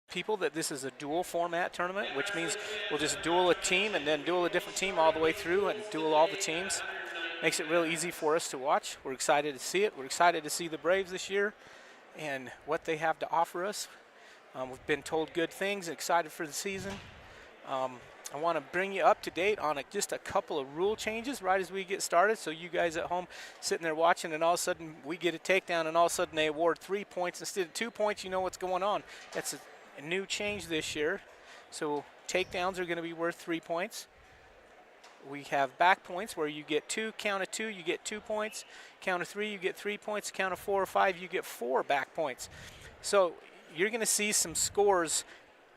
people that this is a dual format tournament, which means we'll just duel a team and then duel a different team all the way through and duel all the teams. Makes it real easy for us to watch. We're excited to see it. We're excited to see the Braves this year and what they have to offer us. We've been told good things, excited for the season. I want to bring you up to date on just a couple of rule changes right as we get started, so you guys at home sitting there watching and all of a sudden we get a takedown and all of a sudden they award 3 points instead of 2 points, you know what's going on. That's a new change this year. So takedowns are going to be worth 3 points. We have back points where you get 2, count of 2, you get 2 points. Count of 3, you get 3 points. Count of 4 or 5, you get 4 back points. So you're going to see some scores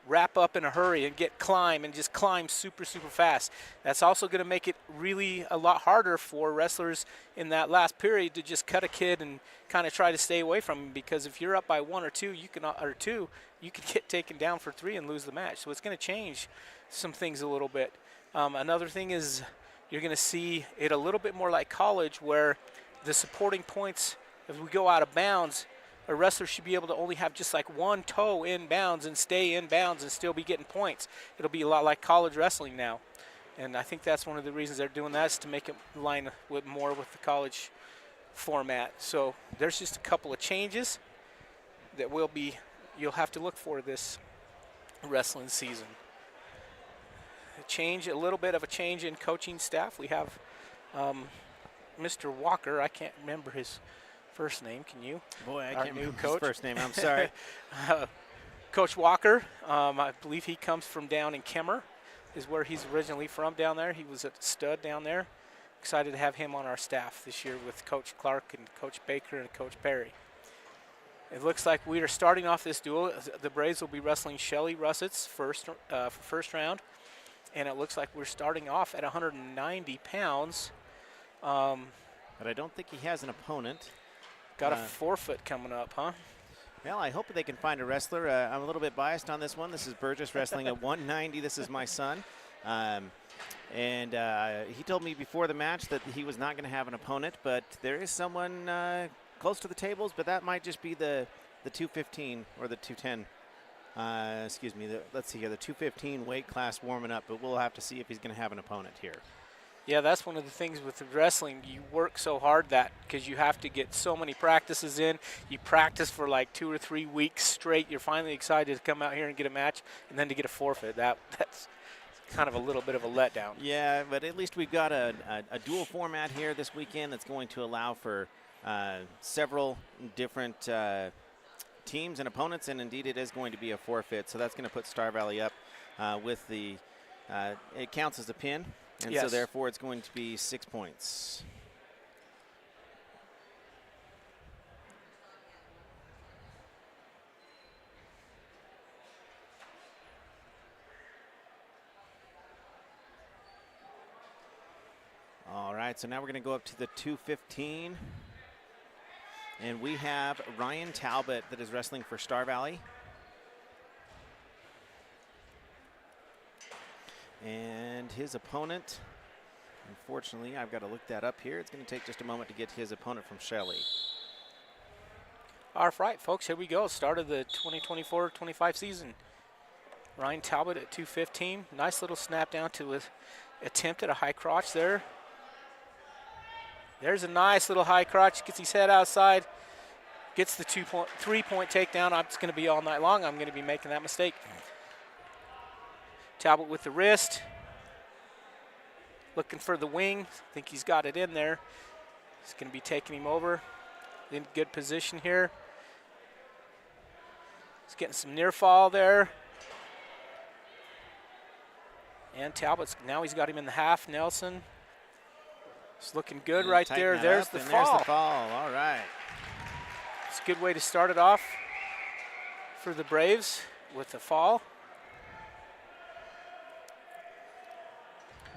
wrap up in a hurry and just climb super fast. That's also going to make it really a lot harder for wrestlers in that last period to just cut a kid and kind of try to stay away from him, because if you're up by 1 or 2, you can get taken down for 3 and lose the match. So it's going to change some things a little bit. Another thing is you're going to see it a little bit more like college, where the supporting points, if we go out of bounds, a wrestler should be able to only have just like 1 toe in bounds and stay in bounds and still be getting points. It'll be a lot like college wrestling now. And I think that's one of the reasons they're doing that, is to make it line more with the college format. So there's just a couple of changes that you'll have to look for this wrestling season. A little bit of a change in coaching staff. We have Mr. Walker. I can't remember his first name. Can you? Boy, I Our can't new remember coach. his first name. I'm sorry. Coach Walker, I believe he comes from down in Kemmer, is where he's originally from down there. He was a stud down there. Excited to have him on our staff this year with Coach Clark and Coach Baker and Coach Perry. It looks like we are starting off this duel. The Braves will be wrestling Shelly Russets first round, and it looks like we're starting off at 190 pounds. But I don't think he has an opponent. Got a forfeit coming up, huh? Well, I hope they can find a wrestler. I'm a little bit biased on this one. This is Burgess wrestling at 190. This is my son. And he told me before the match that he was not going to have an opponent, but there is someone close to the tables, but that might just be the 215 or the 210. Excuse me, let's see here, the 215 weight class warming up, but we'll have to see if he's going to have an opponent here. Yeah, that's one of the things with the wrestling. You work so hard because you have to get so many practices in. You practice for like 2 or 3 weeks straight. You're finally excited to come out here and get a match, and then to get a forfeit. That's kind of a little bit of a letdown. Yeah, but at least we've got a dual format here this weekend that's going to allow for several different teams and opponents, and indeed it is going to be a forfeit. So that's going to put Star Valley up with the it counts as a pin. And yes. So therefore it's going to be 6 points. All right, so now we're going to go up to the 215. And we have Ryan Talbot that is wrestling for Star Valley. And his opponent, unfortunately, I've got to look that up here. It's going to take just a moment to get his opponent from Shelley. All right, folks, here we go. Start of the 2024-25 season. Ryan Talbot at 215. Nice little snap down to an attempt at a high crotch there. There's a nice little high crotch. Gets his head outside. Gets the 3-point takedown. It's going to be all night long. I'm going to be making that mistake. Talbot with the wrist, looking for the wing. I think he's got it in there. He's going to be taking him over. In good position here. He's getting some near fall there. And Talbot's, now he's got him in the half. Nelson. It's looking good right there. There's the fall. There's the fall. All right. It's a good way to start it off for the Braves with the fall.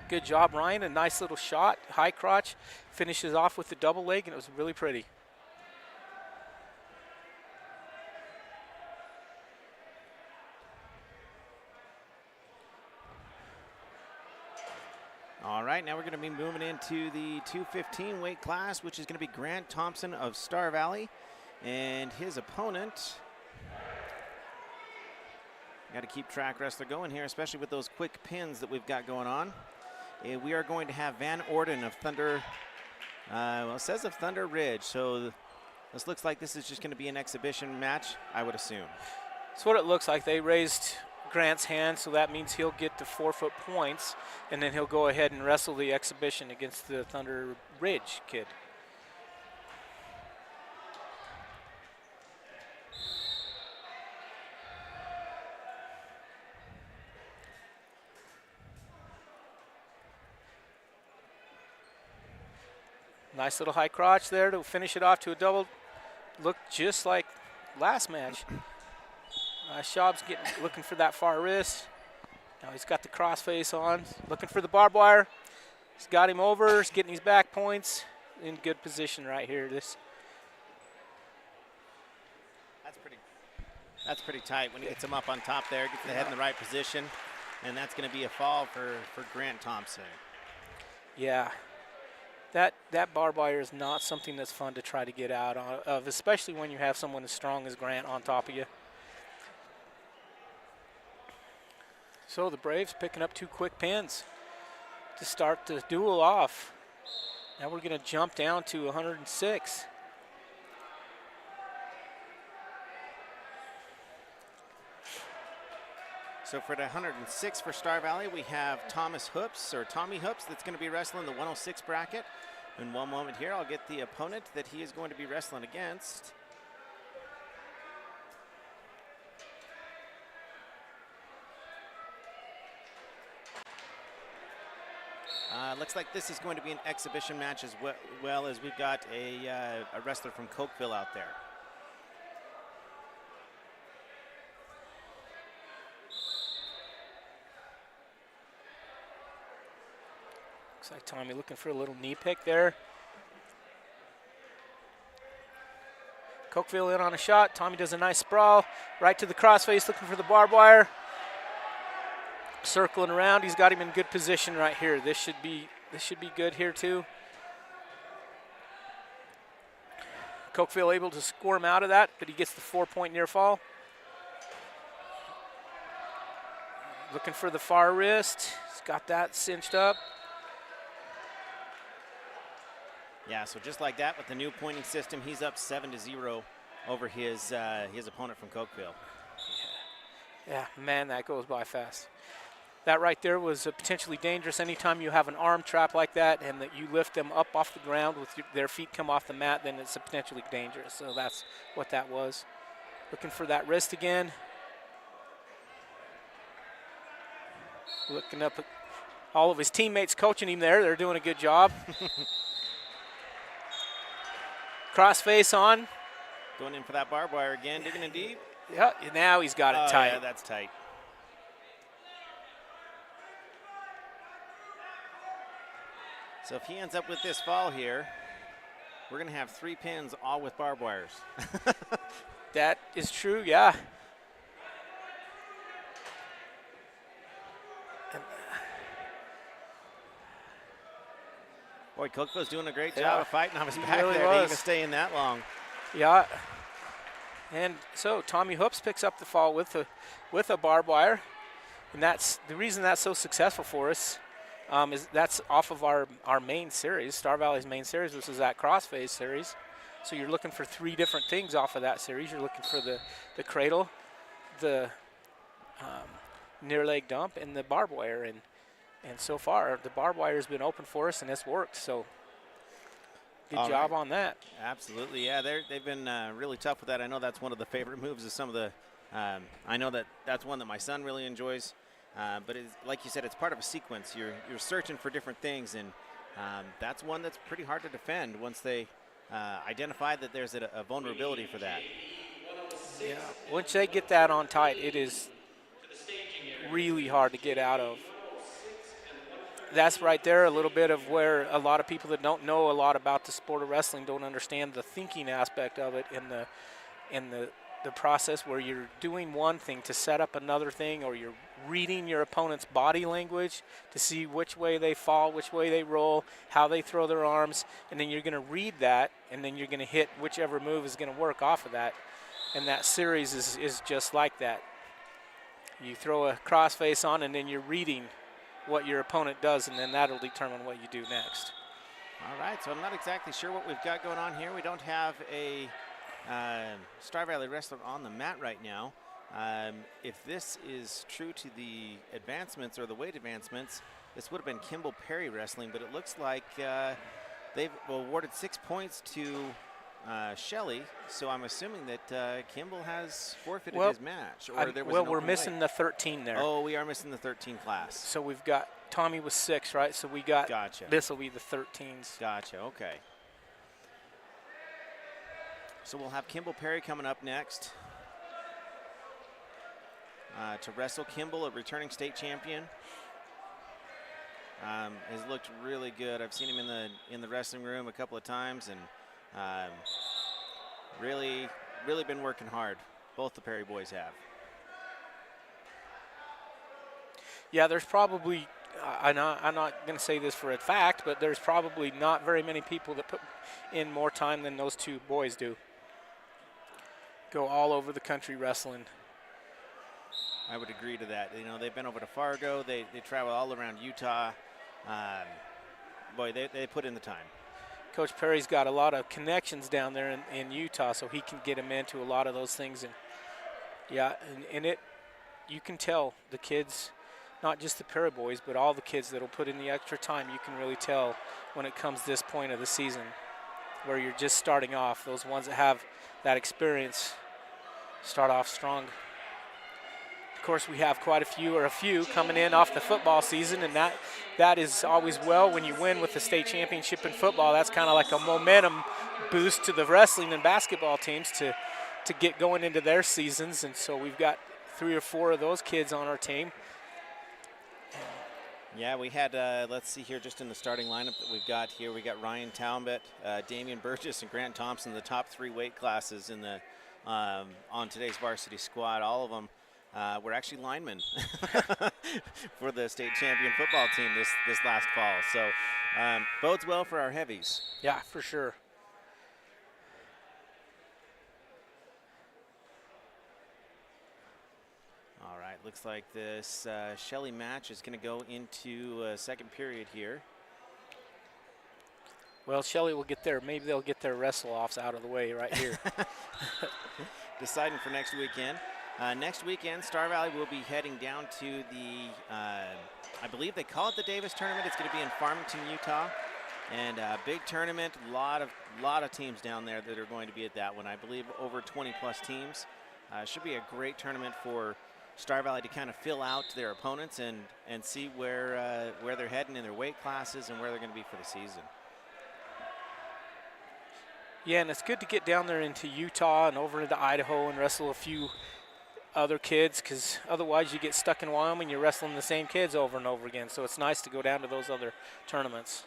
Good job, Ryan. A nice little shot. High crotch. Finishes off with the double leg, and it was really pretty. All right, now we're going to be moving into the 215 weight class, which is going to be Grant Thompson of Star Valley. And his opponent Got to keep track wrestler going here, especially with those quick pins that we've got going on. We are going to have Van Orden of Thunder, well, it says of Thunder Ridge, so this looks like this is just going to be an exhibition match, I would assume. That's what it looks like. They raised Grant's hand, so that means he'll get the 4-foot points, and then he'll go ahead and wrestle the exhibition against the Thunder Ridge kid. Nice little high crotch there to finish it off to a double. Looked just like last match. Schaub's looking for that far wrist. Now he's got the crossface on, looking for the barbed wire. He's got him over, he's getting his back points. In good position right here. That's pretty tight when he gets him up on top there, gets the head in the right position, and that's going to be a fall for Grant Thompson. Yeah. That barbed wire is not something that's fun to try to get out of, especially when you have someone as strong as Grant on top of you. So the Braves picking up 2 quick pins to start the duel off. Now we're going to jump down to 106. So for the 106 for Star Valley, we have Tommy Hoops that's going to be wrestling the 106 bracket. In one moment here, I'll get the opponent that he is going to be wrestling against. Looks like this is going to be an exhibition match as well as we've got a wrestler from Cokeville out there. Looks like Tommy looking for a little knee pick there. Cokeville in on a shot. Tommy does a nice sprawl right to the crossface, looking for the barbed wire. Circling around, he's got him in good position right here. This should be good here too. Cokeville able to squirm out of that, but he gets the 4-point near fall. Looking for the far wrist. He's got that cinched up. Yeah, so just like that with the new pointing system, he's up 7-0 over his opponent from Cokeville. Yeah, man, that goes by fast. That right there was potentially dangerous. Anytime you have an arm trap like that and that you lift them up off the ground with their feet come off the mat, then it's potentially dangerous. So that's what that was. Looking for that wrist again. Looking up at all of his teammates coaching him there. They're doing a good job. Crossface on. Going in for that barbed wire again, digging in deep. Yeah, now he's got it tight. Yeah, that's tight. So if he ends up with this fall here, we're going to have 3 pins all with barbed wires. That is true, yeah. Boy, Cokeville's doing a great job of fighting on his back really there was. to even stay in that long. Yeah. And so Tommy Hoops picks up the fall with a barbed wire. And that's the reason that's so successful for us. Is that's off of our main series, Star Valley's main series, which is that crossface series. So you're looking for 3 different things off of that series. You're looking for the cradle, the near leg dump, and the barbed wire. And so far, the barbed wire has been open for us, and it's worked. So good job on that. Absolutely, yeah. They've been really tough with that. I know that's one of the favorite moves of some of the. I know that's one that my son really enjoys. But like you said, it's part of a sequence. You're searching for different things, and that's one that's pretty hard to defend once they identify that there's a vulnerability for that. Yeah, once they get that on tight, it is really hard to get out of. That's right there a little bit of where a lot of people that don't know a lot about the sport of wrestling don't understand the thinking aspect of it in the process where you're doing one thing to set up another thing, or you're reading your opponent's body language to see which way they fall, which way they roll, how they throw their arms, and then you're going to read that, and then you're going to hit whichever move is going to work off of that. And that series is just like that. You throw a crossface on, and then you're reading what your opponent does, and then that'll determine what you do next. All right, so I'm not exactly sure what we've got going on here. We don't have a Star Valley wrestler on the mat right now. If this is true to the advancements or the weight advancements, this would have been Kimball Perry wrestling, but it looks like they've awarded 6 points to Shelley, so I'm assuming that Kimball has forfeited his match. Or there was we're missing the 13 there. Oh, we are missing the 13 class. So we've got Tommy was 6, right? So we got, gotcha. This will be the 13s. Gotcha, okay. So we'll have Kimball Perry coming up next to wrestle. Kimball, a returning state champion. Has looked really good. I've seen him in the wrestling room a couple of times, and really been working hard. Both the Perry boys have. Yeah, there's probably, I'm not going to say this for a fact, but there's probably not very many people that put in more time than those two boys do. Go all over the country wrestling. I would agree to that. You know, they've been over to Fargo. They travel all around Utah. Boy, they put in the time. Coach Perry's got a lot of connections down there in Utah, so he can get them into a lot of those things. And yeah, and you can tell the kids, not just the Perry boys, but all the kids that'll put in the extra time. You can really tell when it comes this point of the season, where you're just starting off. Those ones that have that experience start off strong. Of course, we have quite a few coming in off the football season, and that is always well when you win with the state championship in football. That's kind of like a momentum boost to the wrestling and basketball teams to get going into their seasons. And so we've got 3 or 4 of those kids on our team. Yeah, we had, let's see here, just in the starting lineup that we've got here, we got Ryan Talbot, Damian Burgess, and Grant Thompson, the top 3 weight classes in the on today's varsity squad. All of them were actually linemen for the state champion football team this last fall. So bodes well for our heavies. Yeah, for sure. All right, looks like this Shelley match is going to go into second period here. Well, Shelley will get there. Maybe they'll get their wrestle-offs out of the way right here. Deciding for next weekend. Next weekend, Star Valley will be heading down to the, I believe they call it the Davis Tournament. It's going to be in Farmington, Utah. And a big tournament, a lot of teams down there that are going to be at that one. I believe over 20-plus teams. Should be a great tournament for Star Valley to kind of fill out their opponents and see where they're heading in their weight classes and where they're going to be for the season. Yeah, and it's good to get down there into Utah and over into Idaho and wrestle a few other kids, because otherwise you get stuck in Wyoming, you're wrestling the same kids over and over again. So it's nice to go down to those other tournaments.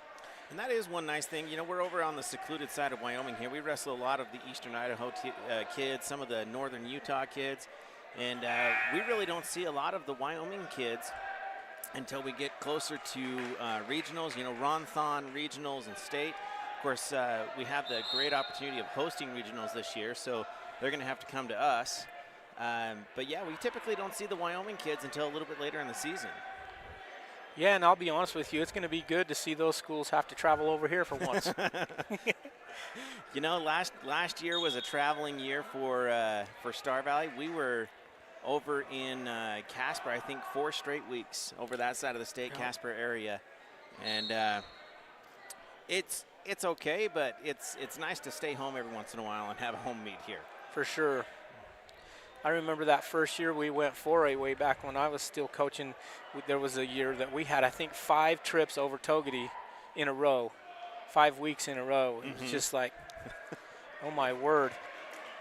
And that is one nice thing. You know, we're over on the secluded side of Wyoming here. We wrestle a lot of the eastern Idaho kids, some of the northern Utah kids. And we really don't see a lot of the Wyoming kids until we get closer to regionals, you know, Ron-Thon regionals and state. Of course, we have the great opportunity of hosting regionals this year, so they're going to have to come to us. But yeah, we typically don't see the Wyoming kids until a little bit later in the season. Yeah, and I'll be honest with you, it's going to be good to see those schools have to travel over here for once. You know, last year was a traveling year for Star Valley. We were over in Casper, I think 4 straight weeks over that side of the state, Casper area. And it's okay, but it's nice to stay home every once in a while and have a home meet here. For sure. I remember that first year we went 4A way back when I was still coaching. There was a year that we had, I think, 5 trips over Togety in a row, 5 weeks in a row. It was just like, oh my word.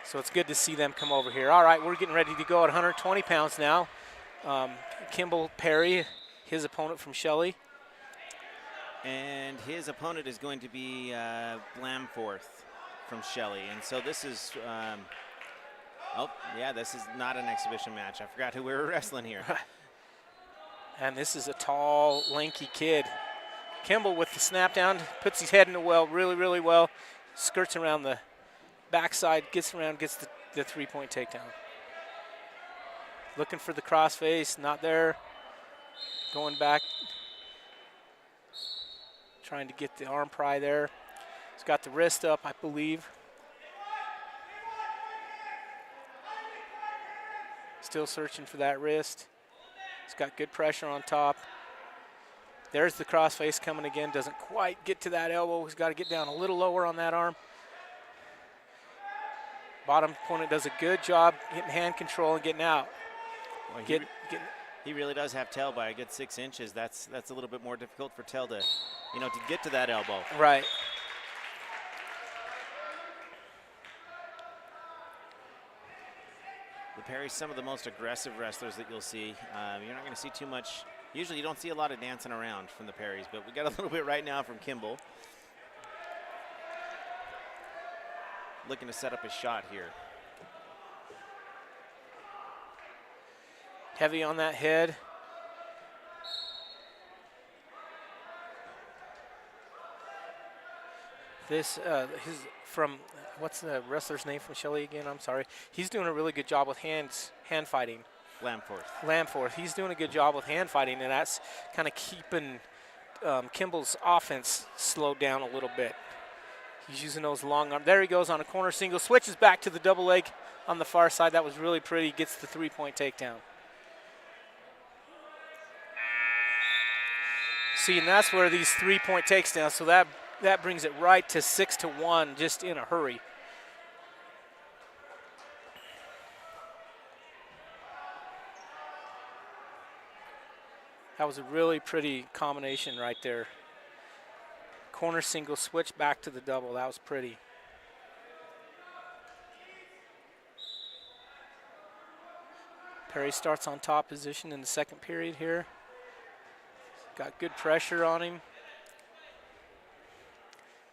So it's good to see them come over here. All right, we're getting ready to go at 120 pounds now. Kimball Perry, his opponent from Shelley. And his opponent is going to be Blamforth from Shelley. And so this is, oh, yeah, this is not an exhibition match. I forgot who we were wrestling here. And this is a tall, lanky kid. Kimball with the snap down, puts his head in the well really, really well. Skirts around the backside, gets around, gets the 3-point takedown. Looking for the crossface, not there. Going back, trying to get the arm pry there. He's got the wrist up, I believe. Still searching for that wrist. He's got good pressure on top. There's the crossface coming again. Doesn't quite get to that elbow. He's got to get down a little lower on that arm. Bottom opponent does a good job getting hand control and getting out. Well, he really does have Tell by a good 6 inches. That's a little bit more difficult for Tell to, to get to that elbow. Right. The Perry's some of the most aggressive wrestlers that you'll see. You're not going to see too much. Usually you don't see a lot of dancing around from the Perrys, but we got a little bit right now from Kimball. Looking to set up his shot here. Heavy on that head. This his from what's the wrestler's name from Shelley again? I'm sorry. He's doing a really good job with hand fighting. Lamforth. He's doing a good job with hand fighting, and that's kind of keeping Kimball's offense slowed down a little bit. He's using those long arms. There he goes on a corner single. Switches back to the double leg on the far side. That was really pretty. Gets the 3-point takedown. See, and that's where these 3-point takedowns. So that brings it right to 6-1, just in a hurry. That was a really pretty combination right there. Corner single, switch back to the double. That was pretty. Perry starts on top position in the second period here. Got good pressure on him.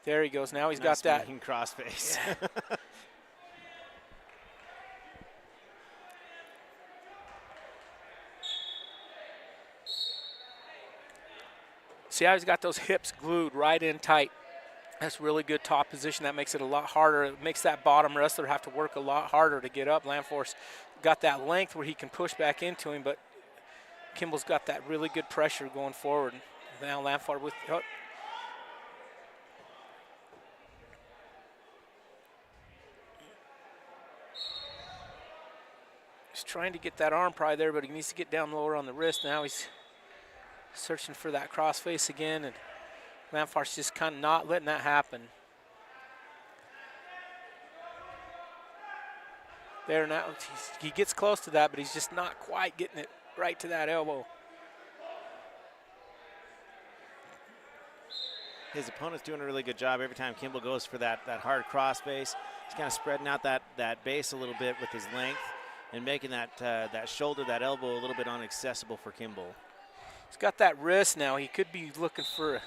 There he goes. Now he's got that crossface. Yeah. See how he's got those hips glued right in tight. That's really good top position. That makes it a lot harder. It makes that bottom wrestler have to work a lot harder to get up. Lamforth got that length where he can push back into him, but Kimball's got that really good pressure going forward. Now Lamforth with he's trying to get that arm pry there, but he needs to get down lower on the wrist. Now he's searching for that crossface again, and Lamforth's just kind of not letting that happen. There now, he gets close to that, but he's just not quite getting it right to that elbow. His opponent's doing a really good job every time Kimball goes for that hard crossface. He's kind of spreading out that base a little bit with his length and making that shoulder, that elbow a little bit inaccessible for Kimball. He's got that wrist now. He could be looking for a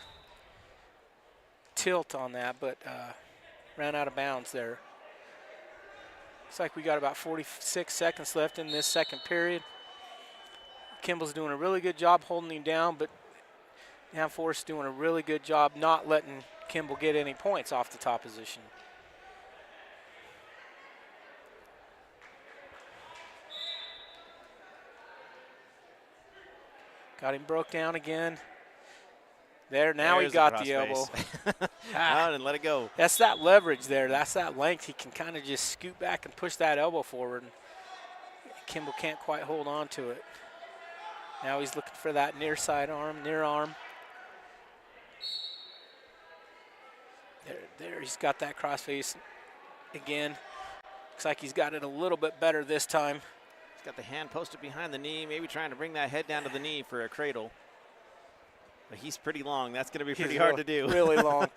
tilt on that, but ran out of bounds there. Looks like we got about 46 seconds left in this second period. Kimball's doing a really good job holding him down, but Lamforth's doing a really good job not letting Kimball get any points off the top position. Got him broke down again. There, now he got the elbow. Out and let it go. That's that leverage there. That's that length. He can kind of just scoot back and push that elbow forward. And Kimball can't quite hold on to it. Now he's looking for that near arm. There, he's got that crossface again. Looks like he's got it a little bit better this time. He's got the hand posted behind the knee, maybe trying to bring that head down to the knee for a cradle. But he's pretty long. That's going to be pretty hard to do. Really long.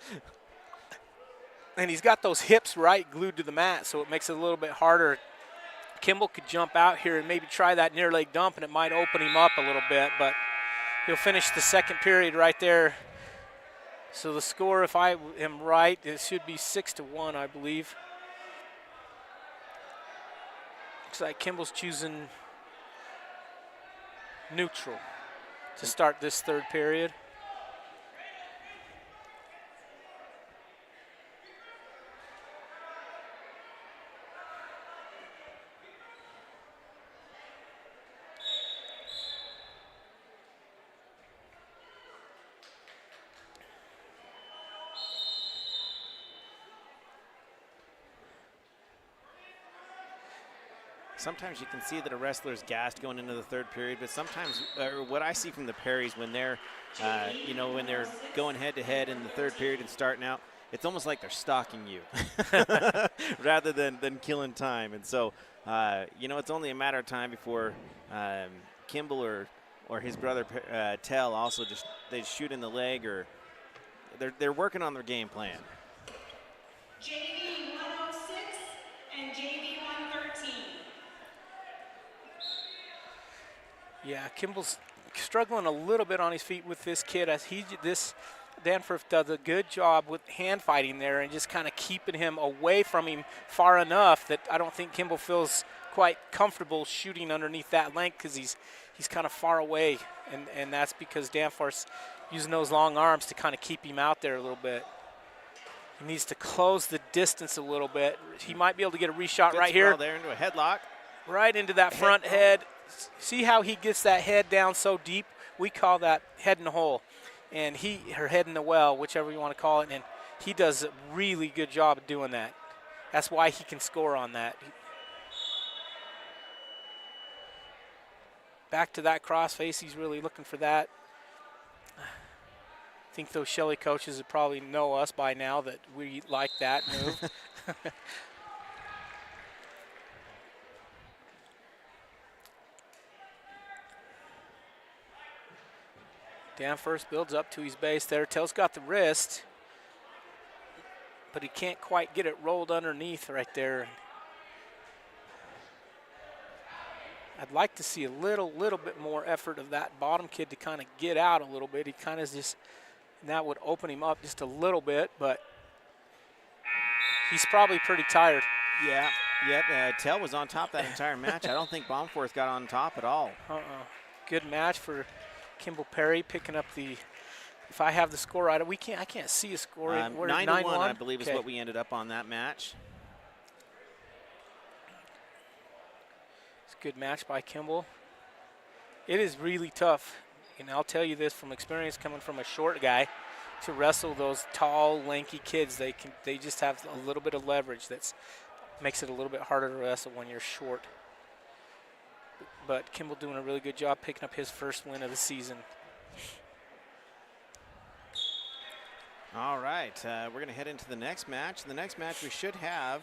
And he's got those hips right glued to the mat, so it makes it a little bit harder. Kimball could jump out here and maybe try that near leg dump, and it might open him up a little bit, but he'll finish the second period right there. So the score, if I am right, it should be 6-1, I believe. Looks like Kimball's choosing neutral to start this third period. sometimes you can see that a wrestler's gassed going into the third period, but sometimes what I see from the Perrys when they're, when they're going head-to-head in the third period and starting out, it's almost like they're stalking you rather than killing time. And so, it's only a matter of time before Kimball or his brother Tell also they shoot in the leg, or they're working on their game plan. JV 106 and JV 113. Yeah, Kimball's struggling a little bit on his feet with this kid, as Danforth does a good job with hand fighting there and just kind of keeping him away from him far enough that I don't think Kimball feels quite comfortable shooting underneath that length, because he's kind of far away, and that's because Danforth's using those long arms to kind of keep him out there a little bit. He needs to close the distance a little bit. He might be able to get a reshot right here. There into a headlock. Right into that front head. See how he gets that head down so deep? We call that head in the hole. And her head in the well, whichever you want to call it. And he does a really good job of doing that. That's why he can score on that. Back to that crossface. He's really looking for that. I think those Shelley coaches would probably know us by now that we like that move. Danforth builds up to his base there. Tell's got the wrist, but he can't quite get it rolled underneath right there. I'd like to see a little bit more effort of that bottom kid to kind of get out a little bit. He kind of just, and that would open him up just a little bit, but he's probably pretty tired. Yeah, yep. Tell was on top that entire match. I don't think Baumforth got on top at all. Good match for Kimball Perry, picking up the. If I have the score right, I can't see a score. 9-1, I believe, is what we ended up on that match. It's a good match by Kimball. It is really tough, and I'll tell you this from experience, coming from a short guy, to wrestle those tall, lanky kids. They just have a little bit of leverage that makes it a little bit harder to wrestle when you're short. But Kimball doing a really good job picking up his first win of the season. All right, we're going to head into the next match. The next match we should have,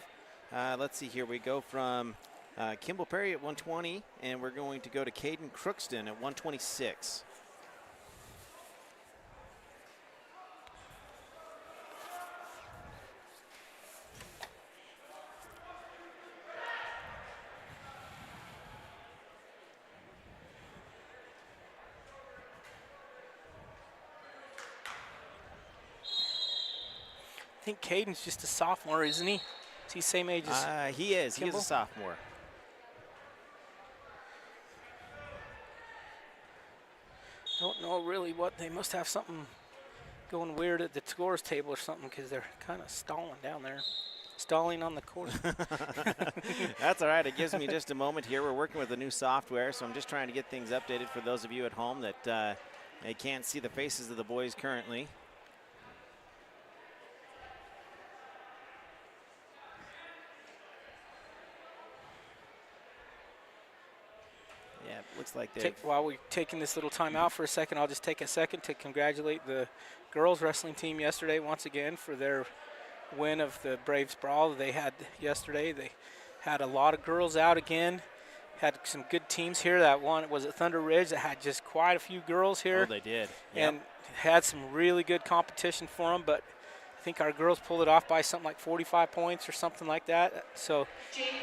let's see here, we go from Kimball Perry at 120, and we're going to go to Caden Crookston at 126. I think Caden's just a sophomore, isn't he? Is he same age as He is. Kimball? He is a sophomore. Don't know really what. They must have something going weird at the scores table or something, because they're kind of stalling down there. Stalling on the court. That's all right. It gives me just a moment here. We're working with the new software, so I'm just trying to get things updated for those of you at home that they can't see the faces of the boys currently. Looks like while we're taking this little time out for a second, I'll just take a second to congratulate the girls wrestling team yesterday once again for their win of the Braves Brawl they had yesterday. They had a lot of girls out again, had some good teams here. That one was at Thunder Ridge that had just quite a few girls here. Oh, they did. And had some really good competition for them, but I think our girls pulled it off by something like 45 points or something like that. So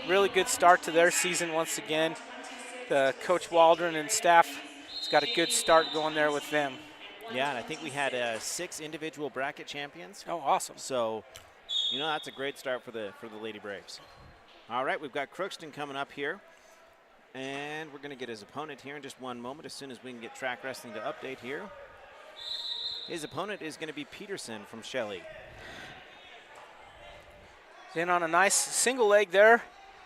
really good start to their season once again. Coach Waldron and staff has got a good start going there with them. Yeah, and I think we had 6 individual bracket champions. Oh, awesome. So, that's a great start for the Lady Braves. All right, we've got Crookston coming up here. And we're going to get his opponent here in just one moment as soon as we can get track wrestling to update here. His opponent is going to be Peterson from Shelley. In on a nice single leg there.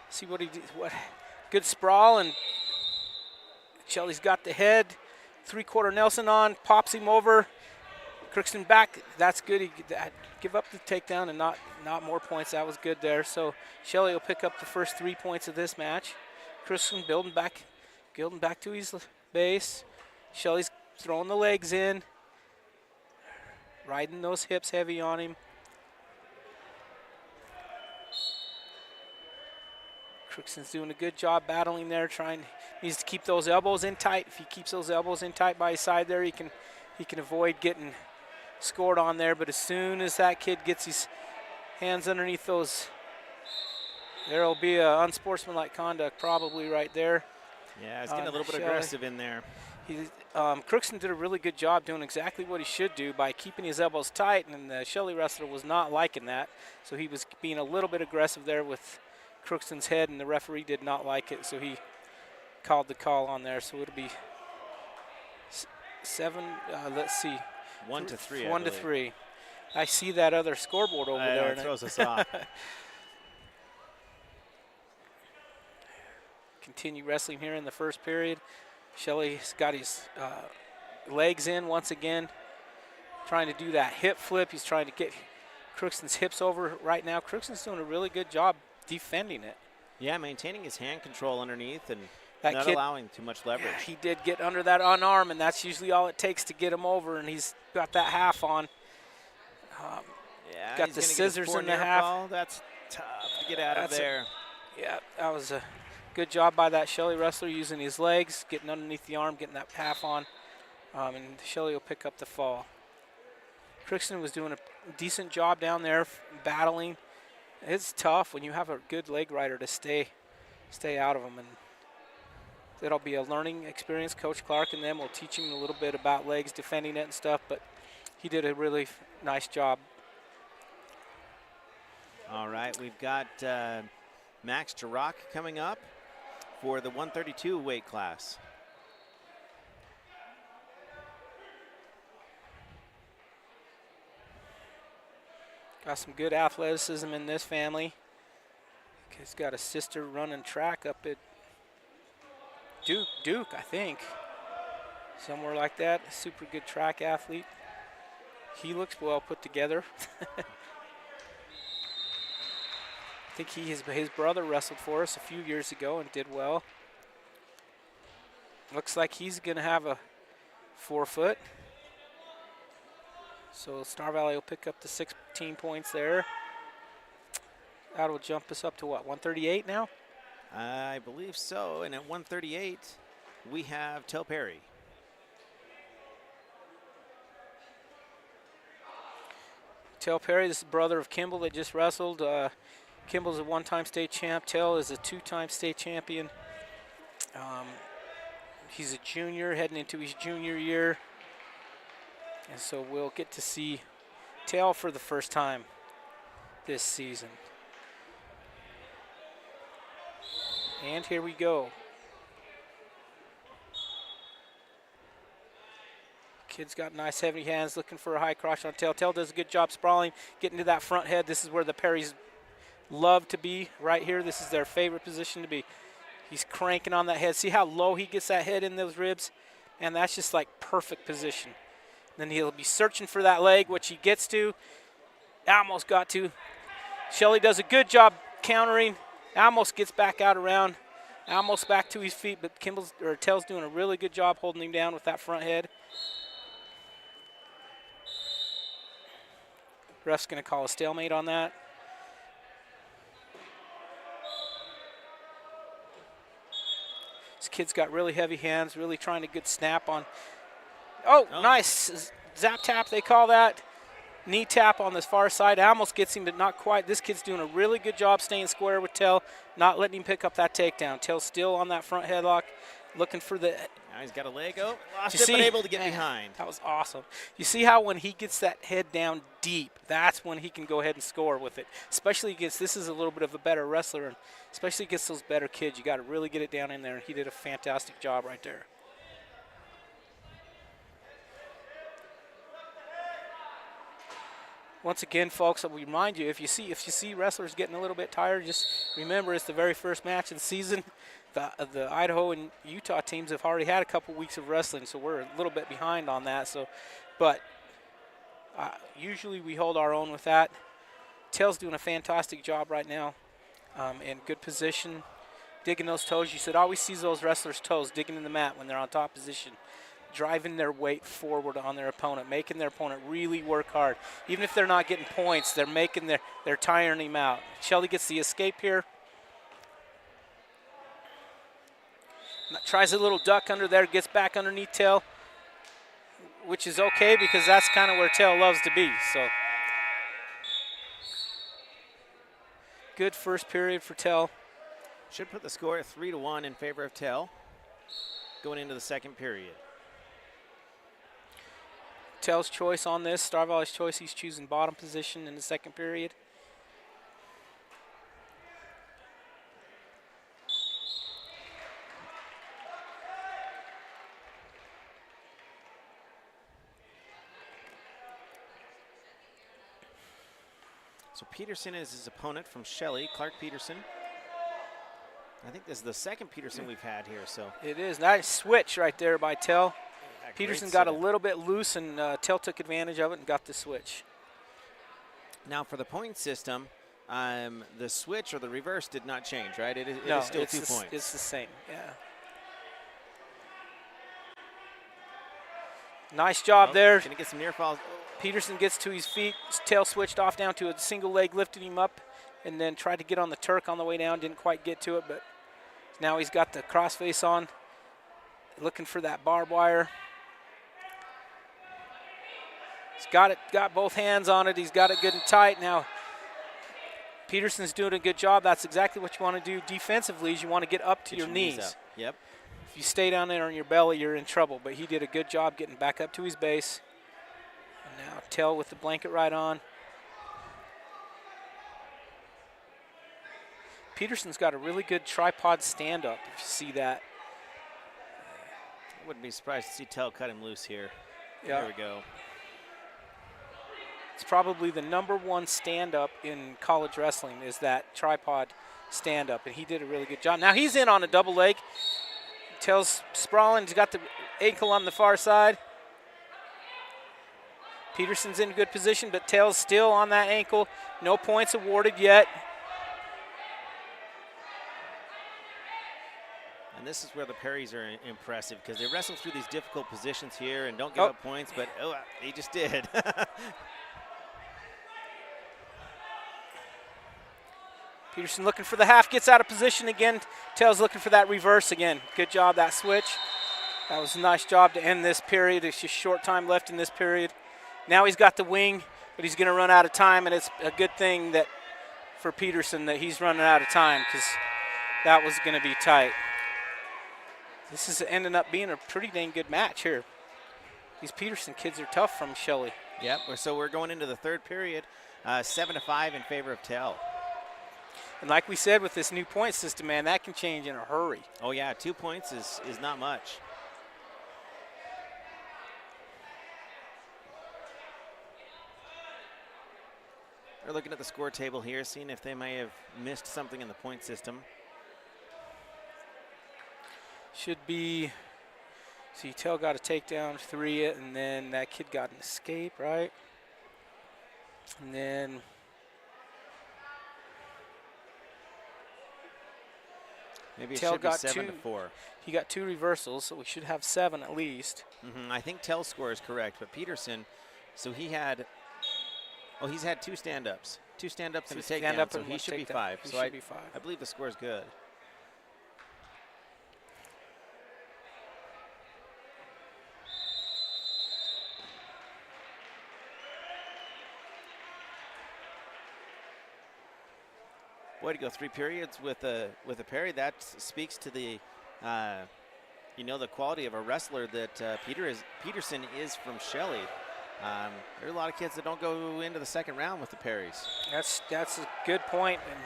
See what he did. Good sprawl, and Shelley's got the head. 3/4 Nelson on, pops him over. Crookston back. That's good. He give up the takedown and not more points. That was good there. So Shelley will pick up the first 3 points of this match. Christian building back to his base. Shelly's throwing the legs in, riding those hips heavy on him. Crookston's doing a good job battling there, needs to keep those elbows in tight. If he keeps those elbows in tight by his side there, he can avoid getting scored on there. But as soon as that kid gets his hands underneath those, there'll be a unsportsmanlike conduct probably right there. Yeah, he's getting a little bit aggressive in there. Crookston did a really good job doing exactly what he should do by keeping his elbows tight, and the Shelley wrestler was not liking that. So he was being a little bit aggressive there with Crookston's head, and the referee did not like it, so he called the call on there. So it'll be 7, let's see. 1-3, 1-3. I see that other scoreboard over there. It throws us off. Continue wrestling here in the first period. Shelley's got his legs in once again, trying to do that hip flip. He's trying to get Crookston's hips over right now. Crookston's doing a really good job defending it. Yeah, maintaining his hand control underneath and that not kid, allowing too much leverage. Yeah, he did get under that on arm, and that's usually all it takes to get him over, and he's got that half on. Yeah, got the scissors in the half. Ball. That's tough to get out of there. Yeah, that was a good job by that Shelley wrestler using his legs, getting underneath the arm, getting that half on, and Shelley will pick up the fall. Crookston was doing a decent job down there battling. It's tough when you have a good leg rider to stay out of them, and it'll be a learning experience. Coach Clark and them will teach him a little bit about legs, defending it and stuff, but he did a really nice job. All right, we've got Max Jarrock coming up for the 132 weight class. Got some good athleticism in this family. He's got a sister running track up at Duke, I think. Somewhere like that. A super good track athlete. He looks well put together. I think his brother wrestled for us a few years ago and did well. Looks like he's going to have a 4-foot. So Star Valley will pick up the 16 points there. That'll jump us up to what, 138 now? I believe so. And at 138, we have Tel Perry. Tel Perry, this is the brother of Kimball that just wrestled. Kimball's a one-time state champ. Tel is a two-time state champion. He's a junior, heading into his junior year. And so we'll get to see Tel for the first time this season. And here we go. Kid's got nice heavy hands, looking for a high cross on Tel. Tel does a good job sprawling, getting to that front head. This is where the Perrys love to be, right here. This is their favorite position to be. He's cranking on that head. See how low he gets that head in those ribs? And that's just like perfect position. Then he'll be searching for that leg, which he gets to. Almost got to. Shelley does a good job countering. Almost gets back out around. Almost back to his feet, but Tel's doing a really good job holding him down with that front head. Ref's going to call a stalemate on that. This kid's got really heavy hands, really trying to good snap on. Oh, nice. Zap tap, they call that. Knee tap on this far side. Almost gets him, but not quite. This kid's doing a really good job staying square with Tel, not letting him pick up that takedown. Tel's still on that front headlock, looking for the... Now he's got a leg. Oh, lost it, but able to get behind. That was awesome. You see how when he gets that head down deep, that's when he can go ahead and score with it. Especially against, this is a little bit of a better wrestler, and especially against those better kids. You got to really get it down in there, and he did a fantastic job right there. Once again, folks, I will remind you, if you see wrestlers getting a little bit tired, just remember it's the very first match of the season. The Idaho and Utah teams have already had a couple weeks of wrestling, so we're a little bit behind on that. So, but usually we hold our own with that. Tel's doing a fantastic job right now, in good position. digging those toes. You should always see those wrestlers' toes digging in the mat when they're on top position, driving their weight forward on their opponent, making their opponent really work hard. Even if they're not getting points, they're tiring him out. Shelley gets the escape here. Tries a little duck under there, gets back underneath tail, which is okay because that's kind of where tail loves to be. So good first period for tail. Should put the score at 3-1 in favor of tail going into the second period. Tail's choice on this, Star Valley's choice, he's choosing bottom position in the second period. So Peterson is his opponent from Shelley, Clark Peterson. I think this is the second Peterson we've had here. So it is. Nice switch right there by Tell. yeah, Peterson got a little bit loose, and Tell took advantage of it and got the switch. Now for the point system, the switch or the reverse did not change, right? It is still it's 2 points. It's the same, yeah. Nice job there. Gonna get some near falls. Peterson gets to his feet, tail switched off down to a single leg, lifted him up, and then tried to get on the Turk on the way down. Didn't quite get to it, but now he's got the crossface on, looking for that barbed wire. He's got both hands on it. He's got it good and tight. Now Peterson's doing a good job. That's exactly what you want to do defensively, is you want to get up to your knees. Yep. If you stay down there on your belly, you're in trouble. But he did a good job getting back up to his base. And now Tell with the blanket right on. Peterson's got a really good tripod stand-up, if you see that. I wouldn't be surprised to see Tell cut him loose here. Yeah. There we go. It's probably the #1 stand-up in college wrestling is that tripod stand-up, and he did a really good job. Now he's in on a double leg. Tell's sprawling. He's got the ankle on the far side. Peterson's in a good position, but Tell's still on that ankle. No points awarded yet. And this is where the parries are impressive, because they wrestle through these difficult positions here and don't give up points, but he just did. Peterson looking for the half, gets out of position again. Tell's looking for that reverse again. Good job, that switch. That was a nice job to end this period. It's just short time left in this period. Now he's got the wing, but he's going to run out of time, and it's a good thing that for Peterson that he's running out of time, because that was going to be tight. This is ending up being a pretty dang good match here. These Peterson kids are tough from Shelley. Yep, so we're going into the third period, 7-5 in favor of Tell. And like we said with this new point system, man, that can change in a hurry. Oh yeah, 2 points is not much. They're looking at the score table here, seeing if they may have missed something in the point system. Should be, see, Tell got a takedown, 3 it, and then that kid got an escape, right? And then maybe it Tell should be got 7-4. He got 2 reversals, so we should have 7 at least. I think Tell's score is correct, but Peterson, so he had, he's had 2 stand-ups. 2 stand-ups and a takedown, so he should be 5. He So should be 5. I believe the score is good. Way to go, 3 periods with a parry. That speaks to the, the quality of a wrestler that Peterson is from Shelley. There are a lot of kids that don't go into the second round with the parries. That's a good point, and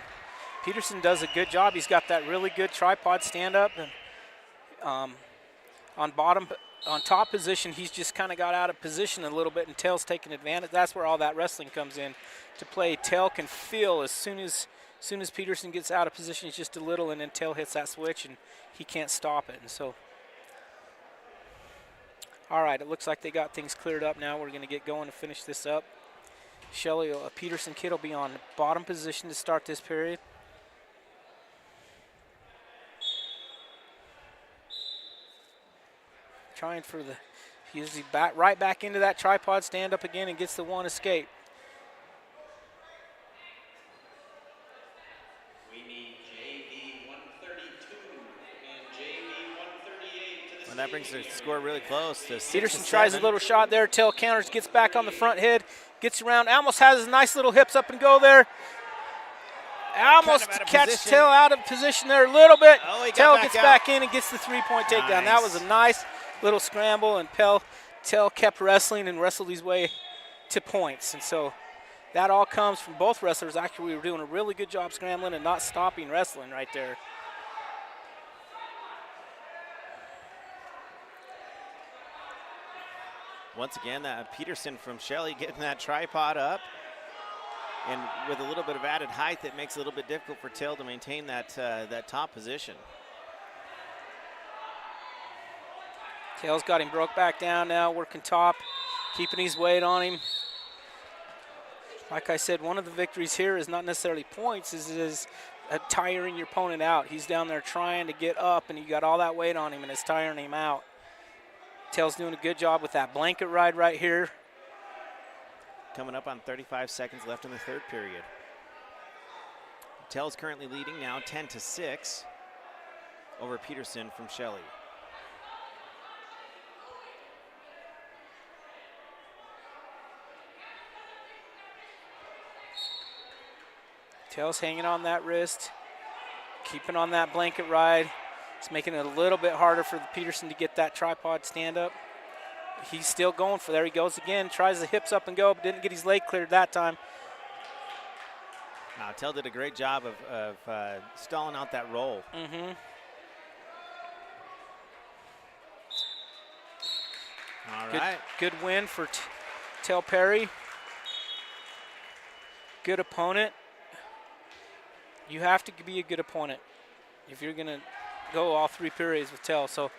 Peterson does a good job. He's got that really good tripod stand-up, and on top position, he's just kind of got out of position a little bit, and Tell's taking advantage. That's where all that wrestling comes in to play. Tell can feel as soon as Peterson gets out of position, it's just a little, and then Tell hits that switch, and he can't stop it. And so, all right, it looks like they got things cleared up now. We're going to get going to finish this up. Shelley, a Peterson kid will be on bottom position to start this period. trying for the, he's right back into that tripod stand up again and gets the one escape. We need JV 132 and JV 138 to the And that brings the stage. score really close to 6 Peterson to tries a 7. little shot there. Tell counters, gets back on the front head, gets around, almost has his nice little hips up and go there. Almost out of catch position. Tell out of position there a little bit. Oh, he got Tell back gets out. back in and gets the three-point takedown. That was a nice little scramble, and Tell kept wrestling and wrestled his way to points. And so that all comes from both wrestlers. Actually, we were doing a really good job scrambling and not stopping wrestling right there. Once again, Peterson from Shelley getting that tripod up. And with a little bit of added height, it makes it a little bit difficult for Till to maintain that top position. Tell's got him broke back down now, working top, keeping his weight on him. Like I said, one of the victories here is not necessarily points, is tiring your opponent out. He's down there trying to get up, and you got all that weight on him, and it's tiring him out. Tell's doing a good job with that blanket ride right here. Coming up on 35 seconds left in the third period. Tell's currently leading now 10-6 over Peterson from Shelley. Tell's hanging on that wrist, keeping on that blanket ride. It's making it a little bit harder for Peterson to get that tripod stand up. He's still going for there. He goes again, tries the hips up and go, but didn't get his leg cleared that time. Now, Tell did a great job of stalling out that roll. Mm-hmm. All right. Good win for Tell Perry. Good opponent. You have to be a good opponent if you're going to go all three periods with Tell. So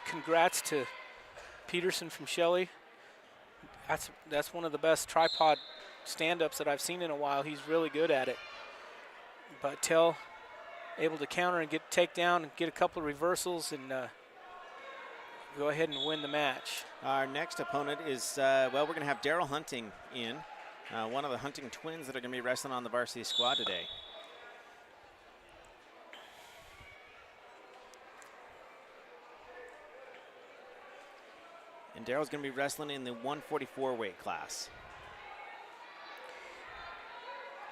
congrats to Peterson from Shelley. That's one of the best tripod stand-ups that I've seen in a while. He's really good at it. But Tell able to counter and get takedown and get a couple of reversals and go ahead and win the match. Our next opponent is, well, we're going to have Daryl Hunting in, one of the Hunting twins that are going to be wrestling on the varsity squad today. And Daryl's going to be wrestling in the 144 weight class.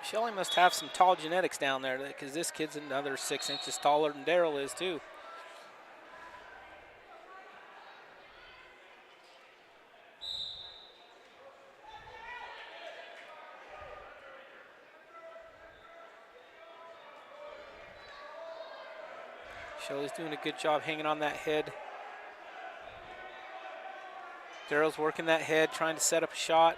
Shelley must have some tall genetics down there because this kid's another 6 inches taller than Daryl is too. Shelley's doing a good job hanging on that head. Daryl's working that head, trying to set up a shot.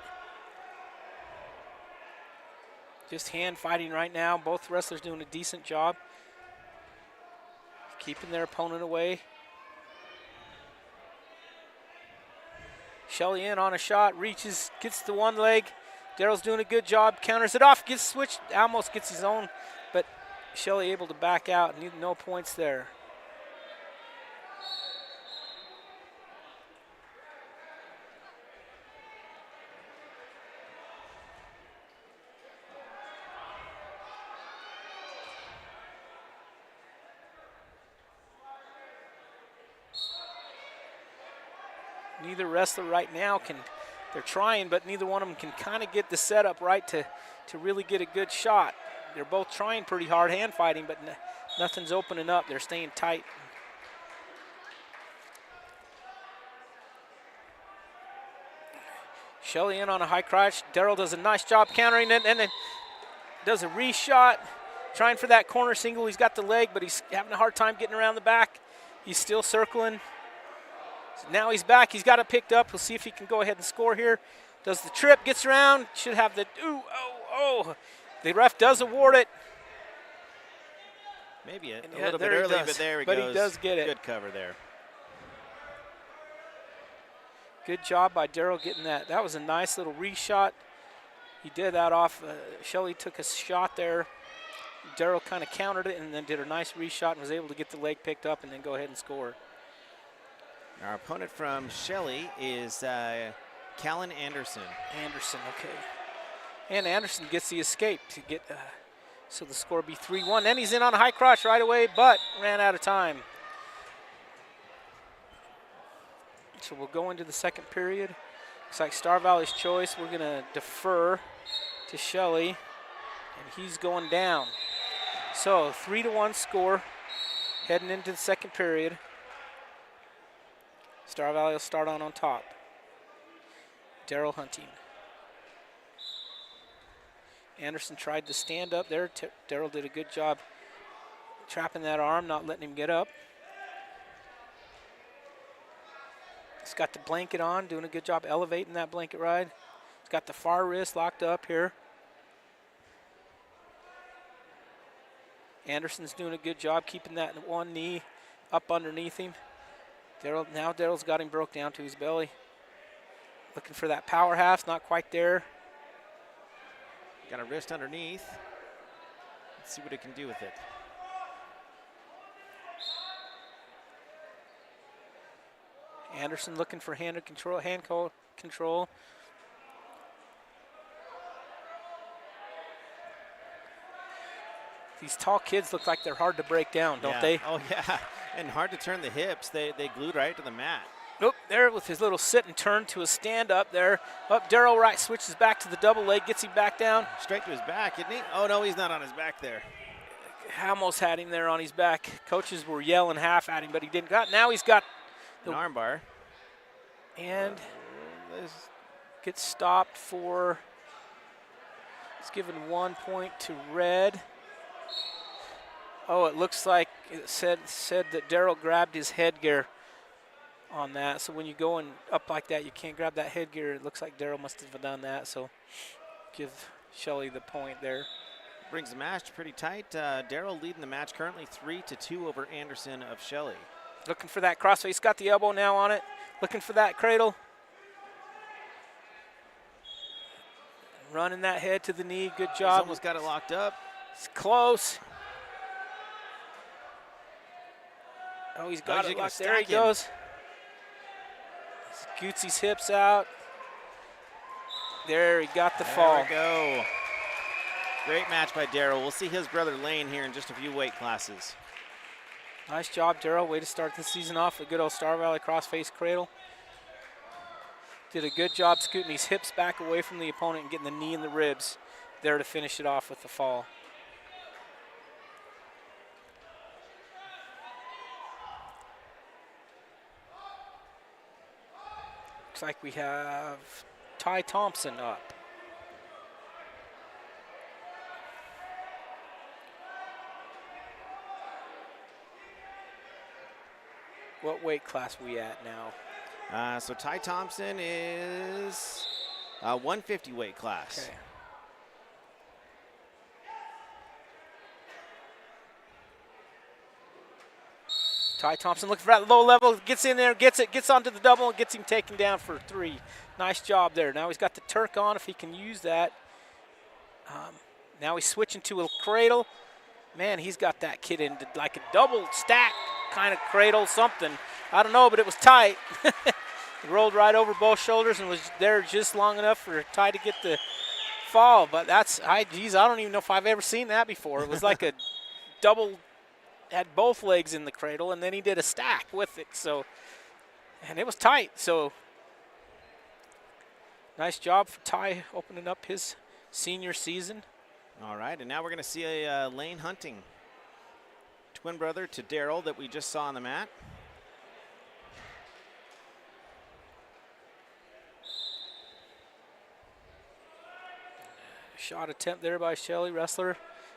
Just hand fighting right now. Both wrestlers doing a decent job. Keeping their opponent away. Shelley in on a shot, reaches, gets the one leg. Daryl's doing a good job, counters it off, gets switched, almost gets his own, but Shelley able to back out, no points there. Neither wrestler right now they're trying, but neither one of them can kind of get the setup right to really get a good shot. They're both trying pretty hard hand fighting, but nothing's opening up. They're staying tight. Shelley in on a high crotch. Daryl does a nice job countering it and then does a re-shot, trying for that corner single. He's got the leg, but he's having a hard time getting around the back. He's still circling. So now he's back. He's got it picked up. We'll see if he can go ahead and score here. Does the trip, gets around, should have the, The ref does award it. Maybe a Yeah, little bit there he early, does. but there he But he goes. does get it. Good cover there. Good job by Daryl getting that. That was a nice little re-shot. He did that off. Shelley took a shot there. Daryl kind of countered it and then did a nice re-shot and was able to get the leg picked up and then go ahead and score. Our opponent from Shelley is Callan Anderson. Anderson, okay. And Anderson gets the escape to get, so the score be 3-1. Then he's in on a high crotch right away, but ran out of time. So we'll go into the second period. Looks like Star Valley's choice. We're going to defer to Shelley, and he's going down. So 3-1 score heading into the second period. Star Valley will start on top. Daryl Hunting. Anderson tried to stand up there. Daryl did a good job trapping that arm, not letting him get up. He's got the blanket on, doing a good job elevating that blanket ride. He's got the far wrist locked up here. Anderson's doing a good job keeping that one knee up underneath him. Now Daryl's got him broke down to his belly. Looking for that power half, not quite there. Got a wrist underneath. Let's see what he can do with it. Anderson looking for hand control. These tall kids look like they're hard to break down, don't they? Oh, yeah. And hard to turn the hips. They glued right to the mat. Nope, there with his little sit and turn to a stand up there. Up, Daryl right switches back to the double leg, gets him back down. Straight to his back, isn't he? Oh, no, he's not on his back there. Almost had him there on his back. Coaches were yelling half at him, but he didn't. Now he's got an arm bar. And gets stopped for, he's given 1 point to red. Oh, it looks like it said that Daryl grabbed his headgear on that. So when you go up like that, you can't grab that headgear. It looks like Daryl must have done that. So give Shelley the point there. Brings the match pretty tight. Daryl leading the match currently 3-2 over Anderson of Shelley. Looking for that crossface. Got the elbow now on it. Looking for that cradle. Running that head to the knee. Good job. He's almost got it locked up. It's close. Oh, he's got it locked. There he goes. Scoots his hips out. There, he got the fall. There we go. Great match by Daryl. We'll see his brother Lane here in just a few weight classes. Nice job, Daryl. Way to start the season off. A good old Star Valley crossface cradle. Did a good job scooting his hips back away from the opponent and getting the knee in the ribs there to finish it off with the fall. Looks like we have Ty Thompson up. What weight class we at now? So Ty Thompson is 150 weight class. Okay. Ty Thompson looking for that low level, gets in there, gets it, gets onto the double, and gets him taken down for 3. Nice job there. Now he's got the Turk on if he can use that. Now he's switching to a cradle. Man, he's got that kid in like a double stack kind of cradle, something. I don't know, but it was tight. He rolled right over both shoulders and was there just long enough for Ty to get the fall. But that's, geez, I don't even know if I've ever seen that before. It was like a double, had both legs in the cradle, and then he did a stack with it. So, and it was tight. So, nice job for Ty opening up his senior season. All right, and now we're going to see a Lane Hunting, twin brother to Daryl that we just saw on the mat. Shot attempt there by Shelley, wrestler.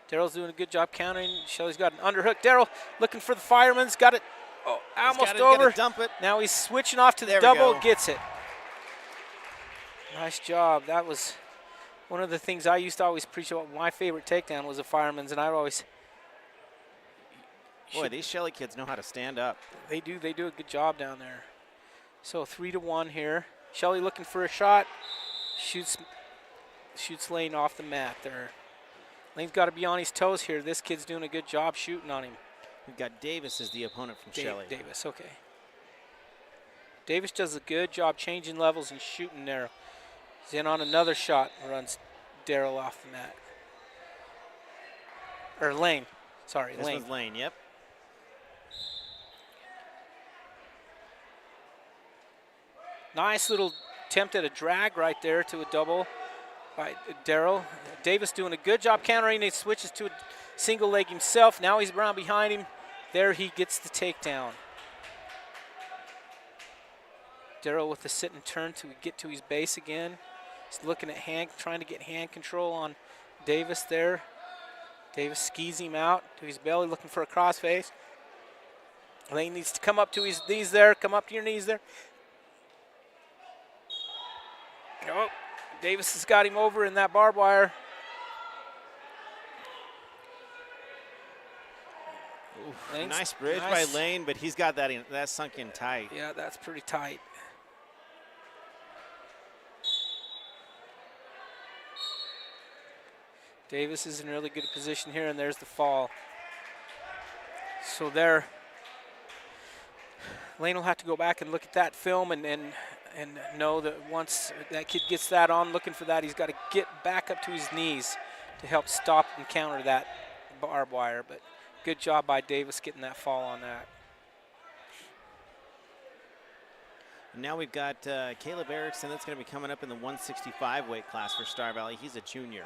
Daryl's doing a good job countering. Shelley's got an underhook. Daryl looking for the fireman's, got it. Oh, almost over. Dump it. Now he's switching off to the double, gets it. Nice job. That was one of the things I used to always preach about. My favorite takedown was a fireman's, and I always. Boy, these Shelley kids know how to stand up. They do a good job down there. So 3-1 here. Shelley looking for a shot. Shoots Lane off the mat there. Lane's got to be on his toes here. This kid's doing a good job shooting on him. We've got Davis as the opponent from Shelley. Davis, okay. Davis does a good job changing levels and shooting there. He's in on another shot, runs Darrell off the mat. Or Lane. Sorry, This Lane. one's Lane, yep. Nice little attempt at a drag right there to a double by Darrell. Davis doing a good job countering. He switches to a single leg himself. Now he's around behind him. There he gets the takedown. Darrell with the sit and turn to get to his base again. He's looking at trying to get hand control on Davis there. Davis skis him out to his belly, looking for a crossface. Lane needs to come up to his knees there. Come up to your knees there. Oh, Davis has got him over in that barbed wire. Oof, nice bridge by Lane, but he's got that sunk in tight. Yeah, that's pretty tight. Davis is in a really good position here, and there's the fall. So there, Lane will have to go back and look at that film and know that once that kid gets that on, looking for that, he's got to get back up to his knees to help stop and counter that barbed wire. But good job by Davis getting that fall on that. Now we've got Caleb Erickson. That's going to be coming up in the 165 weight class for Star Valley. He's a junior.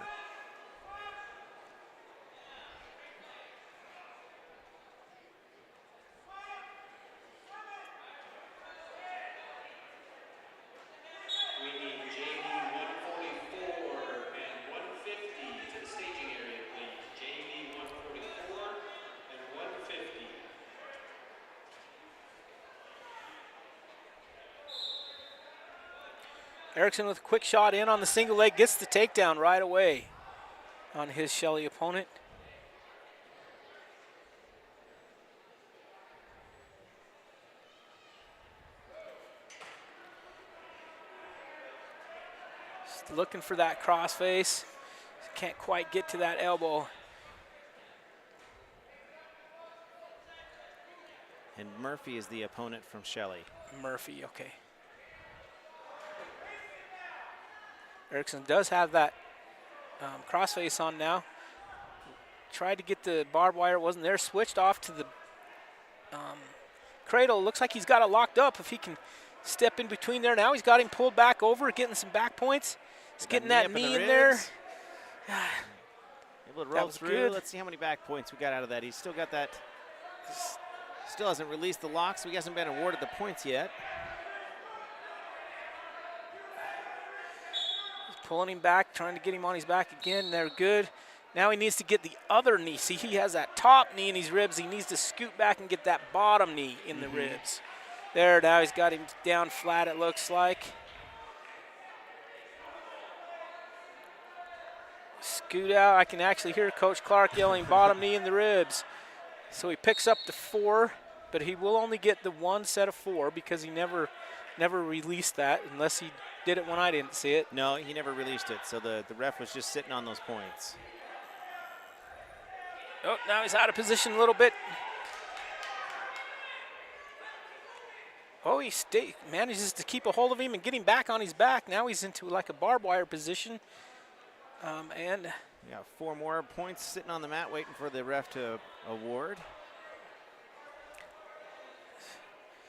Erickson with a quick shot in on the single leg, gets the takedown right away on his Shelley opponent. Just looking for that crossface. Can't quite get to that elbow. And Murphy is the opponent from Shelley. Murphy, okay. Erickson does have that crossface on now. Tried to get the barbed wire, wasn't there. Switched off to the cradle. Looks like he's got it locked up. If he can step in between there now, he's got him pulled back over, getting some back points. He's getting that knee in there. Able to roll through. Good. Let's see how many back points we got out of that. He's still got that. Still hasn't released the lock, so he hasn't been awarded the points yet. Pulling him back, trying to get him on his back again. They're good. Now he needs to get the other knee. See, he has that top knee in his ribs. He needs to scoot back and get that bottom knee in the ribs. There, now he's got him down flat, it looks like. Scoot out. I can actually hear Coach Clark yelling bottom knee in the ribs. So he picks up the 4, but he will only get the 1 set of 4 because he never released that unless he did it when I didn't see it. No, he never released it, so the ref was just sitting on those points. Oh, now he's out of position a little bit. Oh, he manages to keep a hold of him and get him back on his back. Now he's into like a barbed wire position. And we got 4 more points sitting on the mat waiting for the ref to award.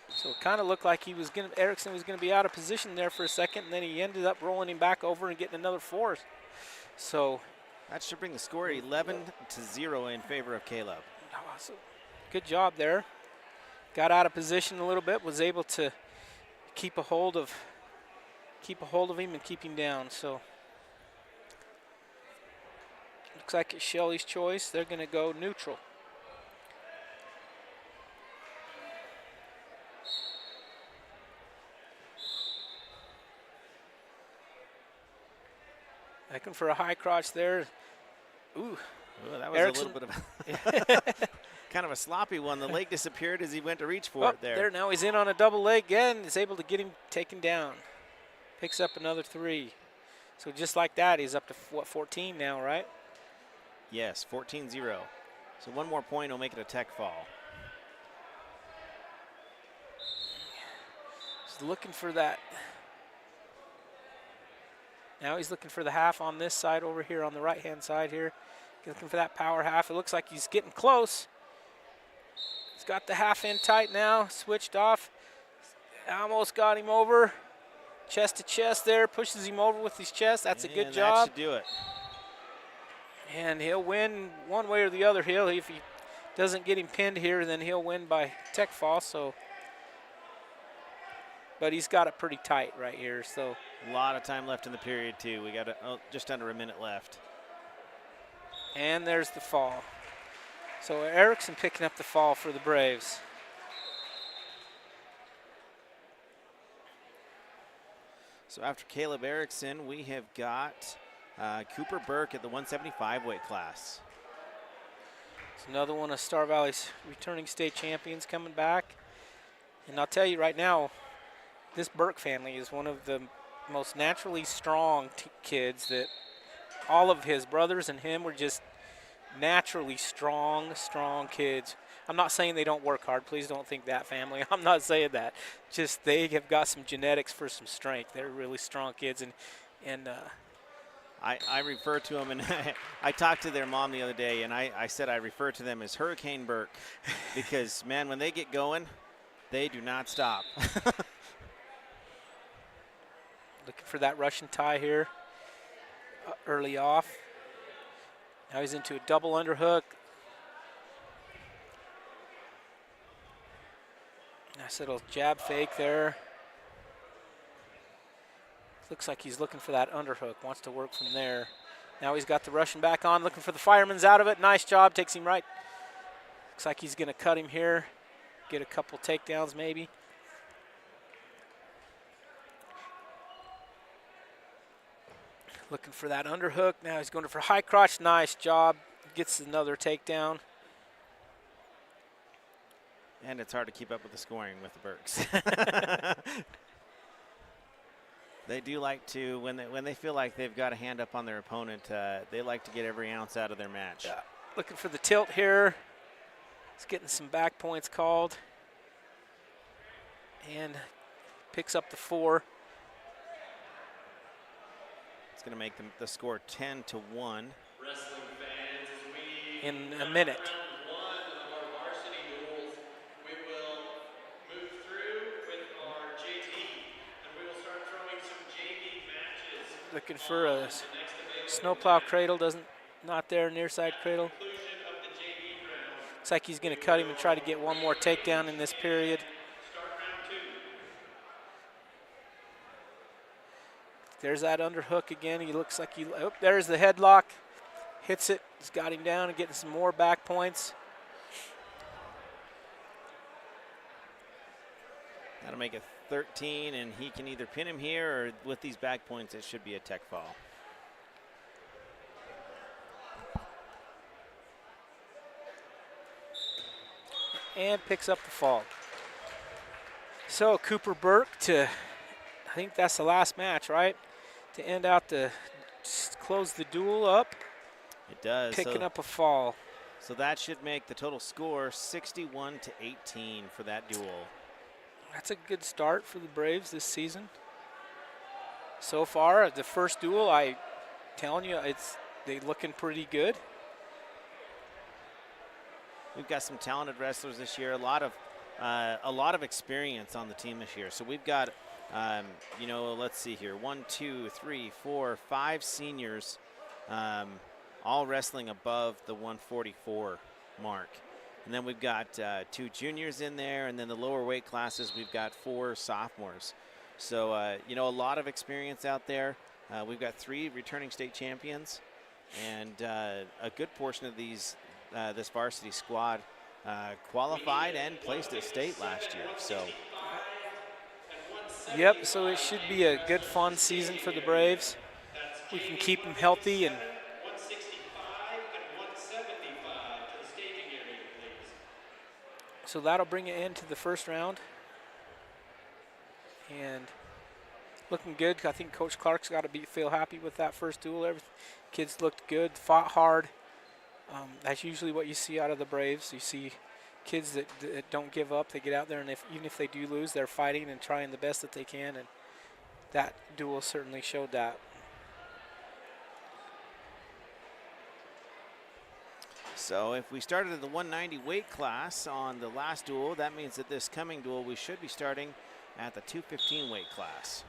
So it kind of looked like Erickson was going to be out of position there for a second, and then he ended up rolling him back over and getting another 4. So that should bring the score 11-0 in favor of Caleb. So good job there. Got out of position a little bit, was able to keep a hold of him and keep him down. So looks like it's Shelley's choice. They're going to go neutral. Looking for a high crotch there. Ooh. That was Erickson. A little bit of kind of a sloppy one. The leg disappeared as he went to reach for it there. There, now he's in on a double leg again. Is able to get him taken down. Picks up another 3. So just like that, he's up to, what, 14 now, right? Yes, 14-0. So 1 more point will make it a tech fall. He's looking for that. Now he's looking for the half on this side over here on the right-hand side here. Looking for that power half. It looks like he's getting close. He's got the half in tight now, switched off. Almost got him over. Chest to chest there, pushes him over with his chest. That's a good job. That should do it. And he'll win one way or the other. If he doesn't get him pinned here, then he'll win by tech fall. So, but he's got it pretty tight right here. So a lot of time left in the period too. We got just under a minute left. And there's the fall. So Erickson picking up the fall for the Braves. So after Caleb Erickson, we have got Cooper Burke at the 175 weight class. It's another one of Star Valley's returning state champions coming back. And I'll tell you right now, this Burke family is one of the most naturally strong kids that all of his brothers and him were just naturally strong kids. I'm not saying they don't work hard. Please don't think that, family. I'm not saying that. Just they have got some genetics for some strength. They're really strong kids. And I refer to them, and I talked to their mom the other day, and I said I refer to them as Hurricane Burke because, man, when they get going, they do not stop. Looking for that Russian tie here early off. Now he's into a double underhook. Nice little jab fake there. Looks like he's looking for that underhook, wants to work from there. Now he's got the Russian back on, looking for the fireman's out of it. Nice job, takes him right. Looks like he's gonna cut him here, get a couple takedowns maybe. Looking for that underhook. Now he's going for high crotch. Nice job. Gets another takedown. And it's hard to keep up with the scoring with the Burks. They do like to, when they feel like they've got a hand up on their opponent, they like to get every ounce out of their match. Yeah. Looking for the tilt here. He's getting some back points called. And picks up the 4. It's going to make the score 10-1. Wrestling fans, as we in a minute. round 1 of our varsity duels, we will move through with our JV, and we will start throwing some JV matches. Looking for a The next available snowplow cradle, not there, near side cradle. conclusion of the JV round. Looks like he's going to cut him and try to get one more takedown in this period. Start round 2. There's that underhook again. He looks like there's the headlock. Hits it. He's got him down and getting some more back points. That'll make it 13, and he can either pin him here or with these back points, it should be a tech fall. And picks up the fall. So Cooper Burke I think that's the last match, right? To end out close the duel up. It does. Picking up a fall. So that should make the total score 61-18 for that duel. That's a good start for the Braves this season. So far, the first duel, I telling you, they looking pretty good. We've got some talented wrestlers this year. A lot of experience on the team this year. So we've got, let's see here, 1, 2, 3, 4, 5 seniors, all wrestling above the 144 mark. And then we've got 2 juniors in there, and then the lower weight classes, we've got 4 sophomores. So, a lot of experience out there. We've got 3 returning state champions, and a good portion of this varsity squad qualified and placed at state last year. So, yep, so it should be a good, fun season for the Braves. We can keep them healthy and 165 and 175 to the staging area, please. so that'll bring it into the first round. And looking good. I think Coach Clark's got to feel happy with that first duel. Kids looked good, fought hard. That's usually what you see out of the Braves. You see kids that don't give up. They get out there, and even if they do lose, they're fighting and trying the best that they can, and that duel certainly showed that. So if we started at the 190 weight class on the last duel, that means that this coming duel we should be starting at the 215 weight class.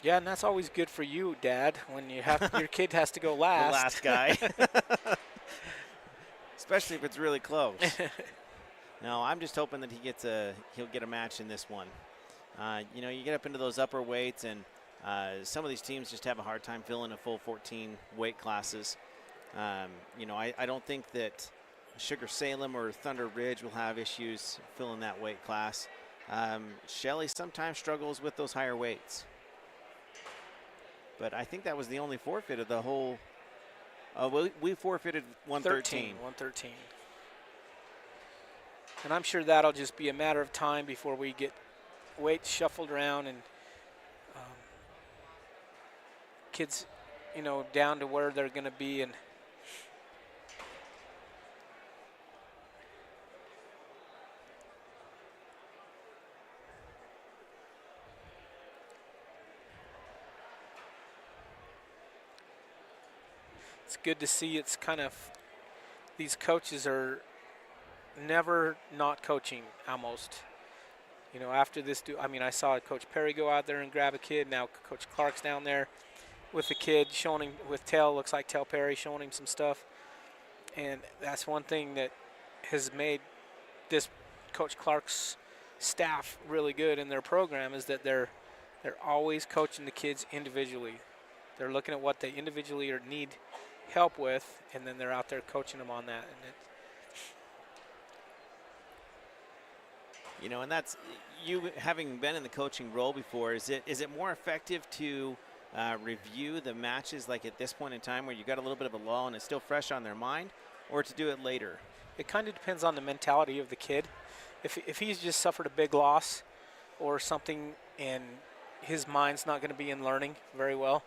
Yeah, and that's always good for you, Dad, when you have your kid has to go last. The last guy. Especially if it's really close. No, I'm just hoping that he'll get a match in this one. You know, you get up into those upper weights, and some of these teams just have a hard time filling a full 14 weight classes. You know, I don't think that Sugar Salem or Thunder Ridge will have issues filling that weight class. Shelley sometimes struggles with those higher weights. But I think that was the only forfeit of the whole. We forfeited 113. 113. And I'm sure that'll just be a matter of time before we get weights shuffled around and kids, you know, down to where they're going to be. And it's good to see. It's kind of, these coaches are never not coaching almost. You know, after this, I mean, I saw Coach Perry go out there and grab a kid. Now Coach Clark's down there with the kid, showing him with Tell, looks like Tell Perry, showing him some stuff. And that's one thing that has made this Coach Clark's staff really good in their program, is that they're always coaching the kids individually. They're looking at what they individually or need help with, and then they're out there coaching them on that. And you know, and that's you having been in the coaching role before. Is it more effective to review the matches like at this point in time where you got a little bit of a lull and it's still fresh on their mind, or to do it later? it kind of depends on the mentality of the kid. If he's just suffered a big loss or something and his mind's not going to be in learning very well,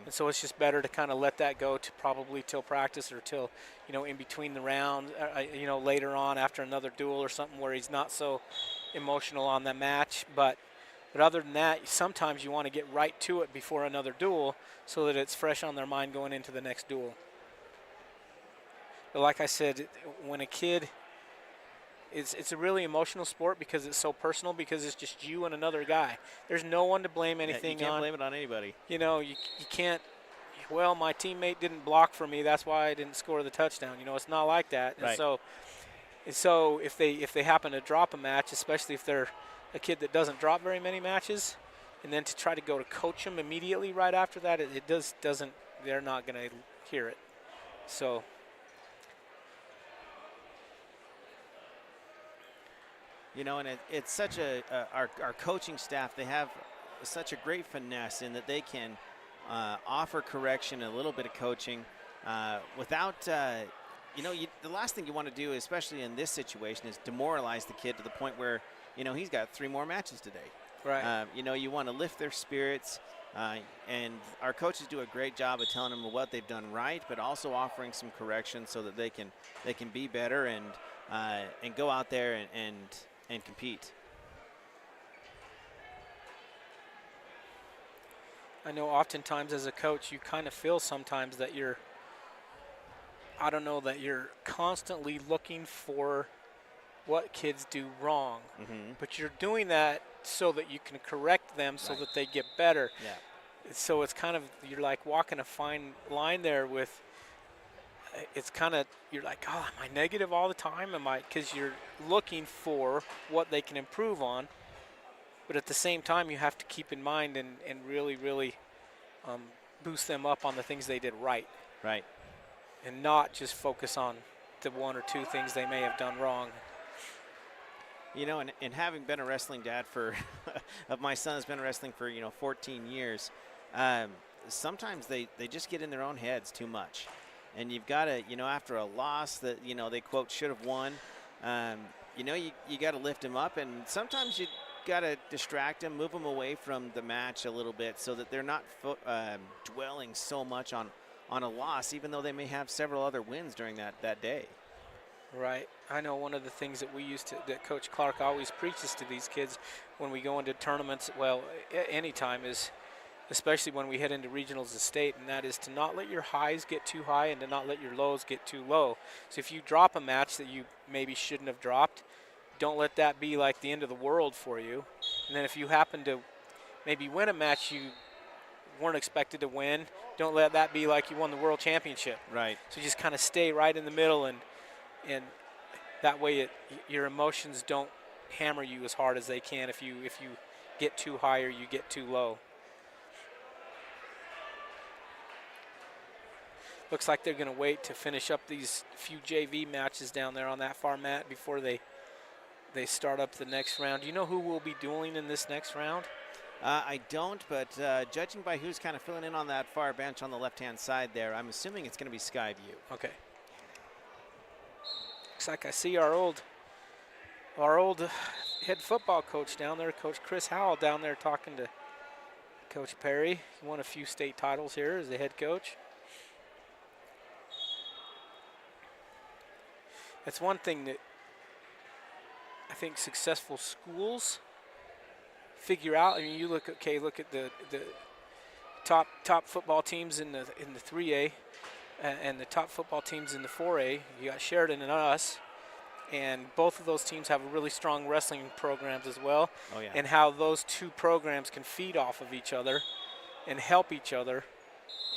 and so it's just better to kind of let that go to probably till practice or till, you know, in between the rounds, you know, later on after another duel or something where he's not so emotional on the match. But other than that, sometimes you want to get right to it before another duel so that it's fresh on their mind going into the next duel. But like I said, when a kid, it's a really emotional sport because it's so personal, because it's just you and another guy. There's no one to blame anything on. You can't blame it on anybody. You know, you can't, well, my teammate didn't block for me, that's why I didn't score the touchdown. You know, it's not like that. Right. And so if they happen to drop a match, especially if they're a kid that doesn't drop very many matches, and then to try to go to coach them immediately right after that, doesn't, they're not going to hear it. So. You know, and it's such our coaching staff, they have such a great finesse in that they can offer correction, a little bit of coaching without, you know, the last thing you want to do, especially in this situation, is demoralize the kid to the point where, you know, he's got 3 more matches today. Right. You know, you want to lift their spirits, and our coaches do a great job of telling them what they've done right, but also offering some correction so that they can be better and go out there and compete. I know oftentimes as a coach you kind of feel sometimes that you're constantly looking for what kids do wrong. But you're doing that so that you can correct them so that they get better. Yeah. So it's kind of, you're like walking a fine line there with, it's kind of, you're like, oh, am I negative all the time? Because you're looking for what they can improve on. But at the same time, you have to keep in mind and really, really boost them up on the things they did right. Right. And not just focus on the 1 or 2 things they may have done wrong. You know, and having been a wrestling dad of my son has been wrestling for, 14 years, sometimes they just get in their own heads too much. And you've got to, after a loss that, they quote should have won, you got to lift them up. And sometimes you got to distract them, move them away from the match a little bit so that they're not dwelling so much on a loss, even though they may have several other wins during that day. Right. I know one of the things that that Coach Clark always preaches to these kids when we go into tournaments, well, anytime, is especially when we head into regionals of state, and that is to not let your highs get too high and to not let your lows get too low. So if you drop a match that you maybe shouldn't have dropped, don't let that be like the end of the world for you. And then if you happen to maybe win a match you weren't expected to win, don't let that be like you won the world championship. Right. So just kind of stay right in the middle, and that way your emotions don't hammer you as hard as they can if you get too high or you get too low. Looks like they're going to wait to finish up these few JV matches down there on that far mat before they start up the next round. Do you know who will be dueling in this next round? I don't, but judging by who's kind of filling in on that far bench on the left-hand side there, I'm assuming it's going to be Skyview. Okay. Looks like I see our old head football coach down there, Coach Chris Howell, down there talking to Coach Perry. He won a few state titles here as the head coach. That's one thing that I think successful schools figure out. I mean, you look at the top football teams in the 3A and the top football teams in the 4A. You got Sheridan and us, and both of those teams have really strong wrestling programs as well. Oh, yeah. And how those two programs can feed off of each other and help each other.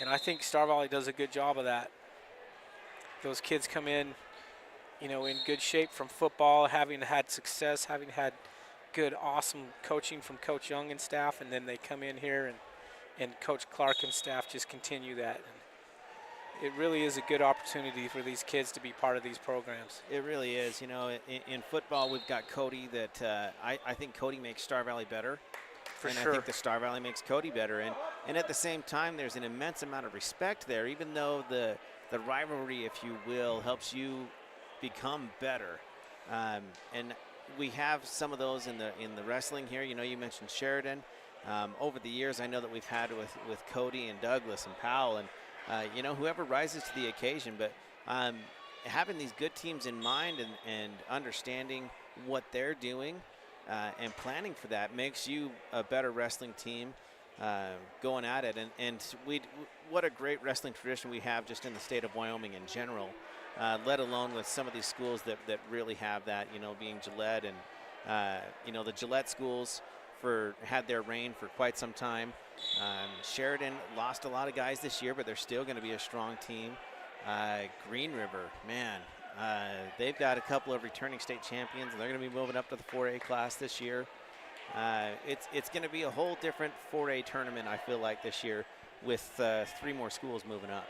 And I think Star Valley does a good job of that. Those kids come in, in good shape from football, having had success, having had good, awesome coaching from Coach Young and staff, and then they come in here and Coach Clark and staff just continue that. And it really is a good opportunity for these kids to be part of these programs. It really is. In football, we've got Cody that I think Cody makes Star Valley better. For and sure. I think the Star Valley makes Cody better. And at the same time, there's an immense amount of respect there, even though the rivalry, if you will, helps you become better. And we have some of those in the wrestling here. You mentioned Sheridan. Over the years, I know that we've had with Cody and Douglas and Powell and whoever rises to the occasion. But having these good teams in mind and understanding what they're doing and planning for that makes you a better wrestling team going at it. And what a great wrestling tradition we have just in the state of Wyoming in general. Let alone with some of these schools that really have that, being Gillette and, the Gillette schools had their reign for quite some time. Sheridan lost a lot of guys this year, but they're still going to be a strong team. Green River, man, they've got a couple of returning state champions, and they're going to be moving up to the 4A class this year. It's going to be a whole different 4A tournament, I feel like, this year with 3 more schools moving up.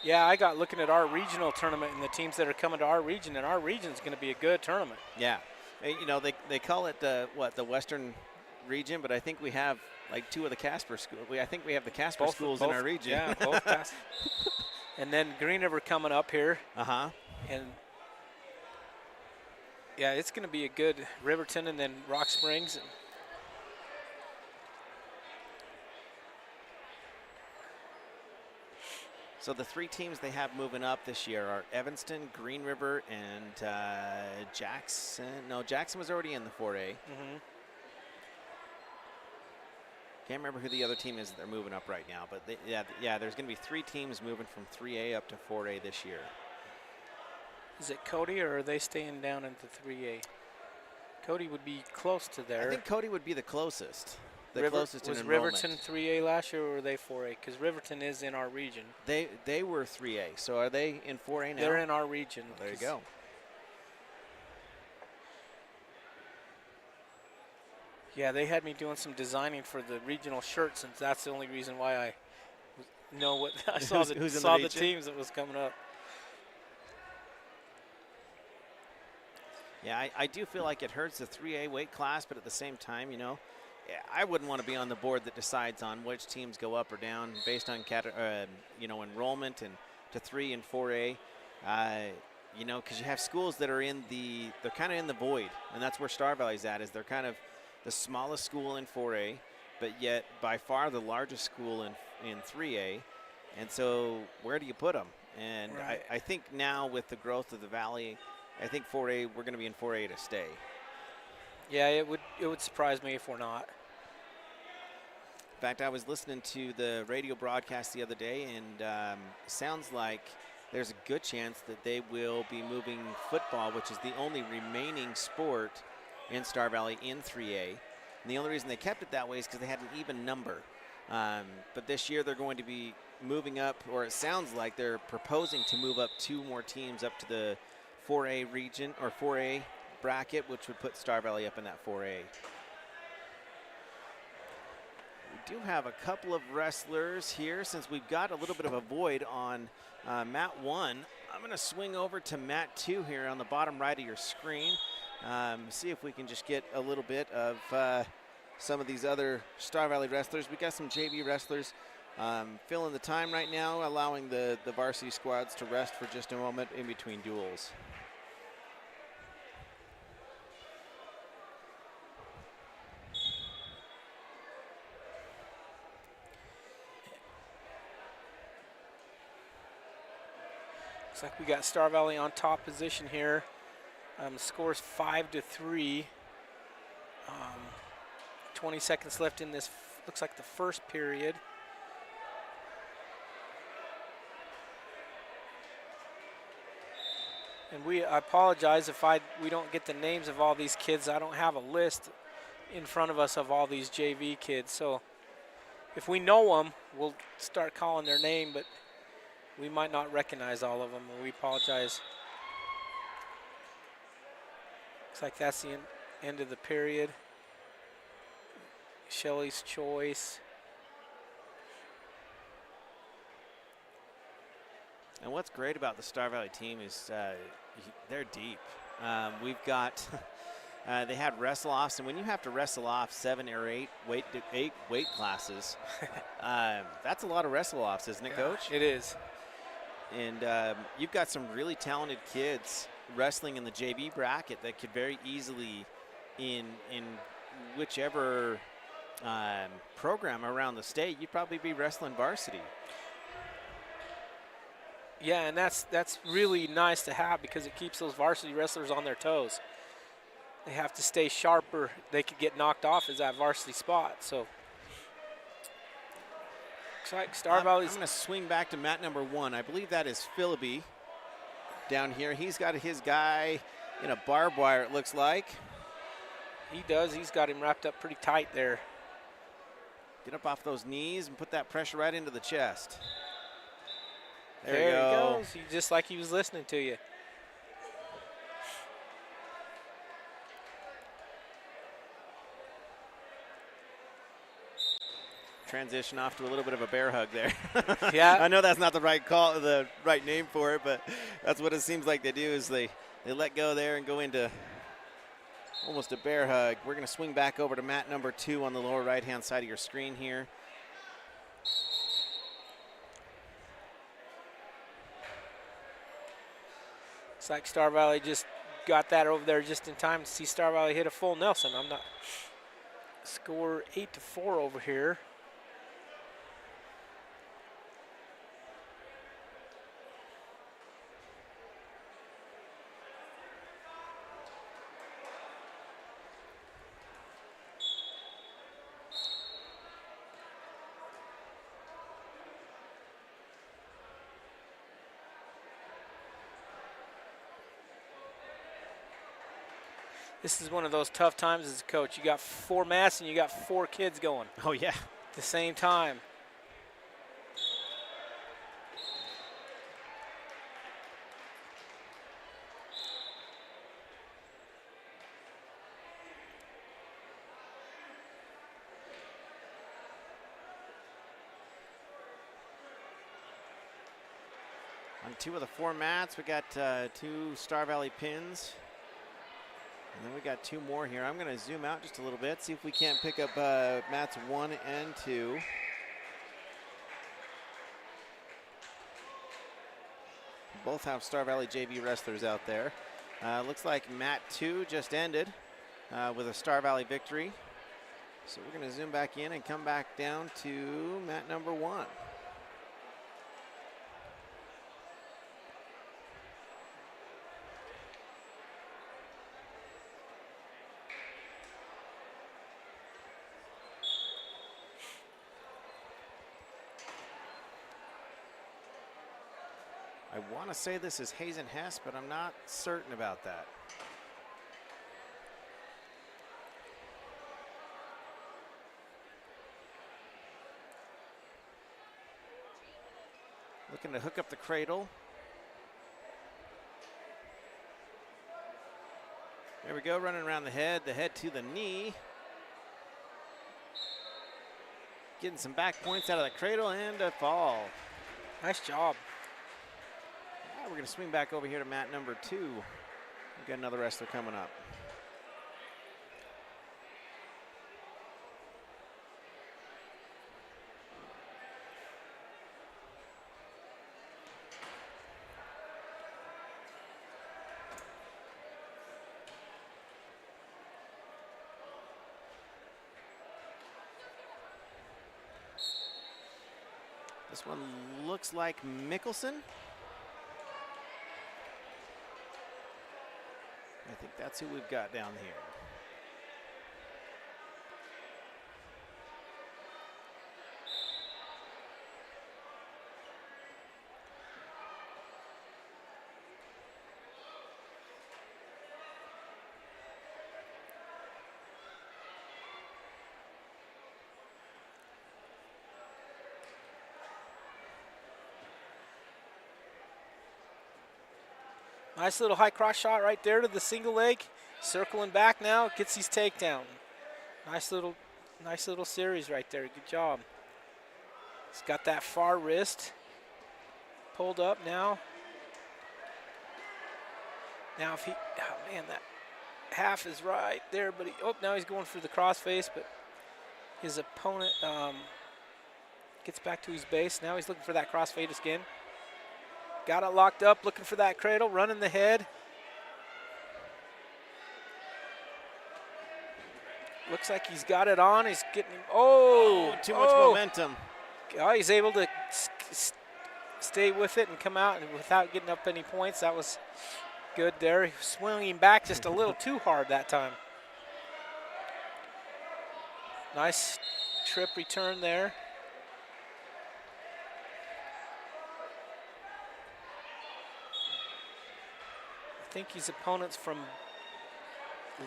Yeah, I got looking at our regional tournament and the teams that are coming to our region, and our region is going to be a good tournament. Yeah. They call it the Western region, but I think we have like 2 of the Casper schools. I think we have the Casper schools in our region. Yeah, both Casper. And then Green River coming up here. Uh-huh. And yeah, it's going to be a good Riverton and then Rock Springs. So the 3 teams they have moving up this year are Evanston, Green River, and Jackson. No, Jackson was already in the 4A. Mm-hmm. Can't remember who the other team is that they're moving up right now. But there's going to be 3 teams moving from 3A up to 4A this year. Is it Cody, or are they staying down into 3A? Cody would be close to there. I think Cody would be the closest. Closest was in enrollment. Riverton 3A last year, or were they 4A? Because Riverton is in our region. They were 3A. So are they in 4A now? They're in our region. Well, there you go. Yeah, they had me doing some designing for the regional shirts, and that's the only reason why I know what I saw. The teams that was coming up. Yeah, I do feel like it hurts the 3A weight class, but at the same time, I wouldn't want to be on the board that decides on which teams go up or down based on enrollment and to 3 and 4A. Because you have schools that are they're kind of in the void, and that's where Star Valley's at. Is they're kind of the smallest school in 4A, but yet by far the largest school in 3A. And so where do you put them? And right. I think now with the growth of the Valley I think 4A, we're going to be in 4A to stay. Yeah, it would surprise me if we're not. In fact, I was listening to the radio broadcast the other day, and sounds like there's a good chance that they will be moving football, which is the only remaining sport in Star Valley, in 3A. And the only reason they kept it that way is because they had an even number. But this year they're going to be moving up, or it sounds like they're proposing to move up 2 more teams up to the 4A region, or 4A bracket, which would put Star Valley up in that 4A. We do have a couple of wrestlers here. Since we've got a little bit of a void on mat 1, I'm going to swing over to mat 2 here on the bottom right of your screen. See if we can just get a little bit of some of these other Star Valley wrestlers. We got some JV wrestlers filling the time right now, allowing the varsity squads to rest for just a moment in between duels. Looks like we got Star Valley on top position here. Score's 5-3. 20 seconds left in this, looks like the first period. And I apologize if we don't get the names of all these kids. I don't have a list in front of us of all these JV kids. So if we know them, we'll start calling their name, but we might not recognize all of them, and we apologize. Looks like that's the end of the period. Shelly's choice. And what's great about the Star Valley team is they're deep. We've got, they had wrestle-offs, and when you have to wrestle off 7 or 8 weight classes, that's a lot of wrestle-offs, isn't it, Coach? It is. And you've got some really talented kids wrestling in the JV bracket that could very easily, in whichever program around the state, you'd probably be wrestling varsity. Yeah, and that's really nice to have, because it keeps those varsity wrestlers on their toes. They have to stay sharp, or they could get knocked off as that varsity spot. So looks like Star Valley's. I'm going to swing back to mat number 1. I believe that is Philby down here. He's got his guy in a barbed wire, it looks like. He does. He's got him wrapped up pretty tight there. Get up off those knees and put that pressure right into the chest. There he goes. Just like he was listening to you. Transition off to a little bit of a bear hug there. Yeah. I know that's not the right name for it, but that's what it seems like they do, is they let go there and go into almost a bear hug. We're going to swing back over to mat number 2 on the lower right-hand side of your screen here. Looks like Star Valley just got that over there just in time to see Star Valley hit a full Nelson. I'm not. Score 8-4 over here. This is one of those tough times as a coach. You got 4 mats and you got 4 kids going. Oh, yeah. At the same time. On 2 of the 4 mats, we got 2 Star Valley pins. And then we got 2 more here. I'm going to zoom out just a little bit, see if we can't pick up mats 1 and 2. Both have Star Valley JV wrestlers out there. Looks like mat 2 just ended with a Star Valley victory. So we're going to zoom back in and come back down to mat number 1. I want to say this is Hazen Hess, but I'm not certain about that. Looking to hook up the cradle. There we go, running around the head to the knee. Getting some back points out of the cradle and a fall. Nice job. Now we're gonna swing back over here to mat number 2. We've got another wrestler coming up. This one looks like Mickelson. I think that's who we've got down here. Nice little high cross shot right there to the single leg. Circling back now, gets his takedown. Nice little series right there. Good job. He's got that far wrist pulled up now. Now if he, oh man, that half is right there, but now he's going for the crossface, but his opponent gets back to his base. Now he's looking for that crossface again. Got it locked up, looking for that cradle, running the head. Looks like he's got it on. He's getting, too much momentum. Oh, he's able to stay with it and come out and without getting up any points. That was good there. He was swinging back just a little too hard that time. Nice trip return there. I think his opponent's from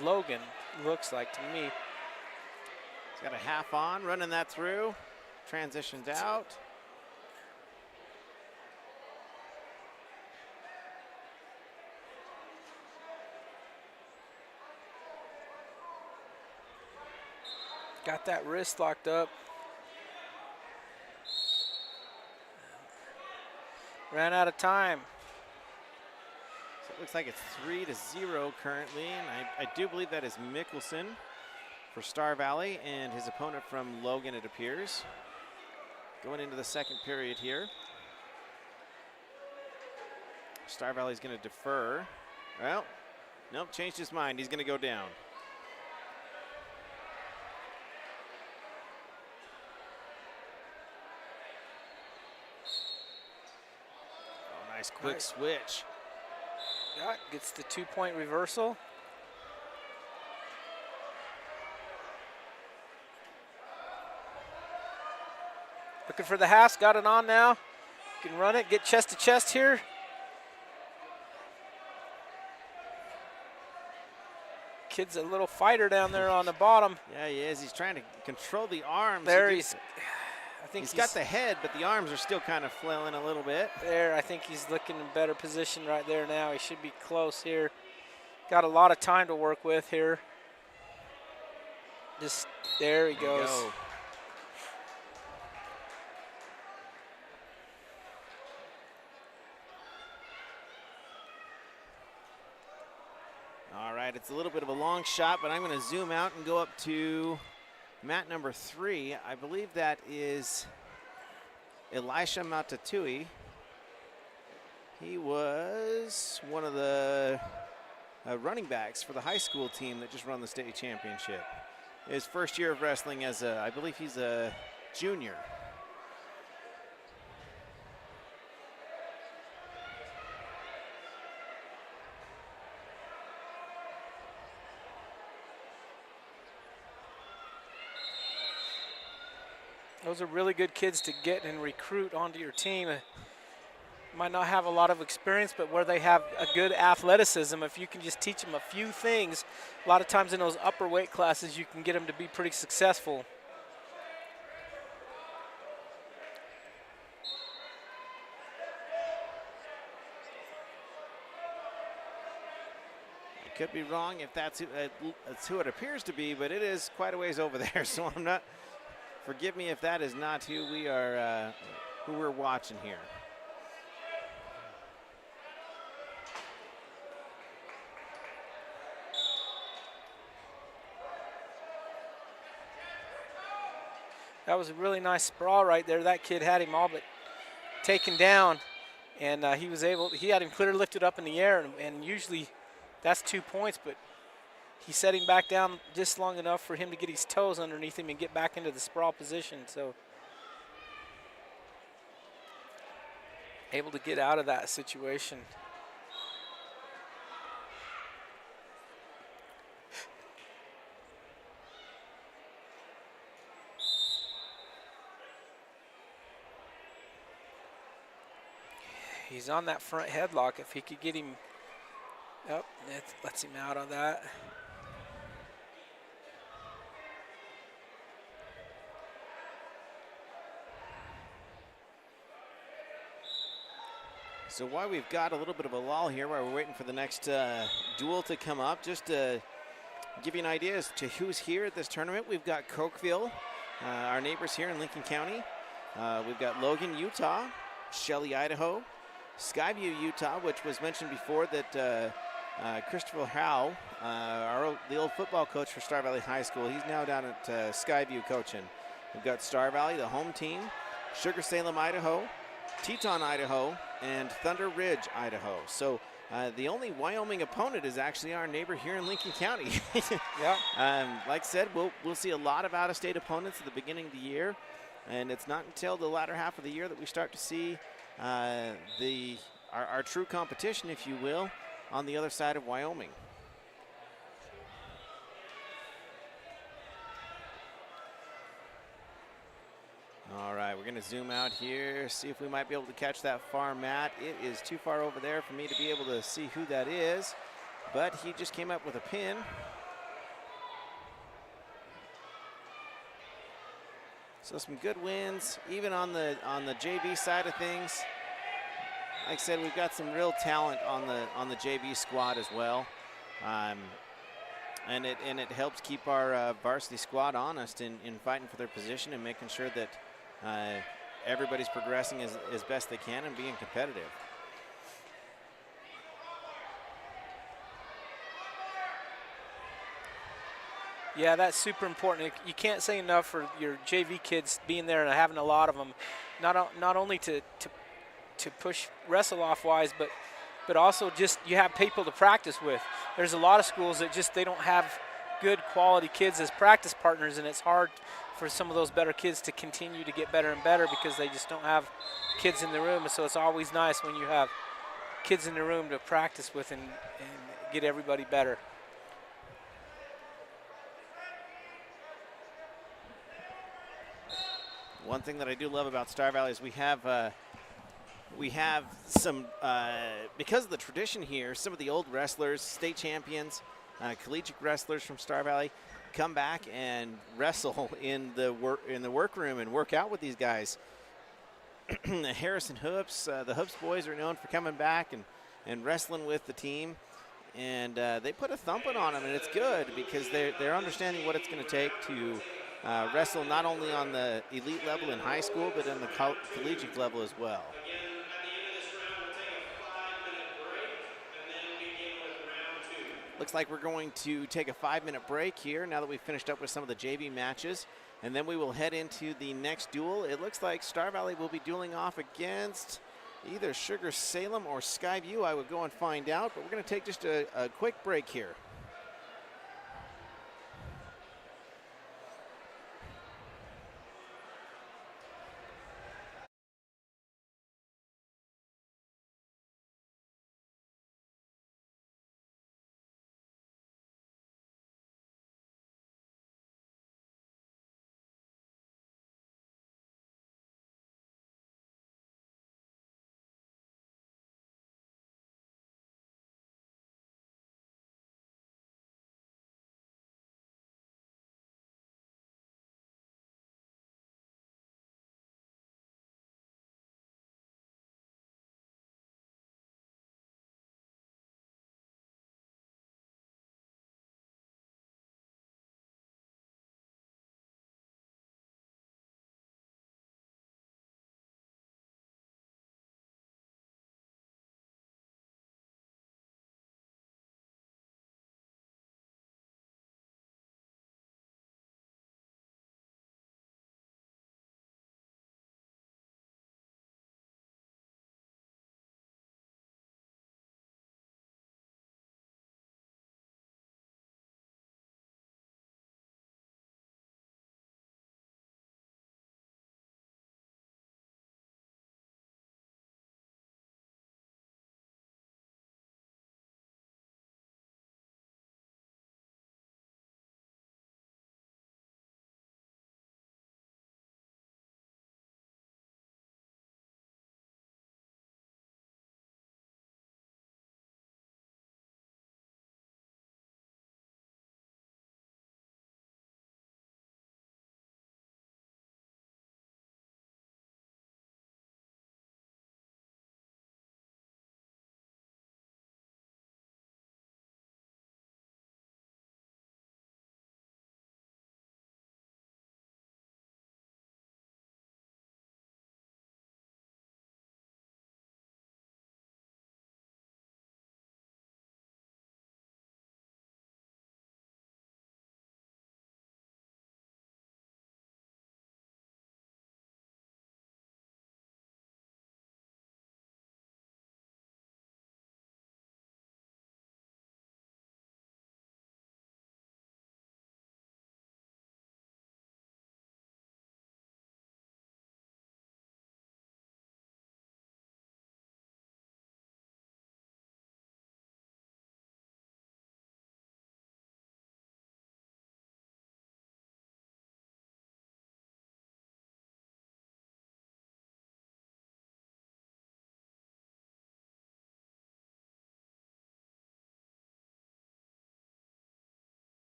Logan, looks like to me. He's got a half on, running that through. Transitioned out. Got that wrist locked up. Ran out of time. So it looks like it's 3-0 currently, and I do believe that is Mickelson for Star Valley and his opponent from Logan, it appears. Going into the second period here. Star Valley's going to defer. Well, nope, changed his mind. He's going to go down. Oh, nice quick switch. Yeah, gets the 2-point reversal. Looking for the half, got it on now. Can run it, get chest to chest here. Kid's a little fighter down there on the bottom. Yeah, he is. He's trying to control the arms. There I think he's got the head, but the arms are still kind of flailing a little bit. There, I think he's looking in better position right there now. He should be close here. Got a lot of time to work with here. Just, there he goes. All right, it's a little bit of a long shot, but I'm going to zoom out and go up to mat number 3. I believe that is Elisha Matatui. He was one of the running backs for the high school team that just won the state championship. His first year of wrestling as I believe he's a junior. Those are really good kids to get and recruit onto your team. might not have a lot of experience, but where they have a good athleticism, if you can just teach them a few things, a lot of times in those upper weight classes, you can get them to be pretty successful. Could be wrong if that's who it appears to be, but it is quite a ways over there. So I'm not. Forgive me if that is not who who we're watching here. That was a really nice sprawl right there. That kid had him all but taken down, and he had him clear lifted up in the air, and usually that's 2 points, but he set him back down just long enough for him to get his toes underneath him and get back into the sprawl position. So able to get out of that situation. He's on that front headlock. If he could get him up, it lets him out on that. So while we've got a little bit of a lull here while we're waiting for the next duel to come up, just to give you an idea as to who's here at this tournament, we've got Cokeville, our neighbors here in Lincoln County. We've got Logan, Utah, Shelley, Idaho, Skyview, Utah, which was mentioned before that Christopher Howe, the old football coach for Star Valley High School, he's now down at Skyview coaching. We've got Star Valley, the home team, Sugar Salem, Idaho, Teton, Idaho, and Thunder Ridge, Idaho. So the only Wyoming opponent is actually our neighbor here in Lincoln County. Yeah. Like I said, we'll see a lot of out-of-state opponents at the beginning of the year, and it's not until the latter half of the year that we start to see our true competition, if you will, on the other side of Wyoming. All right, we're going to zoom out here, see if we might be able to catch that far mat. It is too far over there for me to be able to see who that is, but he just came up with a pin. So some good wins, even on the JV side of things. Like I said, we've got some real talent on the JV squad as well, and it helps keep our varsity squad honest in fighting for their position and making sure that everybody's progressing as best they can and being competitive. Yeah, that's super important. You can't say enough for your JV kids being there and having a lot of them, not only to push wrestle off wise, but also just you have people to practice with. There's a lot of schools that they don't have good quality kids as practice partners, and it's hard for some of those better kids to continue to get better and better because they just don't have kids in the room. So it's always nice when you have kids in the room to practice with and get everybody better. One thing that I do love about Star Valley is we have some, because of the tradition here, some of the old wrestlers, state champions, collegiate wrestlers from Star Valley come back and wrestle in the workroom and work out with these guys. Harrison Hoops, the Hoops boys are known for coming back and wrestling with the team, and they put a thumping on them, and it's good because they're understanding what it's going to take to wrestle not only on the elite level in high school, but on the collegiate level as well. Looks like we're going to take a 5-minute break here now that we've finished up with some of the JV matches, and then we will head into the next duel. It looks like Star Valley will be dueling off against either Sugar Salem or Skyview. I would go and find out, but we're going to take just a quick break here.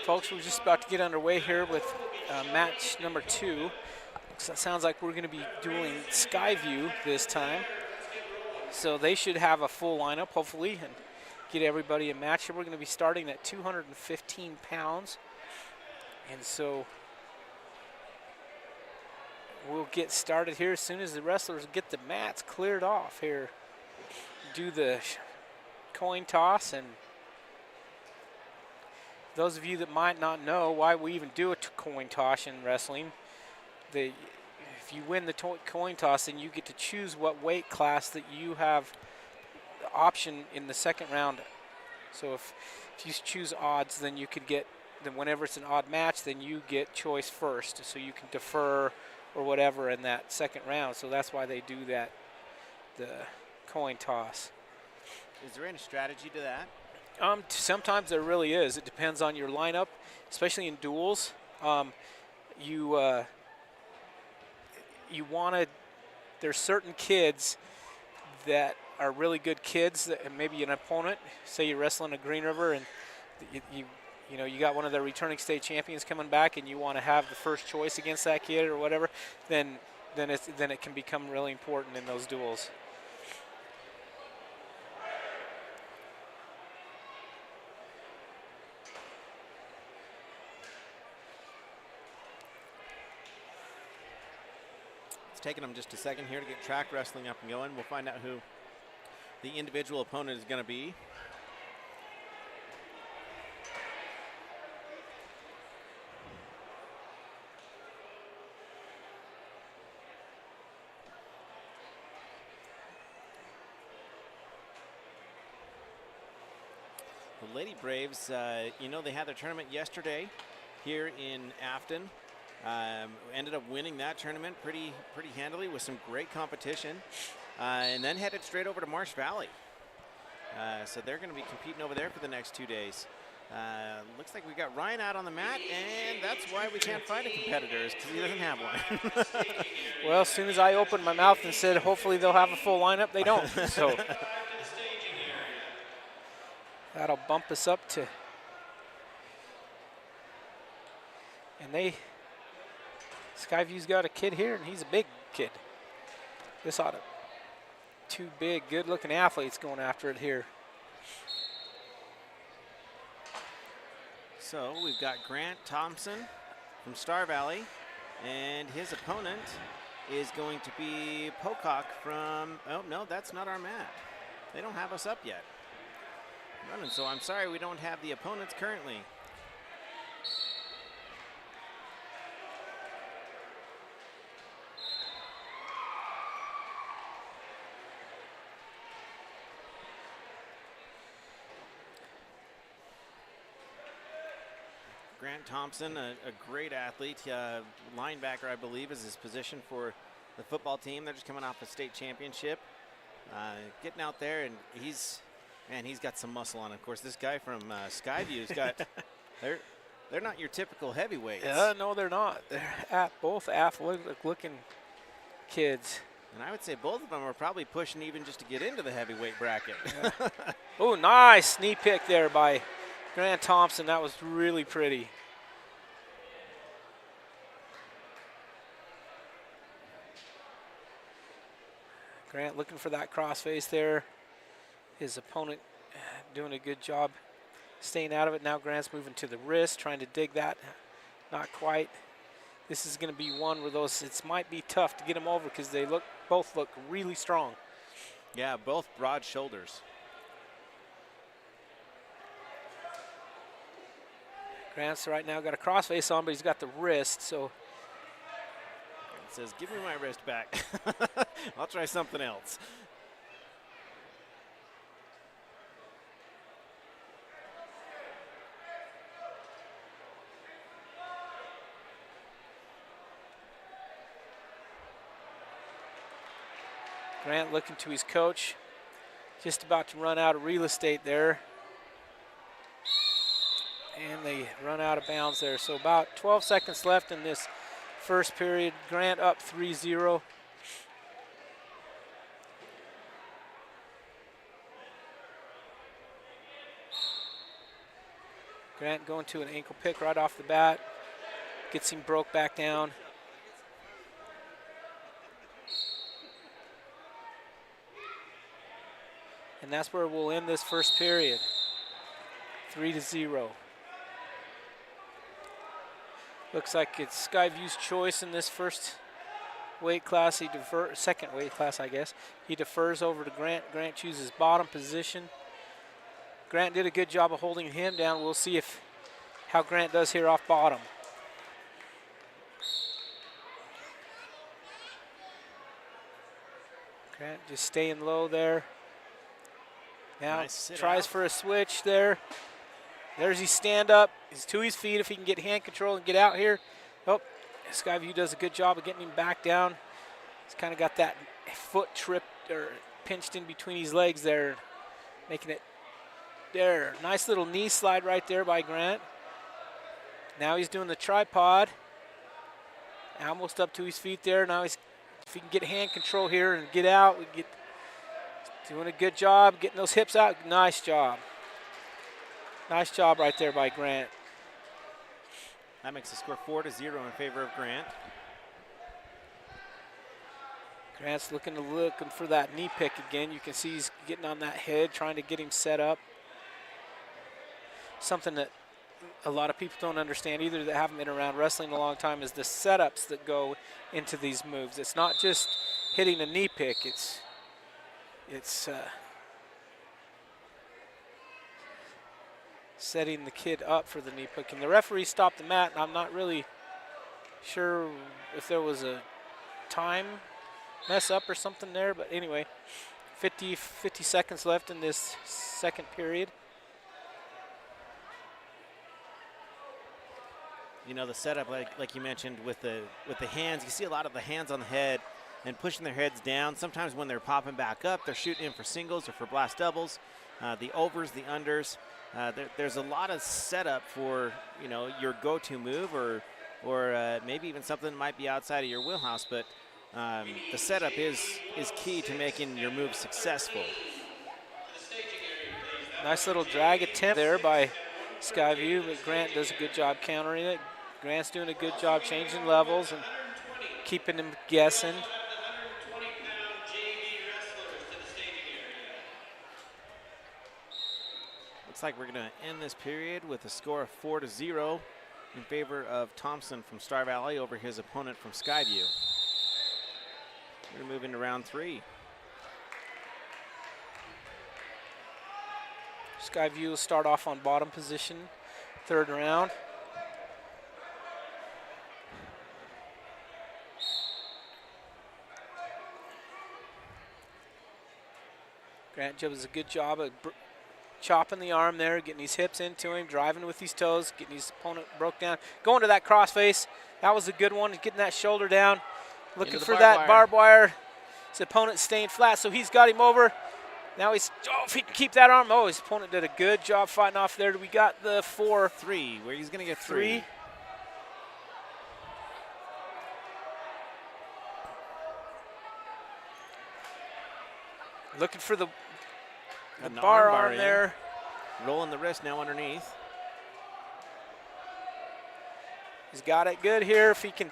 Folks, we're just about to get underway here with match number 2. So it sounds like we're going to be doing Skyview this time. So they should have a full lineup, hopefully, and get everybody a match. We're going to be starting at 215 pounds. And so we'll get started here as soon as the wrestlers get the mats cleared off here. Do the coin toss, and those of you that might not know why we even do a coin toss in wrestling, if you win the coin toss, then you get to choose what weight class that you have the option in the second round. So if you choose odds, then you could get, then whenever it's an odd match, then you get choice first, so you can defer or whatever in that second round. So that's why they do that, the coin toss. Is there any strategy to that? Sometimes there really is. It depends on your lineup, especially in duels. You want to. There's certain kids that are really good kids, that maybe an opponent. Say you're wrestling a Green River, and you got one of the returning state champions coming back, and you want to have the first choice against that kid or whatever. Then it can become really important in those duels. Taking them just a second here to get track wrestling up and going. We'll find out who the individual opponent is going to be. The Lady Braves, they had their tournament yesterday here in Afton. Ended up winning that tournament pretty handily with some great competition, and then headed straight over to Marsh Valley. So they're going to be competing over there for the next 2 days. Looks like we got Ryan out on the mat, and that's why we can't find a competitor, is because he doesn't have one. Well, as soon as I opened my mouth and said hopefully they'll have a full lineup, they don't. So that'll bump us up to, and Skyview's got a kid here, and he's a big kid. This ought to, two big, good-looking athletes going after it here. So we've got Grant Thompson from Star Valley, and his opponent is going to be Pocock from, oh no, that's not our mat. They don't have us up yet. Running, so I'm sorry we don't have the opponents currently. Grant Thompson, a great athlete, linebacker, I believe, is his position for the football team. They're just coming off a state championship, getting out there, and he's got some muscle on him. Of course, this guy from Skyview's got, they're not your typical heavyweights. No, they're not. They're both athletic-looking kids. And I would say both of them are probably pushing even just to get into the heavyweight bracket. Yeah. Oh, nice knee pick there by Grant Thompson. That was really pretty. Grant looking for that crossface there. His opponent doing a good job staying out of it. Now Grant's moving to the wrist, trying to dig that. Not quite. This is going to be one where it might be tough to get them over because they both look really strong. Yeah, both broad shoulders. Grant's right now got a crossface on, but he's got the wrist, so. Grant says, give me my wrist back. I'll try something else. Grant looking to his coach, just about to run out of real estate there. And they run out of bounds there. So about 12 seconds left in this first period. Grant up 3-0. Grant going to an ankle pick right off the bat. Gets him broke back down. And that's where we'll end this first period. 3-0. Looks like it's Skyview's choice in this first weight class. Second weight class, I guess. He defers over to Grant. Grant chooses bottom position. Grant did a good job of holding him down. We'll see how Grant does here off bottom. Grant just staying low there. Now Nice tries for a switch there. There's his stand up. He's to his feet if he can get hand control and get out here. Oh, Skyview does a good job of getting him back down. He's kind of got that foot tripped or pinched in between his legs there, making it there. Nice little knee slide right there by Grant. Now he's doing the tripod. Almost up to his feet there. Now if he can get hand control here and get out, we get doing a good job getting those hips out. Nice job. Nice job right there by Grant. That makes the score 4-0 in favor of Grant. Grant's looking for that knee pick again. You can see he's getting on that head, trying to get him set up. Something that a lot of people don't understand either that haven't been around wrestling a long time is the setups that go into these moves. It's not just hitting a knee pick. It's setting the kid up for the knee pick. And the referee stopped the mat, and I'm not really sure if there was a time mess up or something there, but anyway, 50 seconds left in this second period. You know, the setup, like you mentioned, with the hands, you see a lot of the hands on the head and pushing their heads down. Sometimes when they're popping back up, they're shooting in for singles or for blast doubles, the overs, the unders. There's a lot of setup for, you know, your go-to move or maybe even something that might be outside of your wheelhouse, but the setup is key to making your move successful. Nice little drag attempt there by Skyview, but Grant does a good job countering it. Grant's doing a good job changing levels and keeping him guessing. Looks like we're going to end this period with a score of 4-0 in favor of Thompson from Star Valley over his opponent from Skyview. We're going to move into round 3. Skyview will start off on bottom position, third round. Grant does a good job of chopping the arm there, getting his hips into him, driving with his toes, getting his opponent broke down. Going to that crossface. That was a good one, getting that shoulder down. Looking for that barbed wire. His opponent staying flat, so he's got him over. Now if he can keep that arm. Oh, his opponent did a good job fighting off there. We got the 4-3, where he's going to get 3. Looking for the bar arm there. Rolling the wrist now underneath. He's got it good here if he can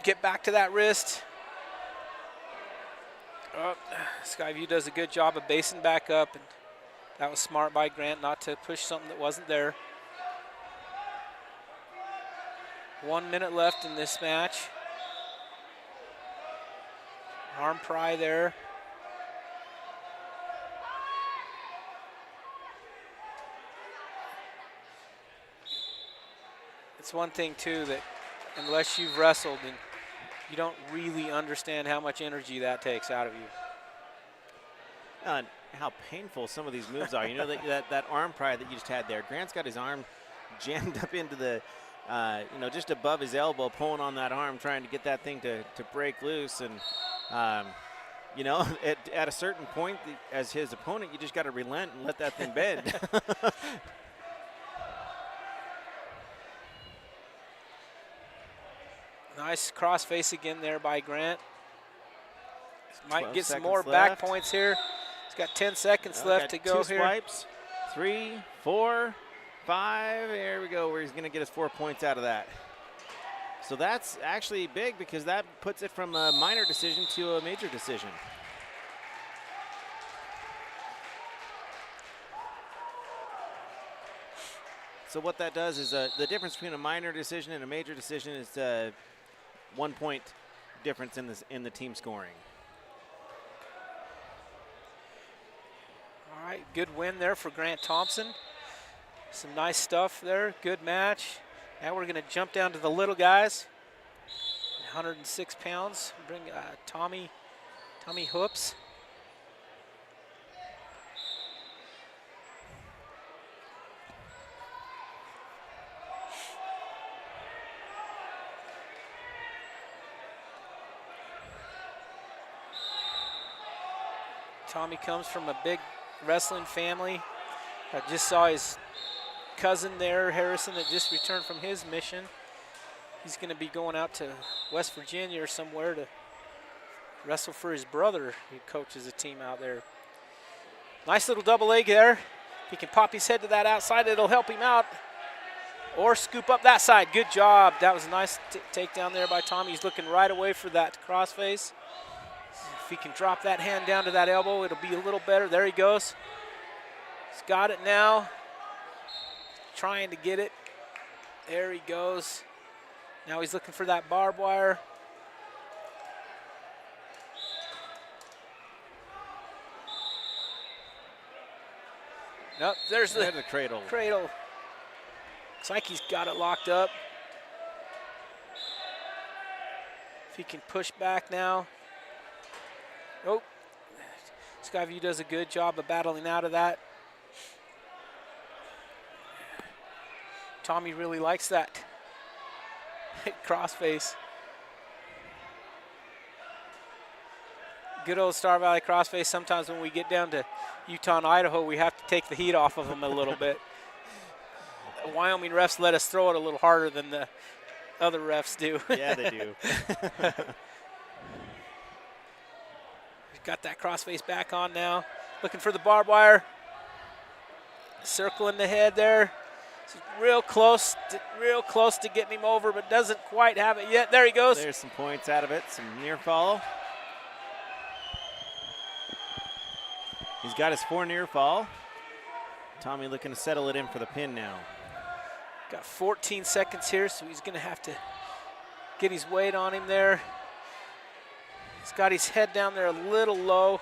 get back to that wrist. Oh, Skyview does a good job of basing back up, and that was smart by Grant not to push something that wasn't there. 1 minute left in this match. Arm pry there. It's one thing too that unless you've wrestled, and you don't really understand how much energy that takes out of you. How painful some of these moves are. You know, that arm pry that you just had there. Grant's got his arm jammed up into the, you know, just above his elbow, pulling on that arm, trying to get that thing to break loose. And, you know, at a certain point, as his opponent, you just got to relent and let that thing bend. Nice cross face again there by Grant. Might get some more left. back points here. He's got 10 seconds left to go two here. Swipes. 3, 4. 5. There we go, where he's going to get his 4 points out of that. So that's actually big because that puts it from a minor decision to a major decision. So what that does is the difference between a minor decision and a major decision is 1 point difference in the team scoring. All right, good win there for Grant Thompson. Some nice stuff there, good match. Now we're gonna jump down to the little guys. 106 pounds, bring Tommy Hoops. Tommy comes from a big wrestling family. I just saw his cousin there, Harrison, that just returned from his mission. He's going to be going out to West Virginia or somewhere to wrestle for his brother, who coaches a team out there. Nice little double leg there. If he can pop his head to that outside, it'll help him out. Or scoop up that side. Good job. That was a nice takedown there by Tommy. He's looking right away for that crossface. If he can drop that hand down to that elbow, it'll be a little better. There he goes. He's got it now. Trying to get it. There he goes. Now he's looking for that barbed wire. Nope, there's the cradle. Cradle. Looks like he's got it locked up. If he can push back now. Nope. Skyview does a good job of battling out of that. Tommy really likes that crossface. Good old Star Valley crossface. Sometimes when we get down to Utah and Idaho, we have to take the heat off of them a little bit. The Wyoming refs let us throw it a little harder than the other refs do. Yeah, they do. Got that crossface back on now. Looking for the barbed wire. Circling the head there. Real close to getting him over, but doesn't quite have it yet. There he goes. There's some points out of it, some near fall. He's got his 4 near fall. Tommy looking to settle it in for the pin now. Got 14 seconds here, so he's going to have to get his weight on him there. He's got his head down there a little low.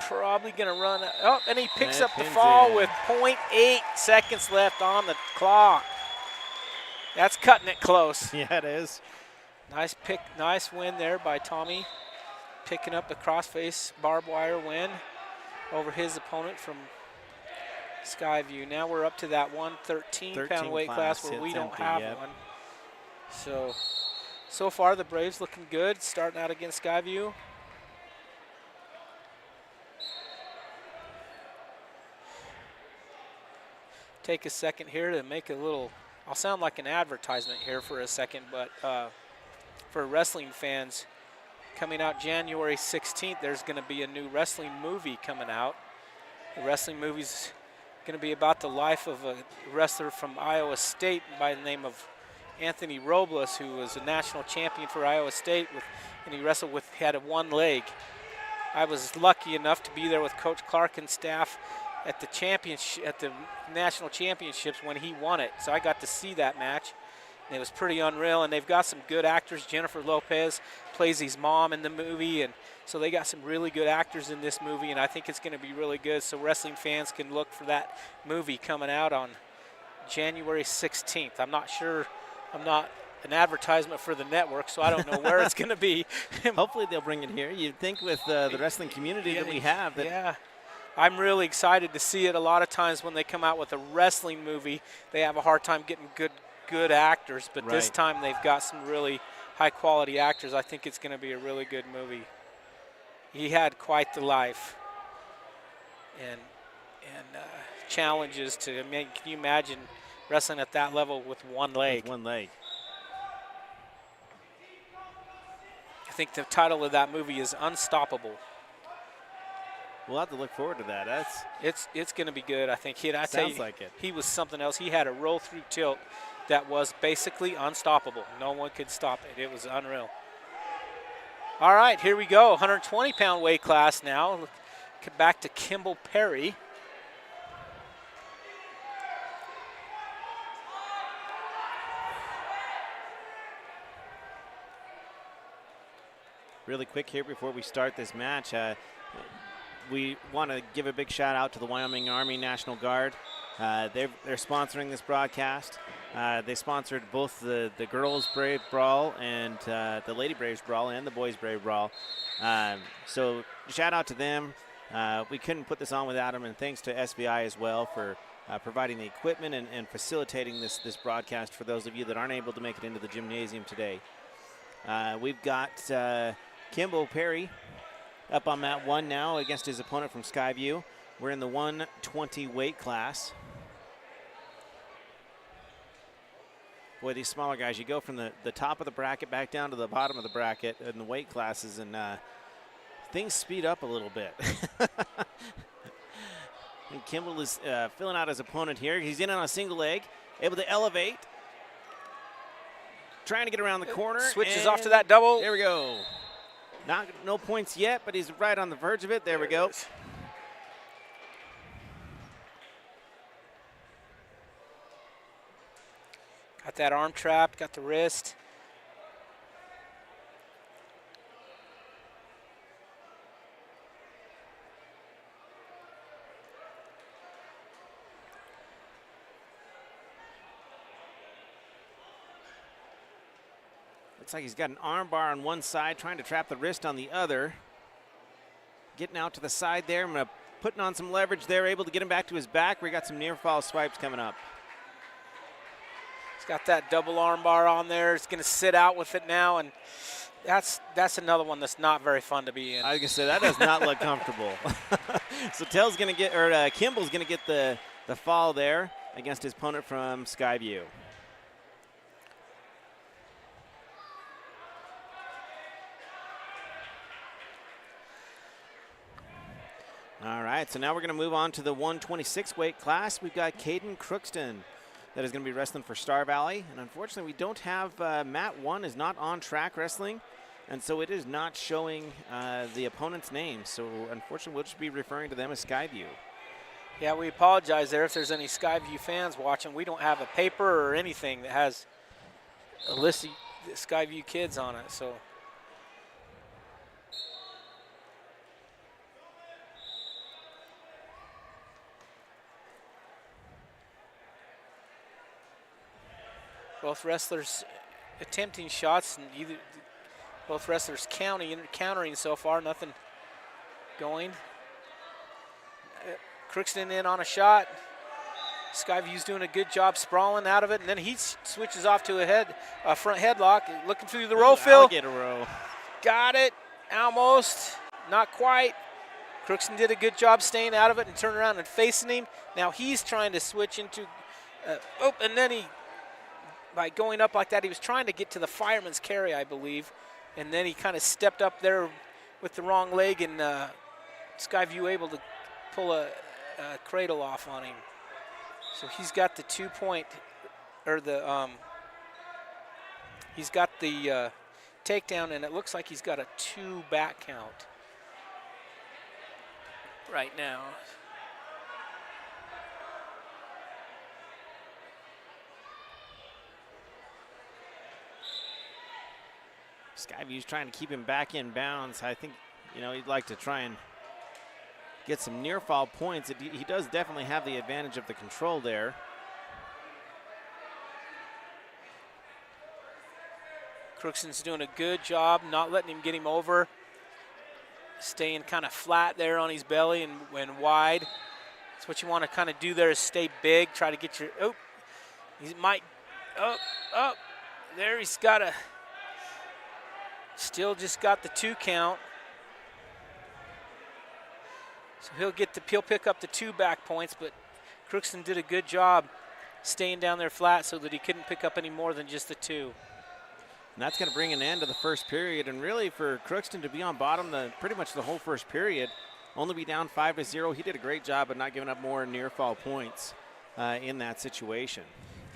Probably going to run. Oh, and he picks up the fall with 0.8 seconds left on the clock. That's cutting it close. Yeah, it is. Nice pick, nice win there by Tommy. Picking up the crossface barbed wire win over his opponent from Skyview. Now we're up to that 113-pound weight class where we don't have one. So far the Braves looking good, starting out against Skyview. Take a second here to make a little, I'll sound like an advertisement here for a second, but for wrestling fans, coming out January 16th, there's going to be a new wrestling movie coming out. The wrestling movie's going to be about the life of a wrestler from Iowa State by the name of Anthony Robles, who was a national champion for Iowa State, and he wrestled with, had a one leg. I was lucky enough to be there with Coach Clark and staff at the championship, at the national championships when he won it. So I got to see that match, and it was pretty unreal. And they've got some good actors. Jennifer Lopez plays his mom in the movie, and so they got some really good actors in this movie, and I think it's going to be really good. So wrestling fans can look for that movie coming out on January 16th. I'm not sure. I'm not an advertisement for the network, so I don't know where it's going to be. Hopefully they'll bring it here. You'd think with the wrestling community that we have. That yeah. I'm really excited to see it. A lot of times when they come out with a wrestling movie, they have a hard time getting good actors, but this time they've got some really high-quality actors. I think it's going to be a really good movie. He had quite the life and challenges to, I mean, can you imagine wrestling at that level with one leg? With one leg. I think the title of that movie is Unstoppable. We'll have to look forward to that. It's going to be good. I think I tell Sounds you, like it. he was something else. He had a roll through tilt that was basically unstoppable. No one could stop it. It was unreal. All right, here we go. 120-pound weight class now. Look, back to Kimball Perry. Really quick here before we start this match, we want to give a big shout out to the Wyoming Army National Guard. They're sponsoring this broadcast. They sponsored both the girls Brave Brawl and the Lady Braves Brawl and the boys Brave Brawl. So shout out to them. We couldn't put this on without them, and thanks to SVI as well for providing the equipment and facilitating this broadcast for those of you that aren't able to make it into the gymnasium today. We've got Kimball Perry up on mat 1 now against his opponent from Skyview. We're in the 120 weight class. Boy, these smaller guys, you go from the top of the bracket back down to the bottom of the bracket in the weight classes, and things speed up a little bit. And Kimball is filling out his opponent here. He's in on a single leg, able to elevate. Trying to get around the corner. Switches off to that double. There we go. No points yet, but he's right on the verge of it. There we go. Got that arm trapped, got the wrist. Looks like he's got an arm bar on one side, trying to trap the wrist on the other. Getting out to the side there. Putting on some leverage there, able to get him back to his back. We got some near fall swipes coming up. He's got that double arm bar on there. He's going to sit out with it now, and that's another one that's not very fun to be in. I was going to say, that does not look comfortable. So Kimball's going to get the fall there against his opponent from Skyview. All right, so now we're going to move on to the 126 weight class. We've got Caden Crookston that is going to be wrestling for Star Valley. And unfortunately, we don't have mat 1 is not on track wrestling, and so it is not showing the opponent's name. So unfortunately, we'll just be referring to them as Skyview. Yeah, we apologize there if there's any Skyview fans watching. We don't have a paper or anything that has a list of Skyview kids on it. So. Both wrestlers attempting shots, and both wrestlers countering so far, nothing going. Crookston in on a shot. Skyview's doing a good job sprawling out of it, and then he switches off to a front headlock, looking through the row fill. Alligator row. Got it, almost, not quite. Crookston did a good job staying out of it and turning around and facing him. Now he's trying to switch into, and then by going up like that, he was trying to get to the fireman's carry, I believe, and then he kind of stepped up there with the wrong leg, and Skyview able to pull a cradle off on him. So he's got the 2-point, or he's got the takedown, and it looks like he's got a 2 back count right now. Skyview's trying to keep him back in bounds. I think, he'd like to try and get some near fall points. He does definitely have the advantage of the control there. Crookston's doing a good job not letting him get him over. Staying kind of flat there on his belly and wide. That's what you want to kind of do there, is stay big, try to get your, he might, there he's got a, still just got the 2 count. So he'll pick up the 2 back points, but Crookston did a good job staying down there flat so that he couldn't pick up any more than just the 2. And that's going to bring an end to the first period. And really for Crookston to be on bottom pretty much the whole first period, only be down 5-0. He did a great job of not giving up more near fall points in that situation.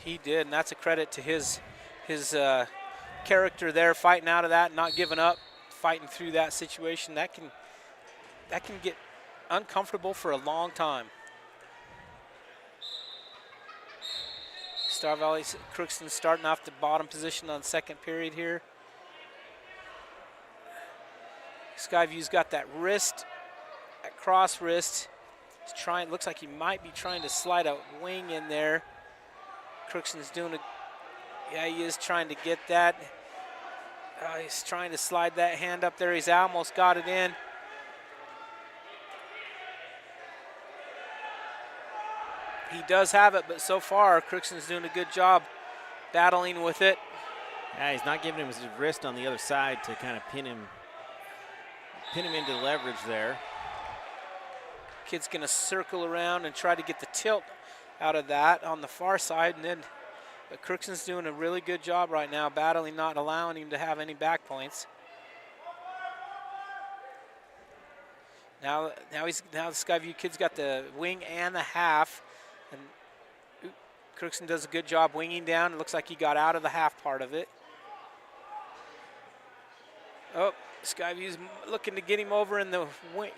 He did, and that's a credit to his character there, fighting out of that, not giving up, fighting through that situation. That can get uncomfortable for a long time. Star Valley Crookston starting off the bottom position on second period here. Skyview's got that wrist, that cross wrist. He's trying, looks like he might be trying to slide a wing in there. Crookston's doing yeah, he is trying to get that. He's trying to slide that hand up there. He's almost got it in. He does have it, but so far, Crookston's doing a good job battling with it. Yeah, he's not giving him his wrist on the other side to kind of pin him into leverage there. Kid's gonna circle around and try to get the tilt out of that on the far side, and then but Crookston's doing a really good job right now, battling, not allowing him to have any back points. Now the Skyview kid's got the wing and the half. And Crookston does a good job winging down. It looks like he got out of the half part of it. Oh, Skyview's looking to get him over in the wing.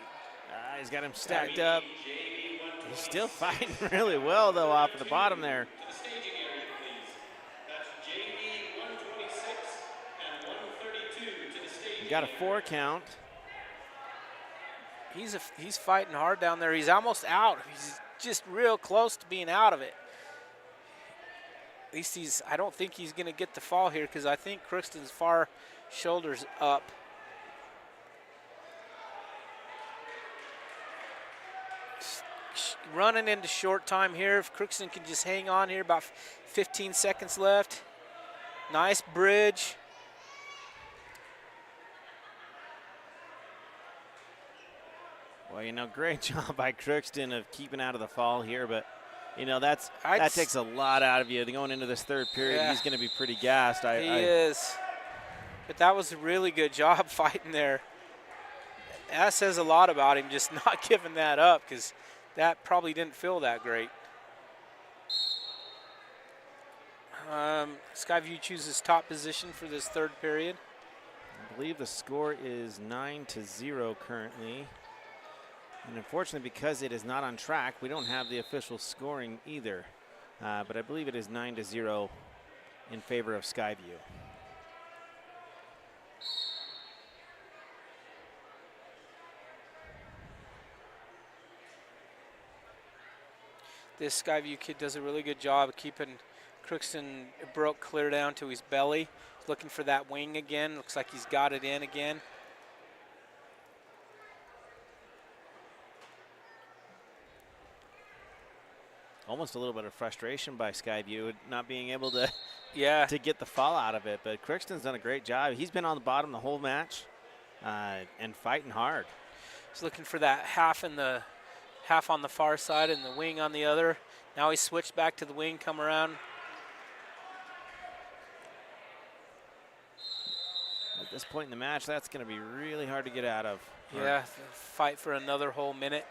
He's got him stacked up. He's still fighting really well, though, off at the bottom there. He got a 4 count. He's fighting hard down there. He's almost out. He's just real close to being out of it. At least I don't think he's going to get the fall here because I think Crookston's far shoulders up. Running into short time here. If Crookston can just hang on here, about 15 seconds left. Nice bridge. Well, you know, great job by Crookston of keeping out of the fall here, but, you know, that takes a lot out of you. Going into this third period, yeah, he's going to be pretty gassed. He is. But that was a really good job fighting there. That says a lot about him, just not giving that up, because that probably didn't feel that great. Skyview chooses top position for this third period. I believe the score is 9-0 currently. And unfortunately, because it is not on track, we don't have the official scoring either. But I believe it is 9-0 in favor of Skyview. This Skyview kid does a really good job of keeping Crookston broke clear down to his belly. He's looking for that wing again. Looks like he's got it in again. Almost a little bit of frustration by Skyview not being able to to get the fall out of it, but Crookston's done a great job. He's been on the bottom the whole match and fighting hard. He's looking for that half on the far side and the wing on the other. Now he's switched back to the wing, come around. At this point in the match, that's going to be really hard to get out of. Yeah, fight for another whole minute.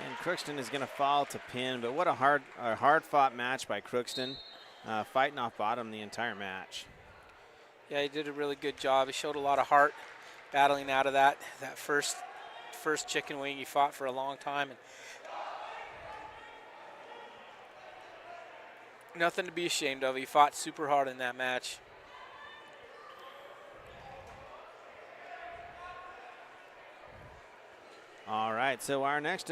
And Crookston is going to fall to pin, but what a hard-fought match by Crookston, fighting off bottom the entire match. Yeah, he did a really good job. He showed a lot of heart battling out of that first chicken wing. He fought for a long time. And nothing to be ashamed of. He fought super hard in that match. All right, so our next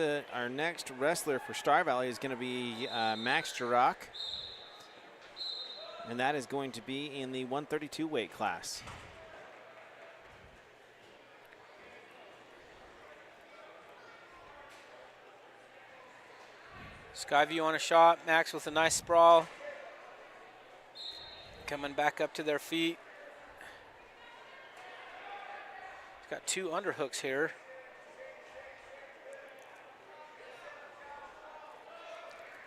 wrestler for Star Valley is going to be Max Jarrah, and that is going to be in the 132 weight class. Skyview on a shot. Max with a nice sprawl. Coming back up to their feet. He's got 2 underhooks here.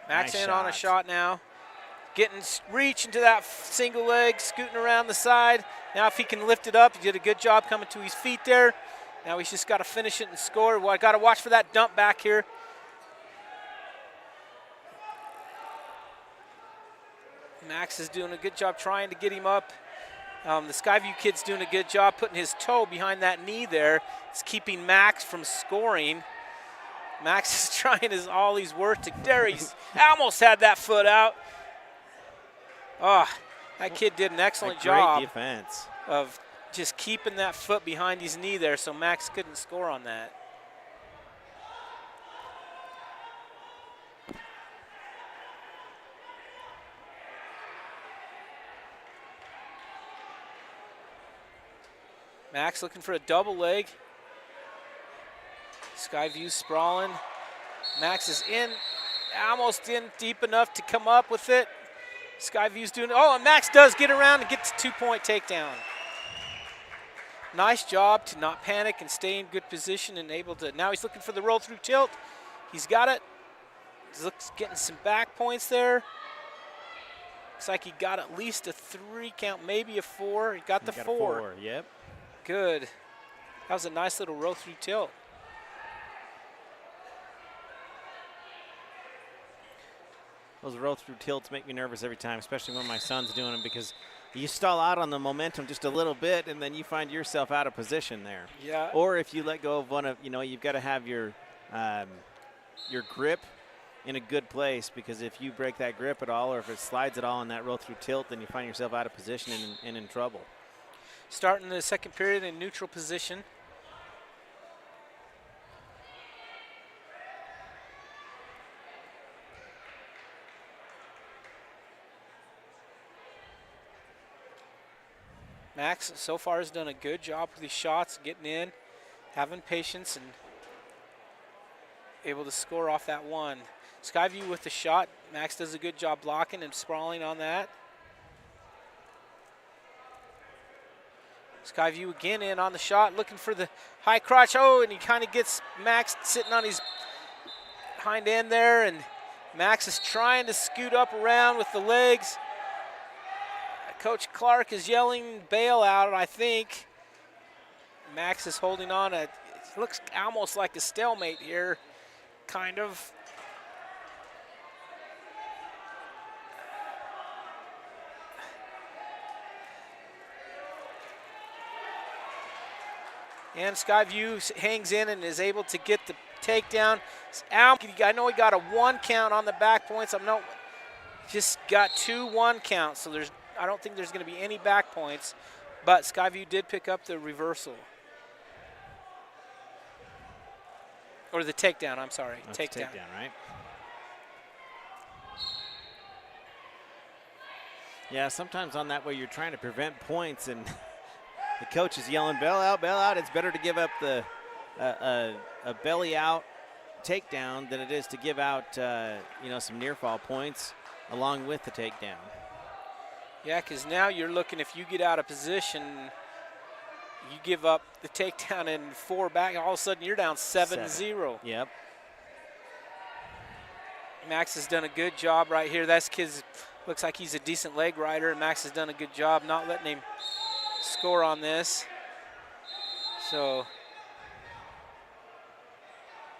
Max Nice in on a shot now. getting reach into that single leg, scooting around the side. Now if he can lift it up, he did a good job coming to his feet there. Now he's just got to finish it and score. Well, I got to watch for that dump back here. Max is doing a good job trying to get him up. The Skyview kid's doing a good job putting his toe behind that knee there. It's keeping Max from scoring. Max is trying all he's worth to there. He's almost had that foot out. Oh, that kid did an excellent job Great defense. of just keeping that foot behind his knee there so Max couldn't score on that. Max looking for a double leg. Skyview sprawling. Max is in, almost in deep enough to come up with it. Skyview's doing it. Oh, and Max does get around and get the 2-point takedown. Nice job to not panic and stay in good position and able to, now he's looking for the roll through tilt. He's got it. He's getting some back points there. Looks like he got at least a 3 count, maybe a 4. He got the 4. Yep. Good. That was a nice little roll through tilt. Those roll through tilts make me nervous every time, especially when my son's doing them, because you stall out on the momentum just a little bit and then you find yourself out of position there. Yeah. Or if you let go of one of, you've got to have your grip in a good place, because if you break that grip at all or if it slides at all in that roll through tilt, then you find yourself out of position and in trouble. Starting the second period in neutral position. Max so far has done a good job with these shots, getting in, having patience, and able to score off that one. Skyview with the shot. Max does a good job blocking and sprawling on that. Skyview again in on the shot, looking for the high crotch. Oh, and he kind of gets Max sitting on his hind end there, and Max is trying to scoot up around with the legs. Coach Clark is yelling bail out, I think. Max is holding on. It looks almost like a stalemate here, kind of. And Skyview hangs in and is able to get the takedown. I know he got a 1 count on the back points. Just got 2 1 counts, so I don't think there's going to be any back points. But Skyview did pick up the reversal. Or the takedown, I'm sorry. That's Takedown, right? Yeah, sometimes on that way you're trying to prevent points and the coach is yelling, bail out, bail out. It's better to give up the a belly out takedown than it is to give out some near fall points along with the takedown. Yeah, because now you're looking, if you get out of position, you give up the takedown and 4 back, all of a sudden you're down 7-0. Yep. Max has done a good job right here. That kid looks like he's a decent leg rider, and Max has done a good job not letting him score on this. So.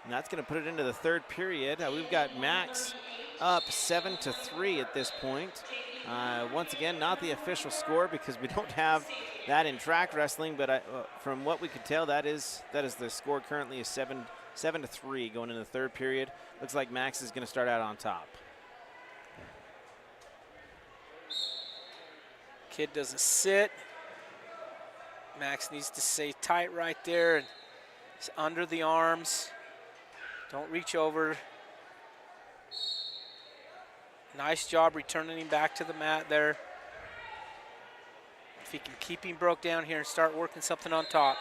And that's going to put it into the third period. We've got Max up 7-3 at this point. Once again, not the official score because we don't have that in track wrestling, but from what we could tell, that is the score currently is 7-3 going into the third period. Looks like Max is going to start out on top. Kid doesn't sit. Max needs to stay tight right there and under the arms. Don't reach over. Nice job returning him back to the mat there. If he can keep him broke down here and start working something on top.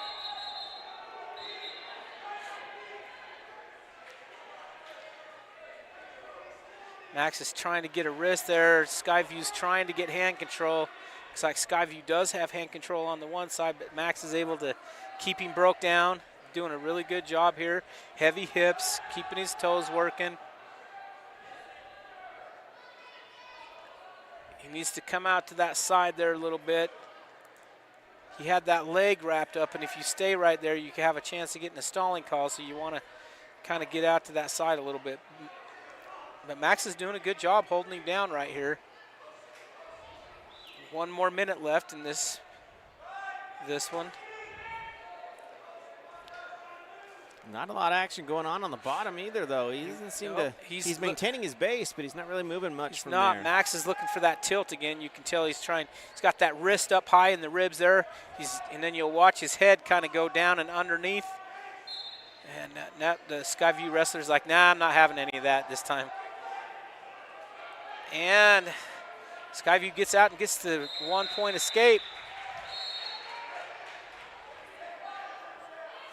Max is trying to get a wrist there. Skyview's trying to get hand control. Looks like Skyview does have hand control on the one side, but Max is able to keep him broke down. Doing a really good job here. Heavy hips, keeping his toes working. He needs to come out to that side there a little bit. He had that leg wrapped up, and if you stay right there, you can have a chance of getting a stalling call, so you want to kind of get out to that side a little bit. But Max is doing a good job holding him down right here. 1 more minute left in this one. Not a lot of action going on the bottom either, though. He doesn't seem to. He's maintaining his base, but he's not really moving much from there. Max is looking for that tilt again. You can tell he's trying. He's got that wrist up high in the ribs there. And then you'll watch his head kind of go down and underneath. And the Skyview wrestler's like, nah, I'm not having any of that this time. And Skyview gets out and gets the 1-point escape.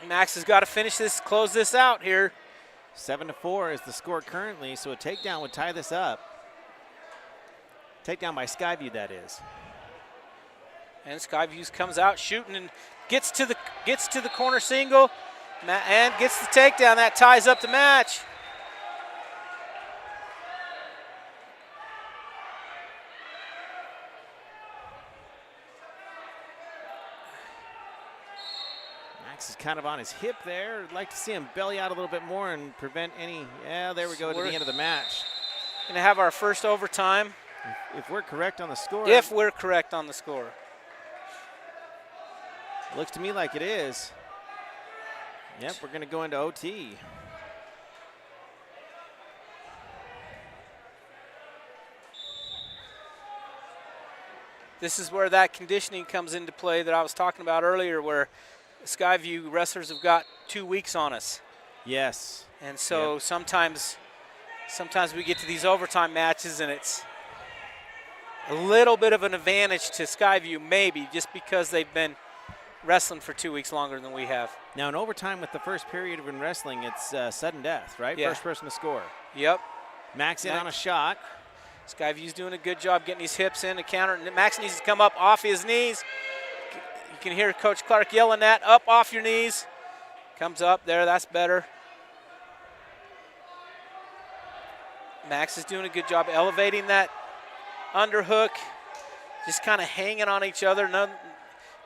Max has got to finish this, close this out here. 7-4 is the score currently, so a takedown would tie this up. Takedown by Skyview, that is. And Skyview comes out shooting and gets to the corner single and gets the takedown. That ties up the match. Max is kind of on his hip there. I'd like to see him belly out a little bit more and prevent any. Yeah, there we go to the end of the match. Going to have our first overtime. If we're correct on the score. If we're correct on the score. Looks to me like it is. Yep, we're going to go into OT. This is where that conditioning comes into play that I was talking about earlier, where Skyview wrestlers have got 2 weeks on us. Yes. And so sometimes we get to these overtime matches and it's a little bit of an advantage to Skyview, maybe, just because they've been wrestling for 2 weeks longer than we have. Now, in overtime with the first period of in wrestling, it's sudden death, right? Yeah. First person to score. Yep. Max in on a shot. Skyview's doing a good job getting his hips in to counter. Max needs to come up off his knees. You can hear Coach Clark yelling that, up off your knees. Comes up there, that's better. Max is doing a good job elevating that underhook, just kind of hanging on each other. Now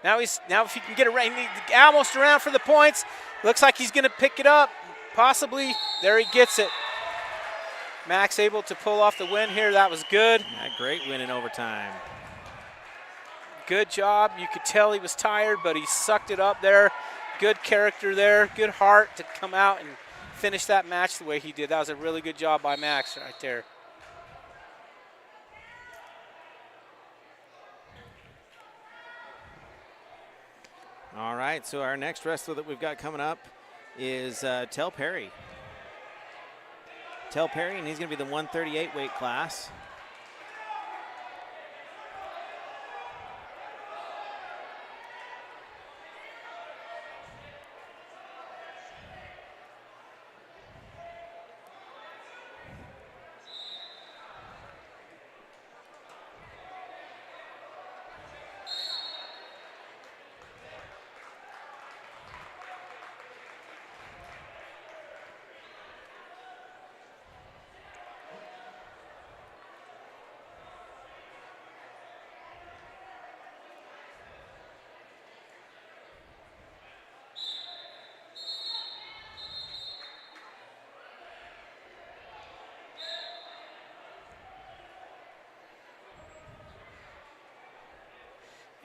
if he can get around, he's almost around for the points. Looks like he's going to pick it up, possibly. There he gets it. Max able to pull off the win here. That was good. Yeah, great win in overtime. Good job. You could tell he was tired, but he sucked it up there. Good character there. Good heart to come out and finish that match the way he did. That was a really good job by Max right there. All right, so our next wrestler that we've got coming up is Tel Perry. Tel Perry, and he's going to be the 138 weight class.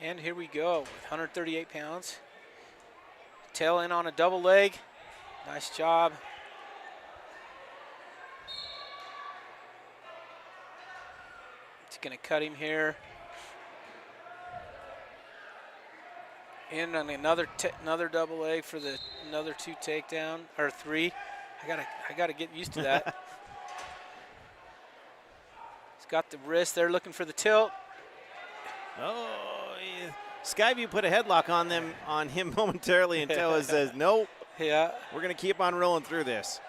And here we go with 138 pounds. Tail in on a double leg. Nice job. It's going to cut him here. In on another double leg for the another 2 takedown or 3. I gotta get used to that. He's got the wrist there, looking for the tilt. Oh, yeah. Skyview put a headlock on him momentarily until it says, nope. Yeah. We're going to keep on rolling through this.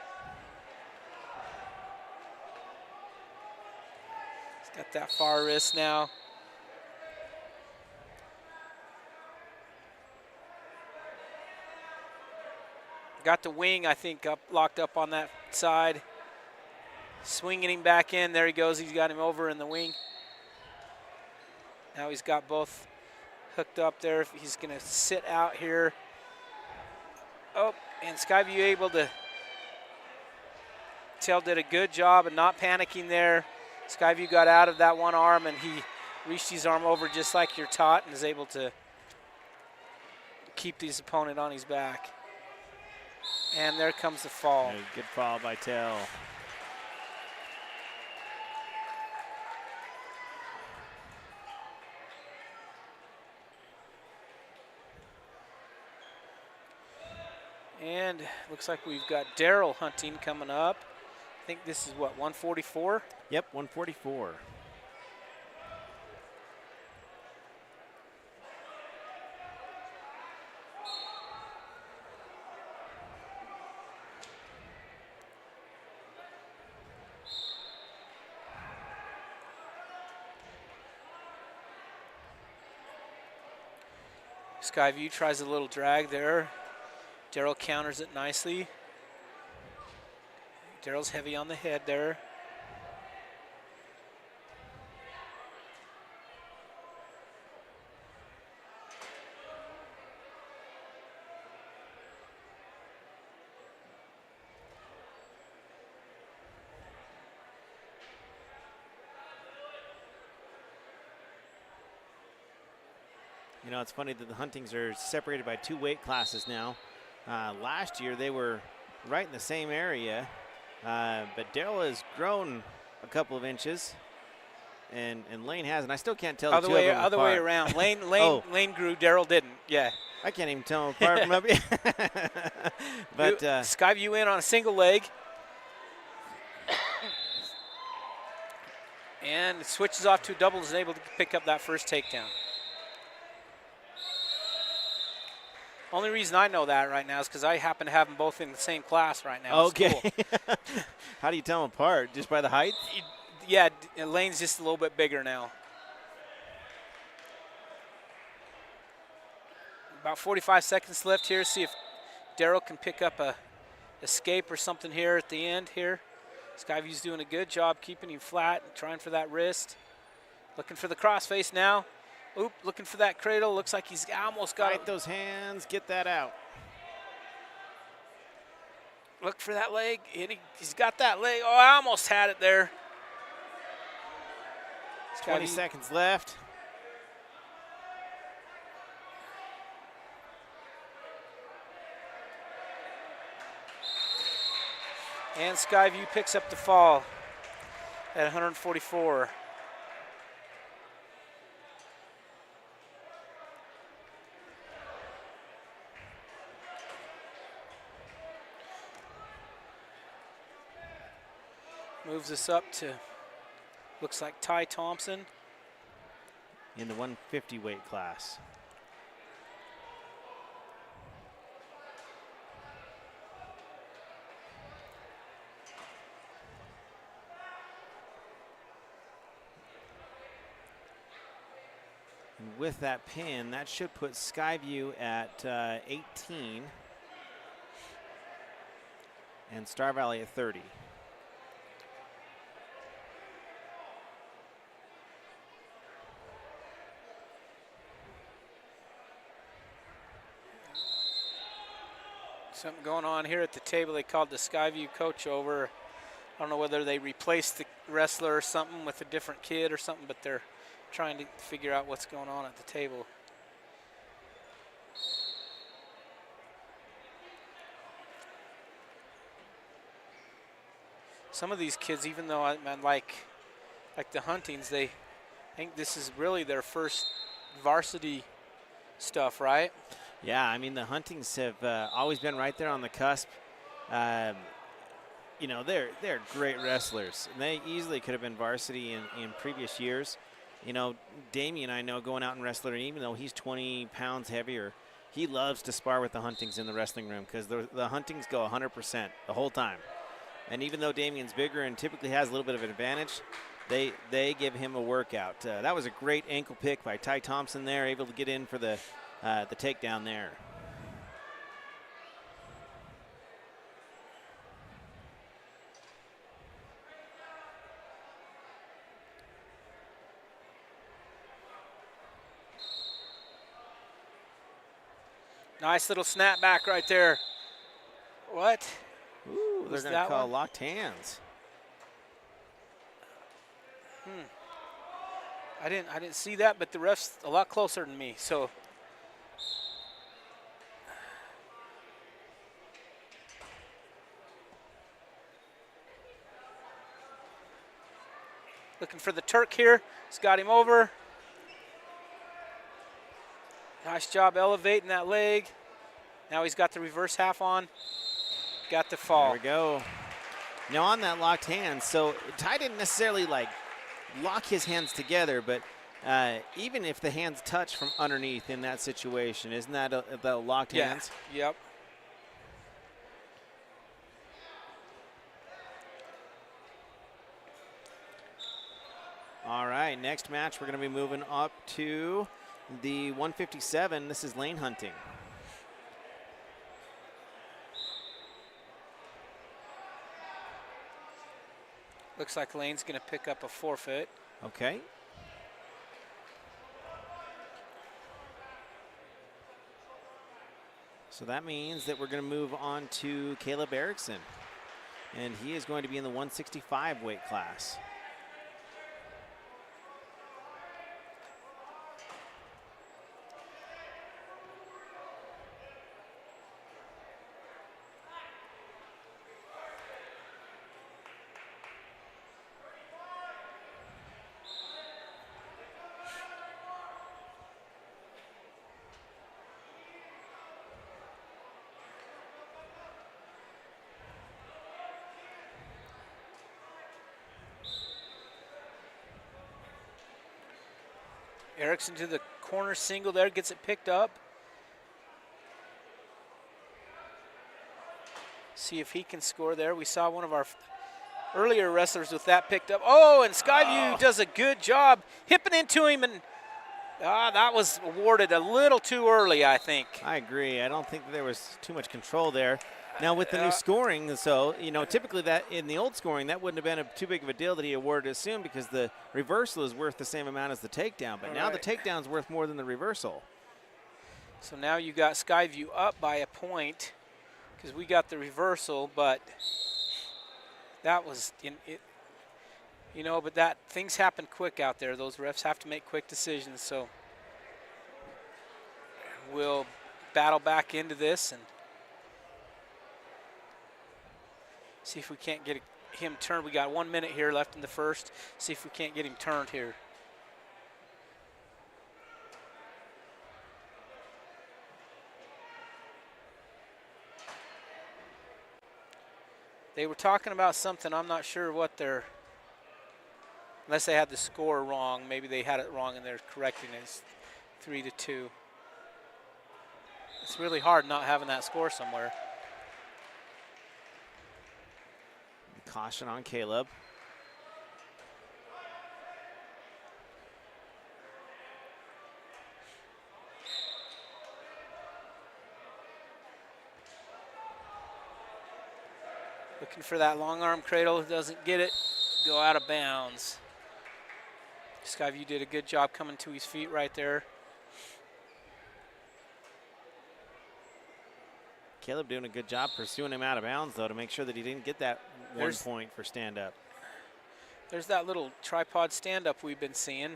He's got that far wrist now. Got the wing, I think, locked up on that side. Swinging him back in. There he goes. He's got him over in the wing. Now he's got both hooked up there. He's going to sit out here. Oh, and Skyview able to. Tail did a good job of not panicking there. Skyview got out of that one arm, and he reached his arm over just like you're taught and is able to keep his opponent on his back. And there comes the fall. A good fall by Tail. And looks like we've got Daryl Hunting coming up. I think this is what, 144? Yep, 144. Skyview tries a little drag there. Daryl counters it nicely. Daryl's heavy on the head there. You know, it's funny that the Huntings are separated by 2 weight classes now. Last year they were right in the same area, but Daryl has grown a couple of inches, and Lane hasn't. I still can't tell the two of them Other way apart. around. Lane Lane grew, Daryl didn't. Yeah. I can't even tell them apart from up here. But Skyview in on a single leg. And switches off to a double, is able to pick up that first takedown. Only reason I know that right now is because I happen to have them both in the same class right now. okay. How do you tell them apart? Just by the height? Yeah, Lane's just a little bit bigger now. About 45 seconds left here. See if Daryl can pick up a escape or something here at the end here. Skyview's doing a good job keeping him flat and trying for that wrist. Looking for the crossface now. Oop, looking for that cradle. Looks like he's almost got Fight it. those hands, get that out. Look for that leg. He's got that leg. Oh, I almost had it there. 20 seconds left. And Skyview picks up the fall at 144. Moves us up to, looks like Ty Thompson. In the 150 weight class. And with that pin, that should put Skyview at 18 and Star Valley at 30. Something going on here at the table. They called the Skyview coach over. I don't know whether they replaced the wrestler or something with a different kid or something, but they're trying to figure out what's going on at the table. Some of these kids, even though I like the Huntings, they think this is really their first varsity stuff, right? Yeah, I mean, the Huntings have always been right there on the cusp. You know, they're great wrestlers. And they easily could have been varsity in previous years. You know, Damien, I know, going out and wrestling, even though he's 20 pounds heavier, he loves to spar with the Huntings in the wrestling room because the Huntings go 100% the whole time. And even though Damien's bigger and typically has a little bit of an advantage, they give him a workout. That was a great ankle pick by Ty Thompson there, able to get in for the takedown there. Nice little snap back right there. What? Ooh, they're Was going to that call one? locked hands. I didn't see that, but the ref's a lot closer than me. So looking for the Turk here. He's got him over. Nice job elevating that leg. Now he's got the reverse half on. Got the fall. There we go. Now on that locked hand, so Ty didn't necessarily like lock his hands together, but even if the hands touch from underneath in that situation, isn't that the locked hands? Yep. All right, next match we're going to be moving up to the 157. This is lane hunting. Looks like Lane's going to pick up a forfeit. Okay. So that means that we're going to move on to Caleb Erickson. And he is going to be in the 165 weight class. Erickson to the corner single there, gets it picked up. See if he can score there. We saw one of our earlier wrestlers with that picked up. Oh, and Skyview does a good job hipping into him, and that was awarded a little too early, I think. I agree. I don't think there was too much control there. Now with the new scoring, so, you know, typically that in the old scoring, that wouldn't have been too big of a deal that he awarded us soon because the reversal is worth the same amount as the takedown. But now the takedown's worth more than the reversal. So now you got Skyview up by a point because we got the reversal, but that was, you know, but that things happen quick out there. Those refs have to make quick decisions. So we'll battle back into this and see if we can't get him turned. We got 1 minute here left in the first. See if we can't get him turned here. They were talking about something. I'm not sure what they're, unless they had the score wrong. Maybe they had it wrong and they're correcting it. It's 3-2. It's really hard not having that score somewhere. Caution on Caleb. Looking for that long arm cradle, doesn't get it, go out of bounds. Skyview did a good job coming to his feet right there. Caleb doing a good job pursuing him out of bounds, though, to make sure that he didn't get that 1 point for stand-up. There's that little tripod stand-up we've been seeing.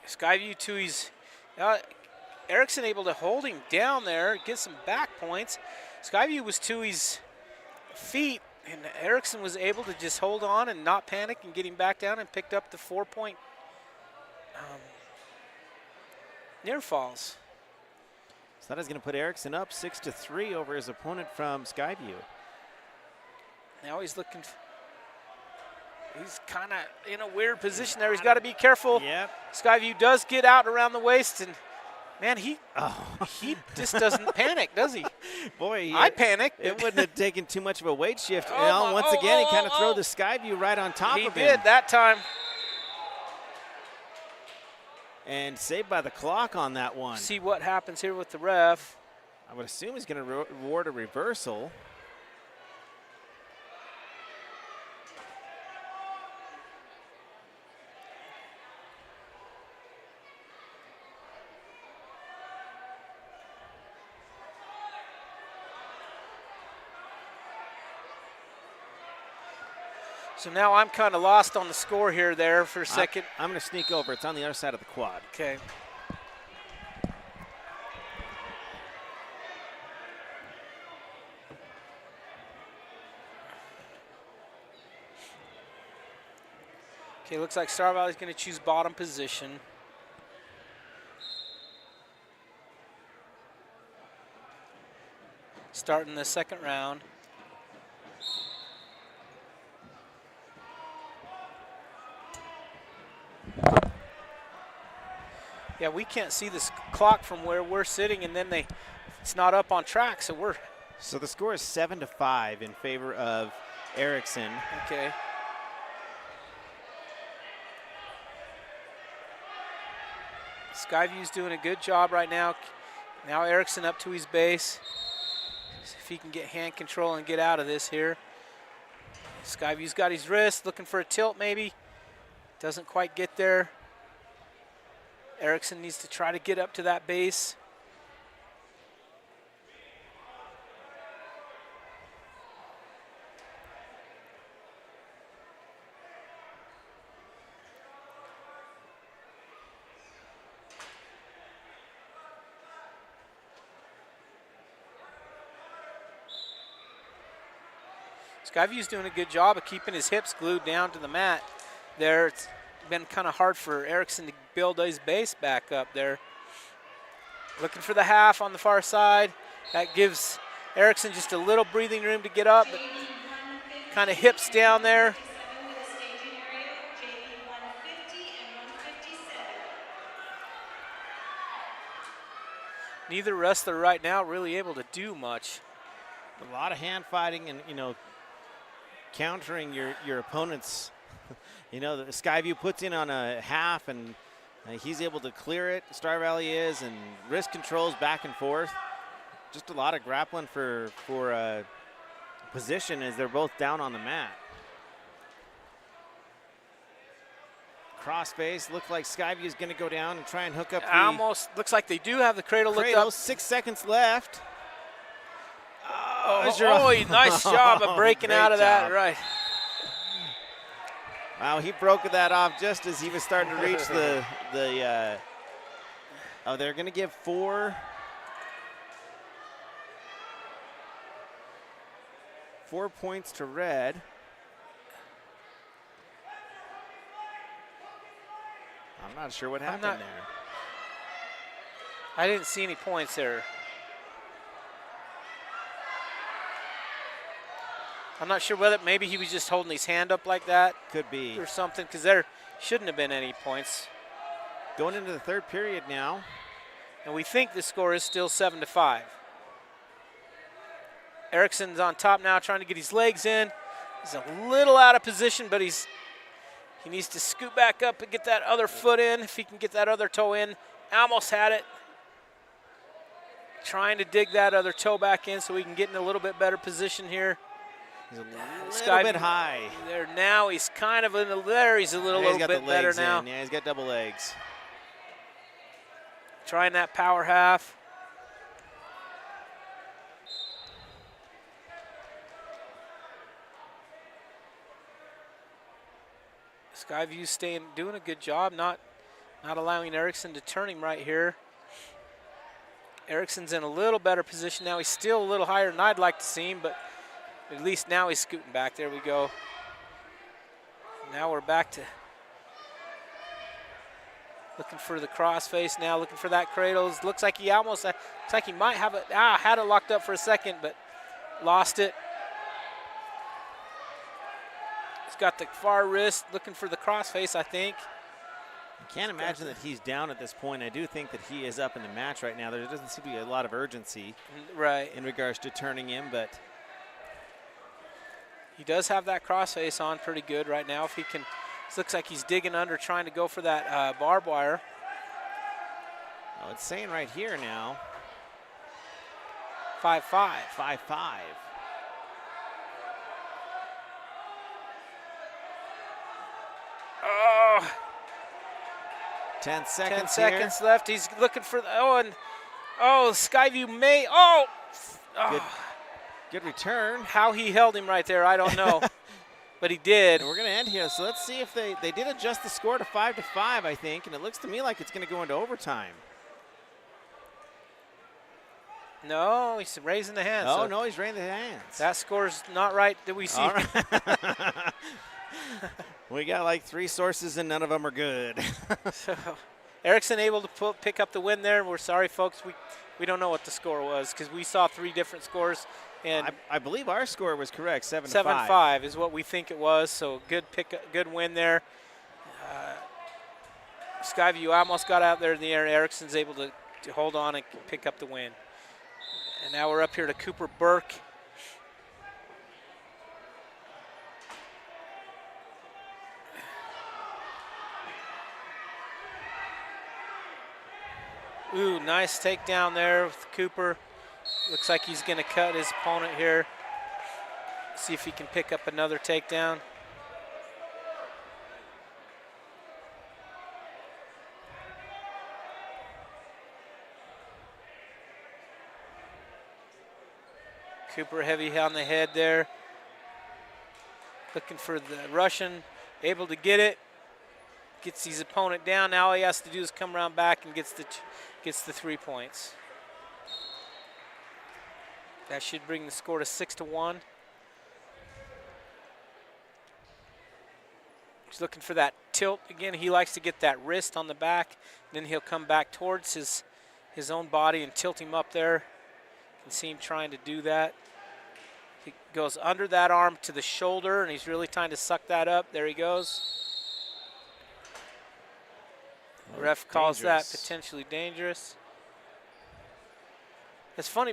Skyview to his, Erickson able to hold him down there, get some back points. Skyview was to his feet, and Erickson was able to just hold on and not panic and get him back down and picked up the 4-point near falls. So that is going to put Erickson up 6-3 over his opponent from Skyview. Now he's looking, he's kind of in a weird position there. He's got to be careful. Yep. Skyview does get out around the waist, and man, he just doesn't panic, does he? Boy, I panicked. It wouldn't have taken too much of a weight shift. Once again, he kind of threw the Skyview right on top of him. He did that time. And saved by the clock on that one. See what happens here with the ref. I would assume he's going to reward a reversal. So now I'm kind of lost on the score here there for a second. I'm going to sneak over. It's on the other side of the quad. Okay. Okay, looks like Star Valley's going to choose bottom position. Starting the second round. Yeah, we can't see this clock from where we're sitting, and then it's not up on track, so we're. So the score is 7-5 in favor of Erickson. Okay. Skyview's doing a good job right now. Now Erickson up to his base. See if he can get hand control and get out of this here. Skyview's got his wrist, looking for a tilt maybe. Doesn't quite get there. Erickson needs to try to get up to that base. Skyview's doing a good job of keeping his hips glued down to the mat there. It's been kind of hard for Erickson to build his base back up there. Looking for the half on the far side. That gives Erickson just a little breathing room to get up, but kind of hips down there. Neither wrestler right now really able to do much. A lot of hand fighting and, countering your opponent's. The Skyview puts in on a half, and he's able to clear it. Star Valley is, and wrist controls back and forth. Just a lot of grappling for position as they're both down on the mat. Crossface, looks like Skyview's going to go down and try and hook up the Almost looks like they do have the cradle looked up. 6 seconds left. Nice job of breaking out of that, right. Wow, he broke that off just as he was starting to reach the they're going to give 4 points to red. I'm not sure what happened there. I didn't see any points there. I'm not sure whether maybe he was just holding his hand up like that. Could be. Or something, because there shouldn't have been any points. Going into the third period now. And we think the score is still 7-5. Erickson's on top now, trying to get his legs in. He's a little out of position, but he needs to scoot back up and get that other foot in. If he can get that other toe in. Almost had it. Trying to dig that other toe back in so we can get in a little bit better position here. He's a little bit high. There now, he's kind of in there. He's a little bit better now. Yeah, he's got double legs. Trying that power half. Skyview's doing a good job, not allowing Erickson to turn him right here. Erickson's in a little better position now. He's still a little higher than I'd like to see him, but at least now he's scooting back. There we go. Now we're back to looking for the crossface now, looking for that cradle. Looks like he might have it. Had it locked up for a second, but lost it. He's got the far wrist, looking for the crossface, I think. I can't imagine that he's down at this point. I do think that he is up in the match right now. There doesn't seem to be a lot of urgency in regards to turning him, but he does have that crossface on pretty good right now. If he can, it looks like he's digging under, trying to go for that barbed wire. Well, it's saying right here now. 5-5. 5-5. Oh. 10 seconds. 10 seconds left. He's looking for Skyview may. Oh. Good return. How he held him right there, I don't know. but he did. And we're going to end here. So let's see if they did adjust the score to 5-5, I think, and it looks to me like it's going to go into overtime. No, he's raising the hands. Oh, so no, he's raising the hands. that score's not right that we see. All right. We got like 3 sources, and none of them are good. So Erickson able to pick up the win there. We're sorry, folks. We don't know what the score was because we saw 3 different scores. And I believe our score was correct, 7-5. 7-5 is what we think it was. So good good win there. Skyview almost got out there in the air. Erickson's able to hold on and pick up the win. And now we're up here to Cooper Burke. Ooh, nice takedown there with Cooper. Looks like he's going to cut his opponent here. See if he can pick up another takedown. Cooper heavy on the head there. Looking for the Russian, able to get it. Gets his opponent down. Now all he has to do is come around back and gets the 3 points. That should bring the score to 6-1. He's looking for that tilt again. He likes to get that wrist on the back. Then he'll come back towards his own body and tilt him up there. You can see him trying to do that. He goes under that arm to the shoulder, and he's really trying to suck that up. There he goes. The ref calls that potentially dangerous. It's funny.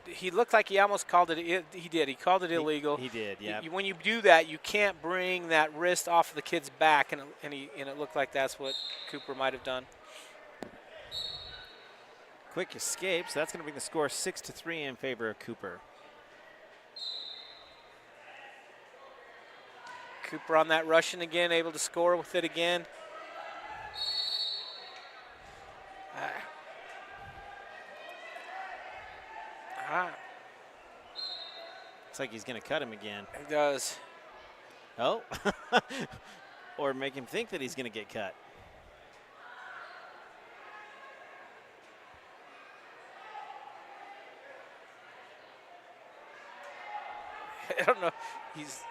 He looked like he almost called it. He did. He called it illegal. He did. Yeah. When you do that, you can't bring that wrist off of the kid's back, and it looked like that's what Cooper might have done. Quick escape. So that's going to bring the score 6-3 in favor of Cooper. Cooper on that Russian again, able to score with it again. Looks like he's going to cut him again. He does. Oh. Or make him think that he's going to get cut. I don't know. He's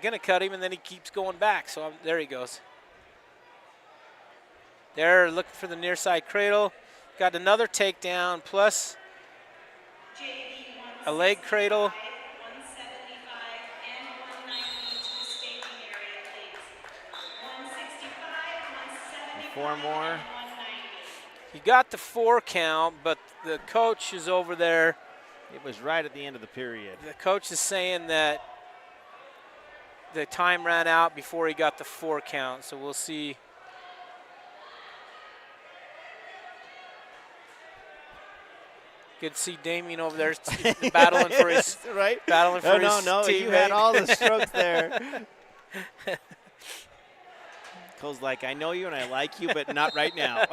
going to cut him, and then he keeps going back. So there he goes. They're looking for the near side cradle. Got another takedown, plus a leg cradle. 175 and 190 to the staging area, please. 165, 175, 4 more. and 190. He got the 4 count, but the coach is over there. It was right at the end of the period. The coach is saying that the time ran out before he got the 4 count, so we'll see. Good to see Damien over there battling for his right. battling for his teammate. You had all the strokes there. Cole's like, I know you and I like you, but not right now.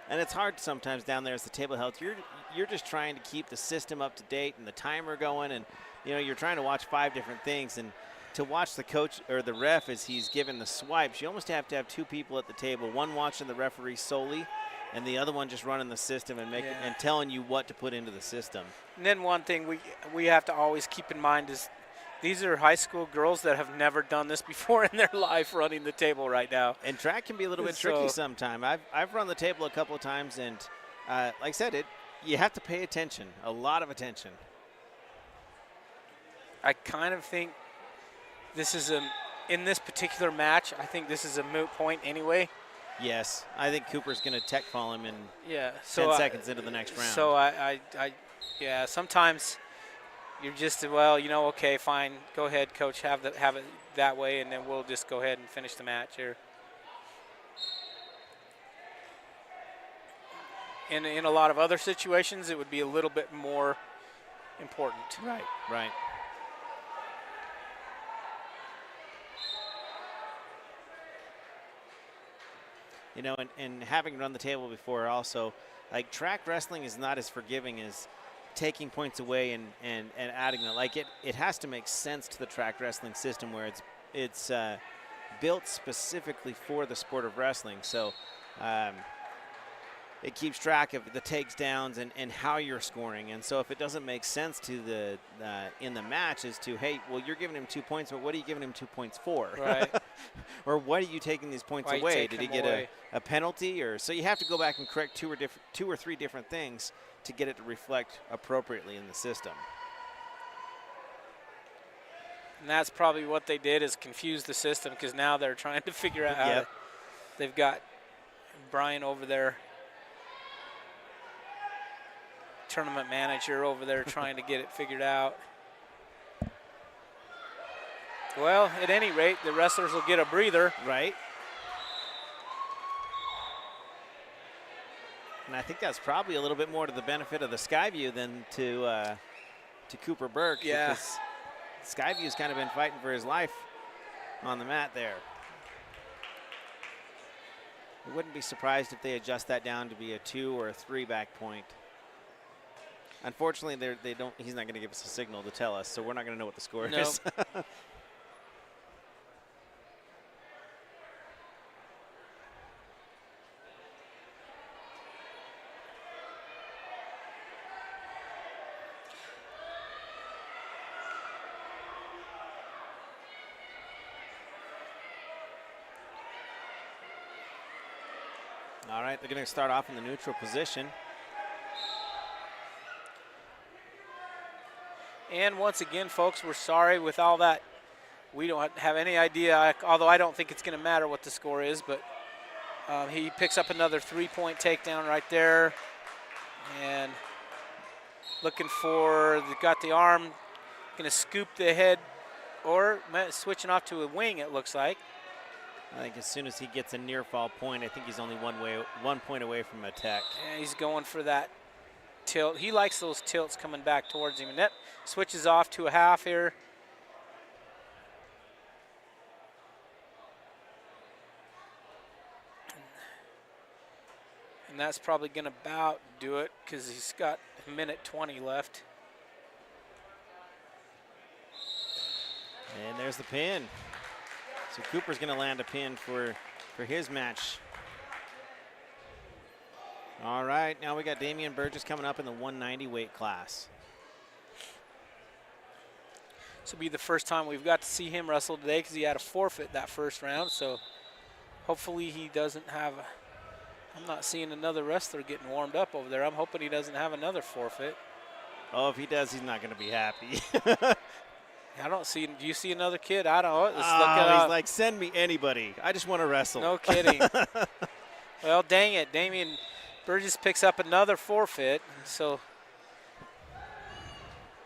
And it's hard sometimes down there as the table health. You're just trying to keep the system up to date and the timer going, and you're trying to watch 5 different things. And to watch the coach or the ref as he's given the swipes, you almost have to have 2 people at the table, one watching the referee solely, and the other one just running the system and and telling you what to put into the system. And then one thing we have to always keep in mind is these are high school girls that have never done this before in their life, running the table right now. And track can be a little bit tricky sometimes. I've run the table a couple of times, and like I said, you have to pay attention, a lot of attention. I kind of think this is in this particular match, I think this is a moot point anyway. Yes, I think Cooper's going to tech fall him in 10 seconds into the next round. So yeah, sometimes you're just, okay, fine, go ahead, coach, have it that way, and then we'll just go ahead and finish the match here. In a lot of other situations, it would be a little bit more important. Right. You know, and having run the table before also, like track wrestling is not as forgiving as taking points away and adding them. Like it has to make sense to the track wrestling system where it's built specifically for the sport of wrestling. So it keeps track of the takedowns and how you're scoring. And so if it doesn't make sense to the in the match as to, hey, well, you're giving him 2 points, but what are you giving him 2 points for? Right. Or what are you taking these points Why you away? taking Did he them get away? a penalty? Or so you have to go back and correct two or three different things to get it to reflect appropriately in the system. And that's probably what they did, is confuse the system, because now they're trying to figure out how to, they've got Brian over there, tournament manager over there, trying to get it figured out. Well, at any rate, the wrestlers will get a breather. Right. And I think that's probably a little bit more to the benefit of the Skyview than to Cooper Burke. Yeah. Because Skyview's kind of been fighting for his life on the mat there. I wouldn't be surprised if they adjust that down to be a 2 or a 3 back point. Unfortunately, they don't. He's not going to give us a signal to tell us, so we're not going to know what the score is. All right, they're going to start off in the neutral position. And once again, folks, we're sorry with all that. We don't have any idea, although I don't think it's going to matter what the score is, but he picks up another 3-point takedown right there. And looking for, got the arm, going to scoop the head, or switching off to a wing, it looks like. I think as soon as he gets a near fall point, I think he's only 1 point away from a tech. And he's going for that tilt. He likes those tilts coming back towards him. And that switches off to a half here. And that's probably going to about do it, because he's got a minute 20 left. And there's the pin. So Cooper's going to land a pin for his match. All right, now we got Damian Burgess coming up in the 190 weight class. This will be the first time we've got to see him wrestle today, because he had a forfeit that first round. So hopefully he doesn't have I'm not seeing another wrestler getting warmed up over there. I'm hoping he doesn't have another forfeit. Oh, if he does, he's not going to be happy. I don't see. Do you see another kid? I don't know. He's like, send me anybody. I just want to wrestle. No kidding. Well, dang it. Damian Burgess picks up another forfeit. So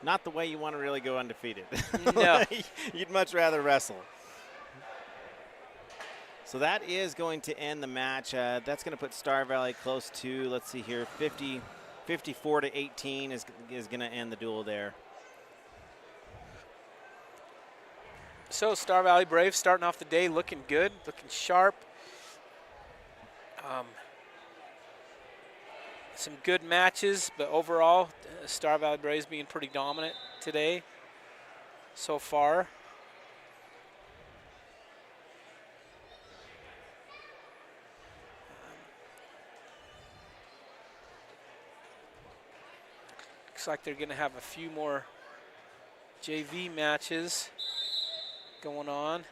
not the way you want to really go undefeated. No. You'd much rather wrestle. So that is going to end the match. That's going to put Star Valley close to, let's see here, 54 to 18 is going to end the duel there. So Star Valley Braves starting off the day looking good, looking sharp. Some good matches, but overall, Star Valley Braves being pretty dominant today so far. Looks like they're going to have a few more JV matches going on.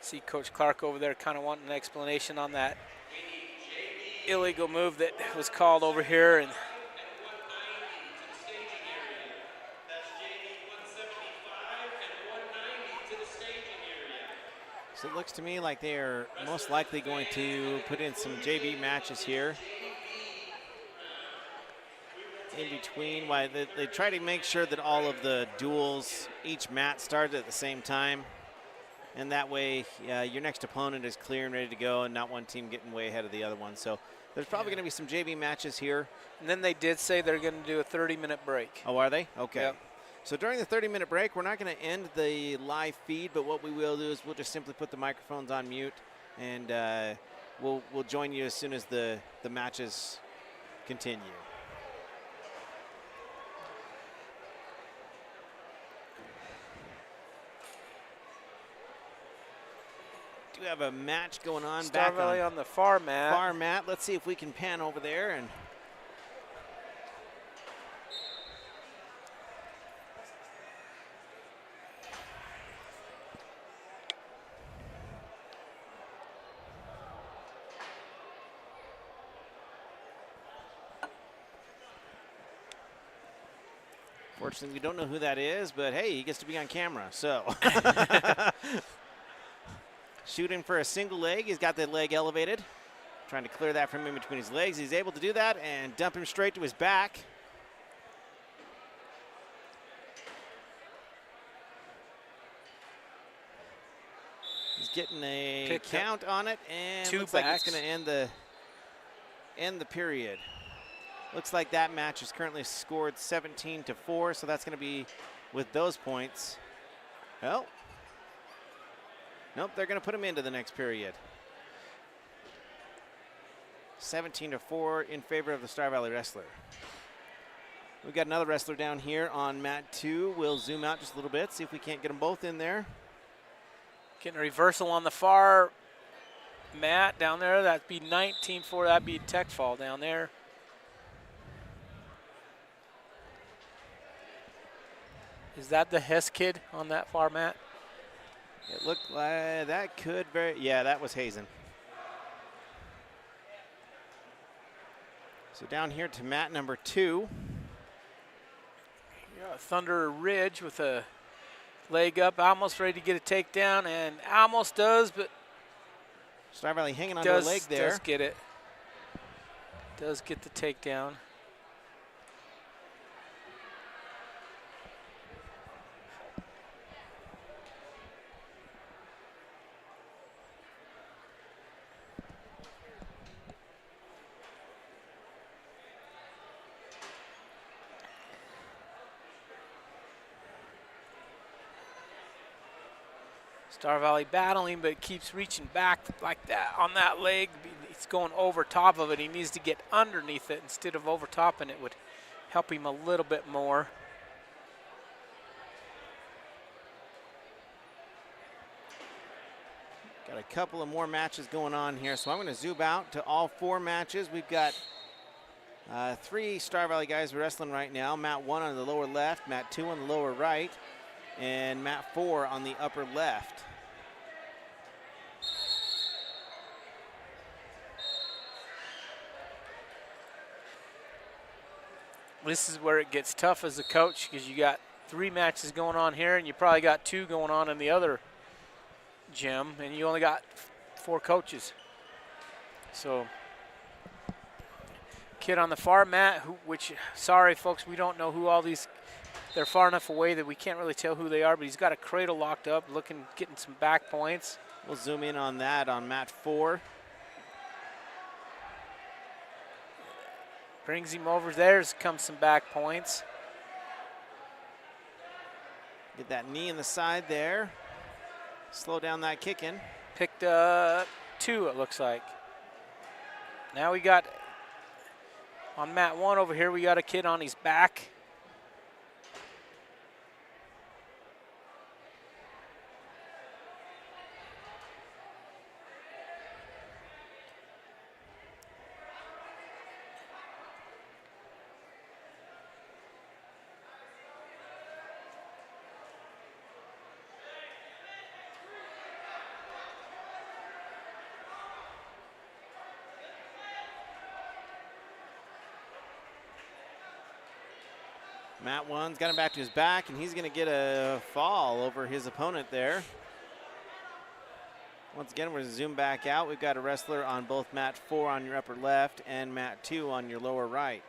See Coach Clark over there kind of wanting an explanation on that illegal move that was called over here. And so it looks to me like they are most likely going to put in some JV matches here in between. Why they try to make sure that all of the duels, each mat started at the same time. And that way your next opponent is clear and ready to go and not one team getting way ahead of the other one. So There's probably going to be some JV matches here. And then they did say they're going to do a 30-minute break. Oh, are they? Okay. Yep. So during the 30-minute break, we're not going to end the live feed, but what we will do is we'll just simply put the microphones on mute, and we'll join you as soon as the matches continue. Do have a match going on Star back Valley on the far mat. far mat. Let's see if we can pan over there and fortunately, we don't know who that is, but hey, he gets to be on camera, so. Shooting for a single leg. He's got the leg elevated. Trying to clear that from in between his legs. He's able to do that and dump him straight to his back. He's getting a Picked count on it, and two looks like backs. it's going to end the period. Looks like that match is currently scored 17-4, so that's going to be with those points. Well, nope, they're going to put him into the next period. 17-4 in favor of the Star Valley wrestler. We've got another wrestler down here on mat 2. We'll zoom out just a little bit, see if we can't get them both in there. Getting a reversal on the far mat down there. That'd be 19-4. That'd be tech fall down there. Is that the Hess kid on that far mat? It looked like that could yeah, that was Hazen. So down here to mat number 2. Yeah, Thunder Ridge with a leg up, almost ready to get a takedown, and almost does, but Star Valley hanging on to a leg there. Does get it. Does get the takedown. Star Valley battling, but keeps reaching back like that on that leg. He's going over top of it. He needs to get underneath it instead of over topping it. Would help him a little bit more. Got a couple of more matches going on here, so I'm going to zoom out to all 4 matches. We've got 3 Star Valley guys wrestling right now. Mat 1 on the lower left, mat 2 on the lower right, and mat 4 on the upper left. This is where it gets tough as a coach because you got 3 matches going on here, and you probably got 2 going on in the other gym, and you only got 4 coaches. So, kid on the far mat, which, sorry folks, we don't know who all these. They're far enough away that we can't really tell who they are, but he's got a cradle locked up, getting some back points. We'll zoom in on that on mat 4. Brings him over. There's comes some back points. Get that knee in the side there. Slow down that kicking. Picked up 2, it looks like. Now we got, on mat 1 over here, we got a kid on his back. Mat 1's got him back to his back, and he's going to get a fall over his opponent there. Once again, we're going to zoom back out. We've got a wrestler on both mat 4 on your upper left and mat 2 on your lower right.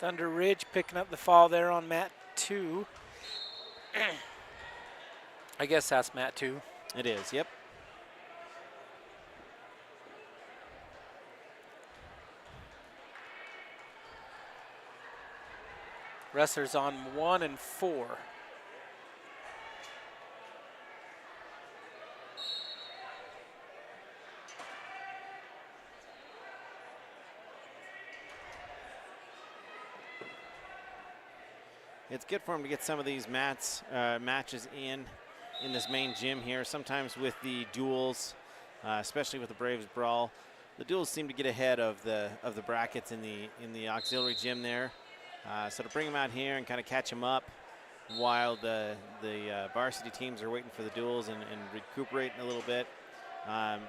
Thunder Ridge picking up the fall there on mat 2. I guess that's mat 2. It is, yep. Wrestlers on 1 and 4. It's good for him to get some of these matches in this main gym here. Sometimes with the duels, especially with the Braves Brawl, the duels seem to get ahead of the brackets in the auxiliary gym there. So to bring him out here and kind of catch him up while the varsity teams are waiting for the duels and recuperating a little bit.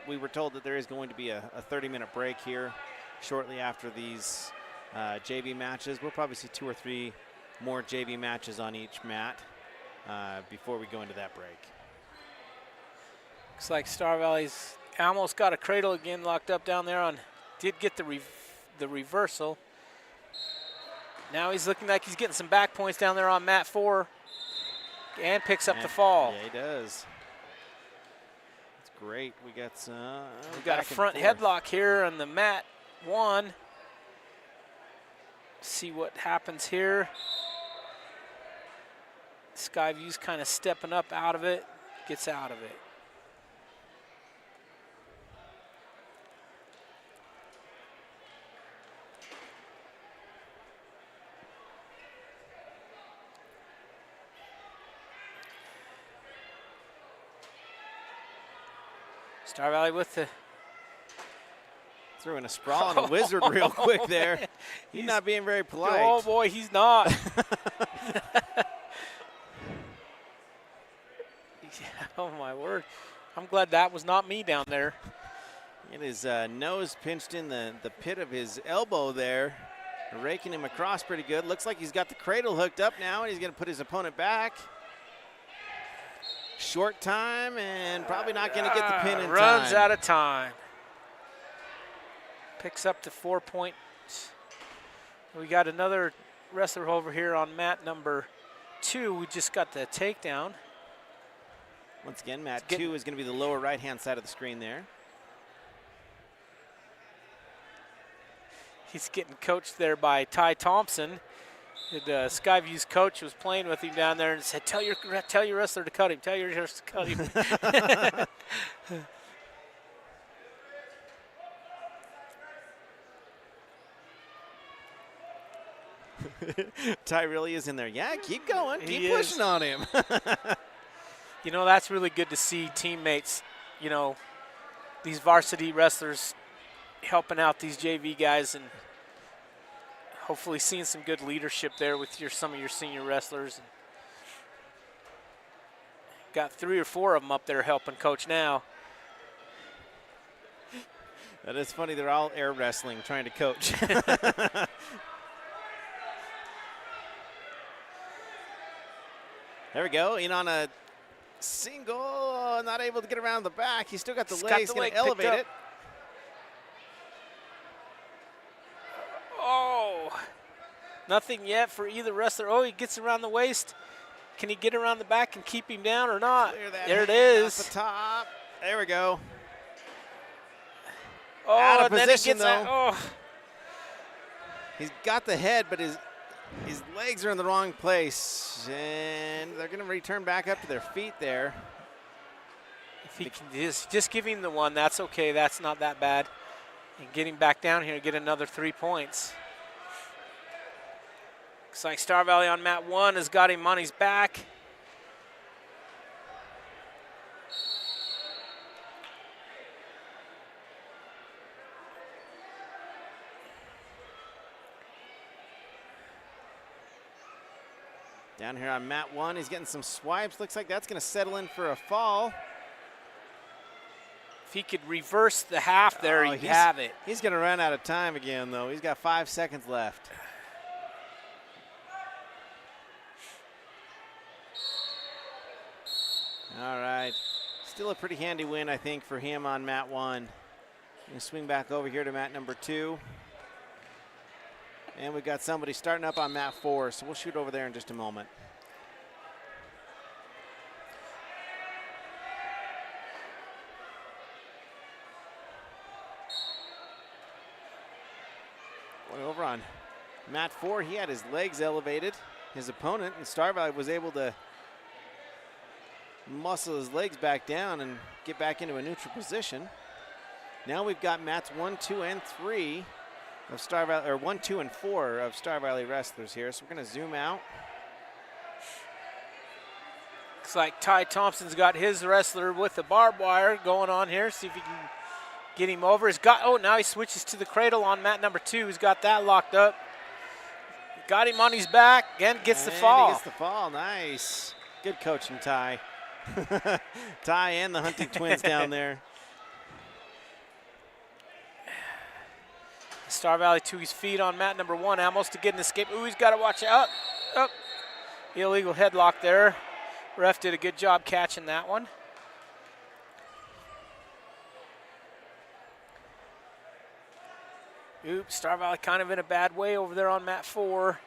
We were told that there is going to be a 30-minute break here shortly after these JV matches. We'll probably see 2 or 3 more JV matches on each mat before we go into that break. Looks like Star Valley's almost got a cradle again locked up down there on, did get the reversal. Now he's looking like he's getting some back points down there on mat 4 and picks up the fall. Yeah, he does. It's great. We got some. We got a front headlock here on the mat 1. See what happens here. Skyview's kind of stepping up out of it, gets out of it. Star Valley with the threw in a sprawl on a wizard real quick there. He's not being very polite. Oh boy, he's not. Oh my word. I'm glad that was not me down there. Get his nose pinched in the pit of his elbow there, raking him across pretty good. Looks like he's got the cradle hooked up now, and he's going to put his opponent back. Short time, and probably not going to get the pin in time. Runs out of time. Picks up to 4 points. We got another wrestler over here on mat number 2. We just got the takedown. Once again, mat 2 is going to be the lower right-hand side of the screen there. He's getting coached there by Ty Thompson. Skyview's coach was playing with him down there and said, tell your wrestler to cut him. Tell your wrestler to cut him. Ty really is in there. Yeah, keep going. Keep pushing on him. You know, that's really good to see teammates, you know, these varsity wrestlers helping out these JV guys and hopefully seeing some good leadership there with some of your senior wrestlers. Got 3 or 4 of them up there helping coach now. That is funny. They're all air wrestling, trying to coach. There we go. In on a single, not able to get around the back. He's still got the leg. He's going to elevate it. Oh, nothing yet for either wrestler. Oh, he gets around the waist. Can he get around the back and keep him down or not? There it is. Off the top. There we go. Oh, out of and position, then he gets though. out. Oh. He's got the head, but his legs are in the wrong place, and they're going to return back up to their feet there. If he can just give him the one, that's okay. That's not that bad. And get him back down here and get another 3 points. Looks like Star Valley on mat 1 has got him on his back. Down here on mat 1, he's getting some swipes. Looks like that's going to settle in for a fall. If he could reverse the half there, he'd have it. He's going to run out of time again, though. He's got 5 seconds left. All right. Still a pretty handy win, I think, for him on mat 1. Going to swing back over here to mat number 2. And we've got somebody starting up on mat 4, so we'll shoot over there in just a moment. Over on mat 4, he had his legs elevated. His opponent, and Star Valley, was able to muscle his legs back down and get back into a neutral position. Now we've got mats 1, 2, and 3 of Star Valley, or 1, 2, and 4 of Star Valley wrestlers here. So we're going to zoom out. Looks like Ty Thompson's got his wrestler with the barbed wire going on here. See if he can get him over. Now he switches to the cradle on mat number 2. He's got that locked up. Got him on his back. Again, gets the fall. He gets the fall. Nice. Good coaching, Ty. Ty and the Hunting twins down there. Star Valley to his feet on mat number 1. Almost to get an escape. Ooh, he's got to watch out. Up. Illegal headlock there. Ref did a good job catching that one. Oops, Star Valley kind of in a bad way over there on mat 4.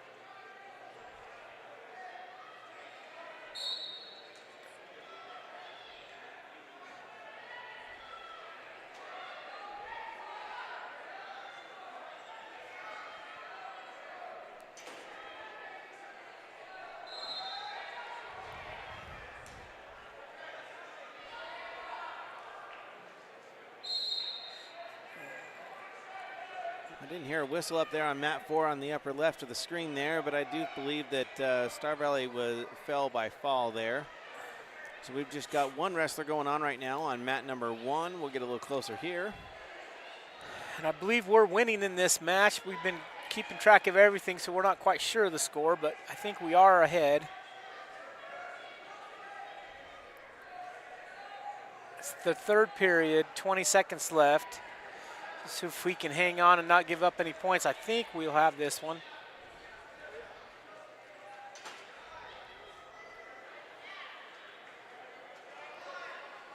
I didn't hear a whistle up there on mat 4 on the upper left of the screen there, but I do believe that Star Valley fell by fall there. So we've just got one wrestler going on right now on mat number 1. We'll get a little closer here. And I believe we're winning in this match. We've been keeping track of everything, so we're not quite sure of the score, but I think we are ahead. It's the third period, 20 seconds left. So if we can hang on and not give up any points, I think we'll have this one.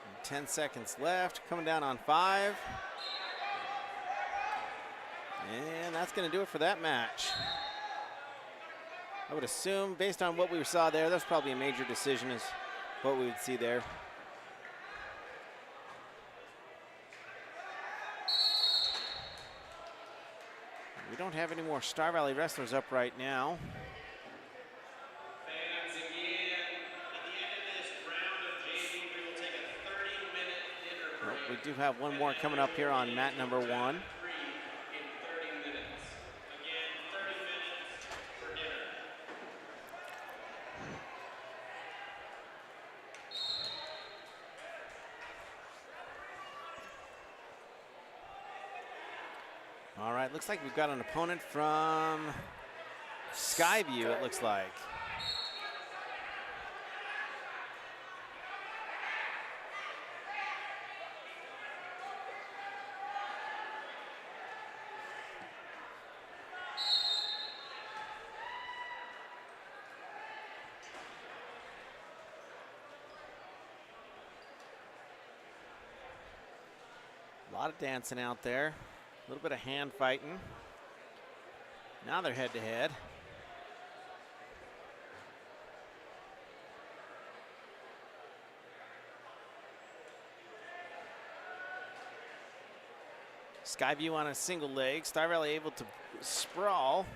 And 10 seconds left, coming down on 5. And that's going to do it for that match. I would assume, based on what we saw there, that's probably a major decision is what we would see there. We don't have any more Star Valley wrestlers up right now. Fans, again, at the end of this round of JV, we will take a 30-minute dinner break. We do have one more coming up here on mat number 1. In 30 minutes. Again, 30 minutes for dinner. All right, looks like we've got an opponent from Skyview, it looks like. A lot of dancing out there. A little bit of hand fighting. Now they're head to head. Skyview on a single leg. Star Valley able to sprawl.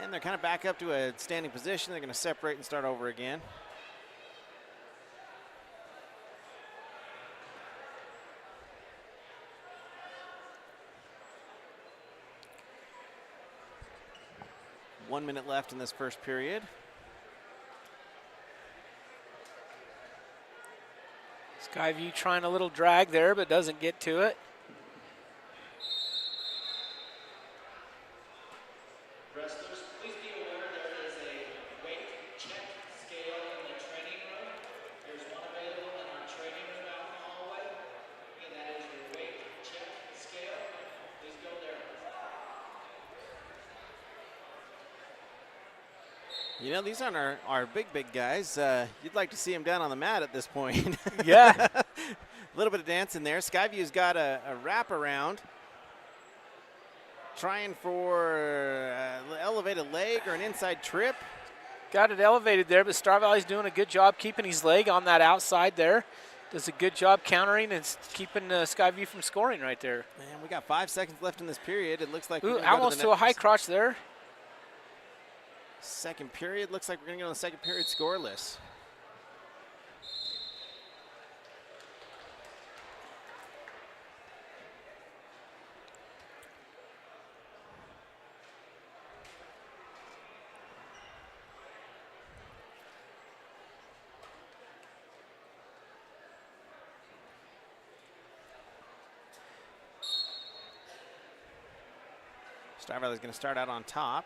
And they're kind of back up to a standing position. They're going to separate and start over again. One minute left in this first period. Skyview trying a little drag there, but doesn't get to it. Wrestlers, please be aware there is a weight check scale in the training room. There's one available in our training room out in the hallway. And that is your weight check scale. Please go there. You know, these aren't our big guys. You'd like to see them down on the mat at this point. Yeah. A little bit of dancing there. Skyview's got a wrap around. Trying for elevated leg or an inside trip. Got it elevated there, but Star Valley's doing a good job keeping his leg on that outside there. Does a good job countering and keeping Skyview from scoring right there. Man, we got 5 seconds left in this period. It looks like Ooh, we're gonna almost go to a high crotch there. second period. Looks like we're going to go on the second period scoreless. Star Valley's going to start out on top.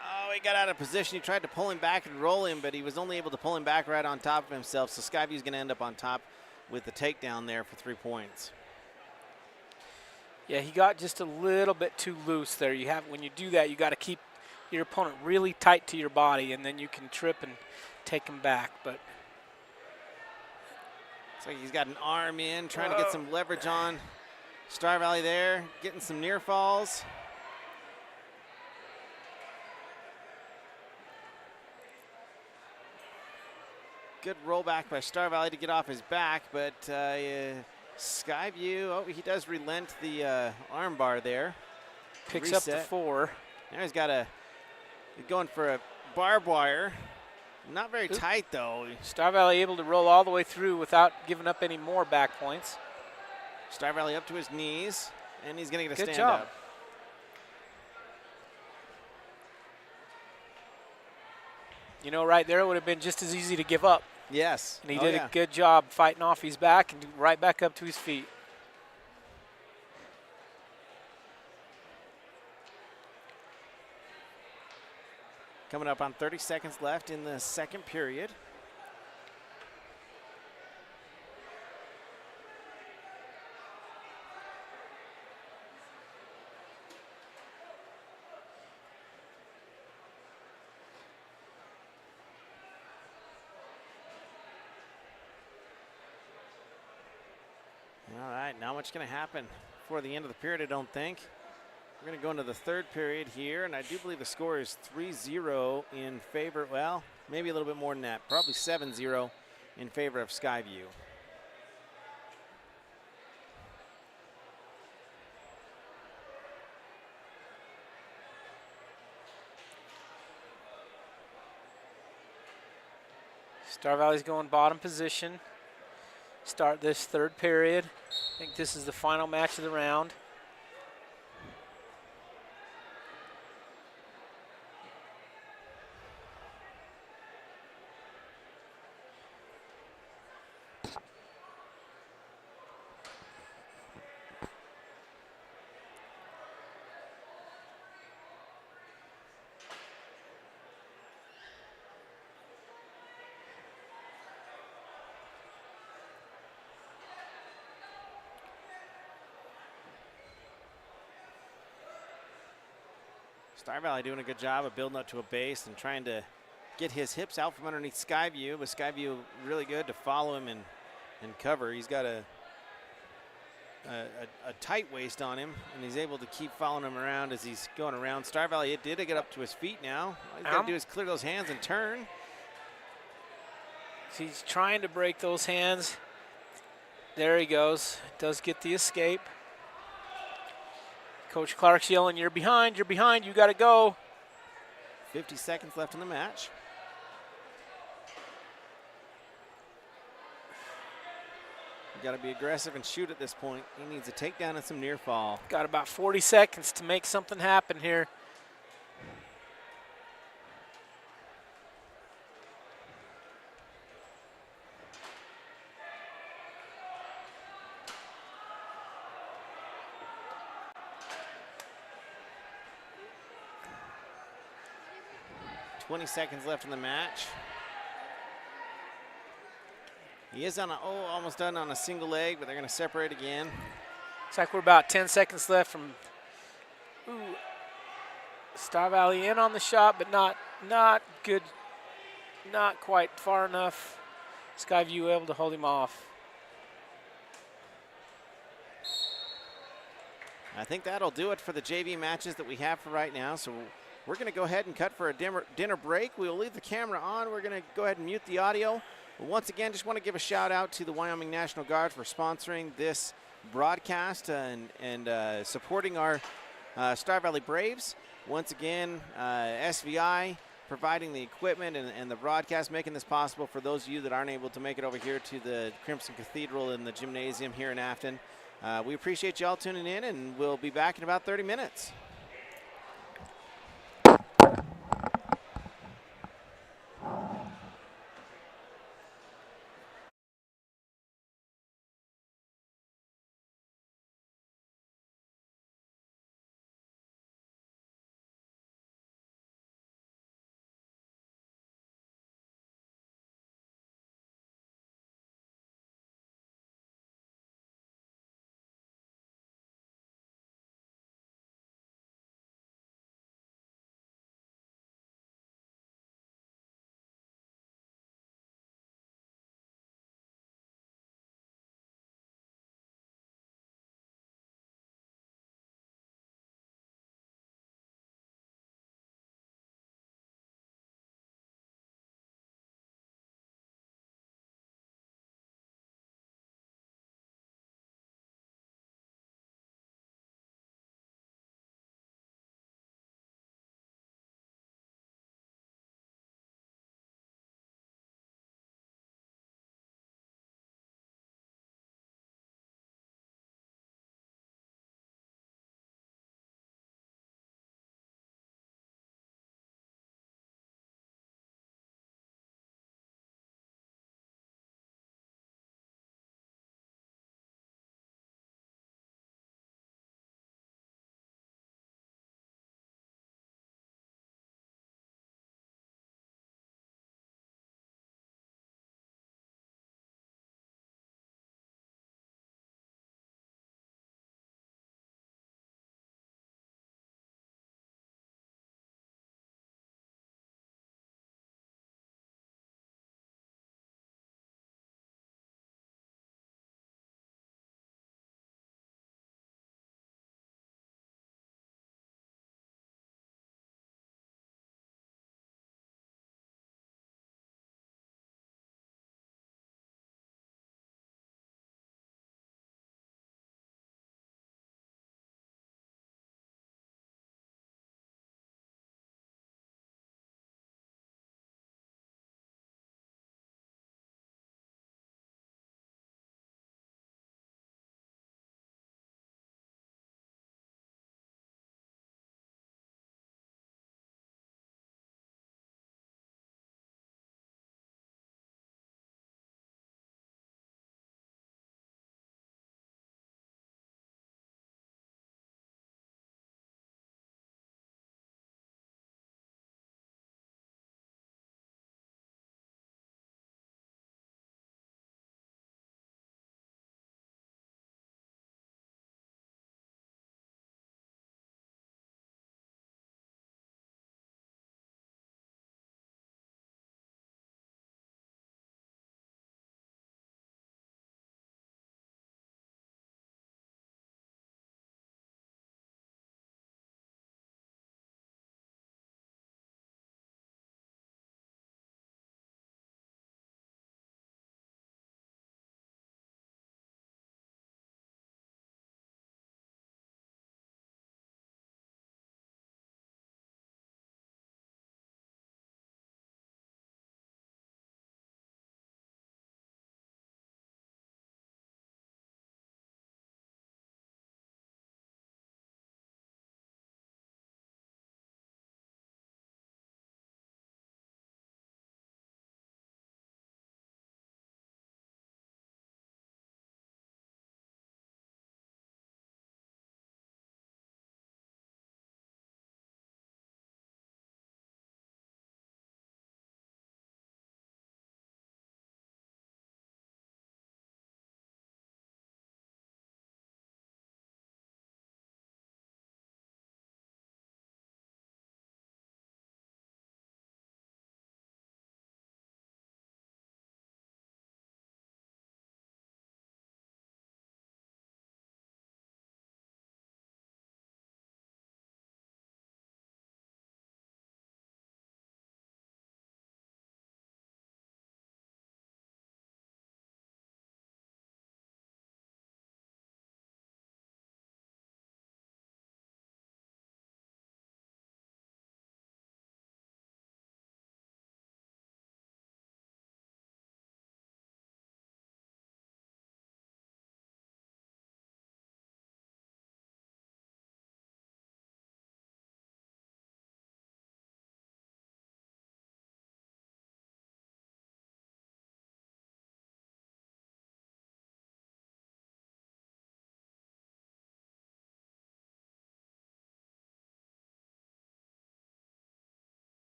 Oh, he got out of position. He tried to pull him back and roll him, but he was only able to pull him back right on top of himself. So Skyview's going to end up on top with the takedown there for 3 points. Yeah, he got just a little bit too loose there. When you do that, you got to keep your opponent really tight to your body, and then you can trip and take him back. But looks like he's got an arm in, trying to get some leverage on Star Valley there, getting some near falls. Good rollback by Star Valley to get off his back, but Skyview, oh, he does relent the arm bar there. picks up the Reset. 4. Now he's going for a barbed wire. Not very tight though. Star Valley able to roll all the way through without giving up any more back points. Star Valley up to his knees, and he's going to get a Good stand job. up. You know, right there it would have been just as easy to give up. Yes. And he Oh, did yeah. a good job fighting off his back and right back up to his feet. Coming up on 30 seconds left in the second period. All right, not much going to happen before the end of the period, I don't think. We're going to go into the third period here, and I do believe the score is 3-0 in favor, well, maybe a little bit more than that, probably 7-0 in favor of Skyview. Star Valley's going bottom position. Start this third period. I think this is the final match of the round. Star Valley doing a good job of building up to a base and trying to get his hips out from underneath Skyview, but Skyview really good to follow him and cover. He's got a tight waist on him, and he's able to keep following him around as he's going around. Star Valley, it did get up to his feet now. All he's got to do is clear those hands and turn. He's trying to break those hands. There he goes. Does get the escape. Coach Clark's yelling, you're behind, you got to go. 50 seconds left in the match. You got to be aggressive and shoot at this point. He needs a takedown and some near fall. Got about 40 seconds to make something happen here. .20 seconds left in the match. He is on almost done on a single leg, but they're going to separate again. Looks like we're about 10 seconds left from Star Valley in on the shot, but not good, not quite far enough. Skyview able to hold him off. I think that'll do it for the JV matches that we have for right now. So we're going to go ahead and cut for a dinner break. We'll leave the camera on. We're going to go ahead and mute the audio. But once again, just want to give a shout out to the Wyoming National Guard for sponsoring this broadcast and supporting our Star Valley Braves. Once again, SVI providing the equipment and the broadcast, making this possible for those of you that aren't able to make it over here to the Crimson Cathedral in the gymnasium here in Afton. We appreciate you all tuning in, and we'll be back in about 30 minutes.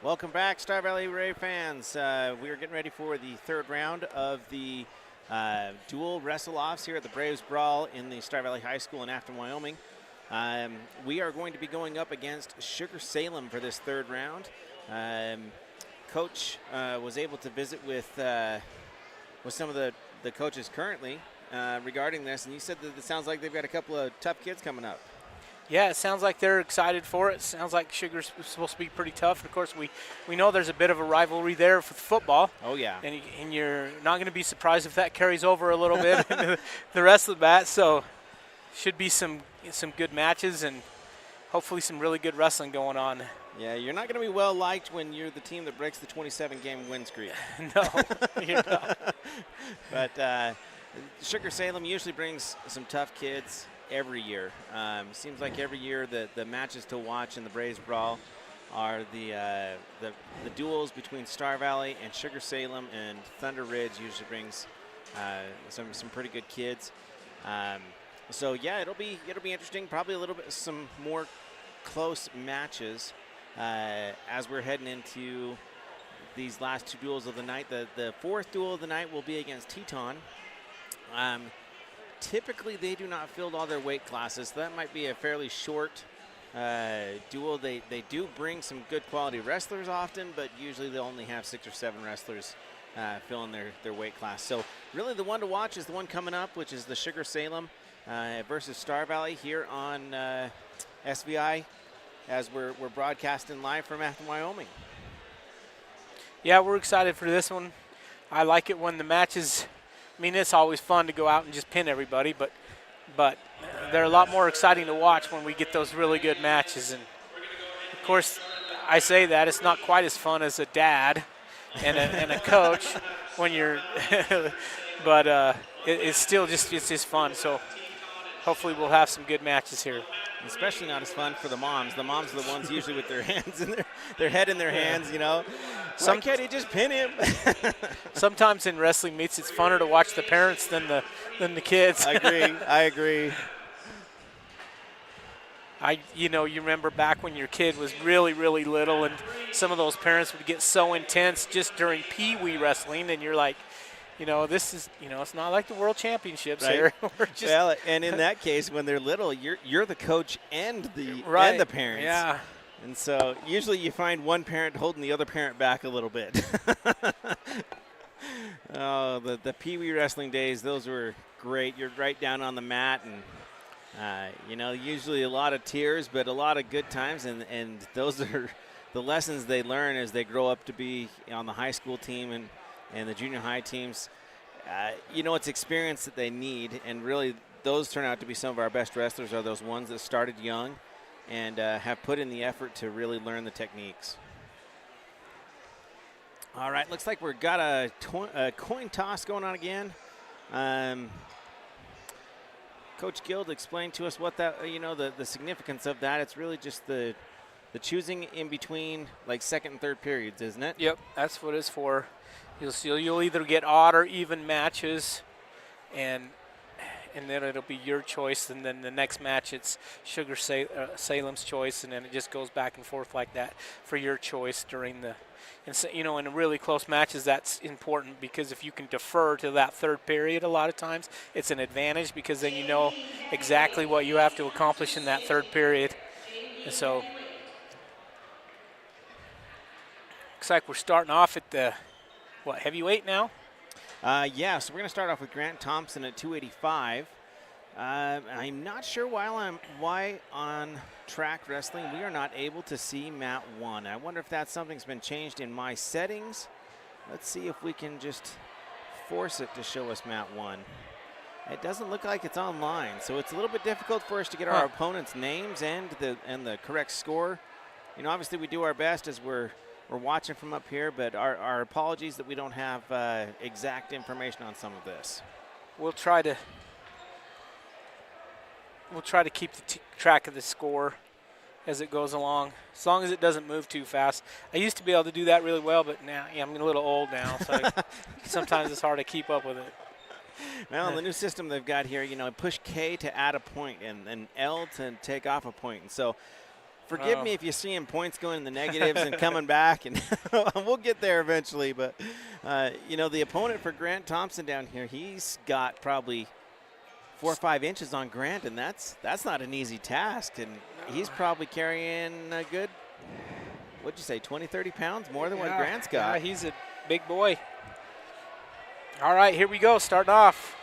Welcome back, Star Valley Ray fans. We are getting ready for the third round of the dual wrestle-offs here at the Braves Brawl in the Star Valley High School in Afton, Wyoming. We are going to be going up against Sugar Salem for this third round. Coach was able to visit with some of the coaches currently regarding this, and you said that it sounds like they've got a couple of tough kids coming up. Yeah, it sounds like they're excited for it. Sounds like Sugar's supposed to be pretty tough. And of course, we know there's a bit of a rivalry there for football. Oh, yeah. And you're not going to be surprised if that carries over a little bit into the rest of the bat. So should be some good matches and hopefully some really good wrestling going on. Yeah, you're not going to be well liked when you're the team that breaks the 27-game win streak. No, you're not. But Sugar Salem usually brings some tough kids every year. Seems like every year the matches to watch in the Braves Brawl are the duels between Star Valley and Sugar Salem, and Thunder Ridge usually brings some pretty good kids. So yeah, it'll be interesting. Probably a little bit some more close matches as we're heading into these last two duels of the night. The fourth duel of the night will be against Teton. Typically, they do not field all their weight classes, so that might be a fairly short duel. They do bring some good quality wrestlers often, but usually they only have 6 or 7 wrestlers filling their weight class. So really the one to watch is the one coming up, which is the Sugar Salem versus Star Valley here on SVI as we're broadcasting live from Afton, Wyoming. Yeah, we're excited for this one. I like it when the matches, I mean, it's always fun to go out and just pin everybody, but they're a lot more exciting to watch when we get those really good matches. And of course, I say that it's not quite as fun as a dad and a coach when you're, but it's still just fun. So hopefully we'll have some good matches here. Especially not as fun for the moms. The moms are the ones usually with their hands in their head in their hands, you know. Why can't he just pin him? Sometimes in wrestling meets, it's funner to watch the parents than the kids. I agree. You remember back when your kid was really, really little, and some of those parents would get so intense just during Pee-wee wrestling, and you're like, this is, it's not like the World Championships here. Well, and in that case, when they're little, you're the coach and the parents. Yeah. And so usually you find one parent holding the other parent back a little bit. Oh, the Pee-wee wrestling days, those were great. You're right down on the mat, and usually a lot of tears, but a lot of good times, and those are the lessons they learn as they grow up to be on the high school team and the junior high teams. It's experience that they need, and really those turn out to be some of our best wrestlers, are those ones that started young and have put in the effort to really learn the techniques. All right, looks like we've got a coin toss going on again. Coach Guild explained to us what that, the significance of that. It's really just the choosing in between, like, second and third periods, isn't it? Yep, that's what it's for. You'll either get odd or even matches, and then it'll be your choice, and then the next match it's Sugar Salem's choice, and then it just goes back and forth like that for your choice during the. And so, in really close matches, that's important, because if you can defer to that third period, a lot of times it's an advantage, because then you know exactly what you have to accomplish in that third period. And so looks like we're starting off at the heavyweight now? Yeah, so we're going to start off with Grant Thompson at 285. I'm not sure why on track wrestling we are not able to see mat 1. I wonder if that's something's been changed in my settings. Let's see if we can just force it to show us mat 1. It doesn't look like it's online, so it's a little bit difficult for us to get our opponents' names and the correct score. Obviously we do our best as we're watching from up here, but our apologies that we don't have exact information on some of this. We'll try to keep track of the score as it goes along, as long as it doesn't move too fast. I used to be able to do that really well, but now I'm a little old now, so sometimes it's hard to keep up with it. Well, in the new system they've got here, push K to add a point and L to take off a point. And so Forgive me if you see him points going in the negatives and coming back, and we'll get there eventually. But, you know, the opponent for Grant Thompson down here, he's got probably 4 or 5 inches on Grant, and that's not an easy task. And he's probably carrying a good, what'd you say, 20, 30 pounds more than what Grant's got. Yeah, he's a big boy. All right, here we go, starting off.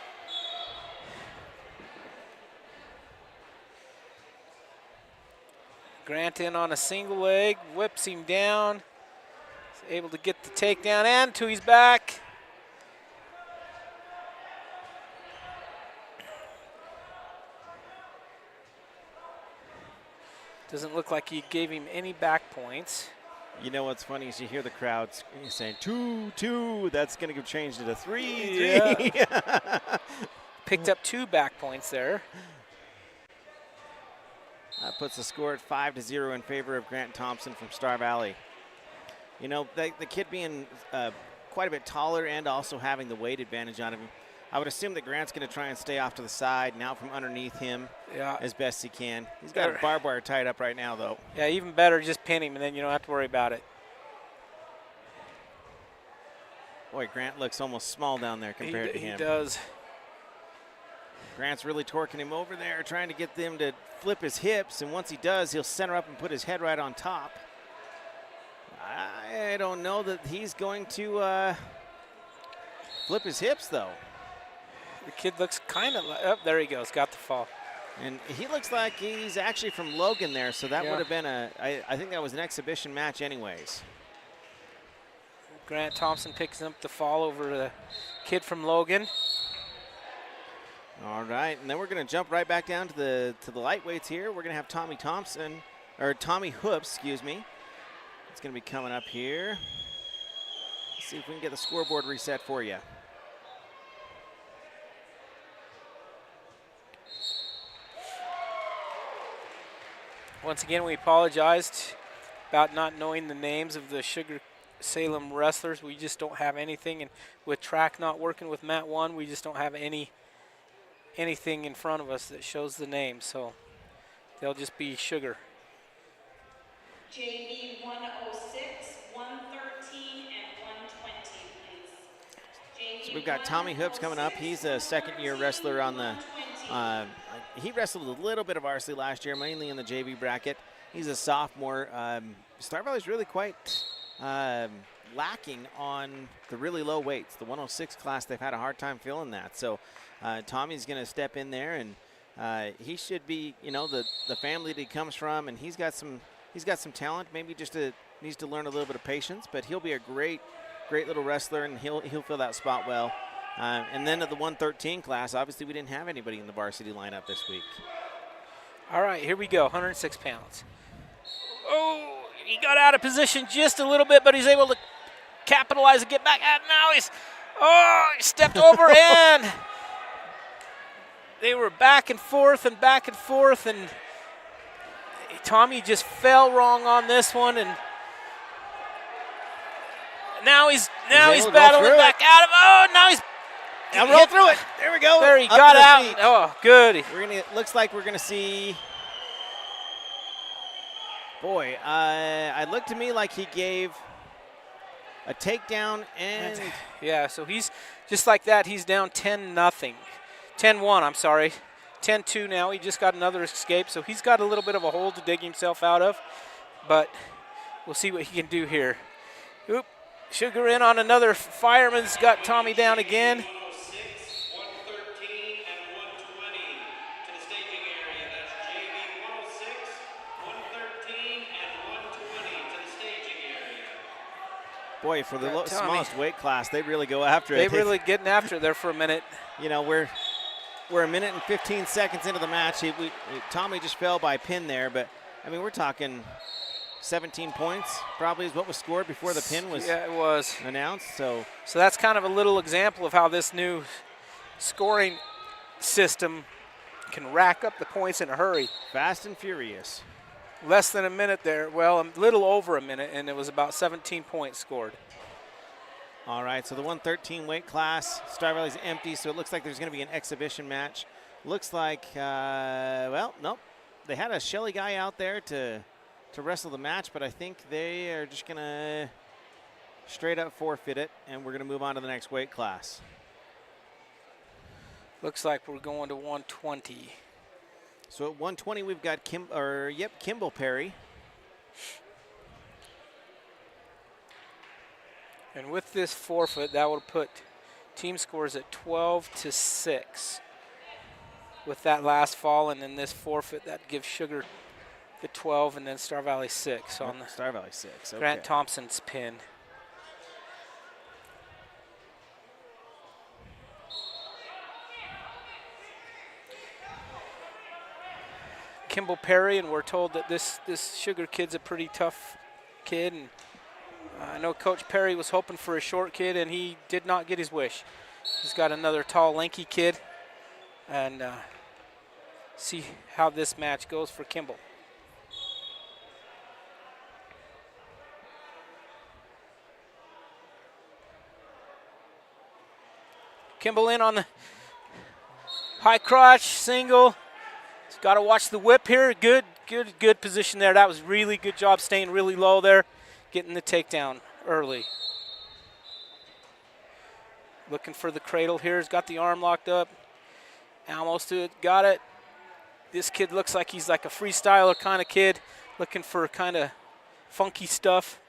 Grant in on a single leg, whips him down. He's able to get the takedown and to his back. Doesn't look like he gave him any back points. You know what's funny is you hear the crowd saying 2, 2. That's going to get changed into 3, 3. Yeah. Picked up 2 back points there. That puts the score at 5-0 in favor of Grant Thompson from Star Valley. You know, the kid being quite a bit taller and also having the weight advantage on him, I would assume that Grant's going to try and stay off to the side, now from underneath him as best he can. He's got a barbed wire tied up right now, though. Yeah, even better, just pin him, and then you don't have to worry about it. Boy, Grant looks almost small down there compared to him. He does. Grant's really torquing him over there, trying to get them to flip his hips, and once he does, he'll center up and put his head right on top. I don't know that he's going to flip his hips, though. The kid looks kind of like, oh, there he goes, got the fall. And he looks like he's actually from Logan there, so that would have been I think that was an exhibition match anyways. Grant Thompson picks up the fall over the kid from Logan. All right, and then we're going to jump right back down to the lightweights here. We're going to have Tommy Hoops, excuse me. It's going to be coming up here. Let's see if we can get the scoreboard reset for you. Once again, we apologized about not knowing the names of the Sugar Salem wrestlers. We just don't have anything, and with track not working with Mat 1, we just don't have anything in front of us that shows the names, so they'll just be Sugar. JV 106, 113, and 120, please. So we've got Tommy Hoops coming up. He's a second-year wrestler on the he wrestled a little bit of varsity last year, mainly in the JV bracket. He's a sophomore. Star Valley's really quite lacking on the really low weights. The 106 class, they've had a hard time filling that. So Tommy's going to step in there, and he should be, you know, the family that he comes from, and he's got some talent. Maybe just needs to learn a little bit of patience, but he'll be a great little wrestler, and he'll fill that spot well. And then at the 113 class, obviously we didn't have anybody in the varsity lineup this week. All right, here we go, 106 pounds. Oh, he got out of position just a little bit, but he's able to capitalize and get back. And now he stepped over and they were back and forth, and Tommy just fell wrong on this one, and now he's battling back out of. Oh, now he's. Now roll through it. There we go. There he got out. Feet. Oh, good. Looks like we're gonna see. Boy, it looked to me like he gave a takedown and. Yeah, so he's just like that. He's down 10-0, 10-1. I'm sorry, 10-2 now. He just got another escape, so he's got a little bit of a hole to dig himself out of. But we'll see what he can do here. Oop. Sugar in on another. Fireman's got Tommy down again. Boy, for the smallest weight class, they really go after it. They really getting after it there for a minute. You know, we're a minute and 15 seconds into the match. Tommy just fell by pin there, but I mean, we're talking 17 points probably is what was scored before the pin was announced. So that's kind of a little example of how this new scoring system can rack up the points in a hurry. Fast and furious. Less than a minute there. Well, a little over a minute, and it was about 17 points scored. All right, so the 113 weight class, Star Valley's empty, so it looks like there's going to be an exhibition match. Looks like, well, nope. They had a Shelly guy out there to to wrestle the match, but I think they are just going to straight up forfeit it, and we're going to move on to the next weight class. Looks like we're going to 120. So at 120, we've got Kimball Perry. And with this forfeit, that would put team scores at 12-6. With that last fall and then this forfeit, that gives Sugar the 12 and then Star Valley 6 on the Star Valley 6. Okay. Grant Thompson's pin. Kimball Perry, and we're told that this Sugar kid's a pretty tough kid, and I know Coach Perry was hoping for a short kid, and he did not get his wish. He's got another tall, lanky kid, and see how this match goes for Kimball. Kimball in on the high crotch single. He's got to watch the whip here. Good position there. That was really good job staying really low there, getting the takedown early. Looking for the cradle here. He's got the arm locked up. Almost to it. Got it. This kid looks like he's like a freestyler kind of kid, looking for kind of funky stuff.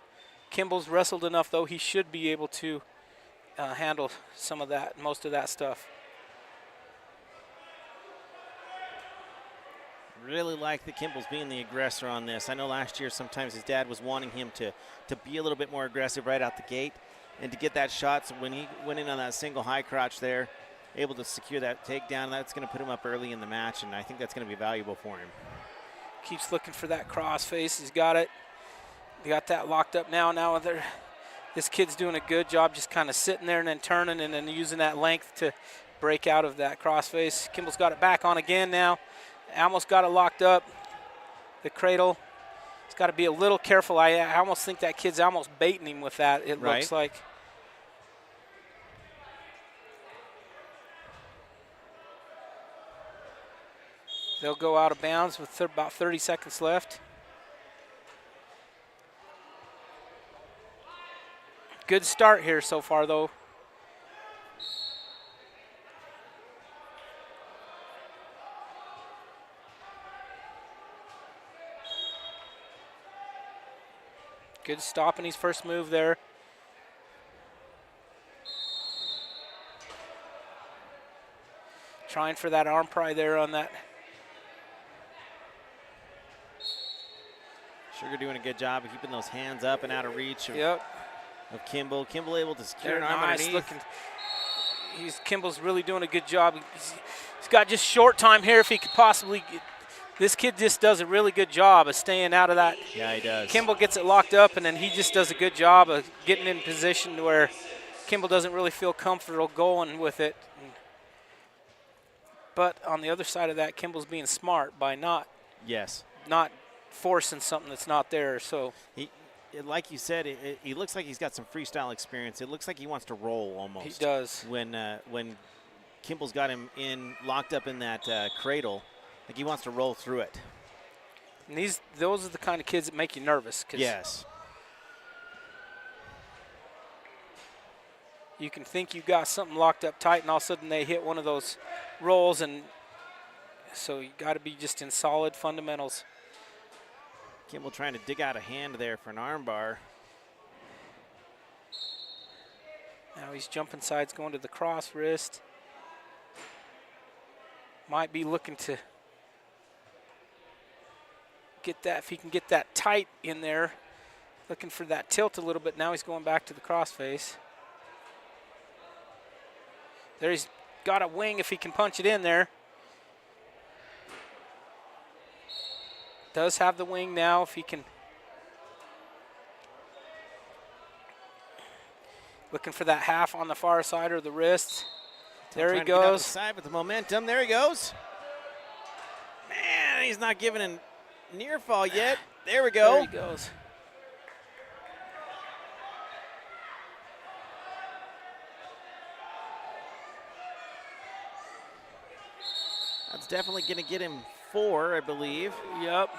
Kimball's wrestled enough, though. He should be able to handle some of that, most of that stuff. Really like that Kimball's being the aggressor on this. I know last year sometimes his dad was wanting him to be a little bit more aggressive right out the gate and to get that shot. So when he went in on that single high crotch there, able to secure that takedown, that's going to put him up early in the match, and I think that's going to be valuable for him. Keeps looking for that cross face. He's got it. They got that locked up now. This kid's doing a good job just kind of sitting there and then turning and then using that length to break out of that cross face. Kimball's got it back on again now. Almost got it locked up. The cradle. He's got to be a little careful. I almost think that kid's almost baiting him with that, it looks like. They'll go out of bounds with about 30 seconds left. Good start here so far, though. Good stop in his first move there. Trying for that arm pry there on that. Sugar doing a good job of keeping those hands up and out of reach of Kimball. Kimball able to secure an arm underneath. Kimball's really doing a good job. He's got just short time here if he could possibly. This kid just does a really good job of staying out of that. Yeah, he does. Kimball gets it locked up, and then he just does a good job of getting in position where Kimball doesn't really feel comfortable going with it. But on the other side of that, Kimball's being smart by not forcing something that's not there. So like you said, he looks like he's got some freestyle experience. It looks like he wants to roll almost. He does. When Kimball's got him locked up in that cradle, like he wants to roll through it. And those are the kind of kids that make you nervous. Yes. You can think you got something locked up tight, and all of a sudden they hit one of those rolls, and so you got to be just in solid fundamentals. Kimball trying to dig out a hand there for an arm bar. Now he's jumping sides, going to the cross wrist. Might be looking to get that, if he can get that tight in there. Looking for that tilt a little bit. Now he's going back to the cross face. There he's got a wing if he can punch it in there. Does have the wing now if he can. Looking for that half on the far side or the wrist. There he goes. The side with the momentum. There he goes. Man, he's not giving a near fall yet. There we go. There he goes. That's definitely going to get him 4, I believe. Yep.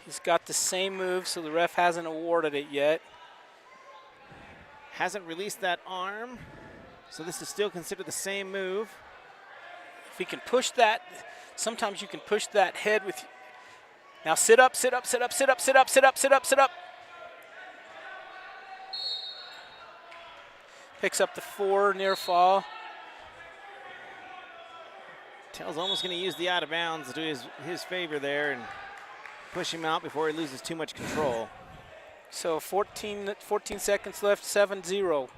He's got the same move, so the ref hasn't awarded it yet. Hasn't released that arm, so this is still considered the same move. If he can push that, sometimes you can push that head with. Now sit up, sit up, sit up, sit up, sit up, sit up, sit up, sit up. Picks up the 4 near fall. Tell's almost going to use the out of bounds to do his favor there and push him out before he loses too much control. So 14 seconds left, 7-0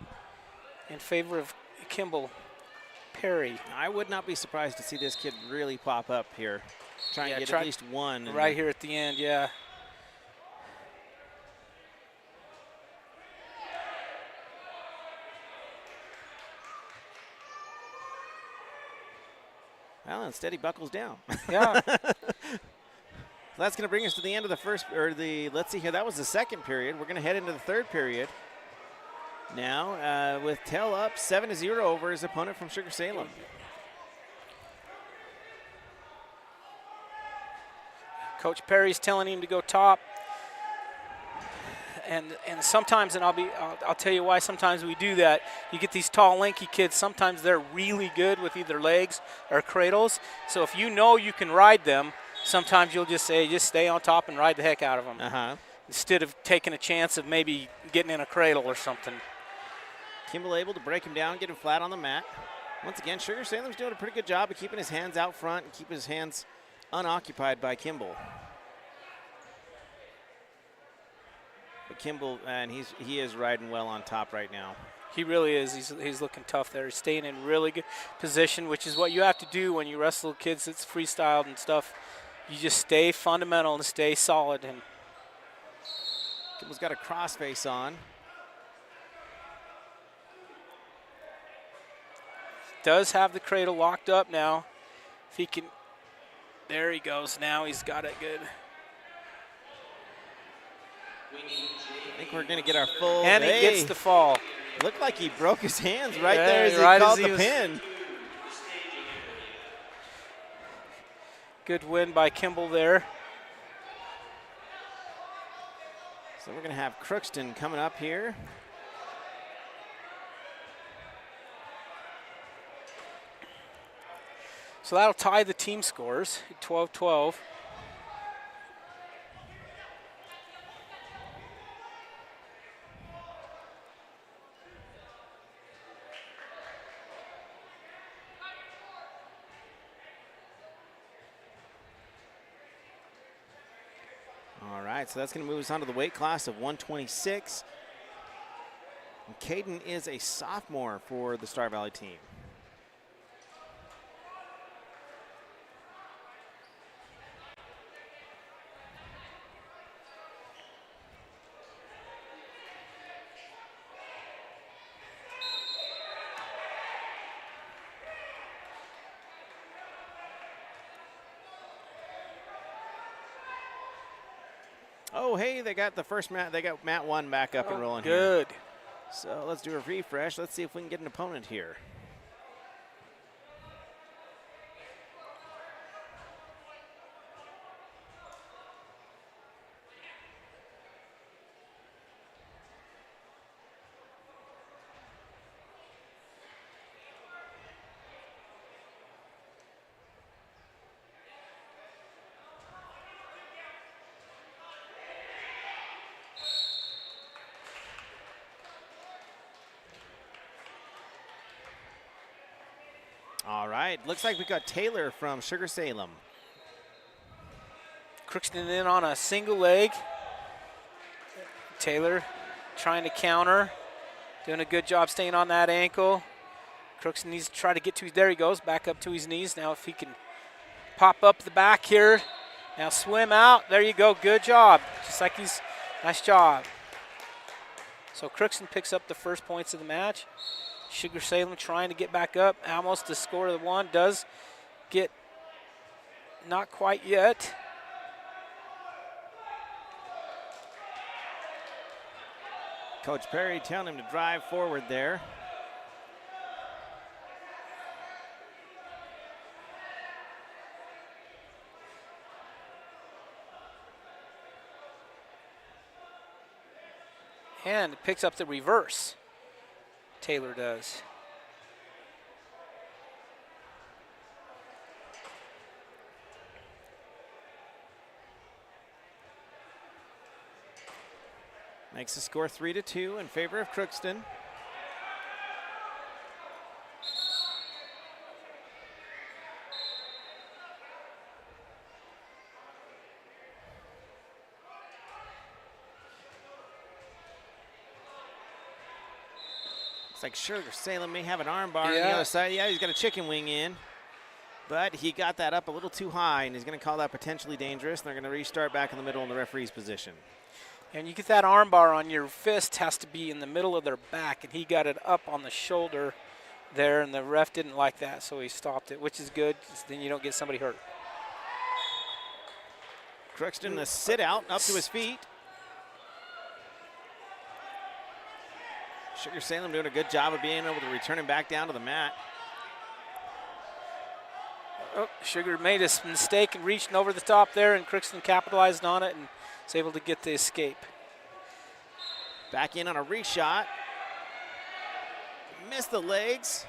in favor of Kimball Perry. I would not be surprised to see this kid really pop up here. Try and get at least one. Right here at the end, yeah. Well, instead he buckles down. Yeah. That's going to bring us to the end of the first, let's see here, that was the second period. We're going to head into the third period. Now, with Tell up 7-0 over his opponent from Sugar Salem. Coach Perry's telling him to go top. And sometimes, and I'll tell you why sometimes we do that. You get these tall, lanky kids, sometimes they're really good with either legs or cradles. So if you know you can ride them, sometimes you'll just say, just stay on top and ride the heck out of them. Instead of taking a chance of maybe getting in a cradle or something. Kimball able to break him down, get him flat on the mat. Once again, Sugar Salem's doing a pretty good job of keeping his hands out front and keeping his hands unoccupied by Kimball. But Kimball, and he is riding well on top right now. He really is. He's looking tough there. He's staying in really good position, which is what you have to do when you wrestle kids that's freestyled and stuff. You just stay fundamental and stay solid. And Kimball's got a crossface on. Does have the cradle locked up now. If he can, there he goes. Now he's got it good. I think we're going to get our full. And he gets the fall. Looked like he broke his hands right there as he right called as the pin. Good win by Kimball there. So we're going to have Crookston coming up here. So that'll tie the team scores, 12-12. All right, so that's going to move us on to the weight class of 126. And Caden is a sophomore for the Star Valley team. Oh, hey, they got the first mat. They got mat 1 back up and rolling here. Good. So let's do a refresh. Let's see if we can get an opponent here. All right, looks like we got Taylor from Sugar Salem. Crookston in on a single leg. Taylor trying to counter, doing a good job staying on that ankle. Crookston needs to try to get to, there he goes, back up to his knees. Now if he can pop up the back here. Now swim out, there you go, good job. Just like he's, nice job. So Crookston picks up the first points of the match. Sugar Salem trying to get back up. Almost to score the one. Does get not quite yet. Coach Perry telling him to drive forward there. And picks up the reverse. Taylor does. Makes the score 3-2 in favor of Crookston. Looks like Sugar Salem may have an arm bar on the other side. Yeah, he's got a chicken wing in. But he got that up a little too high, and he's going to call that potentially dangerous. And they're going to restart back in the middle in the referee's position. And you get that arm bar on your fist, has to be in the middle of their back, and he got it up on the shoulder there, and the ref didn't like that, so he stopped it, which is good, 'cause then you don't get somebody hurt. Crookston, the sit out, up to his feet. Sugar Salem doing a good job of being able to return him back down to the mat. Oh, Sugar made a mistake and reaching over the top there, and Crookston capitalized on it and was able to get the escape. Back in on a reshot. Missed the legs.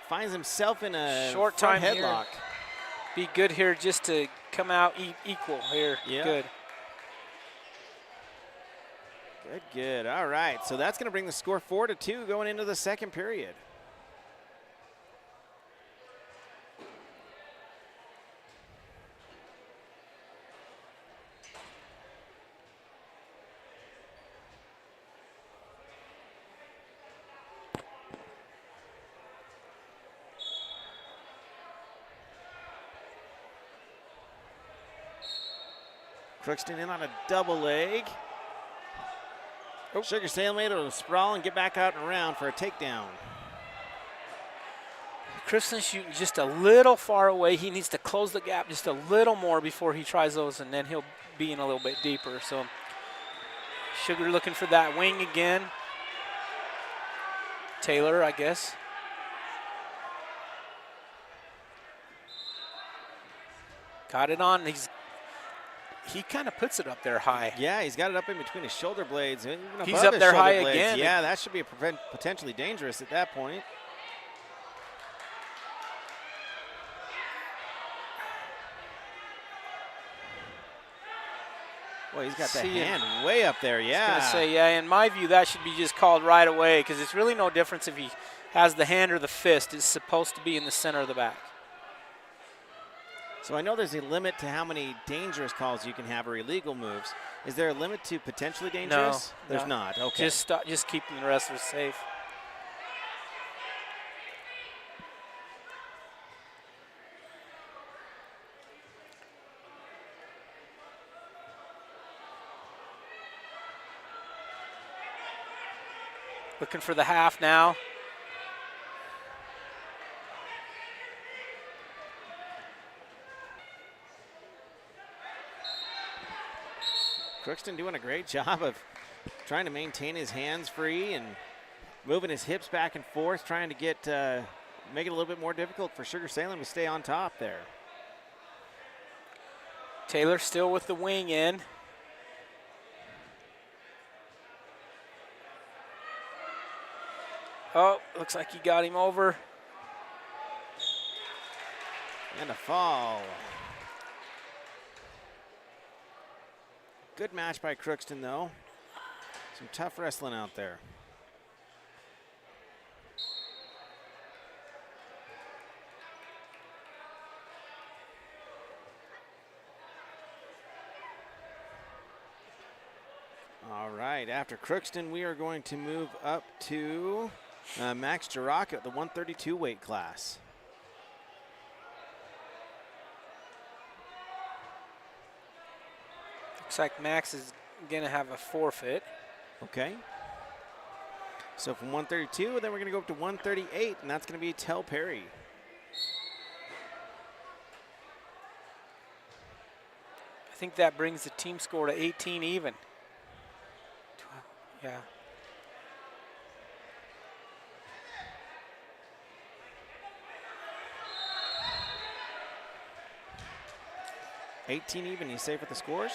Finds himself in a short front time headlock. here. Be good here just to come out equal here. Yeah. Good. Good. All right, so that's going to bring the score 4-2 going into the second period. Crookston in on a double leg. Oh. Sugar Salem able to sprawl and get back out and around for a takedown. Crookston shooting just a little far away. He needs to close the gap just a little more before he tries those, and then he'll be in a little bit deeper. So Sugar looking for that wing again. Taylor, I guess. Got it on. He kind of puts it up there high. Yeah, he's got it up in between his shoulder blades. Even He's above up his there shoulder high blades. again. Yeah, that should be potentially dangerous at that point. Boy, he's got the hand way up there, yeah. I was going to say, yeah, in my view, that should be just called right away because it's really no difference if he has the hand or the fist. It's supposed to be in the center of the back. So I know there's a limit to how many dangerous calls you can have or illegal moves. Is there a limit to potentially dangerous? No. There's not. Okay. Just keeping the wrestlers safe. Looking for the half now. Crookston doing a great job of trying to maintain his hands free and moving his hips back and forth, trying to get make it a little bit more difficult for Sugar Salem to stay on top there. Taylor still with the wing in. Oh, looks like he got him over. And a fall. Good match by Crookston, though. Some tough wrestling out there. All right, after Crookston, we are going to move up to Max Jaraka at the 132 weight class. Looks like Max is going to have a forfeit. Okay. So from 132, then we're going to go up to 138, and that's going to be Tel Perry. I think that brings the team score to 18 even. Yeah. $18 even, you say, for the scores?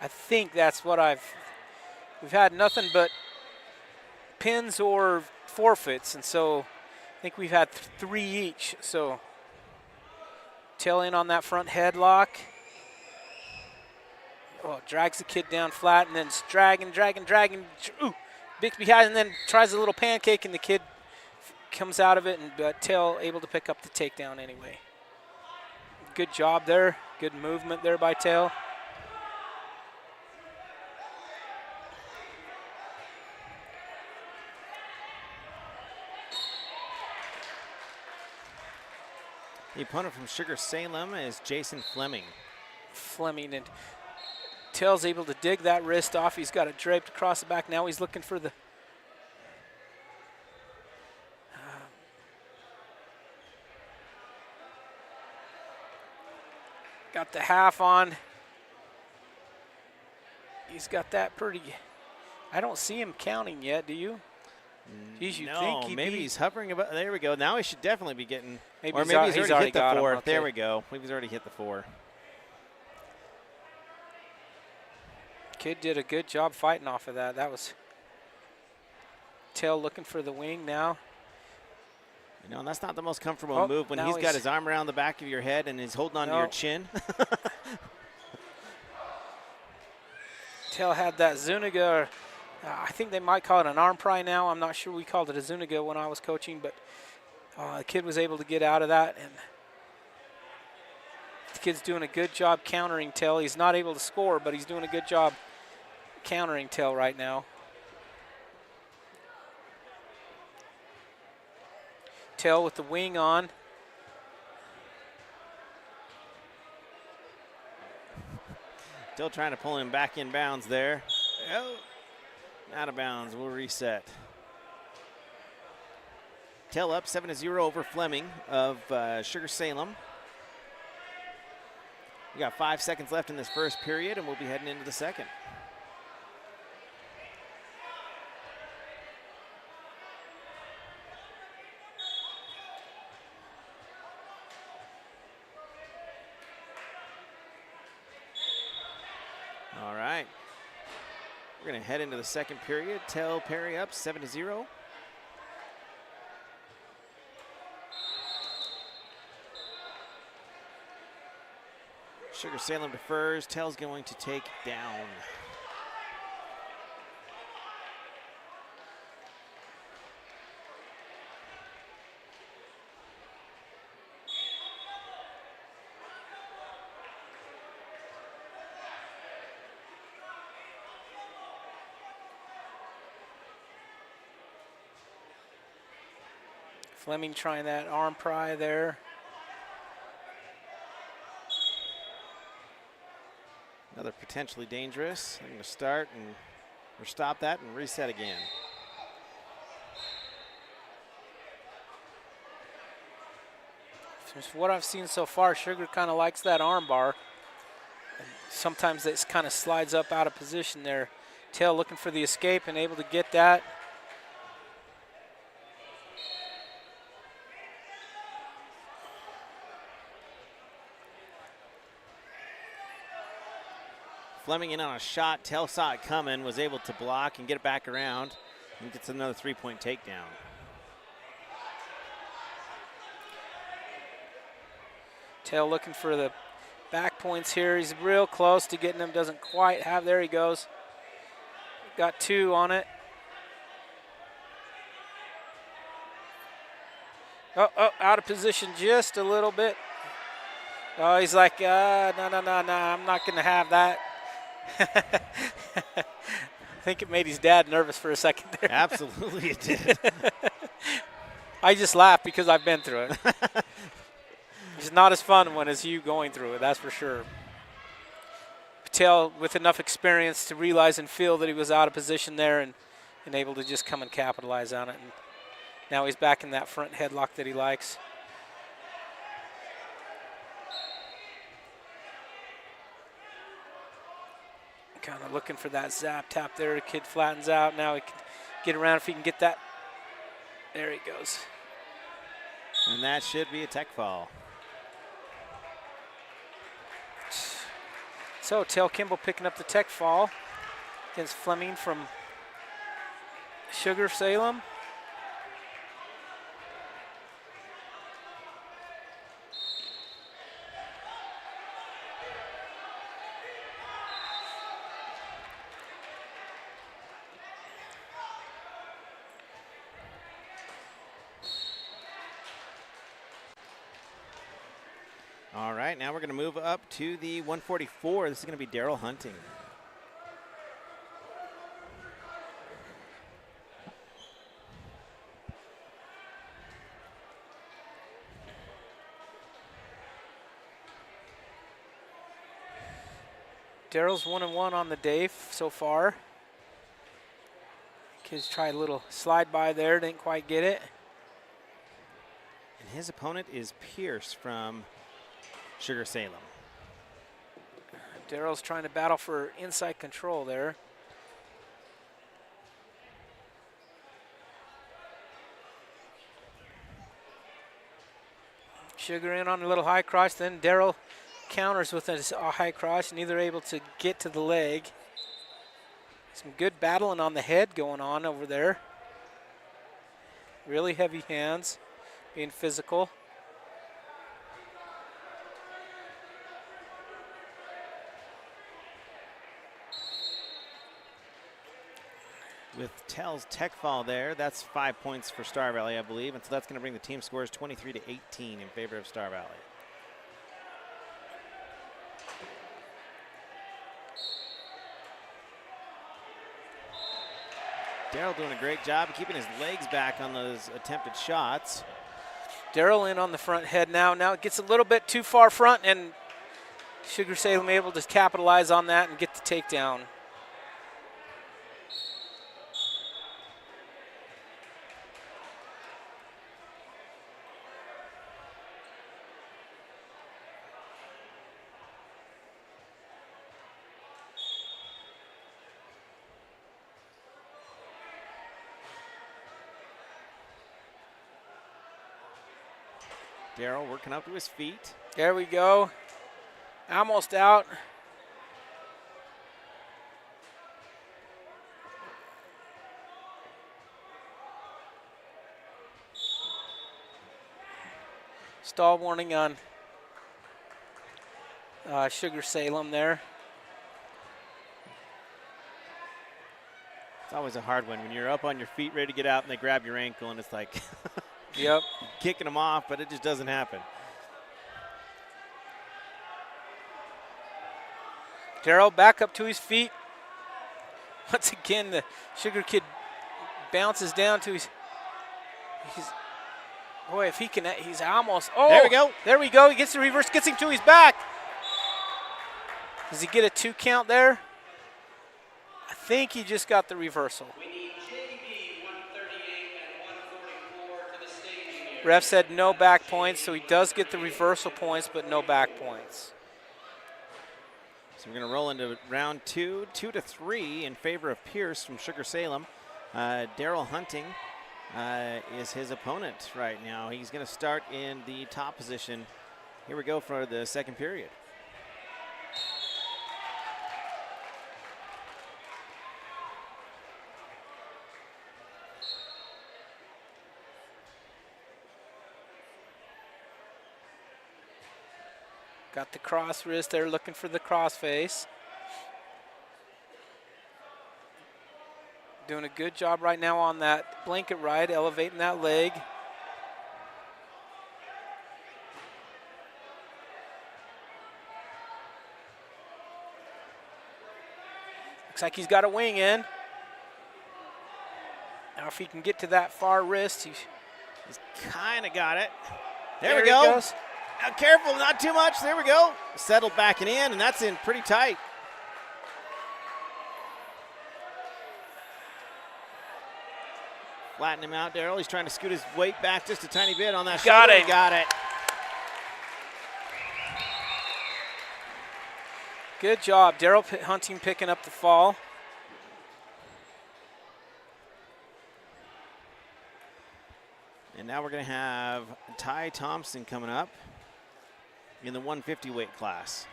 I think that's what I've we've had nothing but pins or forfeits, and so I think we've had 3 each. So tail in on that front headlock. Oh, drags the kid down flat and then it's dragging. Ooh, Bixby has, and then tries a little pancake, and the kid comes out of it, and tail able to pick up the takedown anyway. Good job there. Good movement there by tail. The opponent from Sugar Salem is Jason Fleming. Fleming, and tail's able to dig that wrist off. He's got it draped across the back. Now he's looking for the got the half on. He's got that pretty. I don't see him counting yet, do you? Geez, you No, think he'd maybe be, he's hovering about. There we go. Now he should definitely be getting. Maybe or he's maybe al- he's he's already already hit the got him, 4. okay. There we go. Maybe he's already hit the 4. Kid did a good job fighting off of that. That was tail looking for the wing now. You know, and that's not the most comfortable Oh, move when now he's got he's- his arm around the back of your head and he's holding onto your No. chin. Tail had that Zuniga. I think they might call it an arm pry now. I'm not sure. We called it a Zuniga when I was coaching, but the kid was able to get out of that, and the kid's doing a good job countering tail. He's not able to score, but he's doing a good job countering tail right now. Tail with the wing on. Still trying to pull him back in bounds there. Oh, out of bounds. We'll reset. Tail up 7-0 over Fleming of Sugar Salem. We got 5 seconds left in this first period, and we'll be heading into the second. All right. We're going to head into the second period. Tail Perry up 7-0. Sugar Salem defers. Tail's going to take down. Fleming trying that arm pry there. Another potentially dangerous. I'm going to start and or stop that and reset again. From what I've seen so far, Sugar kind of likes that arm bar. And sometimes it kind of slides up out of position there. Tail looking for the escape and able to get that. Fleming in on a shot. Tail saw it coming, was able to block and get it back around, and gets another 3-point takedown. Tail looking for the back points here. He's real close to getting them. Doesn't quite have. There he goes. Got 2 on it. Oh, out of position just a little bit. Oh, he's like, no, I'm not going to have that. I think it made his dad nervous for a second there. Absolutely it did. I just laughed because I've been through it. It's not as fun one as you going through it, that's for sure. Patel with enough experience to realize and feel that he was out of position there and able to just come and capitalize on it. And now he's back in that front headlock that he likes. Kind of looking for that zap tap there. The kid flattens out. Now he can get around if he can get that. There he goes. And that should be a tech fall. So Tail Kimball picking up the tech fall. against Fleming from Sugar Salem. All right, now we're going to move up to the 144. This is going to be Daryl Hunting. Daryl's 1-1 on the day so far. Kids tried a little slide by there, didn't quite get it. And his opponent is Pierce from Sugar Salem. Daryl's trying to battle for inside control there. Sugar in on a little high cross, then Daryl counters with a high cross, neither able to get to the leg. Some good battling on the head going on over there. Really heavy hands, being physical. With Tell's tech fall there, that's 5 points for Star Valley, I believe. And so that's going to bring the team scores 23-18 in favor of Star Valley. Daryl doing a great job of keeping his legs back on those attempted shots. Daryl in on the front head now. Now it gets a little bit too far front, and Sugar Salem able to capitalize on that and get the takedown. Daryl working up to his feet. There we go. Almost out. Stall warning on Sugar Salem there. It's always a hard one when you're up on your feet ready to get out and they grab your ankle and it's like Yep. kicking them off, but it just doesn't happen. Daryl back up to his feet. Once again, the Sugar Kid bounces down to his. Boy, if he can, he's almost. Oh, there we go. There we go. He gets the reverse, gets him to his back. Does he get a 2 count there? I think he just got the reversal. We need JB 138 and 144 to the staging area. Ref said no back points, so he does get the reversal points, but no back points. So we're going to roll into round 2, 2-3 in favor of Pierce from Sugar Salem. Daryl Hunting is his opponent right now. He's going to start in the top position. Here we go for the second period. Got the cross wrist there, looking for the cross face. Doing a good job right now on that blanket ride, elevating that leg. Looks like he's got a wing in. Now if he can get to that far wrist, He's kind of got it. There there we he go. goes. Now careful, not too much. There we go. Settled backing in, and that's in pretty tight. Flatten him out, Daryl. He's trying to scoot his weight back just a tiny bit on that Got shoulder. it. Got it. Good job. Daryl Hunting picking up the fall. And now we're going to have Ty Thompson coming up in the 150 weight class.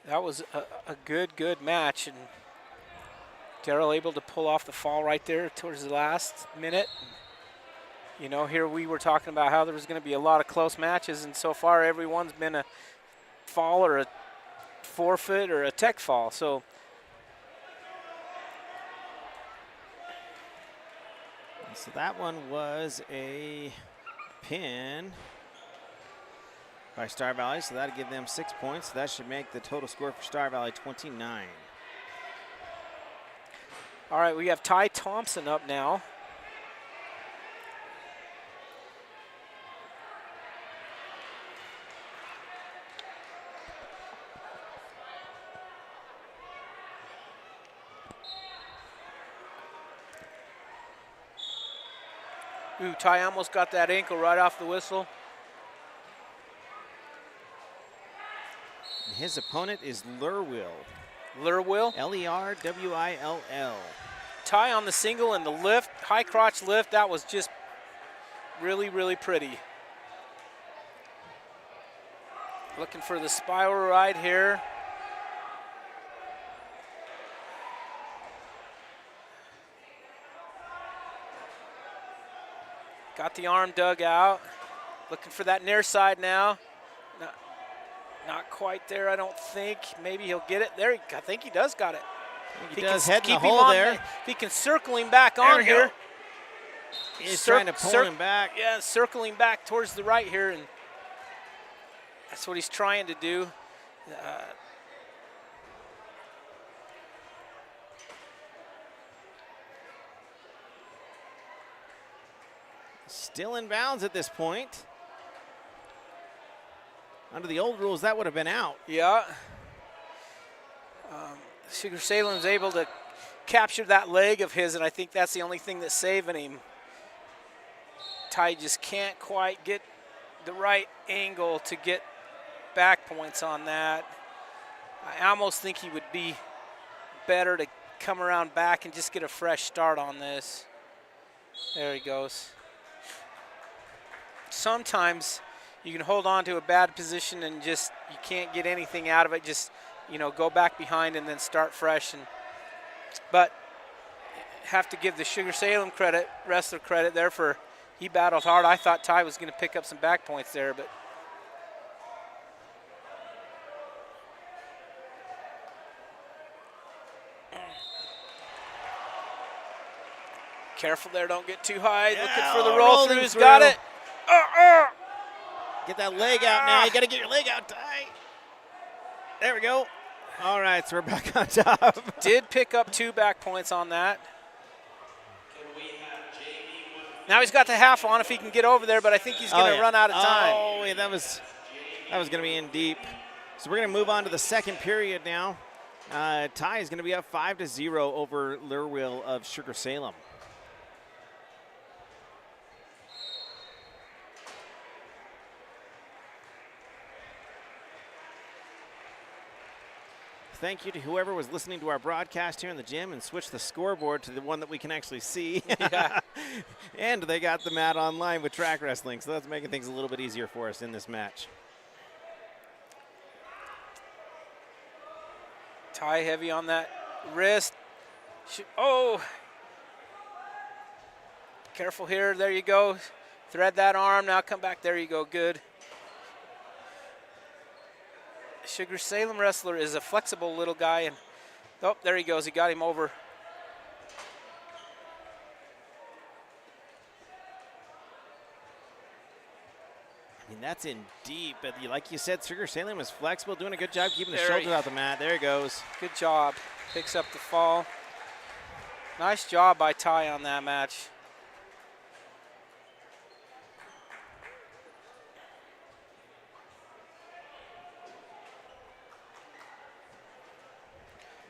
That was a good match, and Darrell able to pull off the fall right there towards the last minute. You know, here we were talking about how there was going to be a lot of close matches, and so far everyone's been a fall or a forfeit or a tech fall. So that one was a pin by Star Valley, so that'll give them 6 points. That should make the total score for Star Valley 29. all right, we have Ty Thompson up now. Ooh, Ty almost got that ankle right off the whistle. His opponent is Lurwill. Lurwill. Lerwill. Ty on the single and the lift, high crotch lift, that was just really pretty. Looking for the spiral ride here. Got the arm dug out. Looking for that near side now. Not quite there, I don't think. Maybe he'll get it. There, I think he does got it. He does head in the hole on there. If he can circle him back on here. He's trying to pull him back. Yeah, circling back towards the right here, and that's what he's trying to do. Still in bounds at this point. Under the old rules, that would have been out. Yeah. Sugar Salem's able to capture that leg of his, and I think that's the only thing that's saving him. Ty just can't quite get the right angle to get back points on that. I almost think he would be better to come around back and just get a fresh start on this. There he goes. Sometimes you can hold on to a bad position and just you can't get anything out of it. Just, you know, go back behind and then start fresh. But have to give the Sugar Salem wrestler credit there for he battled hard. I thought Ty was going to pick up some back points there, but careful there, don't get too high. Yeah, looking for the roll through. He's got it. Get that leg out now. You got to get your leg out, Ty. There we go. All right, so we're back on top. Did pick up 2 back points on that. Now he's got the half on if he can get over there, but I think he's going to run out of time. Oh, yeah, that was going to be in deep. So we're going to move on to the second period now. Ty is going to be up 5-0 over Lurwill of Sugar Salem. Thank you to whoever was listening to our broadcast here in the gym and switched the scoreboard to the one that we can actually see. Yeah. And they got the mat online with track wrestling, so that's making things a little bit easier for us in this match. Ty heavy on that wrist. Oh. Careful here. There you go. Thread that arm. Now come back. There you go. Good. Sugar Salem wrestler is a flexible little guy, and oh, there he goes. He got him over. I mean, that's in deep, but like you said, Sugar Salem is flexible, doing a good job keeping the shoulders out the mat. There he goes. Good job. Picks up the fall. Nice job by Ty on that match.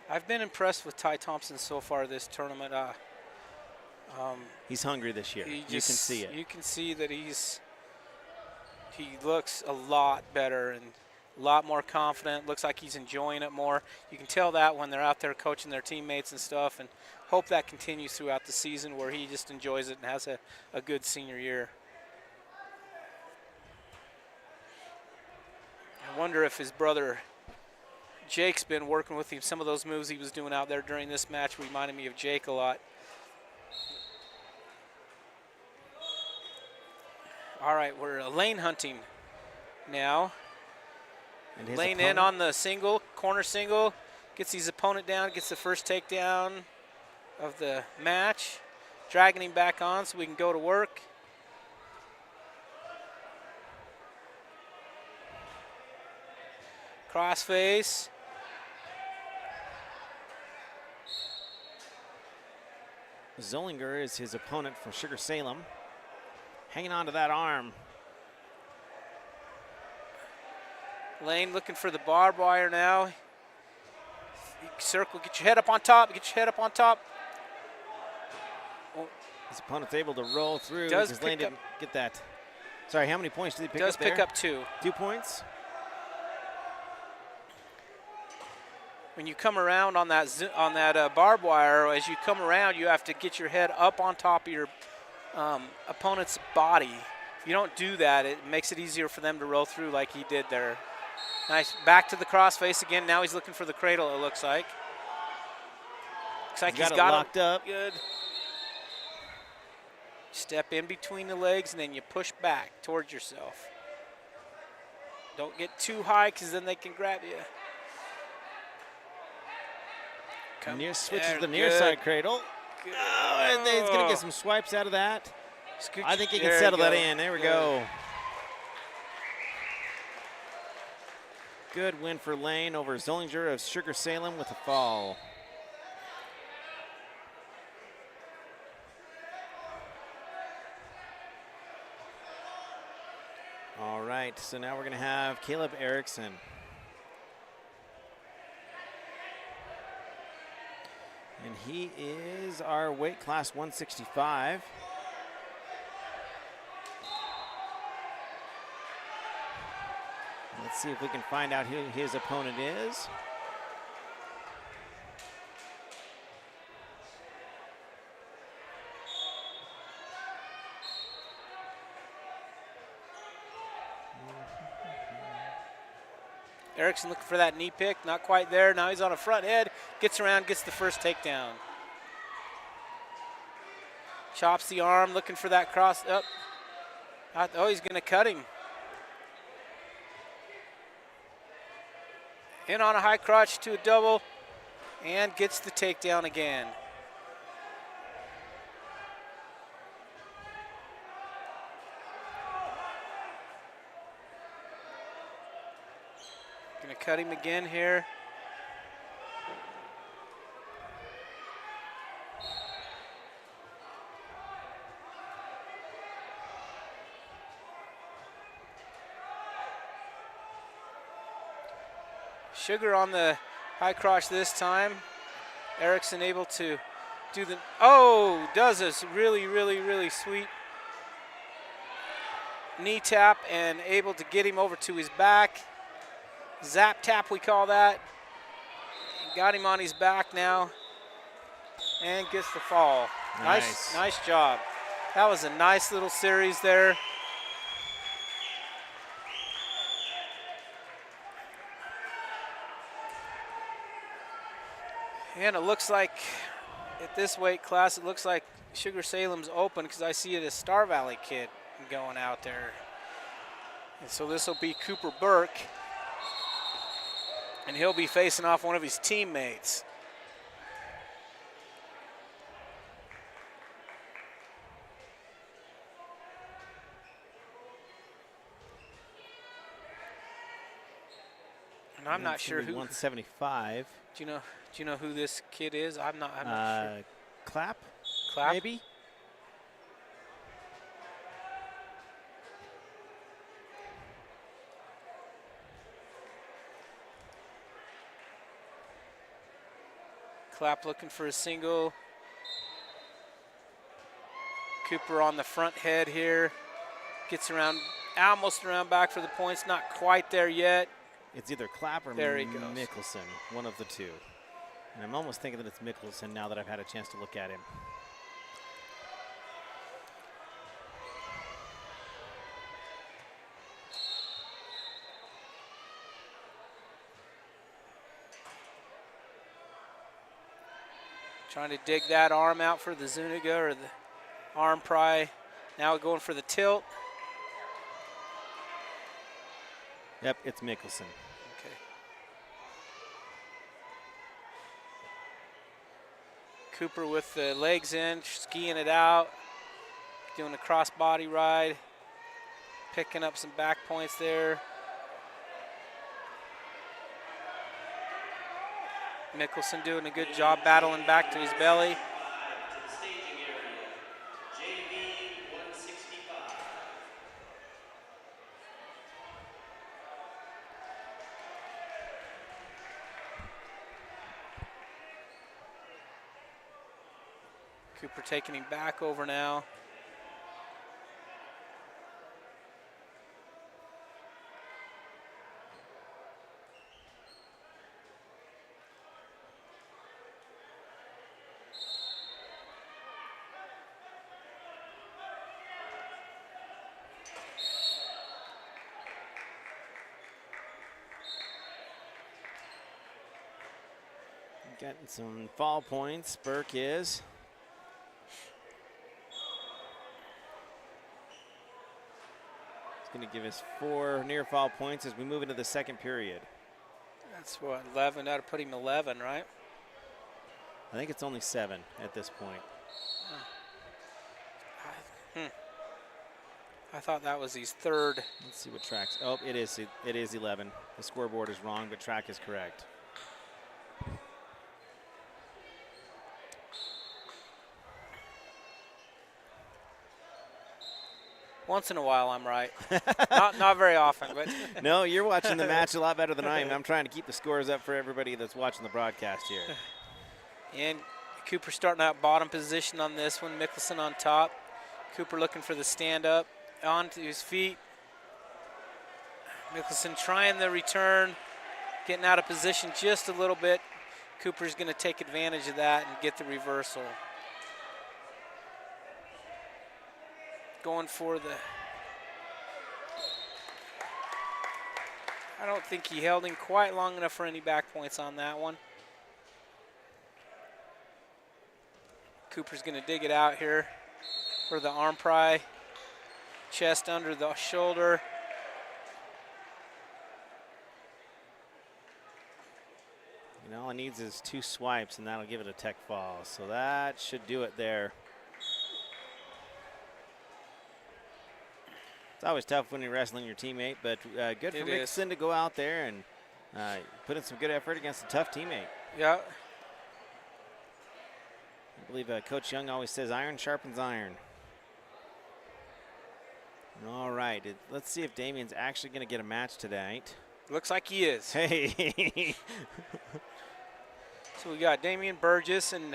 I've been impressed with Ty Thompson so far this tournament. He's hungry this year. You can see it. You can see that he looks a lot better and a lot more confident. Looks like he's enjoying it more. You can tell that when they're out there coaching their teammates and stuff, and hope that continues throughout the season where he just enjoys it and has a good senior year. I wonder if his brother Jake's been working with him. Some of those moves he was doing out there during this match reminded me of Jake a lot. All right, we're lane hunting now. And his Lane in opponent- on the single, corner single, gets his opponent down, gets the first takedown of the match, dragging him back on so we can go to work. Crossface. Zollinger is his opponent from Sugar Salem. Hanging on to that arm. Lane looking for the barbed wire now. Circle, get your head up on top, get your head up on top. Oh, His opponent's able to roll through Does because Lane pick up- didn't get that. Sorry, how many points did he pick does up there? pick up 2. 2 points. When you come around on that barbed wire, as you come around, you have to get your head up on top of your opponent's body. If you don't do that, it makes it easier for them to roll through like he did there. Nice. Back to the crossface again. Now he's looking for the cradle, it looks like. Looks like he's it got locked up. Good. Step in between the legs, and then you push back towards yourself. Don't get too high, because then they can grab you. Switches to the There, near good. side cradle. Good. Oh, and then he's going to get some swipes out of that. Scoot I think he can there you settle that go. in. There we Good. go. Good win for Lane over Zollinger of Sugar Salem with a fall. All right, so now we're going to have Caleb Erickson. And he is our weight class 165. Let's see if we can find out who his opponent is. Erickson looking for that knee pick, not quite there. Now he's on a front head, gets around, gets the first takedown. Chops the arm, looking for that cross up. Oh, he's gonna cut him. In on a high crotch to a double, and gets the takedown again. Gonna cut him again here. Sugar on the high crotch this time. Erickson able to do the, does this really, really, really sweet knee tap and able to get him over to his back. Zap tap, we call that. Got him on his back now and gets the fall. Nice job. That was a nice little series there. And it looks like at this weight class, it looks like Sugar Salem's open because I see it as Star Valley kid going out there. And so this will be Cooper Burke. And he'll be facing off one of his teammates. And I'm not sure who. 175. Do you know who this kid is? I'm not sure. Clap? Clap? Maybe? Clap looking for a single. Cooper on the front head here. Gets around, almost around back for the points. Not quite there yet. It's either Clap or There he goes. Mickelson, one of the two. And I'm almost thinking that it's Mickelson now that I've had a chance to look at him. Trying to dig that arm out for the Zuniga or the arm pry. Now going for the tilt. Yep, it's Mickelson. Okay. Cooper with the legs in, skiing it out, doing a cross body ride, picking up some back points there. Mickelson doing a good job battling back to his belly. Cooper taking him back over now. Getting some fall points, Burke is. It's going to give us 4 near fall points as we move into the second period. That's what, 11? That'll put him 11, right? I think it's only 7 at this point. I thought that was his third. Let's see what tracks. Oh, it is 11. The scoreboard is wrong, but track is correct. Once in a while, I'm right. not very often, but No, you're watching the match a lot better than I am. I'm trying to keep the scores up for everybody that's watching the broadcast here. And Cooper starting out bottom position on this one. Mickelson on top. Cooper looking for the stand up onto his feet. Mickelson trying the return, getting out of position just a little bit. Cooper's going to take advantage of that and get the reversal. Going for the, I don't think he held him quite long enough for any back points on that one. Cooper's going to dig it out here for the arm pry. Chest under the shoulder. And all it needs is 2 swipes, and that'll give it a tech fall. So that should do it there. It's always tough when you're wrestling your teammate, but good for Mickelson to go out there and put in some good effort against a tough teammate. Yeah. I believe Coach Young always says iron sharpens iron. All right, let's see if Damien's actually going to get a match tonight. Looks like he is. Hey. So we got Damien Burgess, and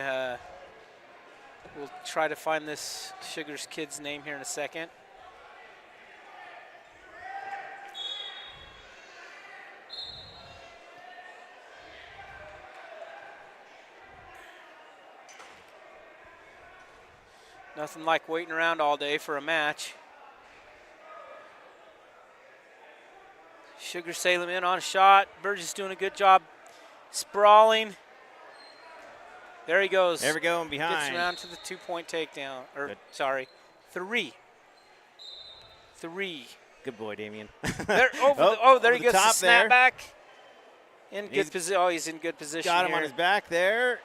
we'll try to find this Sugars kid's name here in a second. Nothing like waiting around all day for a match. Sugar Salem in on a shot. Burgess doing a good job sprawling. There he goes. There we go, and behind. Gets around to the 2-point takedown. Or, Good. sorry, 3. Good boy, Damien. There, there he goes. The snap back. In good position. Oh, he's in good position. Got him here. on his back there.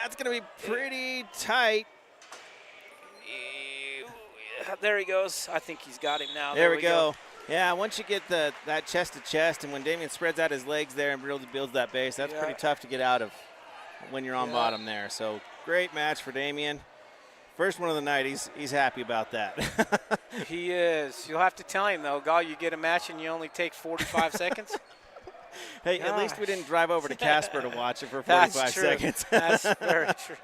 That's going to be pretty tight. There he goes. I think he's got him now. There we go. Yeah, once you get that chest to chest, and when Damien spreads out his legs there and really builds that base, that's pretty tough to get out of when you're on bottom there. So great match for Damien. First one of the night. He's happy about that. He is. You'll have to tell him, though, Gal, you get a match and you only take 45 seconds. Hey, at least we didn't drive over to Casper to watch it for 45 seconds. That's very true.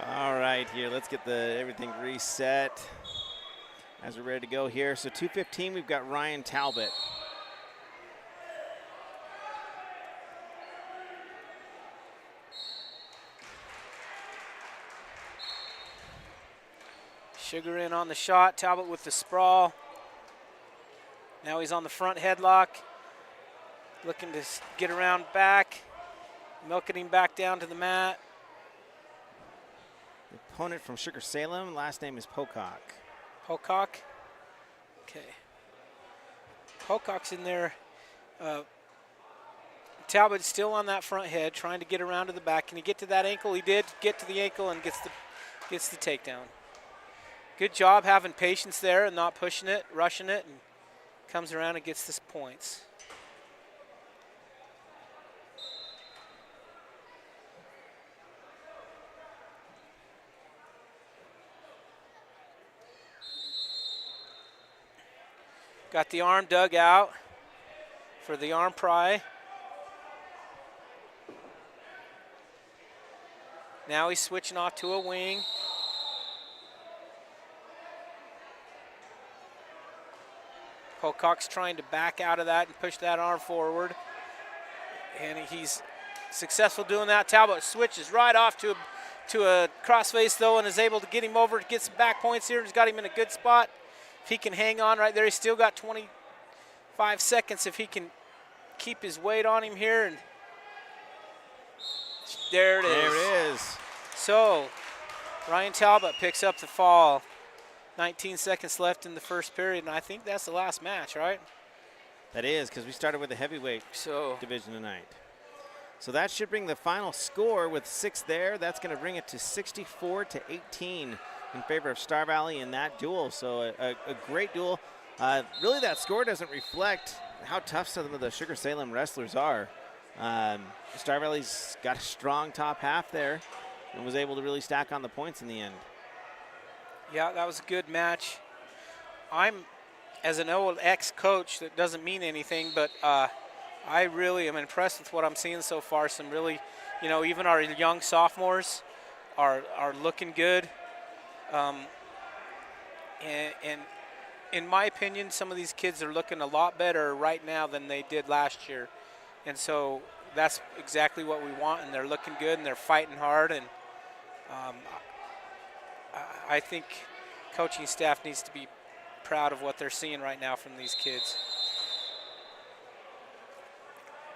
All right, here, let's get everything reset as we're ready to go here. So 2:15, we've got Ryan Talbot. Sugar in on the shot. Talbot with the sprawl. Now he's on the front headlock. Looking to get around back. Milking him back down to the mat. opponent from Sugar Salem. Last name is Pocock. Pocock. Okay. Pocock's in there. Talbot's still on that front head, trying to get around to the back. Can he get to that ankle? He did get to the ankle and gets the takedown. Good job having patience there and not pushing it, rushing it, and comes around and gets the points. Got the arm dug out for the arm pry. Now he's switching off to a wing. Pocock's trying to back out of that and push that arm forward. And he's successful doing that. Talbot switches right off to a crossface though and is able to get him over, get some back points here. He's got him in a good spot. If he can hang on right there, he's still got 25 seconds if he can keep his weight on him here. And there it is. There it is. So Ryan Talbot picks up the fall. 19 seconds left in the first period, and I think that's the last match, right? That is, because we started with the heavyweight division tonight. So that should bring the final score with 6 there. That's going to bring it to 64-18 in favor of Star Valley in that duel. So a great duel. Really, that score doesn't reflect how tough some of the Sugar Salem wrestlers are. Star Valley's got a strong top half there and was able to really stack on the points in the end. Yeah, that was a good match. As an old ex-coach, that doesn't mean anything, but I really am impressed with what I'm seeing so far. Some really, even our young sophomores are looking good. And in my opinion, some of these kids are looking a lot better right now than they did last year. And so that's exactly what we want, and they're looking good, and they're fighting hard. And I think coaching staff needs to be proud of what they're seeing right now from these kids.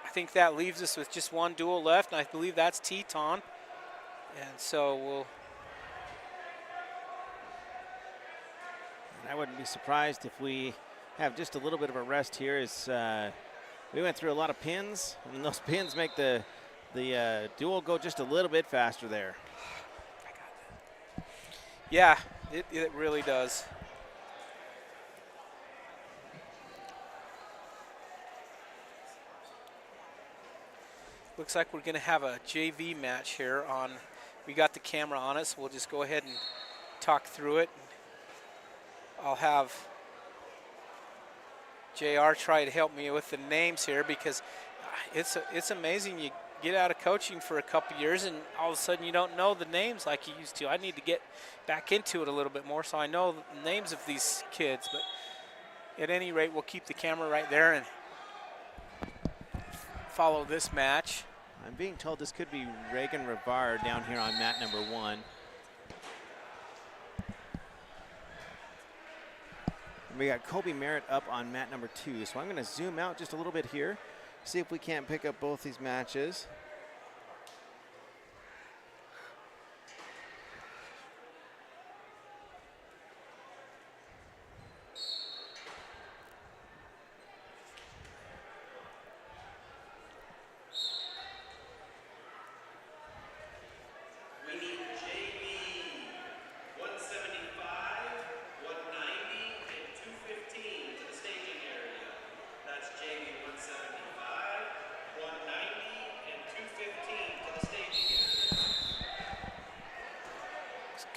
I think that leaves us with just one duel left, and I believe that's Teton. And so I wouldn't be surprised if we have just a little bit of a rest here as we went through a lot of pins, and those pins make the duel go just a little bit faster there. Yeah, it really does. Looks like we're going to have a JV match here on. We got the camera on us. So we'll just go ahead and talk through it. I'll have JR try to help me with the names here because it's amazing. You get out of coaching for a couple years and all of a sudden you don't know the names like you used to. I need to get back into it a little bit more so I know the names of these kids. But at any rate, we'll keep the camera right there and follow this match. I'm being told this could be Reagan Rivard down here on mat number 1. And we got Kobe Merritt up on mat number 2. So I'm going to zoom out just a little bit here, see if we can't pick up both these matches.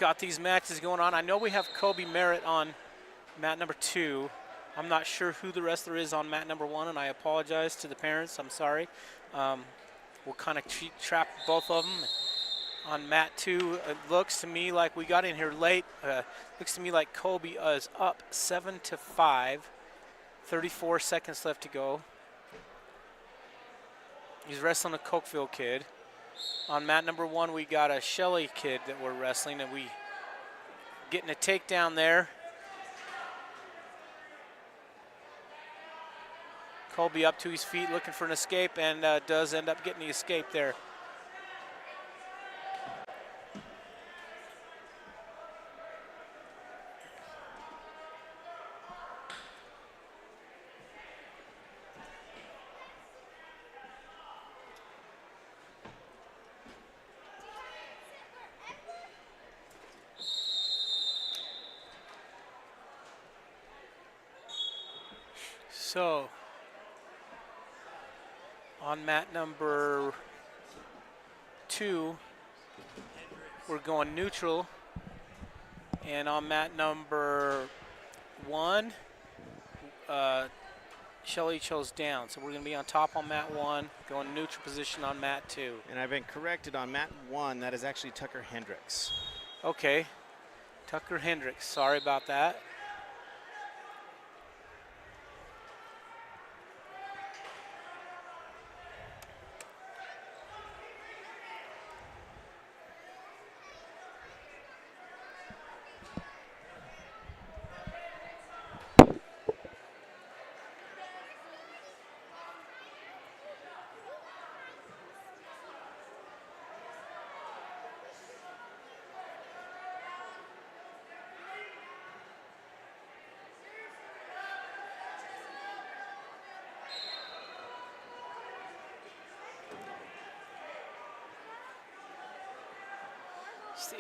Got these matches going on. I know we have Kobe Merritt on mat number 2. I'm not sure who the wrestler is on mat number 1, and I apologize to the parents. I'm sorry. We'll kind of trap both of them. On mat 2, it looks to me like we got in here late. Looks to me like Kobe is up 7-5. 34 seconds left to go. He's wrestling a Cokeville kid. On mat number 1, we got a Shelley kid that we're wrestling, and we getting a takedown there. Colby up to his feet looking for an escape, and does end up getting the escape there. So, on mat number 2, we're going neutral. And on mat number 1, Shelly chose down. So we're going to be on top on mat 1, going neutral position on mat 2. And I've been corrected on mat 1. That is actually Tucker Hendricks. Okay. Tucker Hendricks. Sorry about that.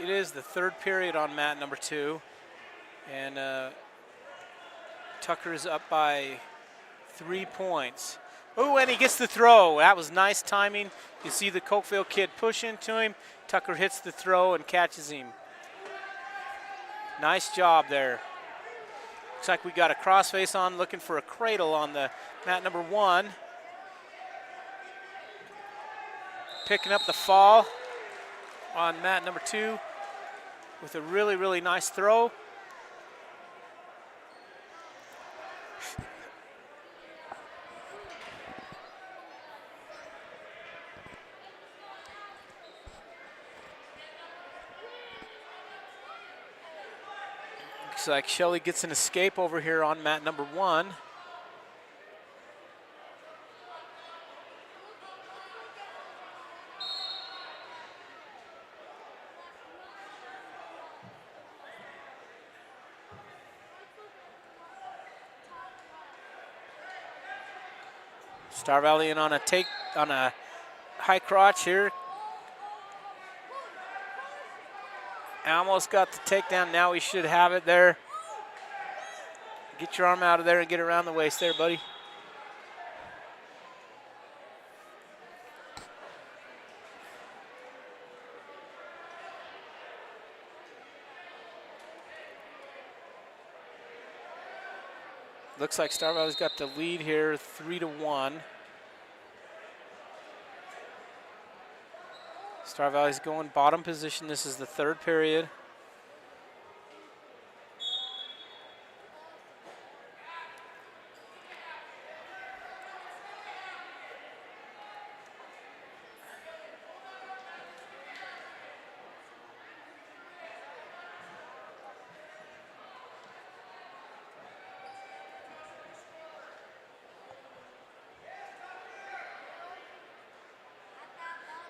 It is the third period on mat number 2, and Tucker is up by 3 points. Oh, and he gets the throw. That was nice timing. You see the Cokeville kid push into him. Tucker hits the throw and catches him. Nice job there. Looks like we got a crossface on, looking for a cradle on the mat number 1. Picking up the fall on mat number 2 with a really, really nice throw. Looks like Shelly gets an escape over here on mat number 1. Star Valley in on a high crotch here. Almost got the takedown. Now we should have it there. Get your arm out of there and get around the waist there, buddy. Looks like Star Valley's got the lead here, 3-1. Star Valley's going bottom position. This is the third period.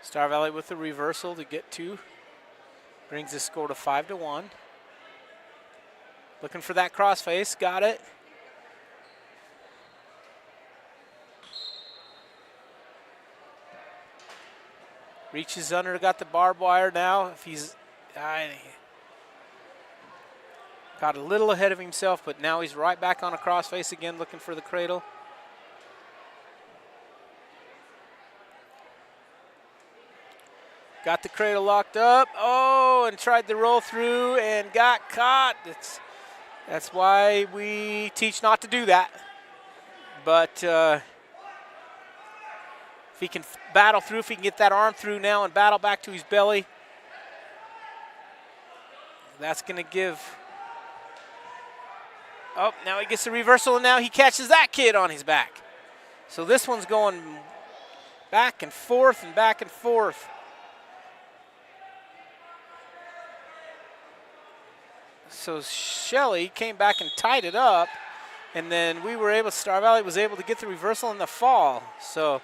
Star Valley with the reversal to get 2. Brings the score to 5-1. Looking for that crossface. Got it. Reaches under, got the barbed wire now. If he's got a little ahead of himself, but now he's right back on a crossface again, looking for the cradle. Got the cradle locked up. Oh, and tried to roll through and got caught. That's why we teach not to do that. But if he can battle through, if he can get that arm through now and battle back to his belly, that's going to give. Oh, now he gets the reversal, and now he catches that kid on his back. So this one's going back and forth and back and forth. So Shelly came back and tied it up, and then Star Valley was able to get the reversal in the fall. So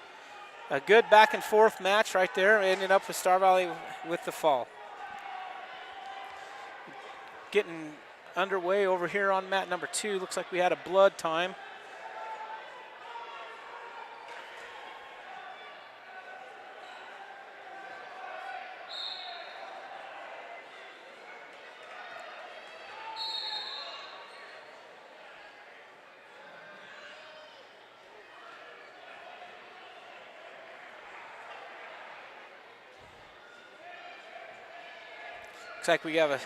a good back and forth match right there, ended up with Star Valley with the fall. Getting underway over here on mat number 2. Looks like we had a blood time. Looks like we have a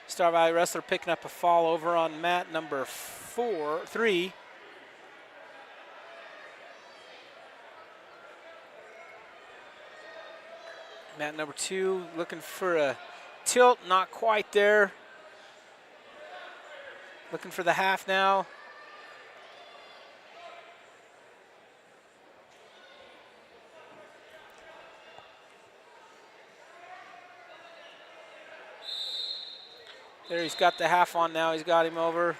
Star Valley wrestler picking up a fall over on mat number 3. Mat number 2 looking for a tilt, not quite there. Looking for the half now. There, he's got the half on now. He's got him over.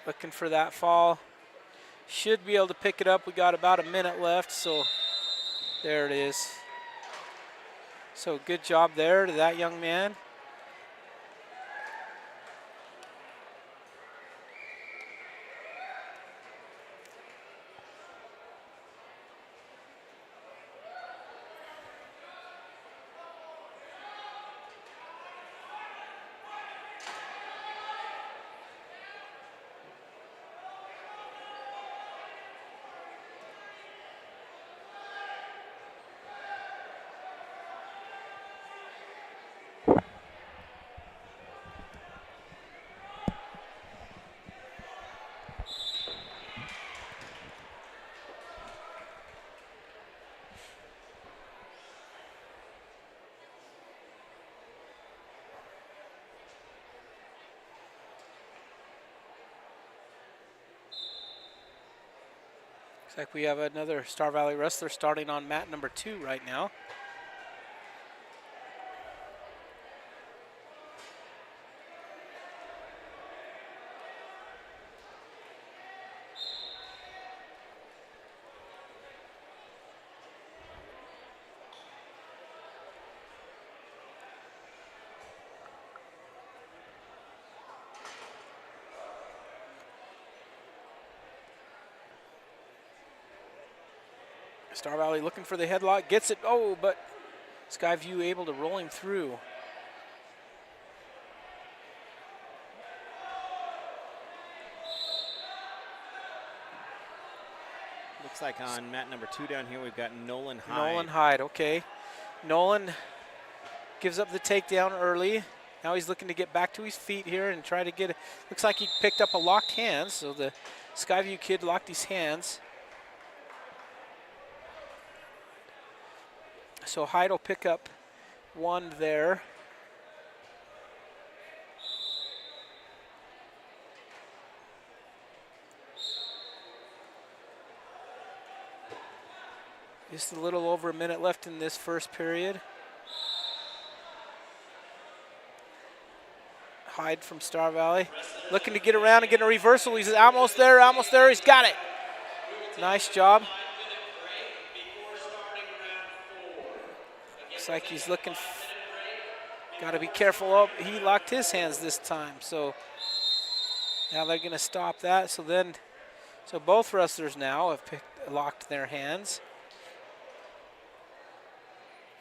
Looking for that fall. Should be able to pick it up. We got about a minute left, so there it is. So good job there to that young man. Looks like we have another Star Valley wrestler starting on mat number 2 right now. Star Valley looking for the headlock, gets it, oh, but Skyview able to roll him through. Looks like on mat number 2 down here, we've got Nolan Hyde. Nolan Hyde, okay. Nolan gives up the takedown early. Now he's looking to get back to his feet here and try to get it. Looks like he picked up a locked hand, so the Skyview kid locked his hands. So Hyde will pick up one there. Just a little over a minute left in this first period. Hyde from Star Valley. Looking to get around and get a reversal. He's almost there, he's got it. Nice job. Looks like he's looking, got to be careful. Oh, he locked his hands this time, so now they're going to stop that. So both wrestlers now have locked their hands.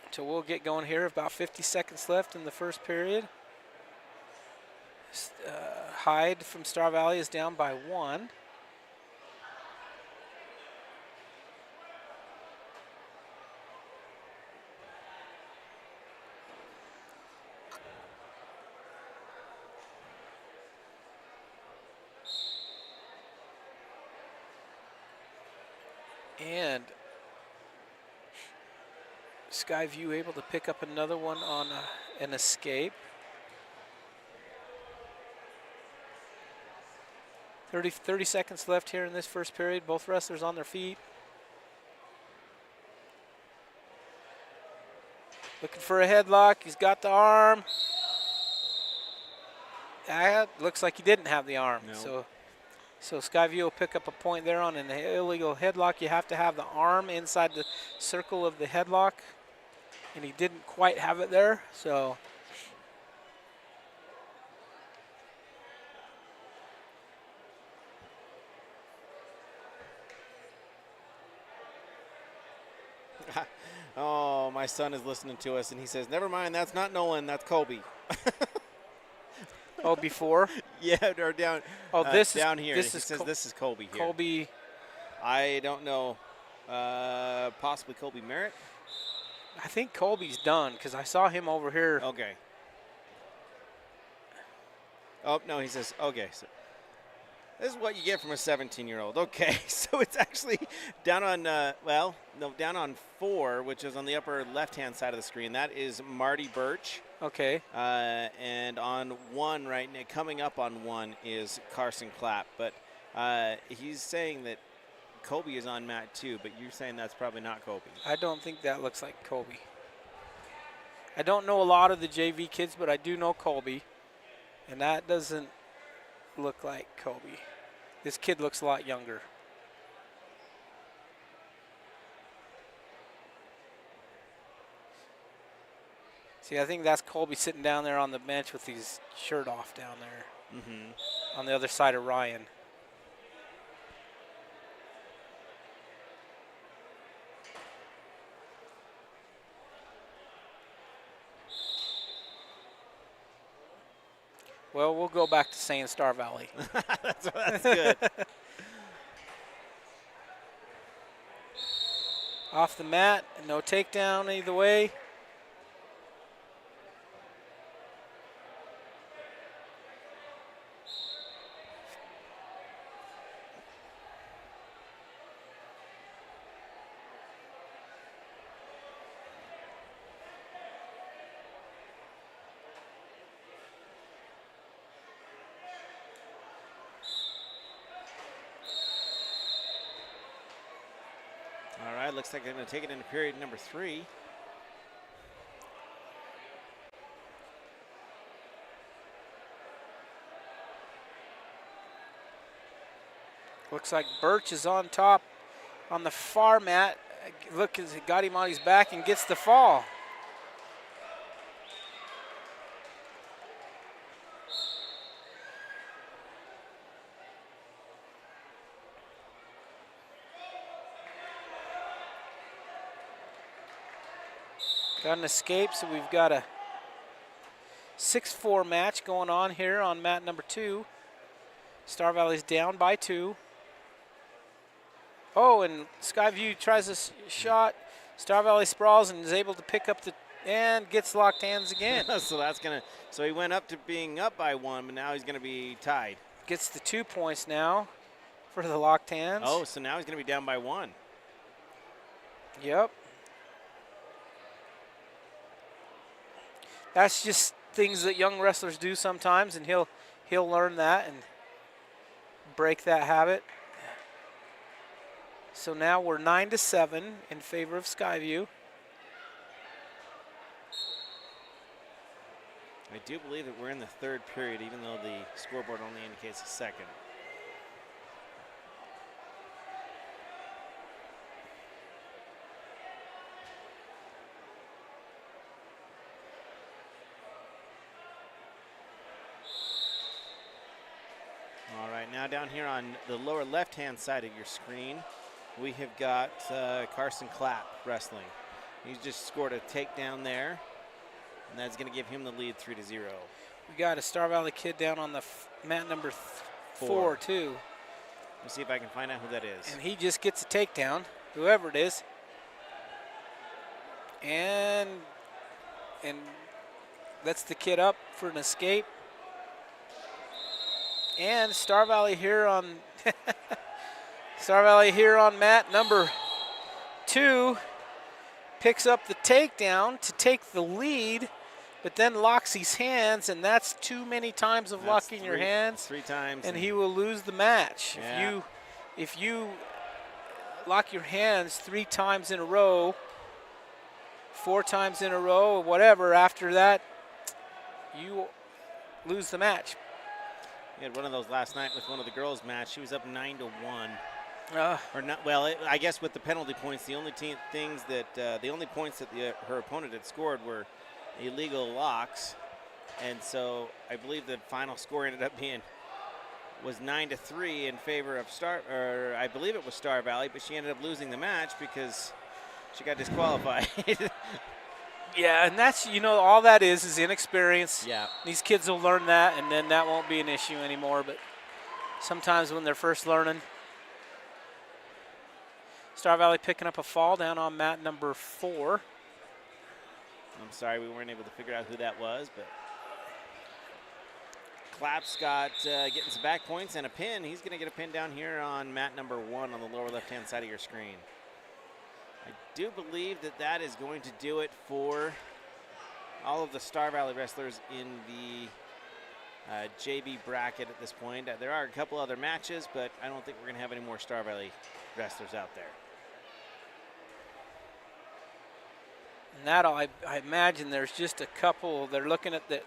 So we'll get going here. About 50 seconds left in the first period. Hyde from Star Valley is down by 1. And Skyview able to pick up another one on an escape. 30 seconds left here in this first period. Both wrestlers on their feet. Looking for a headlock. He's got the arm. Looks like he didn't have the arm. No. So Skyview will pick up a point there on an illegal headlock. You have to have the arm inside the circle of the headlock, and he didn't quite have it there. So oh, my son is listening to us, and he says, never mind, that's not Nolan, that's Colby. oh, before? Yeah, or down. Oh, this is down here. This he is says this is Colby here. Colby. I don't know. Possibly Colby Merritt. I think Colby's done because I saw him over here. Okay. Oh, no, he says, okay. So this is what you get from a 17-year-old. Okay, so it's actually down on, down on 4, which is on the upper left-hand side of the screen. That is Marty Birch. Okay. And on 1 right now, coming up on 1 is Carson Clapp. But he's saying that Colby is on mat 2, but you're saying that's probably not Colby. I don't think that looks like Colby. I don't know a lot of the JV kids, but I do know Colby. And that doesn't look like Colby. This kid looks a lot younger. See, I think that's Colby sitting down there on the bench with his shirt off down there on the other side of Ryan. Well, we'll go back to saying Star Valley. That's good. Off the mat, no takedown either way. All right, looks like they're going to take it into period number 3. Looks like Birch is on top on the far mat. Look, as he got him on his back and gets the fall. Got an escape, so we've got a 6-4 match going on here on mat number 2. Star Valley's down by 2. Oh, and Skyview tries a shot. Star Valley sprawls and is able to pick up and gets locked hands again. So that's going to, so he went up to being up by 1, but now he's going to be tied. Gets the 2 points now for the locked hands. Oh, so now he's going to be down by 1. Yep. That's just things that young wrestlers do sometimes, and he'll learn that and break that habit. So now we're 9-7 in favor of Skyview. I do believe that we're in the 3rd period, even though the scoreboard only indicates a 2nd. All right, now down here on the lower left-hand side of your screen, we have got Carson Clapp wrestling. He's just scored a takedown there, and that's going to give him the lead 3-0. We got a Star Valley kid down on the mat number 4 too. Let's see if I can find out who that is. And he just gets a takedown, whoever it is. And lets the kid up for an escape. And Star Valley here on mat number 2 picks up the takedown to take the lead, but then locks his hands, and that's too many times of locking your hands. 3 times. And he will lose the match. Yeah. If you lock your hands 3 times in a row, 4 times in a row, or whatever, after that, you lose the match. We had one of those last night with one of the girls' match. She was up 9-1. Or not. Well, I guess with the penalty points, the only points that her opponent had scored were illegal locks, and so I believe the final score ended up was 9-3 in favor of I believe it was Star Valley, but she ended up losing the match because she got disqualified. Yeah, and that's, all that is inexperience. Yeah. These kids will learn that, and then that won't be an issue anymore. But sometimes when they're first learning. Star Valley picking up a fall down on mat number 4. I'm sorry we weren't able to figure out who that was, but Claps got getting some back points and a pin. He's going to get a pin down here on mat number 1 on the lower left-hand side of your screen. I do believe that that is going to do it for all of the Star Valley wrestlers in the JV bracket at this point. There are a couple other matches, but I don't think we're going to have any more Star Valley wrestlers out there. And that I imagine there's just a couple. They're looking at the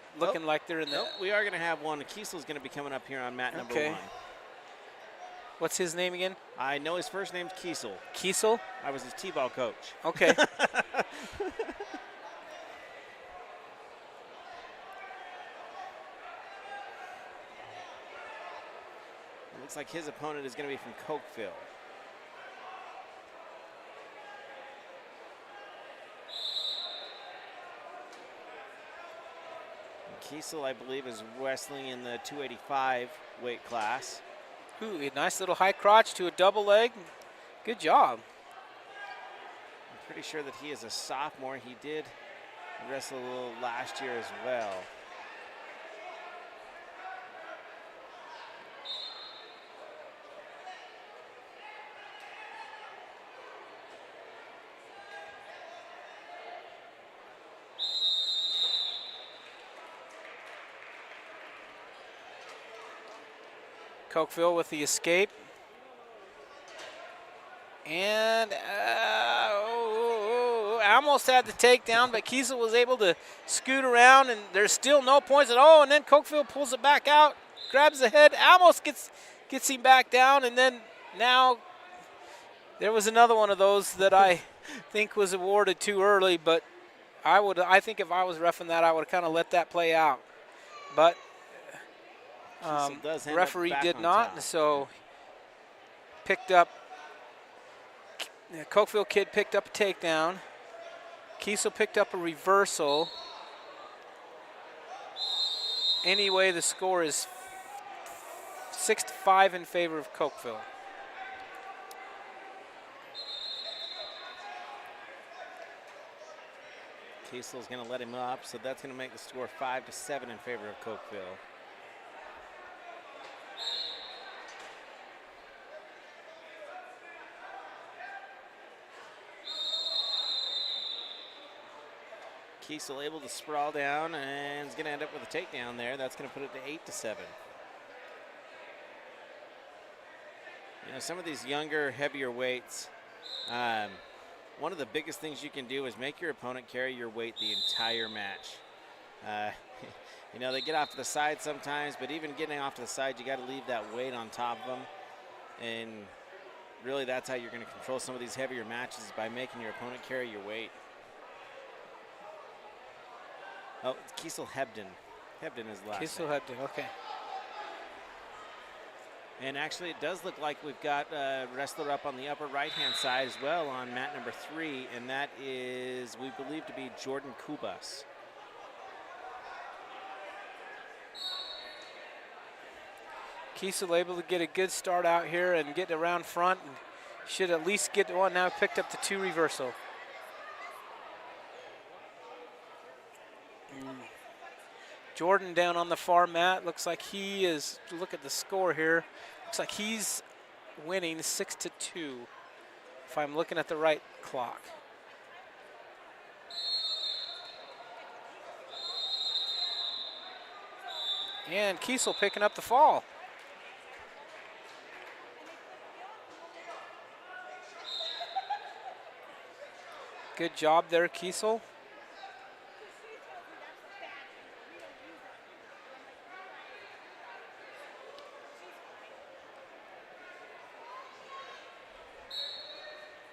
like they're in the. Nope, we are going to have one. Kiesel's going to be coming up here on mat number 1. What's his name again? I know his first name's Kiesel. Kiesel? I was his T-ball coach. Okay. Looks like his opponent is going to be from Cokeville. Kiesel, I believe, is wrestling in the 285 weight class. Ooh, a nice little high crotch to a double leg. Good job. I'm pretty sure that he is a sophomore. He did wrestle a little last year as well. Cokeville with the escape. And almost had the takedown, but Kiesel was able to scoot around, and there's still no points at all. And then Cokeville pulls it back out, grabs the head, almost gets him back down, and then now there was another one of those that I think was awarded too early, but I think if I was reffing that, I would have kind of let that play out. But referee did not, so picked up. Cokeville kid picked up a takedown. Kiesel picked up a reversal. Anyway, the score is 6-5 in favor of Cokeville. Kiesel's going to let him up, so that's going to make the score 5-7 in favor of Cokeville. Kiesel able to sprawl down and is going to end up with a takedown there. That's going to put it to 8-7. You know, some of these younger, heavier weights, one of the biggest things you can do is make your opponent carry your weight the entire match. You know, they get off to the side sometimes, but even getting off to the side, you got to leave that weight on top of them. And really, that's how you're going to control some of these heavier matches, is by making your opponent carry your weight. Oh, it's Kiesel Hebden. Hebden is the last Kiesel name. Hebden, okay. And actually, it does look like we've got a wrestler up on the upper right-hand side as well on mat number 3, and that is, we believe, to be Jordan Kubas. Kiesel able to get a good start out here and get around front, and should at least get one. Now picked up the 2 reversal. Jordan down on the far mat. Looks like he is, look at the score here. Looks like he's winning 6-2, if I'm looking at the right clock. And Kiesel picking up the fall. Good job there, Kiesel.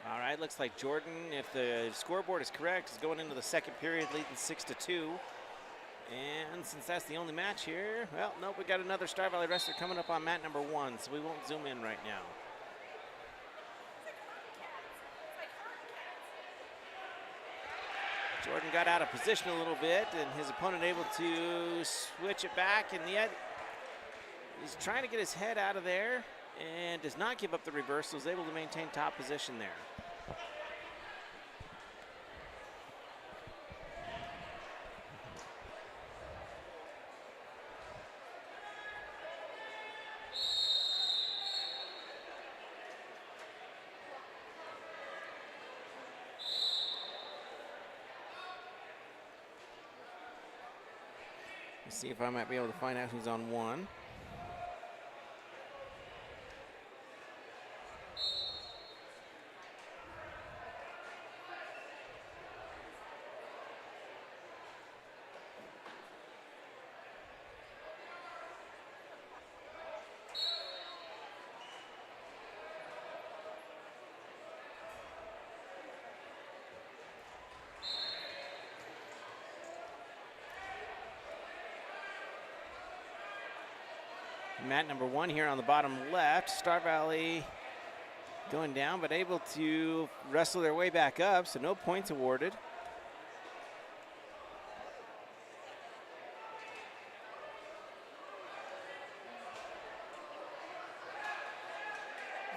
All right, looks like Jordan, if the scoreboard is correct, is going into the second period leading 6-2. And since that's the only match here, well, nope, we got another Star Valley wrestler coming up on mat number 1, so we won't zoom in right now. Jordan got out of position a little bit, and his opponent able to switch it back, and yet he's trying to get his head out of there and does not give up the reversal, is able to maintain top position there. See if I might be able to find out who's on one. Mat number 1 here on the bottom left. Star Valley going down, but able to wrestle their way back up, so no points awarded.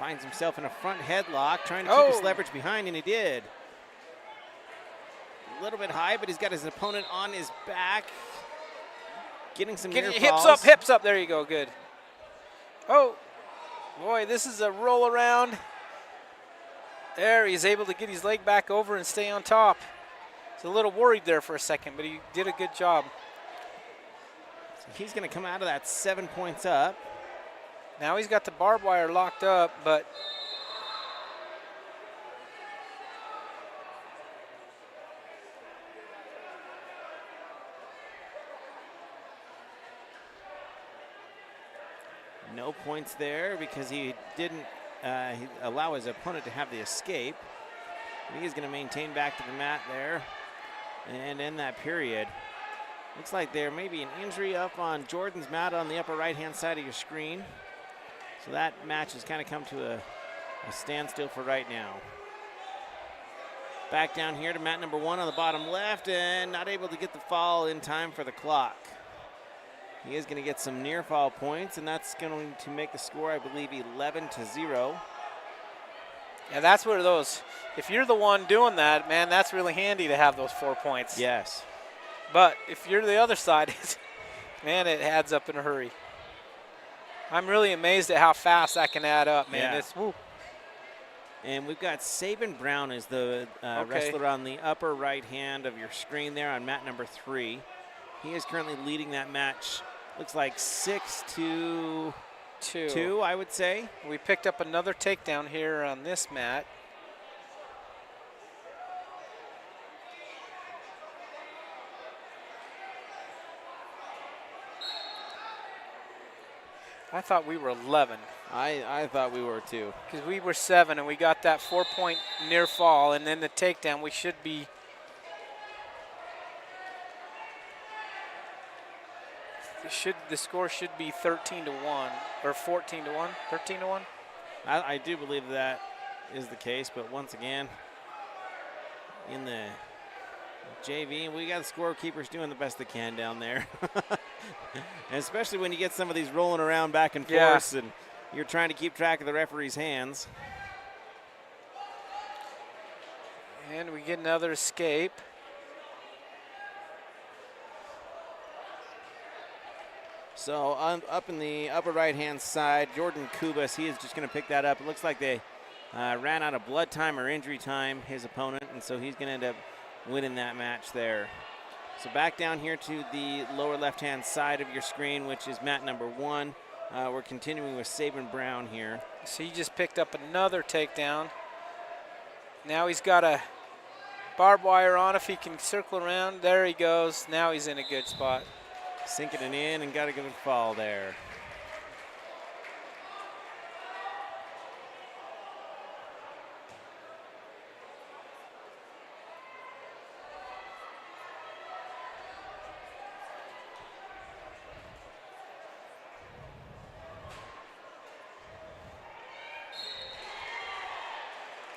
Finds himself in a front headlock, trying to keep his leverage behind, and he did. A little bit high, but he's got his opponent on his back. Getting some near falls. Hips up. There you go. Good. Oh, boy, this is a roll around. There, he's able to get his leg back over and stay on top. He's a little worried there for a second, but he did a good job. So he's going to come out of that 7 points up. Now he's got the barbed wire locked up, but no points there because he didn't allow his opponent to have the escape. He is going to maintain back to the mat there and end that period. Looks like there may be an injury up on Jordan's mat on the upper right-hand side of your screen. So that match has kind of come to a standstill for right now. Back down here to mat number 1 on the bottom left, and not able to get the fall in time for the clock. He is going to get some near fall points, and that's going to make the score, I believe, 11-0. yeah, that's where those, if you're the one doing that, man, that's really handy to have those 4 points. Yes. But if you're the other side, man, it adds up in a hurry. I'm really amazed at how fast that can add up, man. Yeah. It's, woo. And we've got Saban Brown as the wrestler on the upper right hand of your screen there on mat number 3. He is currently leading that match. Looks like 6-2, I would say. We picked up another takedown here on this mat. I thought we were 11. I thought we were too. Because we were 7 and we got that 4-point near fall, and then the takedown, we should be. The score should be 13-1 or 14-1, 13-1. I do believe that is the case, but once again, in the JV, we got the scorekeepers doing the best they can down there. And especially when you get some of these rolling around back and forth, and you're trying to keep track of the referee's hands. And we get another escape. So up in the upper right-hand side, Jordan Kubas, he is just going to pick that up. It looks like they ran out of blood time or injury time, his opponent, and so he's going to end up winning that match there. So back down here to the lower left-hand side of your screen, which is mat number 1. We're continuing with Saban Brown here. So he just picked up another takedown. Now he's got a barbed wire on. If he can circle around, there he goes. Now he's in a good spot. Sinking it in and got a good fall there.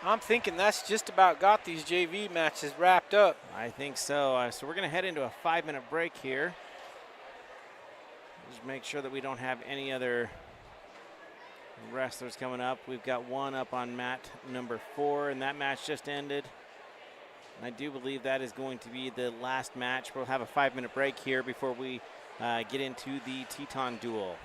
I'm thinking that's just about got these JV matches wrapped up. I think so. So we're going to head into a 5-minute break here. Just make sure that we don't have any other wrestlers coming up. We've got one up on mat number 4, and that match just ended. And I do believe that is going to be the last match. We'll have a 5-minute break here before we get into the Teton duel.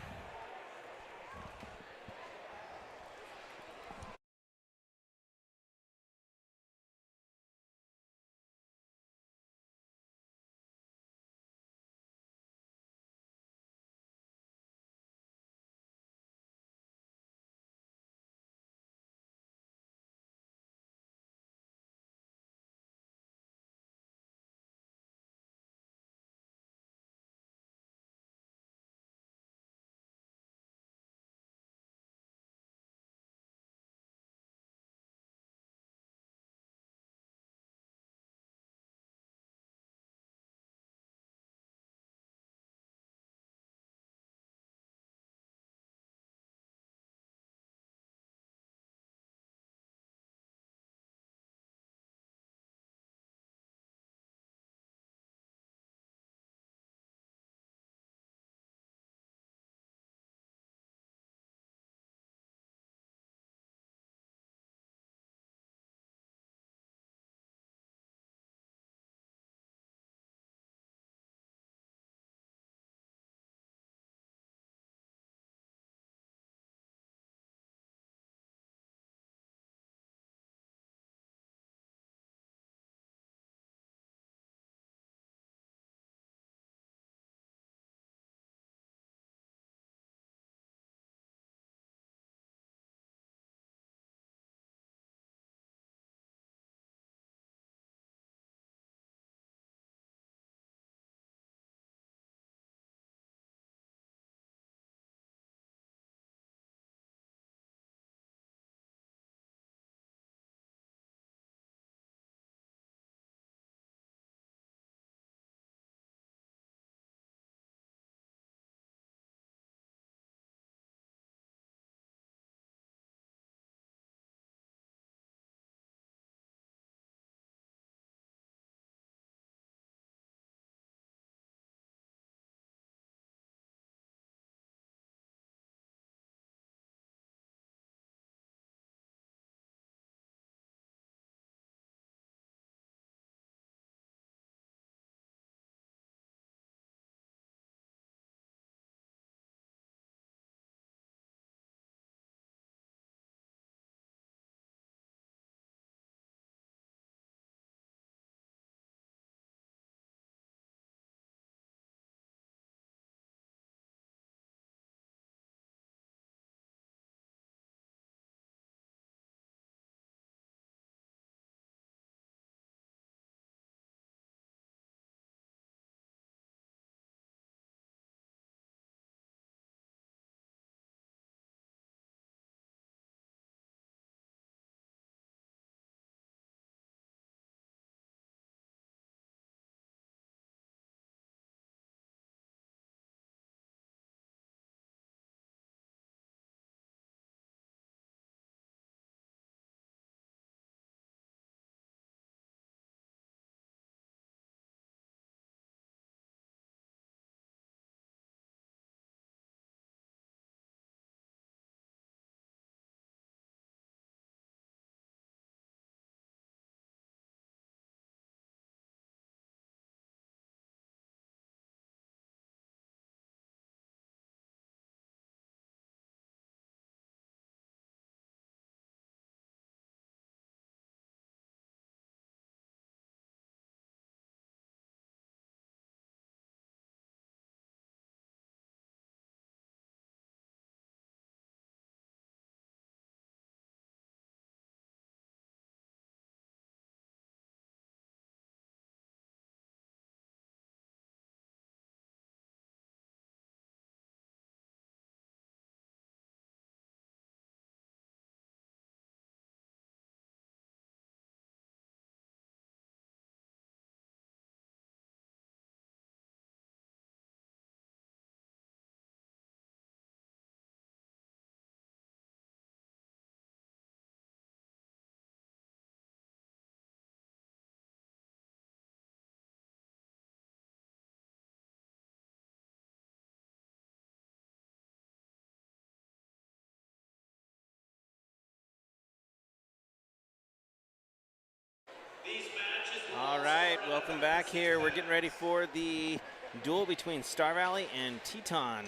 All right, welcome back here. We're getting ready for the duel between Star Valley and Teton.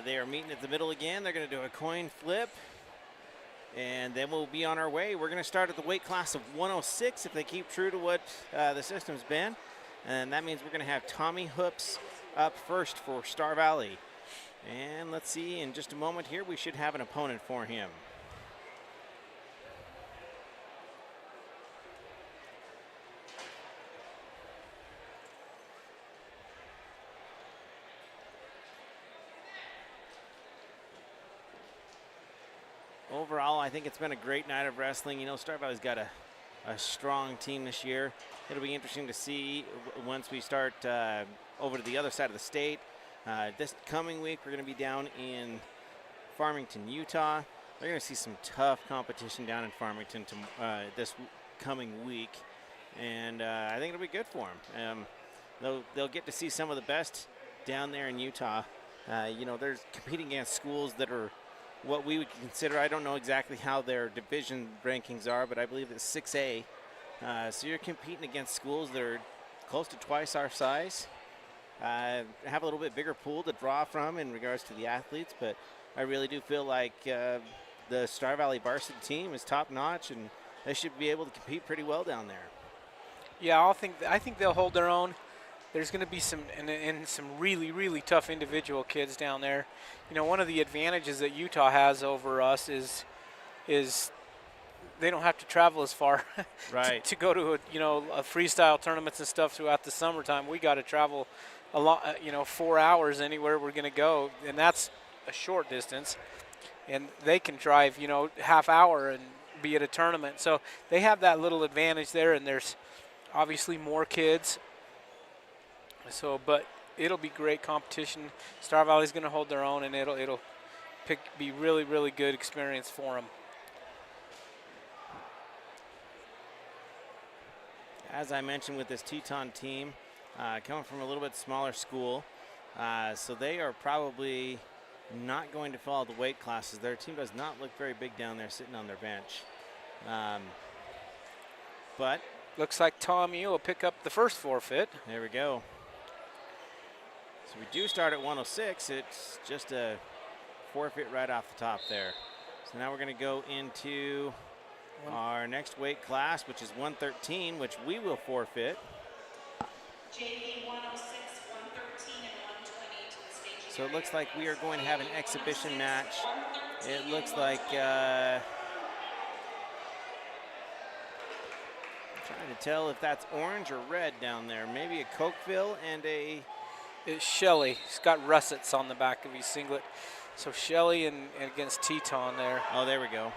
They are meeting at the middle again. They're going to do a coin flip, and then we'll be on our way. We're going to start at the weight class of 106 if they keep true to what the system's been. And that means we're going to have Tommy Hoops up first for Star Valley. And let's see, in just a moment here, we should have an opponent for him. Overall, I think it's been a great night of wrestling. You know, Star Valley's got a strong team this year. It'll be interesting to see once we start over to the other side of the state. This coming week, we're going to be down in Farmington, Utah. We're going to see some tough competition down in Farmington this coming week, and I think it'll be good for them. They'll get to see some of the best down there in Utah. You know, they're competing against schools that are what we would consider, I don't know exactly how their division rankings are, but I believe it's 6A. So you're competing against schools that are close to twice our size, have a little bit bigger pool to draw from in regards to the athletes, but I really do feel like the Star Valley varsity team is top notch, and they should be able to compete pretty well down there. Yeah, I think they'll hold their own. There's going to be some really, really tough individual kids down there. You know, one of the advantages that Utah has over us is they don't have to travel as far Right. to go to a freestyle tournaments and stuff throughout the summertime. We got to travel a lot, 4 hours anywhere we're going to go, and that's a short distance. And they can drive, half hour and be at a tournament. So they have that little advantage there, and there's obviously more kids. So, but it'll be great competition. Star Valley's going to hold their own, and it'll be really, really good experience for them. As I mentioned with this Teton team, coming from a little bit smaller school, so they are probably not going to follow the weight classes. Their team does not look very big down there sitting on their bench. But looks like Tommy will pick up the first forfeit. There we go. So we do start at 106. It's just a forfeit right off the top there. So now we're going to go into our next weight class, which is 113, which we will forfeit. JV 106, 113, and 120 to the stage. So it looks like we are going to have an exhibition match. It looks like trying to tell if that's orange or red down there. Maybe a Cokeville and a... It's Shelley. He's got russets on the back of his singlet. So Shelley and against Teton there. Oh, there we go.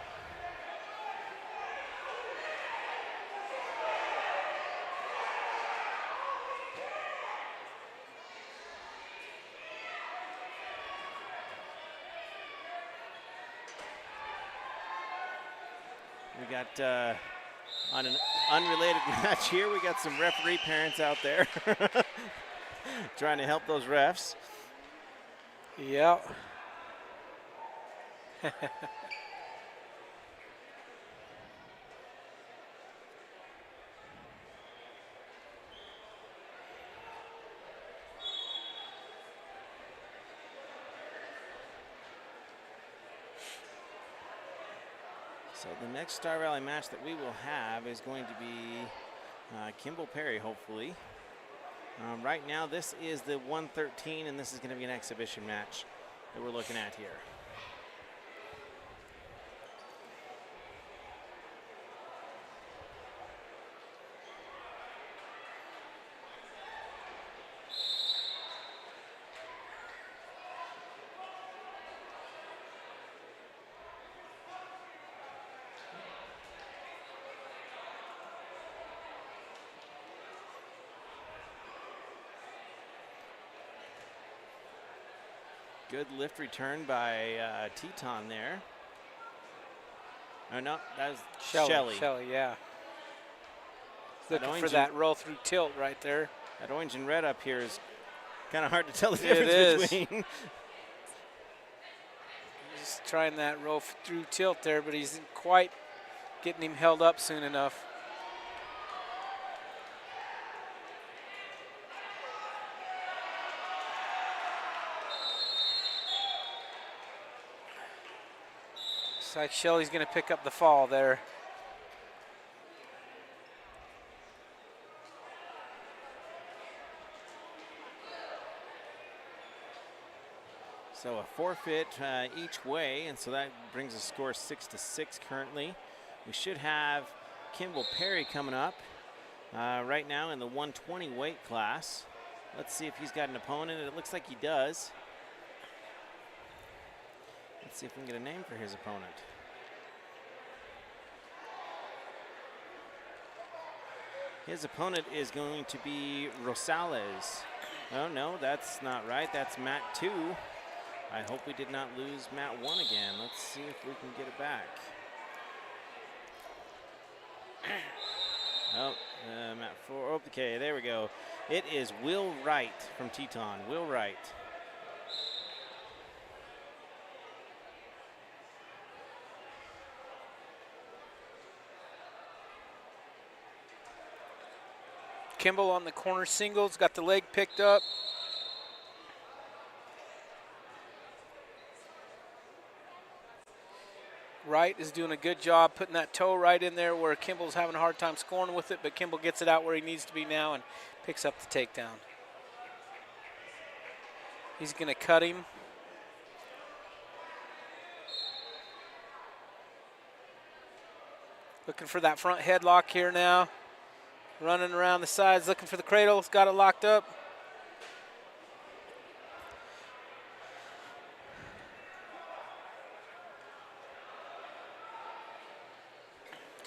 We got on an unrelated match here, we got some referee parents out there trying to help those refs. Yeah. So the next Star Valley match that we will have is going to be Kimball Perry, hopefully. Right now, this is the 113, and this is going to be an exhibition match that we're looking at here. Good lift return by Teton there. Oh, no, that was Shelley. Shelley, yeah. That Looking for that roll through tilt right there. That orange and red up here is kind of hard to tell the It difference is. between. Just trying that roll through tilt there, but he's quite getting him held up soon enough. Looks like Shelly's going to pick up the fall there. So a forfeit each way, and so that brings the score 6-6 currently. We should have Kimball Perry coming up right now in the 120 weight class. Let's see if he's got an opponent. It looks like he does. Let's see if we can get a name for his opponent. His opponent is going to be Rosales. Oh no, that's not right. That's Mat 2. I hope we did not lose Mat 1 again. Let's see if we can get it back. Oh, Mat 4. Okay, there we go. It is Will Wright from Teton. Will Wright. Kimball on the corner singles, got the leg picked up. Wright is doing a good job putting that toe right in there where Kimball's having a hard time scoring with it, but Kimball gets it out where he needs to be now and picks up the takedown. He's going to cut him. Looking for that front headlock here now. Running around the sides, looking for the cradle. It's got it locked up.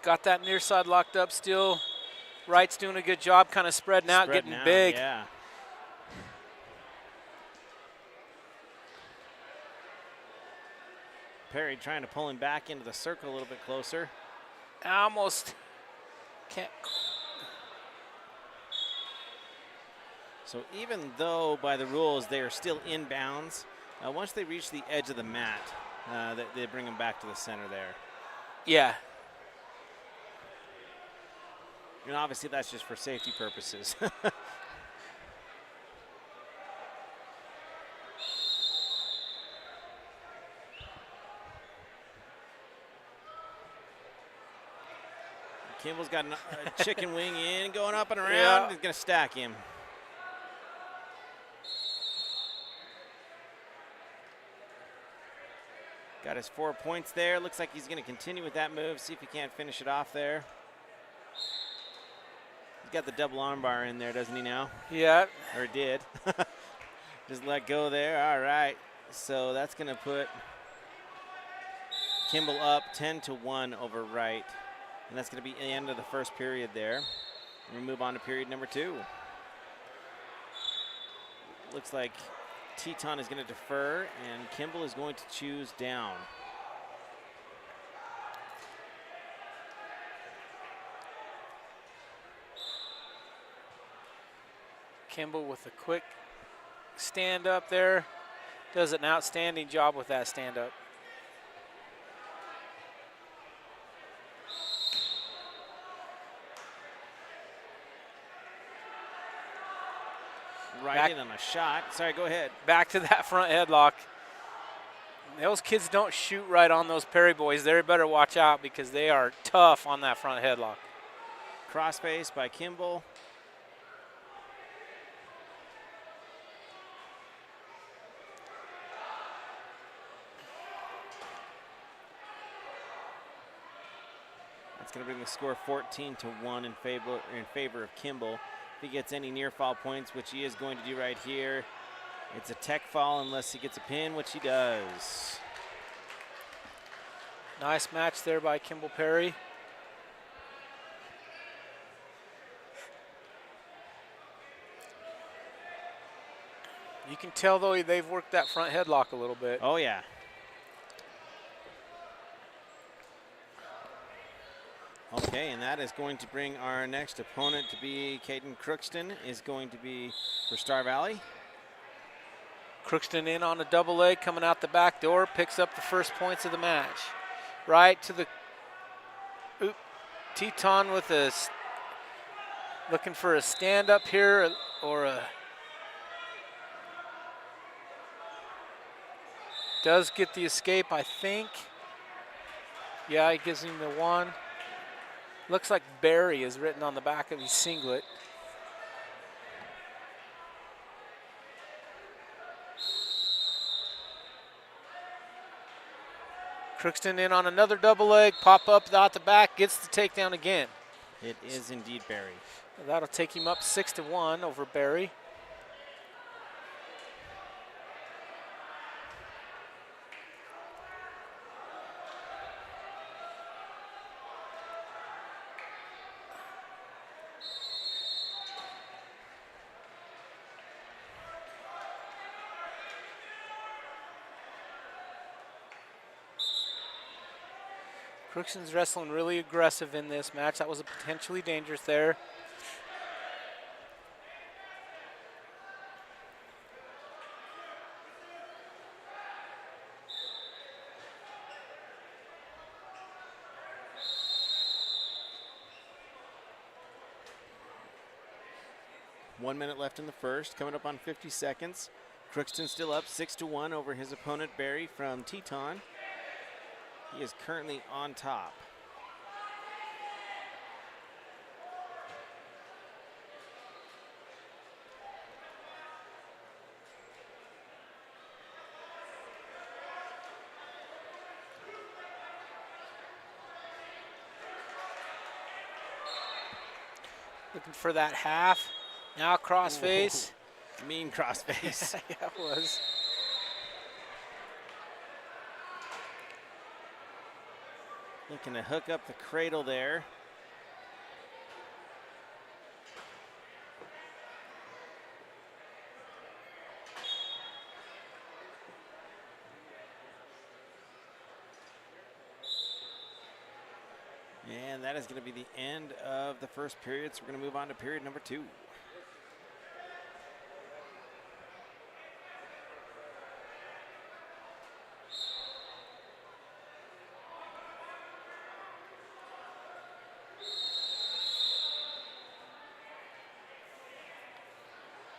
Got that near side locked up still. Wright's doing a good job kind of spreading out, getting big. Yeah. Perry trying to pull him back into the circle a little bit closer. Almost can't. So even though by the rules they are still inbounds, once they reach the edge of the mat, they bring them back to the center there. Yeah. And obviously that's just for safety purposes. Kimball's got a chicken wing in, going up and around. Yeah. He's going to stack him. Got his 4 points there. Looks like he's going to continue with that move, see if he can't finish it off there. He's got the double armbar in there, doesn't he now? Yeah. Or did. Just let go there. All right. So that's going to put Kimball up 10-1 over Wright. And that's going to be the end of the first period there. And we move on to period number 2. Looks like Teton is going to defer, and Kimball is going to choose down. Kimball with a quick stand up there. Does an outstanding job with that stand up. Right in on a shot. Sorry, go ahead. Back to that front headlock. Those kids don't shoot right on those Perry boys. They better watch out because they are tough on that front headlock. Crossface by Kimball. That's going to bring the score 14-1 in favor of Kimball. If he gets any near fall points, which he is going to do right here, it's a tech fall unless he gets a pin, which he does. Nice match there by Kimball Perry. You can tell, though, they've worked that front headlock a little bit. Oh, yeah. Okay, and that is going to bring our next opponent to be Caden Crookston, is going to be for Star Valley. Crookston in on a double leg, coming out the back door, picks up the first points of the match. Right to the, Teton with a, looking for a stand up here or a, does get the escape, I think. Yeah, he gives him the 1. Looks like Barry is written on the back of his singlet. Crookston in on another double leg, pop up out the back, gets the takedown again. It is indeed Barry. That'll take him up 6-1 over Barry. Crookston's wrestling really aggressive in this match. That was a potentially dangerous there. One minute left in the first, coming up on 50 seconds. Crookston still up 6-1 over his opponent Barry from Teton. He is currently on top. Looking for that half. Now crossface. Mean crossface. Yeah, it was. Looking to hook up the cradle there. And that is going to be the end of the first period, so we're going to move on to period number 2.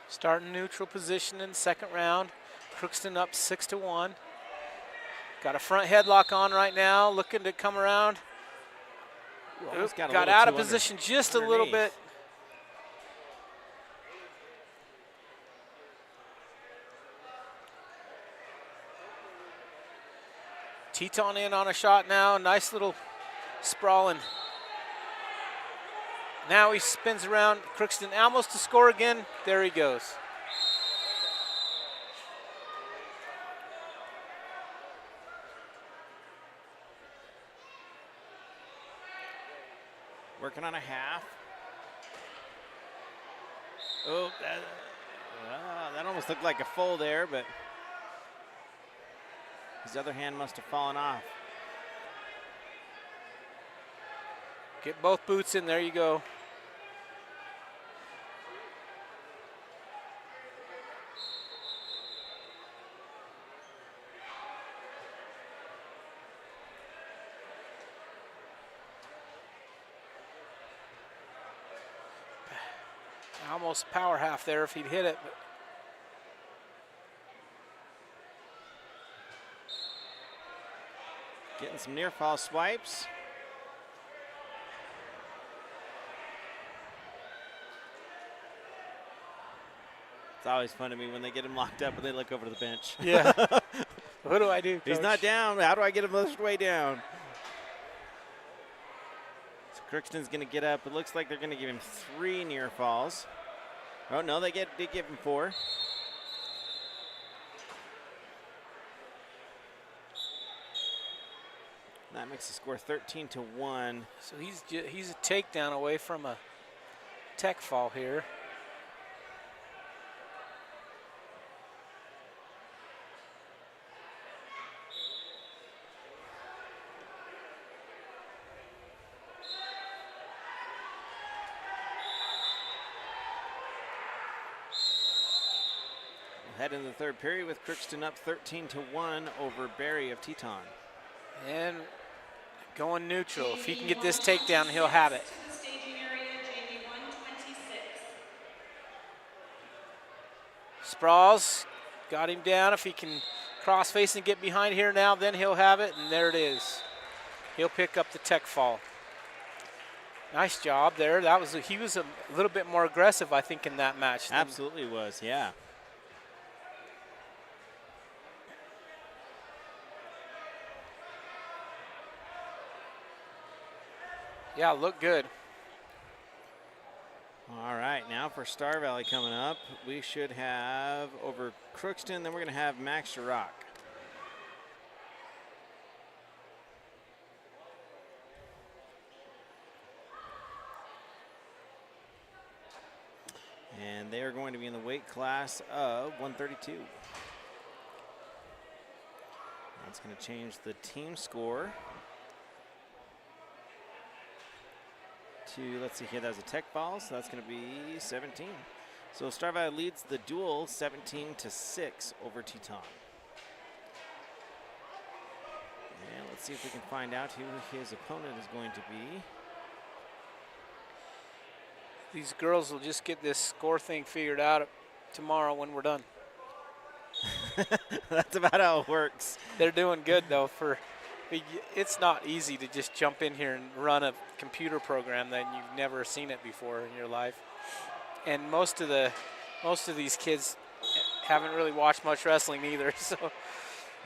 Starting neutral position in the second round. Crookston up 6-1. Got a front headlock on right now, looking to come around. Oop, got out of position just a little bit. Teton in on a shot now. Nice little sprawling. Now he spins around. Crookston almost to score again. There he goes. Working on a half. Oh, that almost looked like a full there, but his other hand must have fallen off. Get both boots in. There you go. Almost power half there if he'd hit it. But getting some near fall swipes. It's always fun to me when they get him locked up and they look over to the bench. yeah. What do I do, Coach? He's not down. How do I get him this way down? So Crookston's going to get up. It looks like they're going to give him 3 near falls. Oh, no, they did give him 4. That makes the score 13-1. So he's a takedown away from a tech fall here. Head in the third period with Crookston up 13-1 over Barry of Teton. And going neutral. If he can get this takedown, he'll have it. Sprawls got him down. If he can cross face and get behind here now, then he'll have it, and there it is. He'll pick up the tech fall. Nice job there. He was a little bit more aggressive, I think, in that match. Absolutely was, yeah. Yeah, looked good. All right, now for Star Valley coming up, we should have over Crookston, then we're going to have Max Chirac. And they are going to be in the weight class of 132. That's going to change the team score to, let's see here, that was a tech ball, so that's going to be 17. So Star Valley leads the duel 17-6 over Teton. And let's see if we can find out who his opponent is going to be. These girls will just get this score thing figured out tomorrow when we're done. That's about how it works. They're doing good, though. It's not easy to just jump in here and run a computer program that you've never seen it before in your life. And most of these kids haven't really watched much wrestling either. So.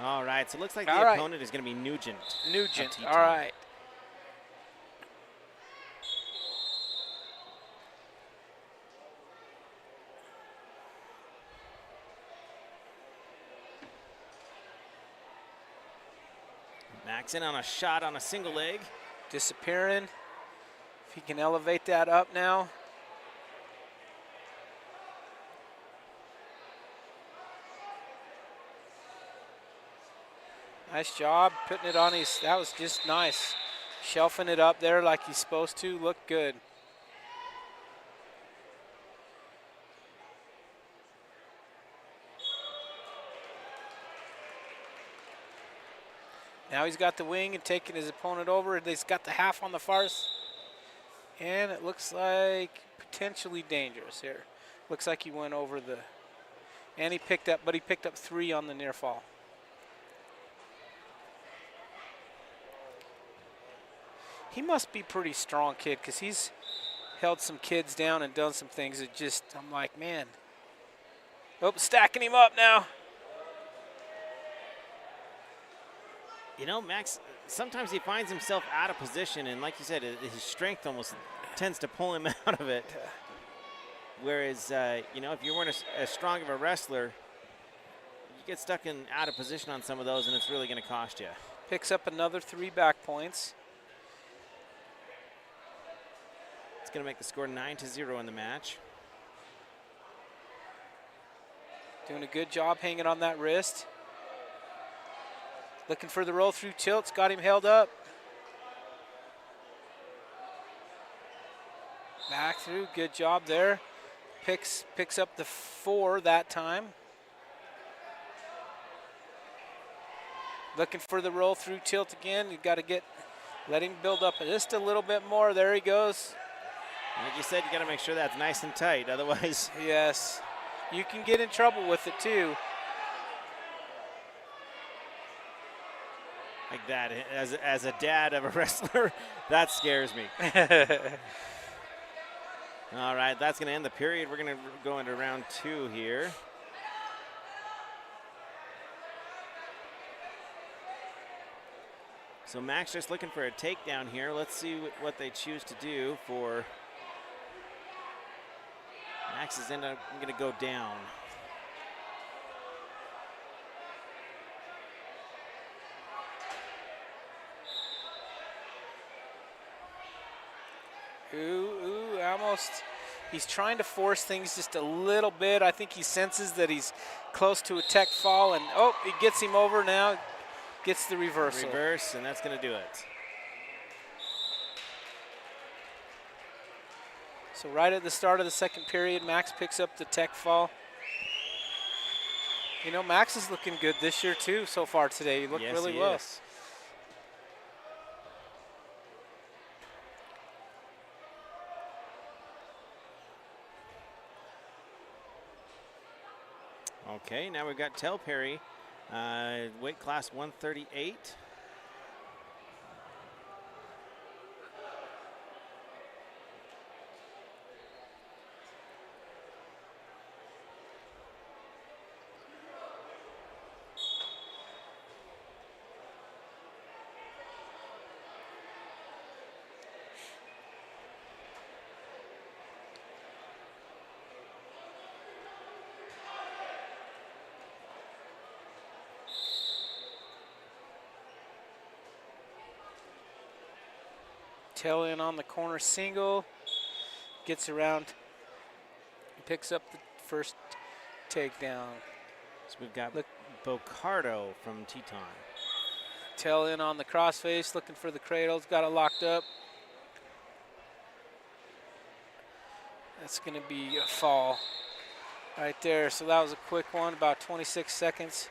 All right, so it looks like the opponent is going to be Nugent. Nugent, all right. Max in on a shot on a single leg. Disappearing. If he can elevate that up now. Nice job putting it on his, that was just nice. Shelving it up there like he's supposed to, looked good. Now he's got the wing and taking his opponent over. He's got the half on the farce. And it looks like potentially dangerous here. Looks like he went over the, and he picked up 3 on the near fall. He must be pretty strong kid because he's held some kids down and done some things that just, I'm like, man. Oh, stacking him up now. You know, Max, sometimes he finds himself out of position, and like you said, his strength almost tends to pull him out of it. Whereas, you know, if you weren't as strong of a wrestler, you get stuck in out of position on some of those, and it's really going to cost you. Picks up another 3 back points. It's going to make the score 9-0 in the match. Doing a good job hanging on that wrist. Looking for the roll through tilts, got him held up. Back through, good job there. Picks up the 4 that time. Looking for the roll through tilt again. You got to let him build up just a little bit more. There he goes. Like you said, you got to make sure that's nice and tight, otherwise. Yes, you can get in trouble with it too. Like that, as a dad of a wrestler, that scares me. All right, that's going to end the period. We're going to go into round 2 here. So Max just looking for a takedown here. Let's see what they choose to do for. Max is going to go down. Ooh, almost. He's trying to force things just a little bit. I think he senses that he's close to a tech fall, and oh, he gets him over now. Gets the reversal. Reverse, and that's going to do it. So right at the start of the second period, Max picks up the tech fall. You know, Max is looking good this year too so far today. He looked really well. Is. Okay, now we've got Tel Perry, weight class 138. Tail in on the corner single. Gets around. Picks up the first takedown. So we've got Bocardo from Teton. Tail in on the crossface, looking for the cradles. Got it locked up. That's going to be a fall right there. So that was a quick one, about 26 seconds.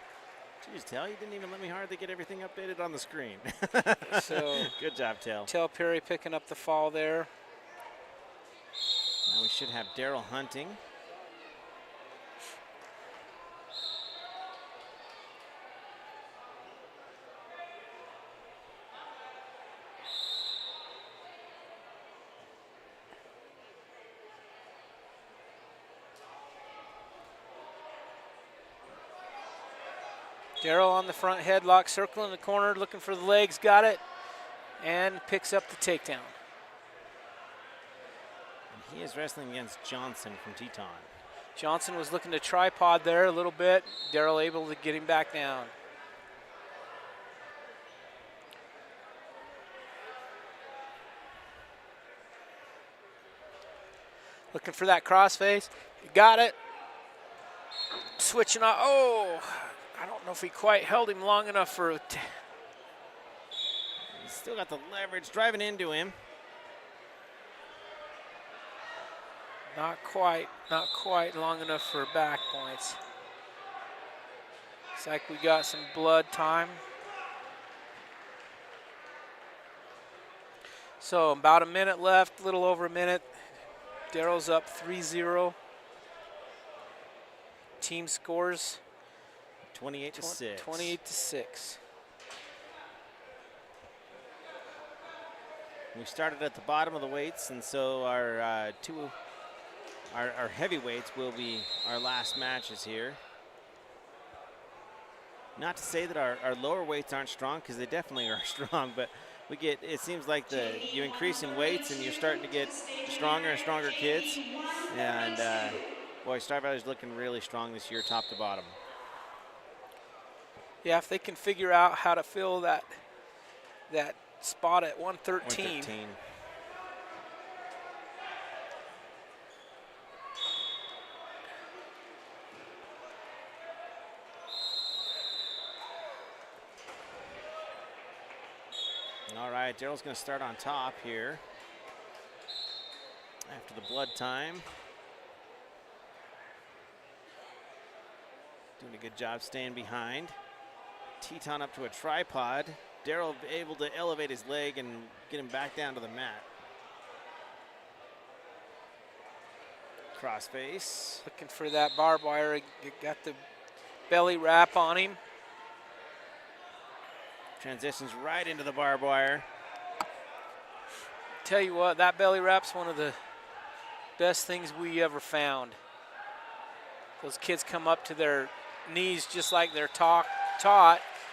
Jeez, Tail, you didn't even let me hardly get everything updated on the screen. So good job, Tail. Tail Perry picking up the fall there. Now we should have Daryl hunting. Daryl on the front headlock, circling the corner, looking for the legs, got it, and picks up the takedown. And he is wrestling against Johnson from Teton. Johnson was looking to tripod there a little bit. Daryl able to get him back down. Looking for that crossface. Got it. Switching off. Oh, I don't know if he quite held him long enough for a He's still got the leverage, driving into him. not quite long enough for back points. Looks like we got some blood time. So about a minute left, a little over a minute. Daryl's up 3-0. Team scores 28-6. 28-6. We started at the bottom of the weights, and so our our heavyweights will be our last matches here. Not to say that our lower weights aren't strong, because they definitely are strong, but we get, it seems like you increase in weights and you're starting to get stronger and stronger kids. And boy, Star Valley's looking really strong this year, top to bottom. Yeah, if they can figure out how to fill that spot at 113. 113. All right, Daryl's going to start on top here after the blood time. Doing a good job staying behind. Teton up to a tripod. Daryl able to elevate his leg and get him back down to the mat. Crossface. Looking for that barbed wire. Got the belly wrap on him. Transitions right into the barbed wire. Tell you what, that belly wrap's one of the best things we ever found. Those kids come up to their knees just like they're taught,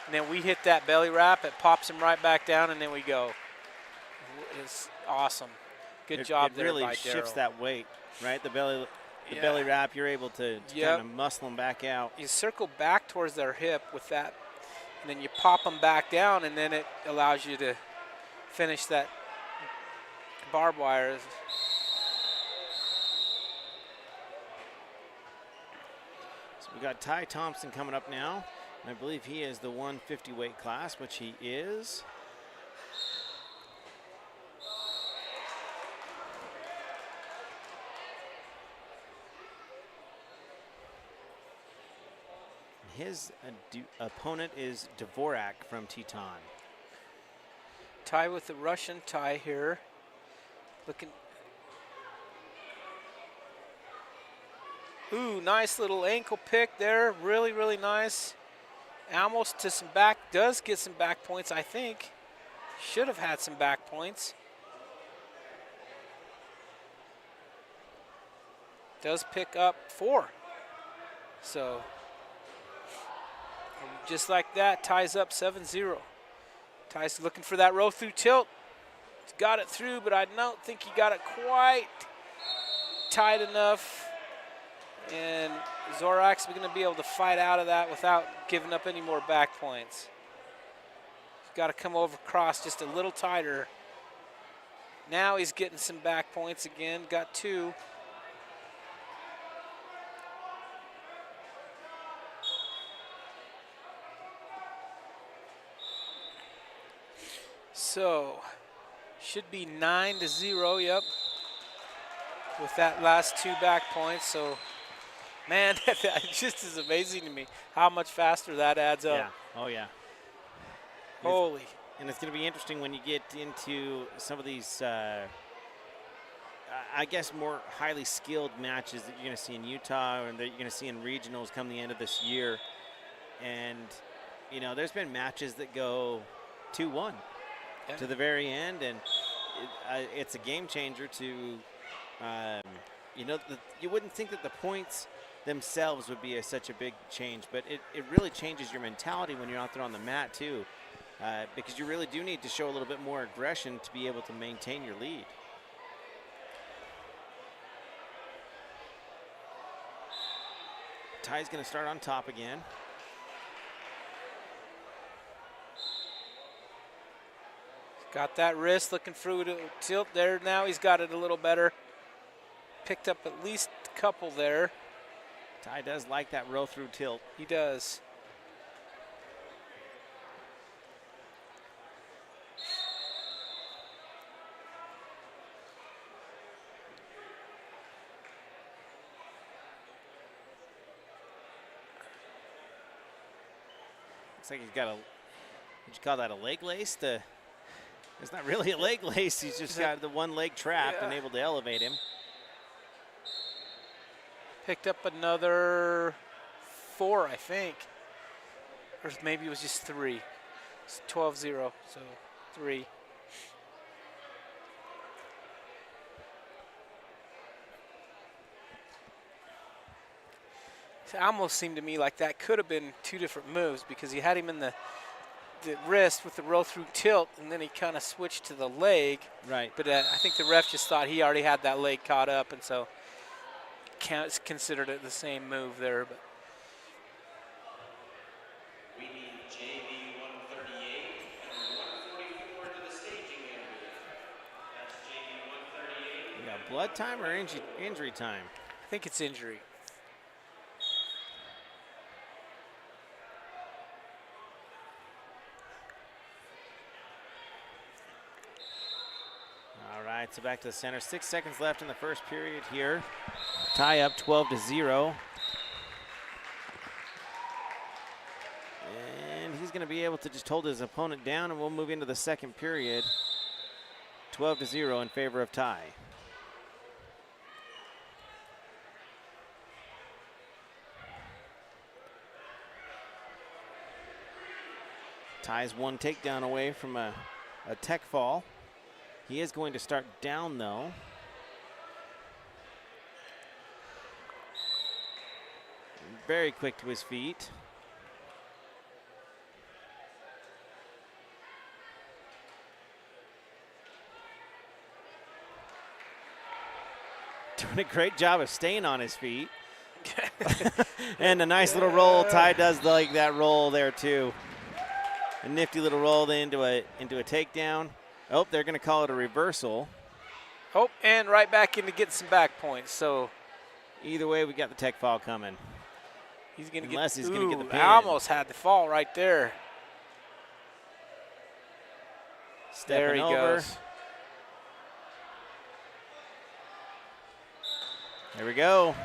and then we hit that belly wrap, it pops them right back down, and then we go. It's awesome. Good job there by Daryl. It really shifts that weight, right? The belly wrap, you're able to kind of muscle them back out. You circle back towards their hip with that, and then you pop them back down, and then it allows you to finish that barbed wire. So we got Ty Thompson coming up now. And I believe he is the 150 weight class, which he is. His opponent is Dvorak from Teton. Ty with the Russian tie here. Looking. Ooh, nice little ankle pick there. Really, really nice. Almost to some back. Does get some back points, I think. Should have had some back points. Does pick up 4. So, just like that, ties up 7-0. Ty's looking for that row through tilt. He's got it through, but I don't think he got it quite tight enough. And Zorak's going to be able to fight out of that without giving up any more back points. He's got to come over across just a little tighter. Now he's getting some back points again. Got 2. So, should be 9-0, yep, with that last 2 back points. So, man, that just is amazing to me how much faster that adds up. Yeah. Oh, yeah. Holy. And it's going to be interesting when you get into some of these, I guess, more highly skilled matches that you're going to see in Utah and that you're going to see in regionals come the end of this year. And, you know, there's been matches that go 2-1 to the very end, and it's a game changer to, you know, you wouldn't think that the points themselves would be such a big change, but it really changes your mentality when you're out there on the mat too, because you really do need to show a little bit more aggression to be able to maintain your lead. Ty's going to start on top again. Got that wrist looking through to tilt there. Now he's got it a little better. Picked up at least a couple there. Ty does like that roll through tilt. He does. Looks like he's got a, would you call that a leg lace? It's not really a leg lace. He's just got the one leg trapped and able to elevate him. Picked up another 4, I think. Or maybe it was just 3. It's 12-0, so 3. It almost seemed to me like that could have been 2 different moves because he had him in the wrist with the roll through tilt, and then he kind of switched to the leg. Right. But I think the ref just thought he already had that leg caught up, and so considered it the same move there. But We need JV 138 and 144 to the staging area. That's JV 138. You got blood time or injury time? I think it's injury. All right, so back to the center. 6 seconds left in the first period here. Tie up 12-0. And he's going to be able to just hold his opponent down, and we'll move into the second period. 12-0 in favor of Ty. Ty's one takedown away from a tech fall. He is going to start down, though. Very quick to his feet. Doing a great job of staying on his feet. And a nice little roll. Ty does like that roll there, too. A nifty little roll into a takedown. Oh, they're going to call it a reversal. Oh, and right back in to get some back points. So either way, we got the tech fall coming. He's going to Unless he's going to get the pin. I almost had the fall right there. Stepping there he over. goes. There we go.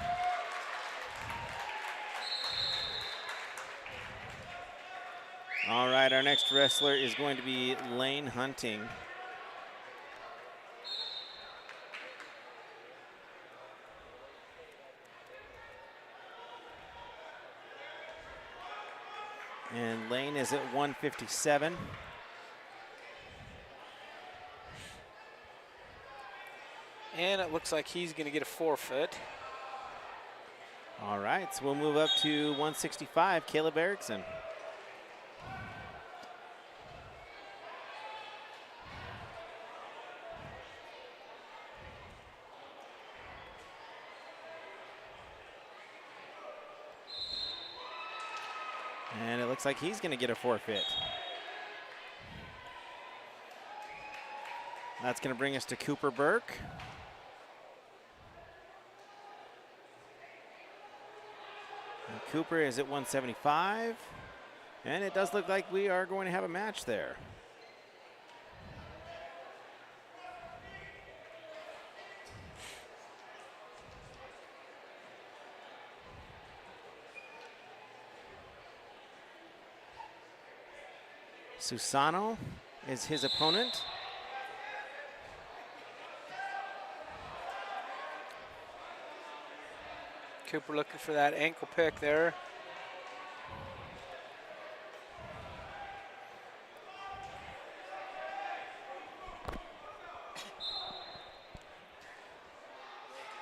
All right, our next wrestler is going to be Lane Hunting. And Lane is at 157. And it looks like he's going to get a forfeit. All right, so we'll move up to 165, Caleb Erickson. And it looks like he's going to get a forfeit. That's going to bring us to Cooper Burke. And Cooper is at 175. And it does look like we are going to have a match there. Susano is his opponent. Cooper looking for that ankle pick there.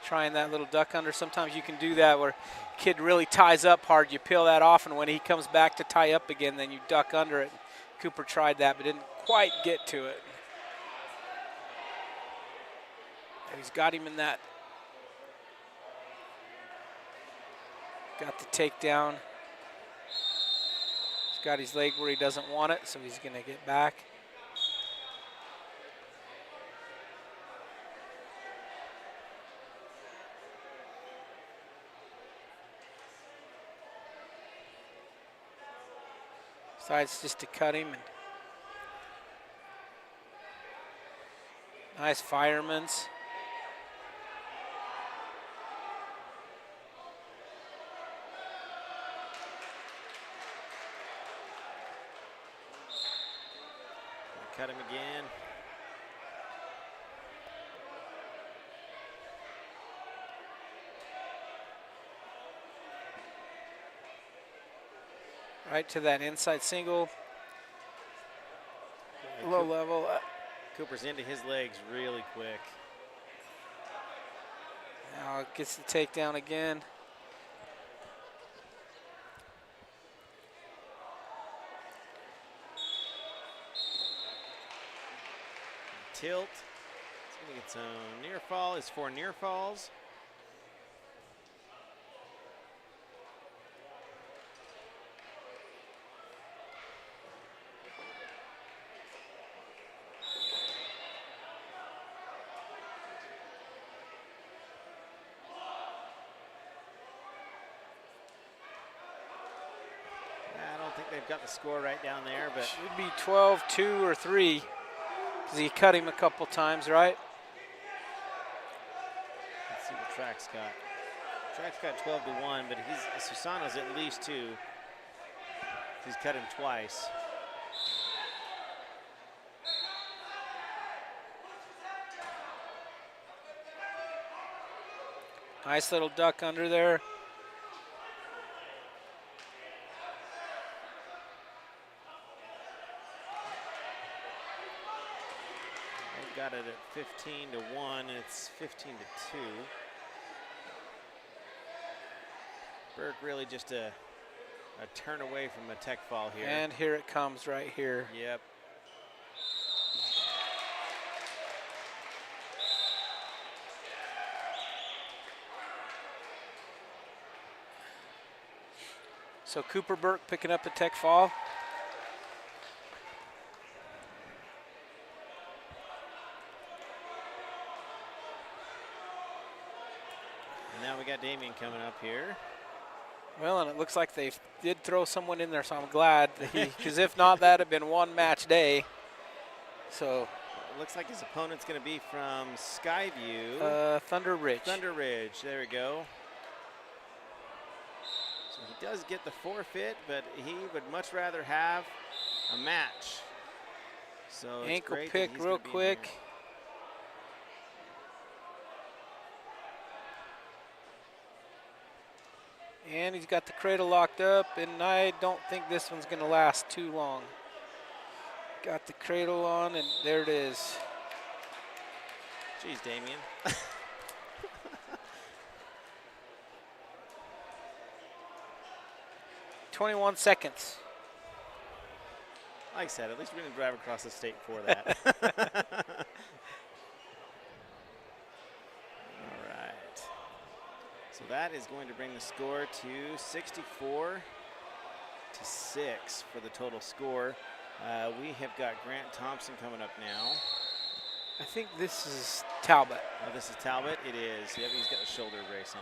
Trying that little duck under. Sometimes you can do that where kid really ties up hard. You peel that off, and when he comes back to tie up again, then you duck under it. Cooper tried that, but didn't quite get to it. And he's got him in that. Got the takedown. He's got his leg where he doesn't want it, so he's going to get back. Decides just to cut him. And nice fireman's. Cut him again. Right to that inside single. Low level. Cooper's into his legs really quick. Now gets the takedown again. Tilt. He's going to get some near fall. His 4 near falls. I don't think they've got the score right down there, but should be 12-2 or 3. Because he cut him a couple times, right? let's see what Track's got. Track's got 12-1, but Susano's at least 2. He's cut him twice. Nice little duck under there. Got it at 15-1, and it's 15-2. Burke really just a turn away from a tech fall here. And here it comes right here. Yep. So Cooper Burke picking up a tech fall. Now we got Damien coming up here. Well, and it looks like they did throw someone in there, so I'm glad. Because if not, that'd have been one match day. So it looks like his opponent's going to be from Skyview. Thunder Ridge. Thunder Ridge, there we go. So he does get the forfeit, but he would much rather have a match. So it's Ankle great that pick he's real gonna be in quick. here. And he's got the cradle locked up, and I don't think this one's going to last too long. Got the cradle on, and there it is. Jeez, Damien. 21 seconds. Like I said, at least we didn't drive across the state for that. All right. So that is going to bring the score to 64-6 for the total score. We have got Grant Thompson coming up now. I think this is Talbot. Oh, this is Talbot. It is. Yep, he's got a shoulder brace on.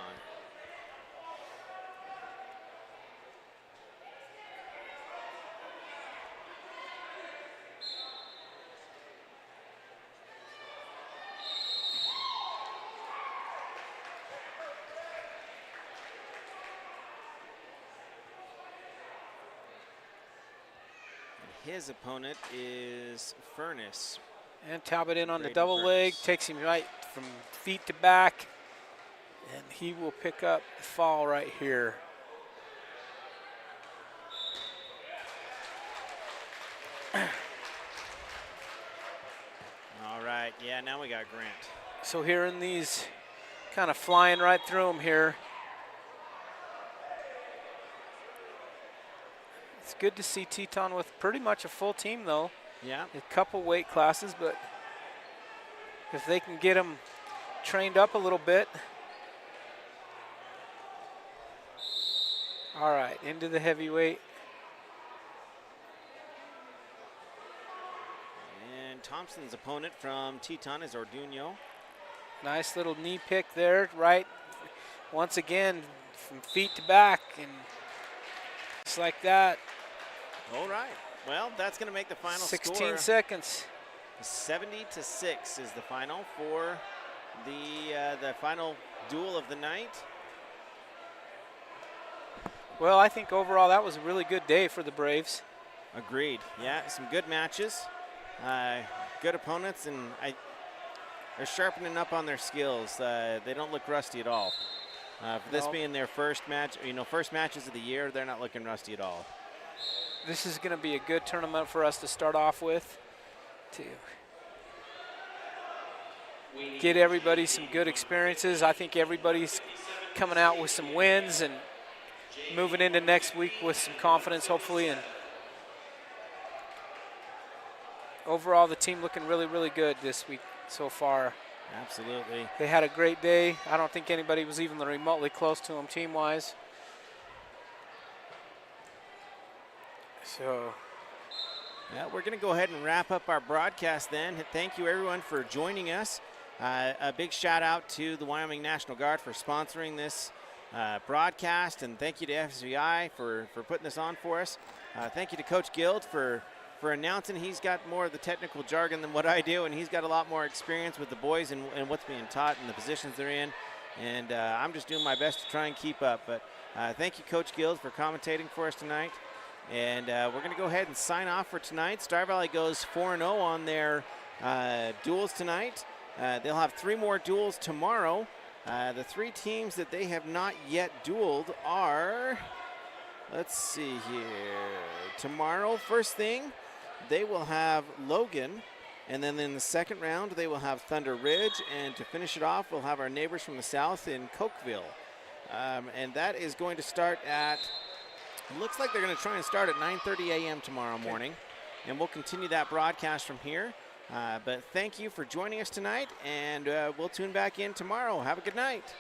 His opponent is Furnace. And Talbot in on the Braden double leg, Furnace. takes him right from feet to back, and he will pick up the fall right here. All right, yeah, now we got Grant. So hearing these kind of flying right through him here. It's good to see Teton with pretty much a full team though. Yeah, A couple weight classes, but if they can get them trained up a little bit. All right, into the heavyweight. and Thompson's opponent from Teton is Orduno. Nice little knee pick there, right? Once again, from feet to back, and just like that. All right, well, that's going to make the final 16 score. seconds. 70-6 is the final for the final duel of the night. Well, I think overall that was a really good day for the Braves. Agreed. Yeah, some good matches, good opponents, and they're sharpening up on their skills. They don't look rusty at all. For this No. being their first match, first matches of the year, they're not looking rusty at all. This is going to be a good tournament for us to start off with, to get everybody some good experiences. I think everybody's coming out with some wins and moving into next week with some confidence, hopefully. And overall, the team looking really, really good this week so far. Absolutely. They had a great day. I don't think anybody was even remotely close to them team-wise. So, Yeah, we're going to go ahead and wrap up our broadcast then. Thank you, everyone, for joining us. A big shout out to the Wyoming National Guard for sponsoring this broadcast, and thank you to FSVI for putting this on for us. Thank you to Coach Guild for announcing. He's got more of the technical jargon than what I do, and he's got a lot more experience with the boys and what's being taught and the positions they're in. And I'm just doing my best to try and keep up. But thank you, Coach Guild, for commentating for us tonight. And we're going to go ahead and sign off for tonight. Star Valley goes 4-0 on their duels tonight. They'll have 3 more duels tomorrow. The 3 teams that they have not yet dueled are, let's see here. Tomorrow, first thing, they will have Logan. And then in the second round, they will have Thunder Ridge. And to finish it off, we'll have our neighbors from the south in Cokeville. And that is going to start at, it looks like they're going to try and start at 9:30 a.m. tomorrow morning. And we'll continue that broadcast from here. But thank you for joining us tonight, and we'll tune back in tomorrow. Have a good night.